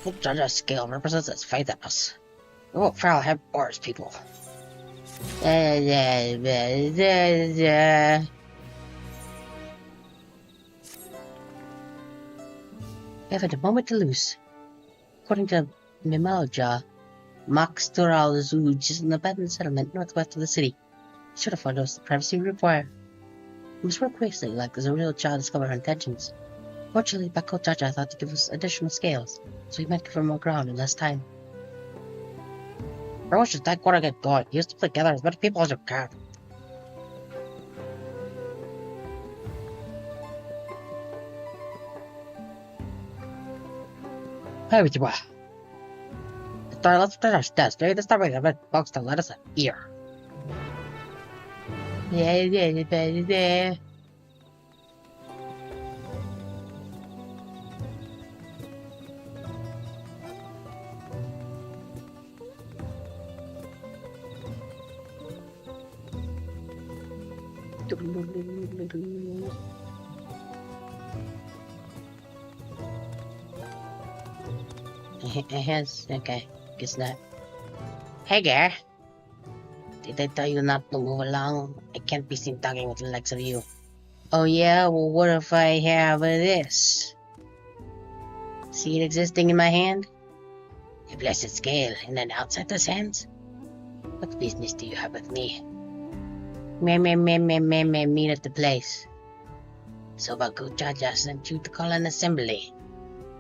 Full Jaja scale represents its faith in us. We won't fail to have bars, people. We haven't a moment to lose. According to Mimalja, Maxtural Zuj is an abandoned settlement northwest of the city. Be sure to find us the privacy we require. We must work quickly, like there's a real child discover our intentions. Fortunately, Bako Jaja thought to give us additional scales, so we might cover more ground in less time. Everyone should thank what I get going. Use to play together as many people as you can. Hey, with you, let's finish our test. Maybe this time we can get folks to let us an ear. Yeah. Okay, guess not. Hey, Gar. Did I tell you not to move along? I can't be seen talking with the likes of you. Oh yeah? Well, what if I have this? See it existing in my hand? A blessed scale in an outsider's hands? What business do you have with me? Meet at the place. So Bakuchaja sent you to call an assembly.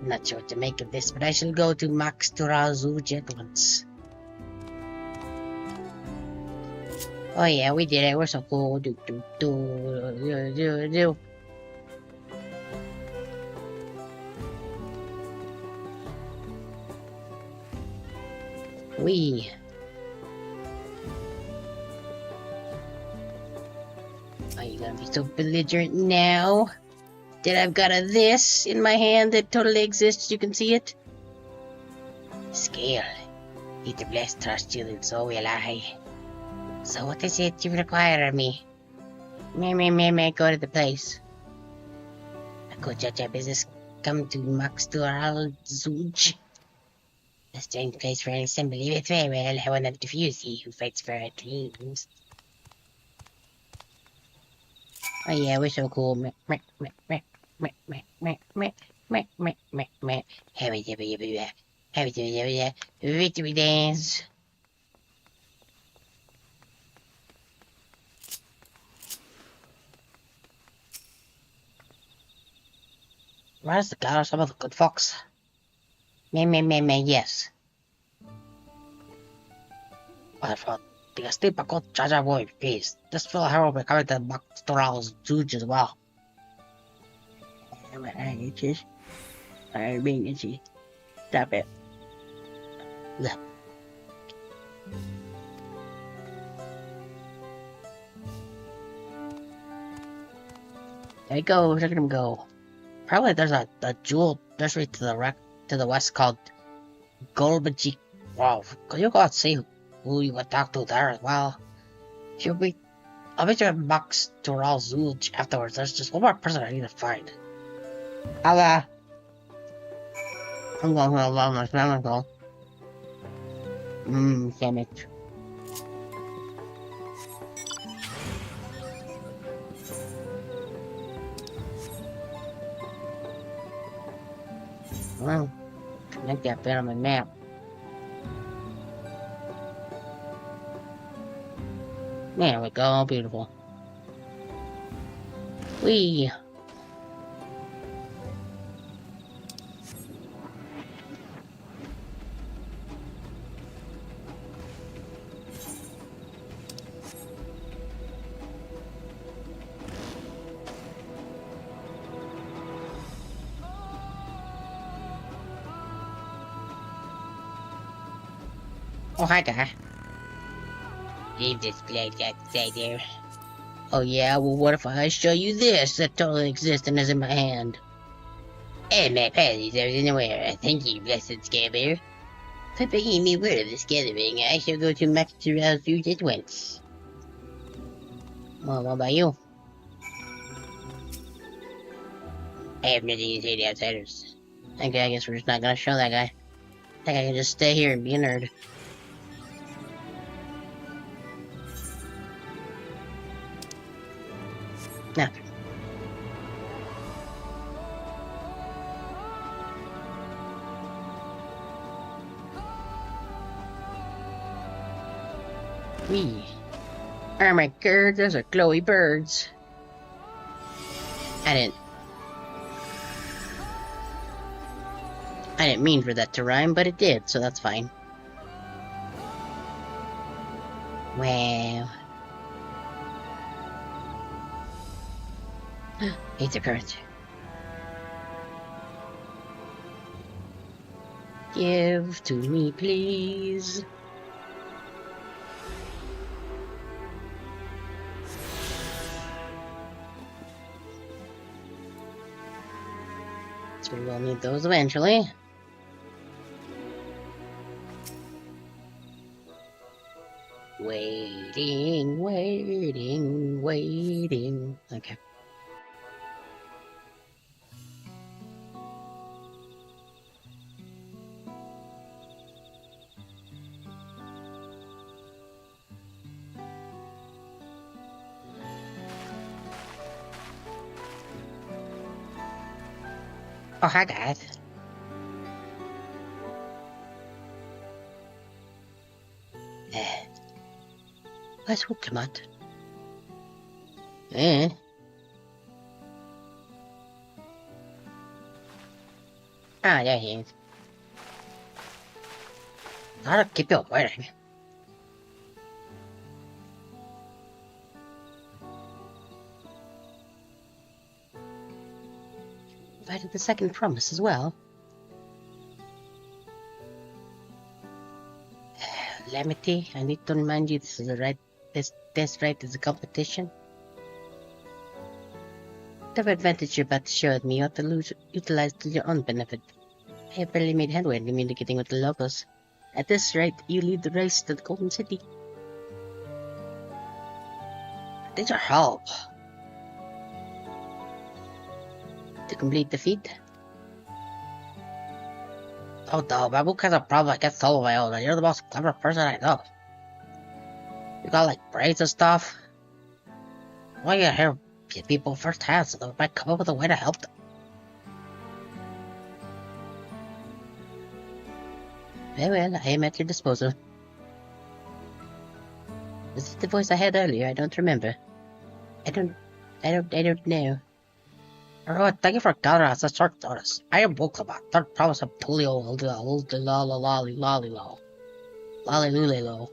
I'm not sure what to make of this, but I shall go to Max Turazuj at once. Oh yeah, we did it. We're so cool. Do. We. Are you gonna be so belligerent now? That I've got this in my hand that totally exists, you can see it? Scale. Either bless trust you, and so will I. So what is it you require of me? May go to the place. I could judge our business come to Maxtural Zuj. A strange place for an assembly, but very well, I will not refuse he who fights for our dreams. Oh yeah, we're so cool. Victory dance. Where's the car? Some of the good fox. Yes. I thought the estate called Jaja Boy, please. This fellow Harold will be coming to Maxtoral's Zuj as well. I'm being itchy. Stop it. Look. There you go, look at him go. Probably there's a jewel nursery to the west called Golbaji. Wow, could you go and see who you would talk to there as well? I'll be sure Max Toral Zuj afterwards. There's just one more person I need to find. I'm going to allow my family go. Damn it. Well, connect that bit on my map. There we go, beautiful. Whee! Oh, hi, guy. Leave this place outside there. Oh, yeah? Well, what if I show you this that totally exists and is in my hand? Hey, my pals are unaware. Thank you, blessed Scarebear. For bringing me word of this gathering, I shall go to Maxtural's route at once. Well, what about you? I have nothing to say to outsiders. Okay, I guess we're just not gonna show that guy. That guy can just stay here and be a nerd. Nothing. Wee. Oh my god, those are glowy birds. I didn't mean for that to rhyme, but it did, so that's fine. Wow. It's a current. Give to me, please. So we will need those eventually. Waiting, waiting, waiting. Okay. Oh, hi guys. Where's Wooklamut? Ah, there he is. Gotta keep you waiting. Provided the second promise as well. Lamity, I need to remind you this is the right this right is a competition. Whatever advantage you're about to show at me, you ought to utilize to your own benefit. I have barely made headway in communicating with the locals. At this rate, you lead the race to the Golden City. These are help. To complete the feat. Oh no, my book has a problem I can't solve on my own, and you're the most clever person I know. You got like brains and stuff. Why you hear people firsthand so they might come up with a way to help them? Very well, I am at your disposal. Was it the voice I had earlier? I don't remember. I don't know. Alright, thank you for gathering us a short notice. I am Wooklamut. Don't promise I'm totally old. Lolly lulilo.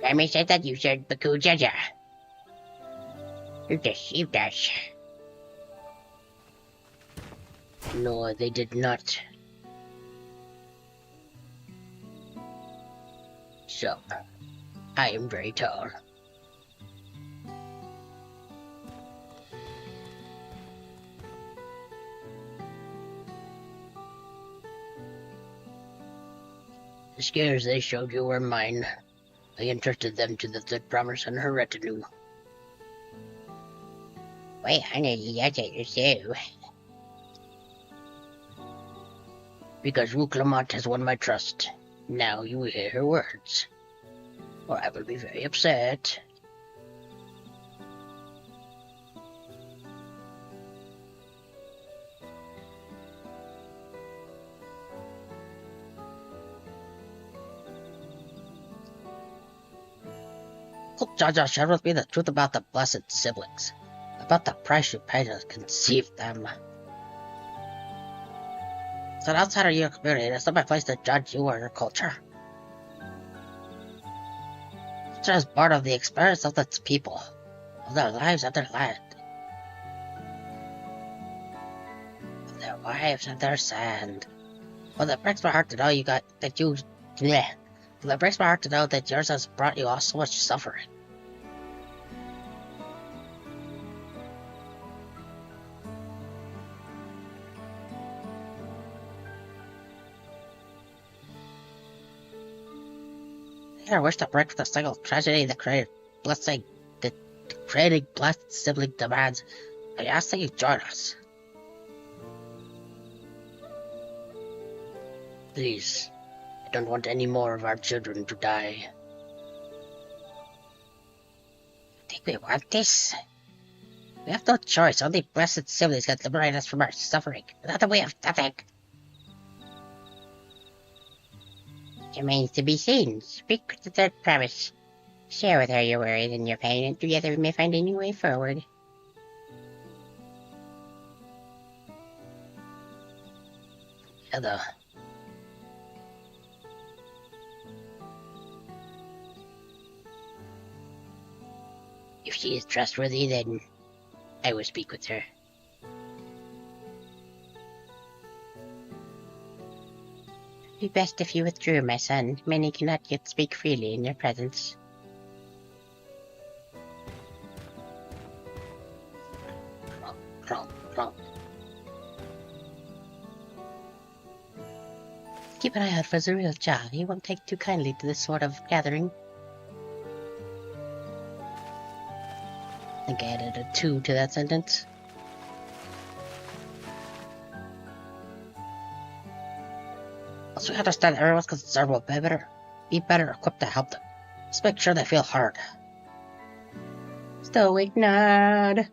Remy said that you said Baku Jaja. You deceived us. No, they did not. So, I am very tall. The scares they showed you were mine. I entrusted them to the third promise and her retinue. Why, honey, you said you so. Because Wooklamut has won my trust. Now you will hear her words. Or I will be very upset. Uncle Jaja shared with me the truth about the blessed siblings, about the price you pay to conceive them. So outside of your community, it's not my place to judge you or your culture. Culture is part of the experience of its people, of their lives and their land, of their wives and their sand. Well, that breaks my heart to know that breaks my heart to know that yours has brought you all so much suffering. I wish to break the cycle of tragedy that created blessed sibling demands. I ask that you join us. Please, I don't want any more of our children to die. You think we want this? We have no choice. Only blessed siblings can liberate us from our suffering. Without them, we have nothing. It remains to be seen. Speak with the third promise. Share with her your worries and your pain, and together we may find a new way forward. Hello. If she is trustworthy, then I will speak with her. It would be best if you withdrew, my son. Many cannot yet speak freely in your presence. Keep an eye out for the real child. He won't take too kindly to this sort of gathering. I think I added a 2 to that sentence. Also, we understand everyone's concern will be better equipped to help them. Let's make sure they feel heard. Stoic nod.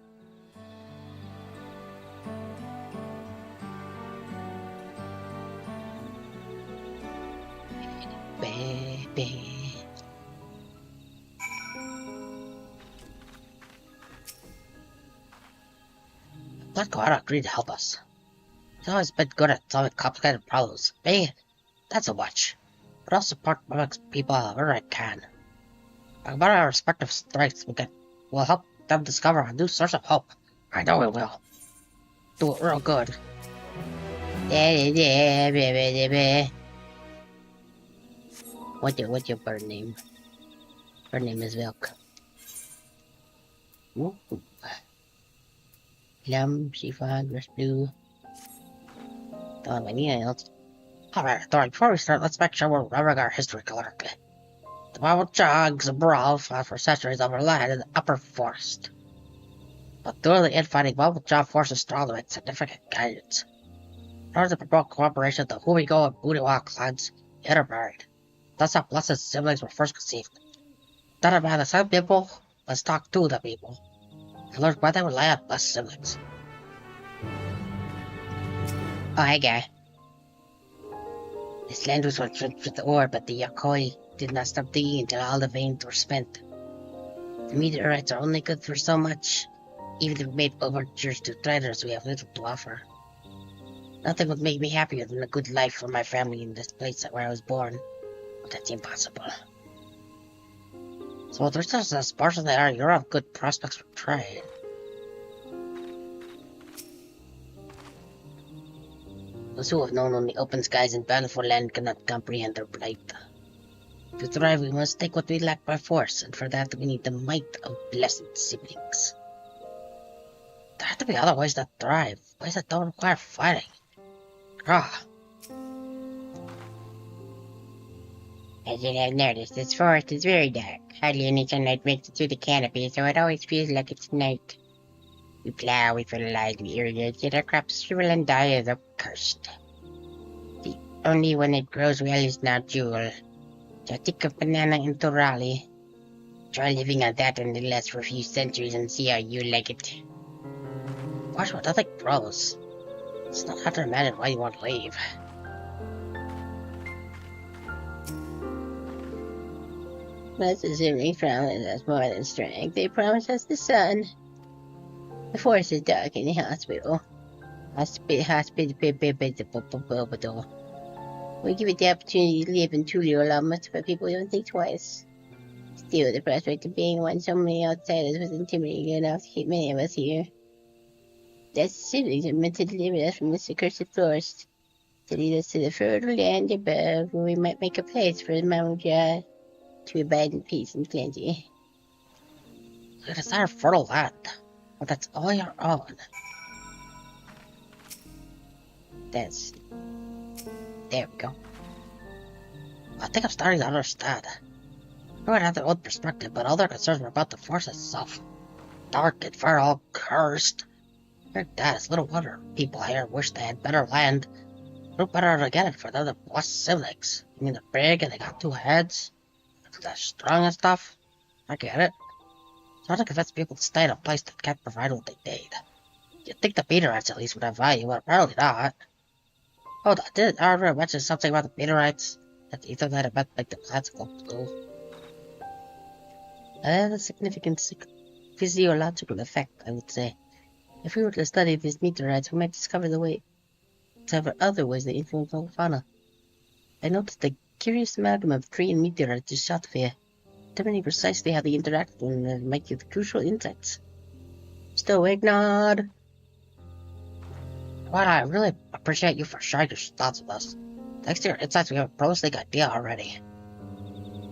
Baby. Black Guard agreed to help us. He's always been good at solving complicated problems. Me, not so much. But I'll support amongst people however I can. About our respective strengths, we'll help them discover a new source of hope. I know we will. Do it real good. What's your bird name? Her name is Vilk. Ooh. Lamb, Seafog, Rest Blue. Alright, before we start, let's make sure we're remembering our history correctly. The Bible jogs and brawl fought for centuries over land in the upper forest. But through the infighting, Bible jog forces strongly with significant guidance. In order to promote cooperation, the Humigo and Bootywa clans intermarried. That's how blessed siblings were first conceived. Not by the same people, let's talk to the people. And learn why they rely on blessed siblings. Oh, hey guy. This land was once rich with ore, but the Yakoi did not stop digging until all the veins were spent. The meteorites are only good for so much. Even if we made overtures to traders, we have little to offer. Nothing would make me happier than a good life for my family in this place where I was born. But that's impossible. So with resources as sparse as they are, you're of good prospects for trade. Those who have known only open skies and bountiful land cannot comprehend their plight. To thrive, we must take what we lack by force, and for that we need the might of blessed siblings. There have to be other ways to thrive, ways that don't require fighting. As you have noticed, this forest is very dark. Hardly any sunlight makes it through the canopy, so it always feels like it's night. We plow, we fertilize, we irrigate, yet our crops shrivel and die as accursed. The only one that grows well is now Jewel. So take a banana into Raleigh. Try living on that and it lasts for a few centuries and see how you like it. Watch what nothing grows. It's not hard to imagine why you won't leave. I Blessed siblings promise us more than strength. They promise us the sun. The forest is dark in the hospital. Hospital. We give it the opportunity to live in truly allow much for people who don't think twice. Still, the prospect of being one so many outsiders was intimidating enough to keep many of us here. That's the siblings are meant to deliver us from this accursed forest, to lead us to the fertile land above, where we might make a place for the Mamuja to abide in peace and plenty. Look at our fertile land. Well, that's all your own. There we go. I think I'm starting to understand. We might have their own perspective, but all their concerns were about the force itself. Dark and fertile, cursed. Heard that, it's little wonder people here wish they had better land. No better to get it for them than blessed siblings. I mean, they're big and they got 2 heads. They're strong and stuff. I get it. It's hard to convince people to stay in a place that can't provide what they need. You'd think the meteorites at least would have value, but apparently not. Hold on, didn't Arthur mention something about the meteorites? That either that it meant like the plants go blue? That has a significant physiological effect, I would say. If we were to study these meteorites, we might discover other ways they influence the fauna. I noticed a curious amalgam of tree and meteorites just shot via, determining precisely how they interact and might give crucial insights. Still awake, Nod? Well, I really appreciate you for sharing your thoughts with us. Thanks to your insights, we have a promising idea already.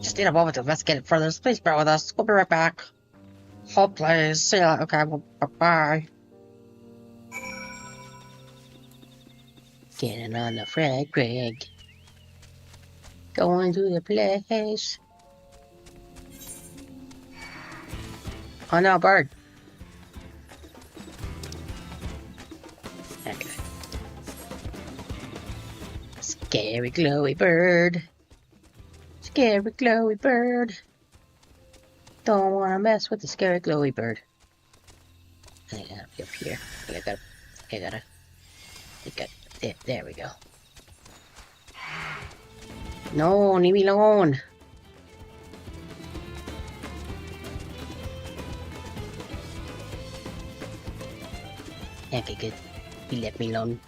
Just need a moment to investigate it further. Please bear with us. We'll be right back. Hold, please. See ya. Okay, well, bye-bye. Getting on the Fred Greg. Going to the place. Oh no, bird. Okay. Scary glowy bird. Scary glowy bird. Don't wanna mess with the scary glowy bird. I think I gotta be up here. I gotta. There we go. No, leave me alone. Okay, good. You left me alone.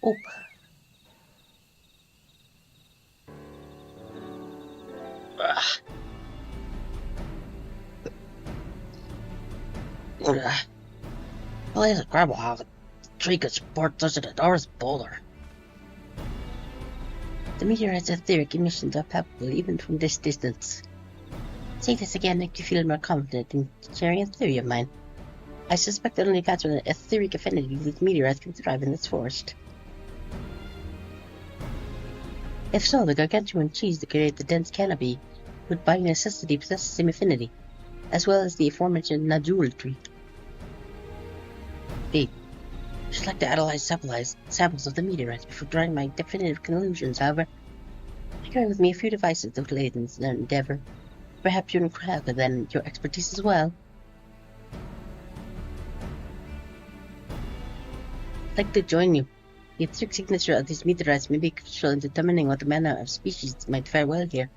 Oop. Well, there's a gravel how the tree could support such an enormous boulder. The meteorite's etheric emissions are palpable even from this distance. Say this again makes you feel more confident in sharing a theory of mine. I suspect that only plants with an etheric affinity with meteorites can thrive in this forest. If so, the gargantuan trees that create the dense canopy would by necessity possess the same affinity, as well as the aforementioned nodule tree. B. I should like to analyze samples of the meteorites before drawing my definitive conclusions, however. I carry with me a few devices that will aid in this endeavor. Perhaps you can have then your expertise as well. I'd like to join you. The etheric signature of these meteorites may be crucial in determining what manner of species might fare well here.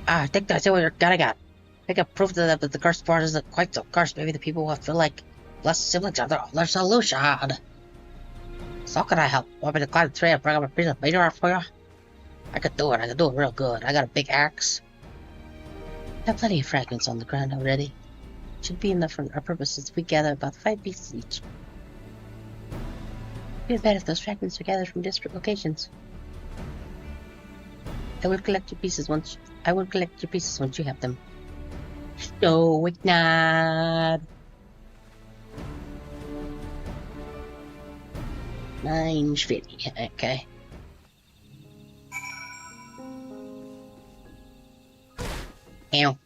I think that's what you're getting at. I think I've proved to them that the cursed part isn't quite so cursed. Maybe the people will feel like blessed siblings are their solution. So how can I help? Want me to climb the tree and bring up a piece of meteorite for you? I could do it. I could do it real good. I got a big axe. I have plenty of fragments on the ground already. Should be enough for our purposes if we gather about 5 pieces each. It would be better if those fragments are gathered from disparate locations. I will collect your pieces once you have them. So it's not 950. Okay. Ow.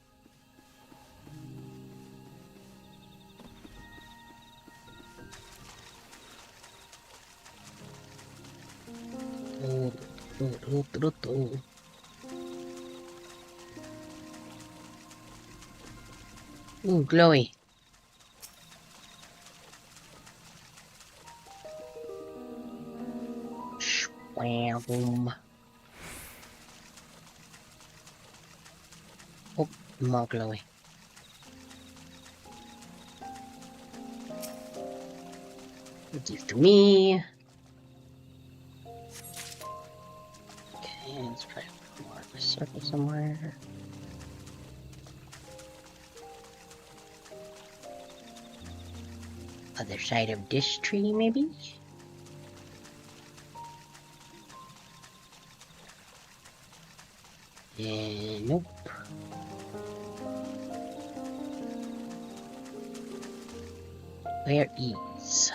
Ooh, glowy. Boom. Oh, more glowy. Give to me. Okay, let's try more of a circle somewhere. Other side of this tree, maybe? Nope. Where is?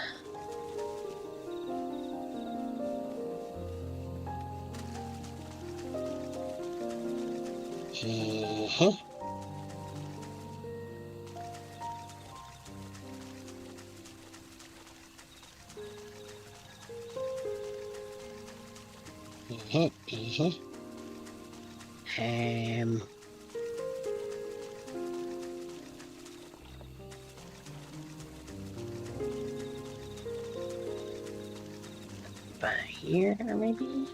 By here, maybe?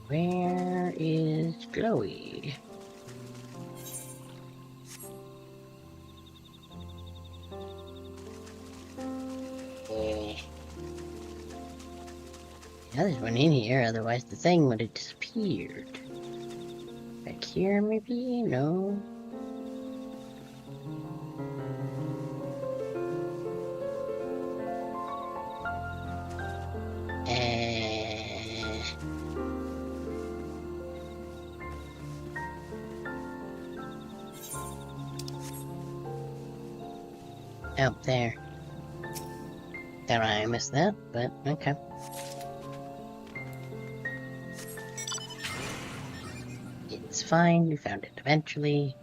Where is Chloe? Yeah, there's one in here, otherwise the thing would have disappeared. Back here, maybe? No. Out there. Thought I missed that, but okay. It's fine, we found it eventually.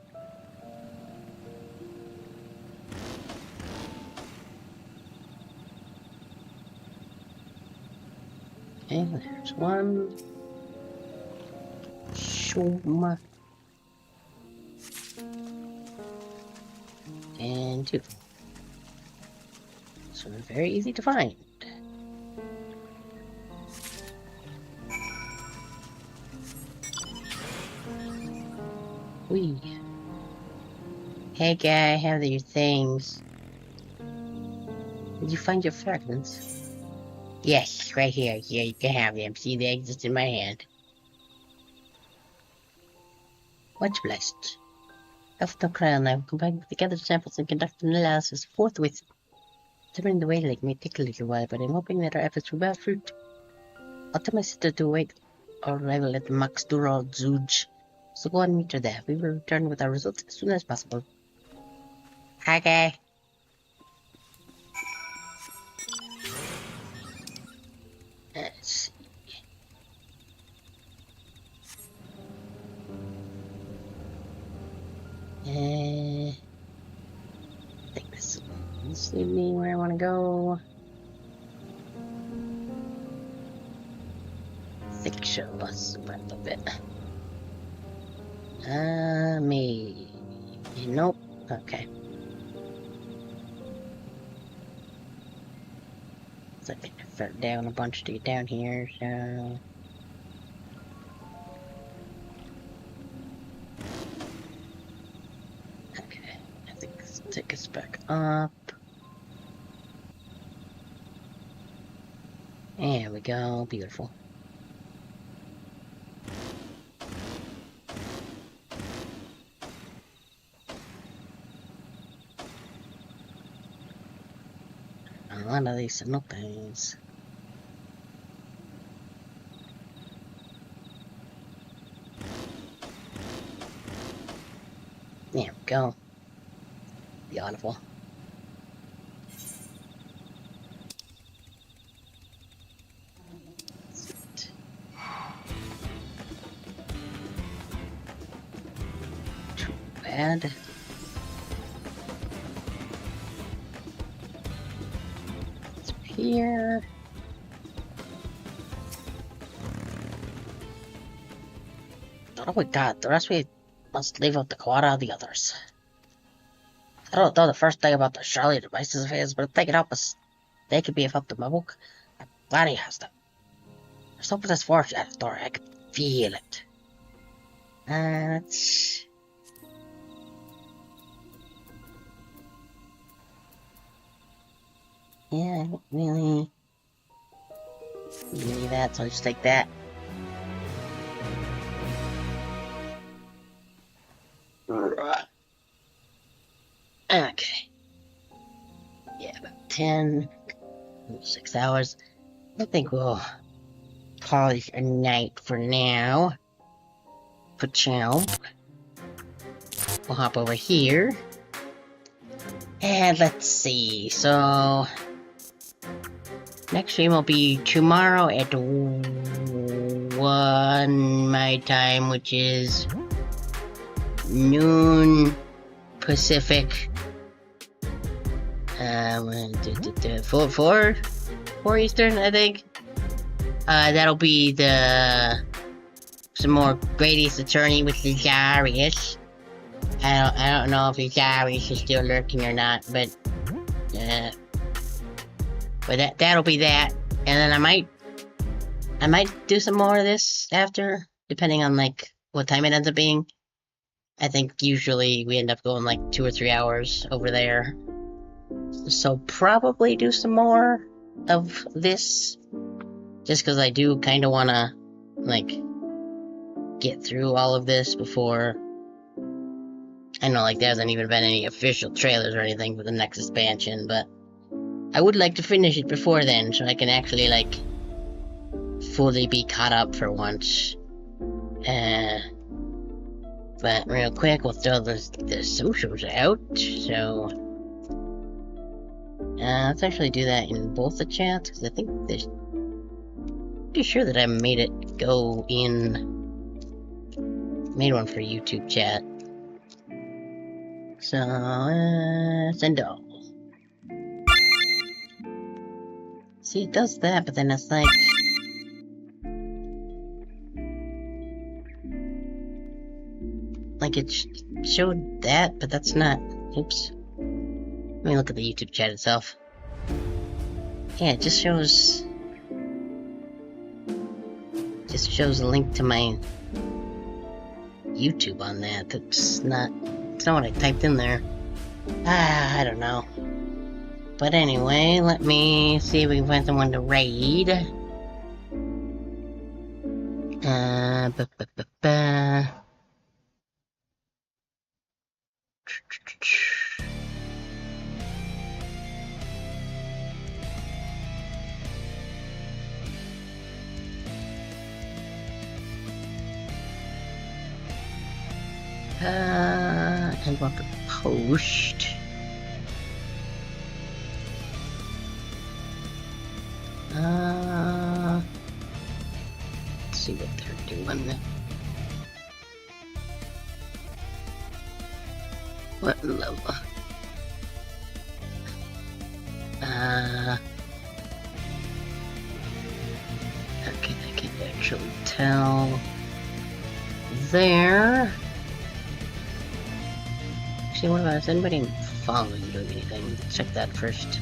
Okay, there's one. Shuma. And two. So very easy to find. Whee. Hey guy, I have your things. Did you find your fragments? Yes, right here. Here, you can have them. See, they exist in my hand. What's blessed? After Dawntrail and I will combine together samples and conduct an analysis forthwith. Determining the wayleg may take a little while, but I'm hoping that our efforts will bear fruit. I'll tell my sister to wait our arrival at the Max Dural Zuge. So go and meet her there. We will return with our results as soon as possible. Okay. Let's see. I think this lead me where I want to go. Thick show us a little bit. Me. Nope. Okay. So I think I fell down a bunch to get down here, so... Okay, I think this will take us back up. There we go, beautiful. A lot of these cenotes. There we go. Beautiful. Too bad. here. Oh my god, the rest we must leave out the quota of the others. I don't know the first thing about the Charlie devices of his, but if they can help us, they could be help the Mabuk. I'm glad he has them. There's something this forge at the door, I can feel it. Let's... Yeah, I don't really need that, so I'll just take that. Okay. Yeah, about 10, 6 hours. I think we'll call it a night for now. Pachow. We'll hop over here. And let's see, so... Next stream will be tomorrow at 1 my time, which is noon Pacific. 4 Eastern, I think. That'll be some more Grady's Attorney with Lazarius. I don't know if Lazarius is still lurking or not, but that'll be that. And then I might do some more of this after, depending on like what time it ends up being. I think usually we end up going like 2 or 3 hours over there. So probably do some more of this. Just because I do kind of want to, like, get through all of this before... I know, like, there hasn't even been any official trailers or anything for the next expansion, but... I would like to finish it before then, so I can actually, like, fully be caught up for once. But real quick, we'll throw the socials out, so... let's actually do that in both the chats, because I think there's... Pretty sure that I made it go in... Made one for YouTube chat. So, send all. See, it does that, but then it's like... Like, it showed that, but that's not... Oops. Let me look at the YouTube chat itself. Yeah, it just shows... Just shows a link to my YouTube on that. It's not what I typed in there. I don't know. But anyway, let me see if we can find someone to raid. And want to post. Let's see what they're doing. What level? Okay, I can actually tell there. Actually, what about, is anybody following doing anything? Let's check that first.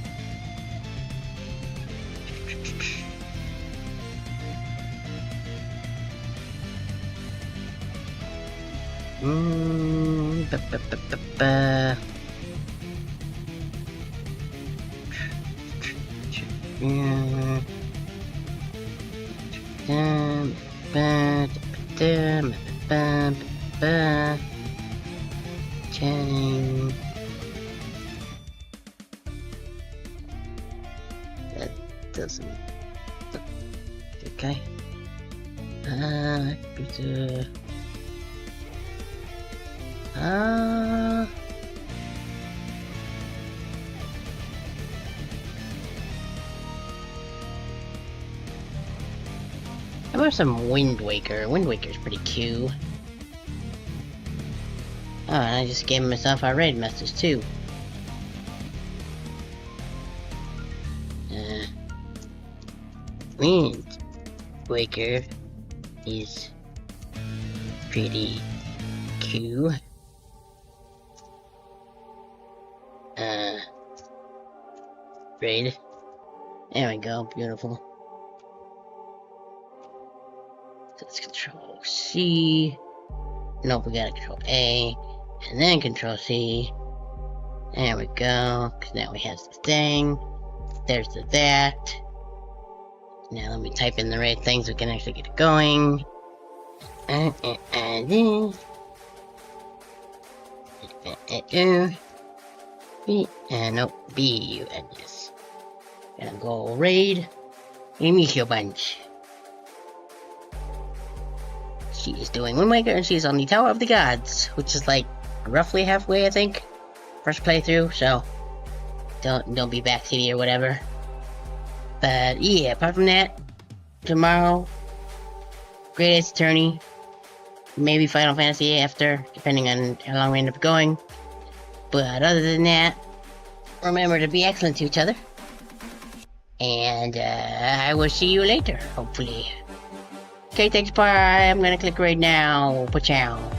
That doesn't look okay. How about some Wind Waker? Wind Waker's pretty cute. Oh, and I just gave myself a raid message too. Wind Waker is pretty cool. Raid. There we go, beautiful. So let's control C. Nope, we gotta control A. And then control C. There we go. Cause now we have the thing. There's the that. Now let me type in the right things so we can actually get it going. Nope, B, and this. Gonna go raid Amicio Bunch. She is doing Wind Waker and she's on the Tower of the Gods, which is like roughly halfway, I think. First playthrough, so don't be backseaty or whatever. But yeah, apart from that, tomorrow, Great Ace Attorney, maybe Final Fantasy after, depending on how long we end up going. But other than that, remember to be excellent to each other. And I will see you later, hopefully. Okay, thanks, bye. I'm gonna click right now. Ciao.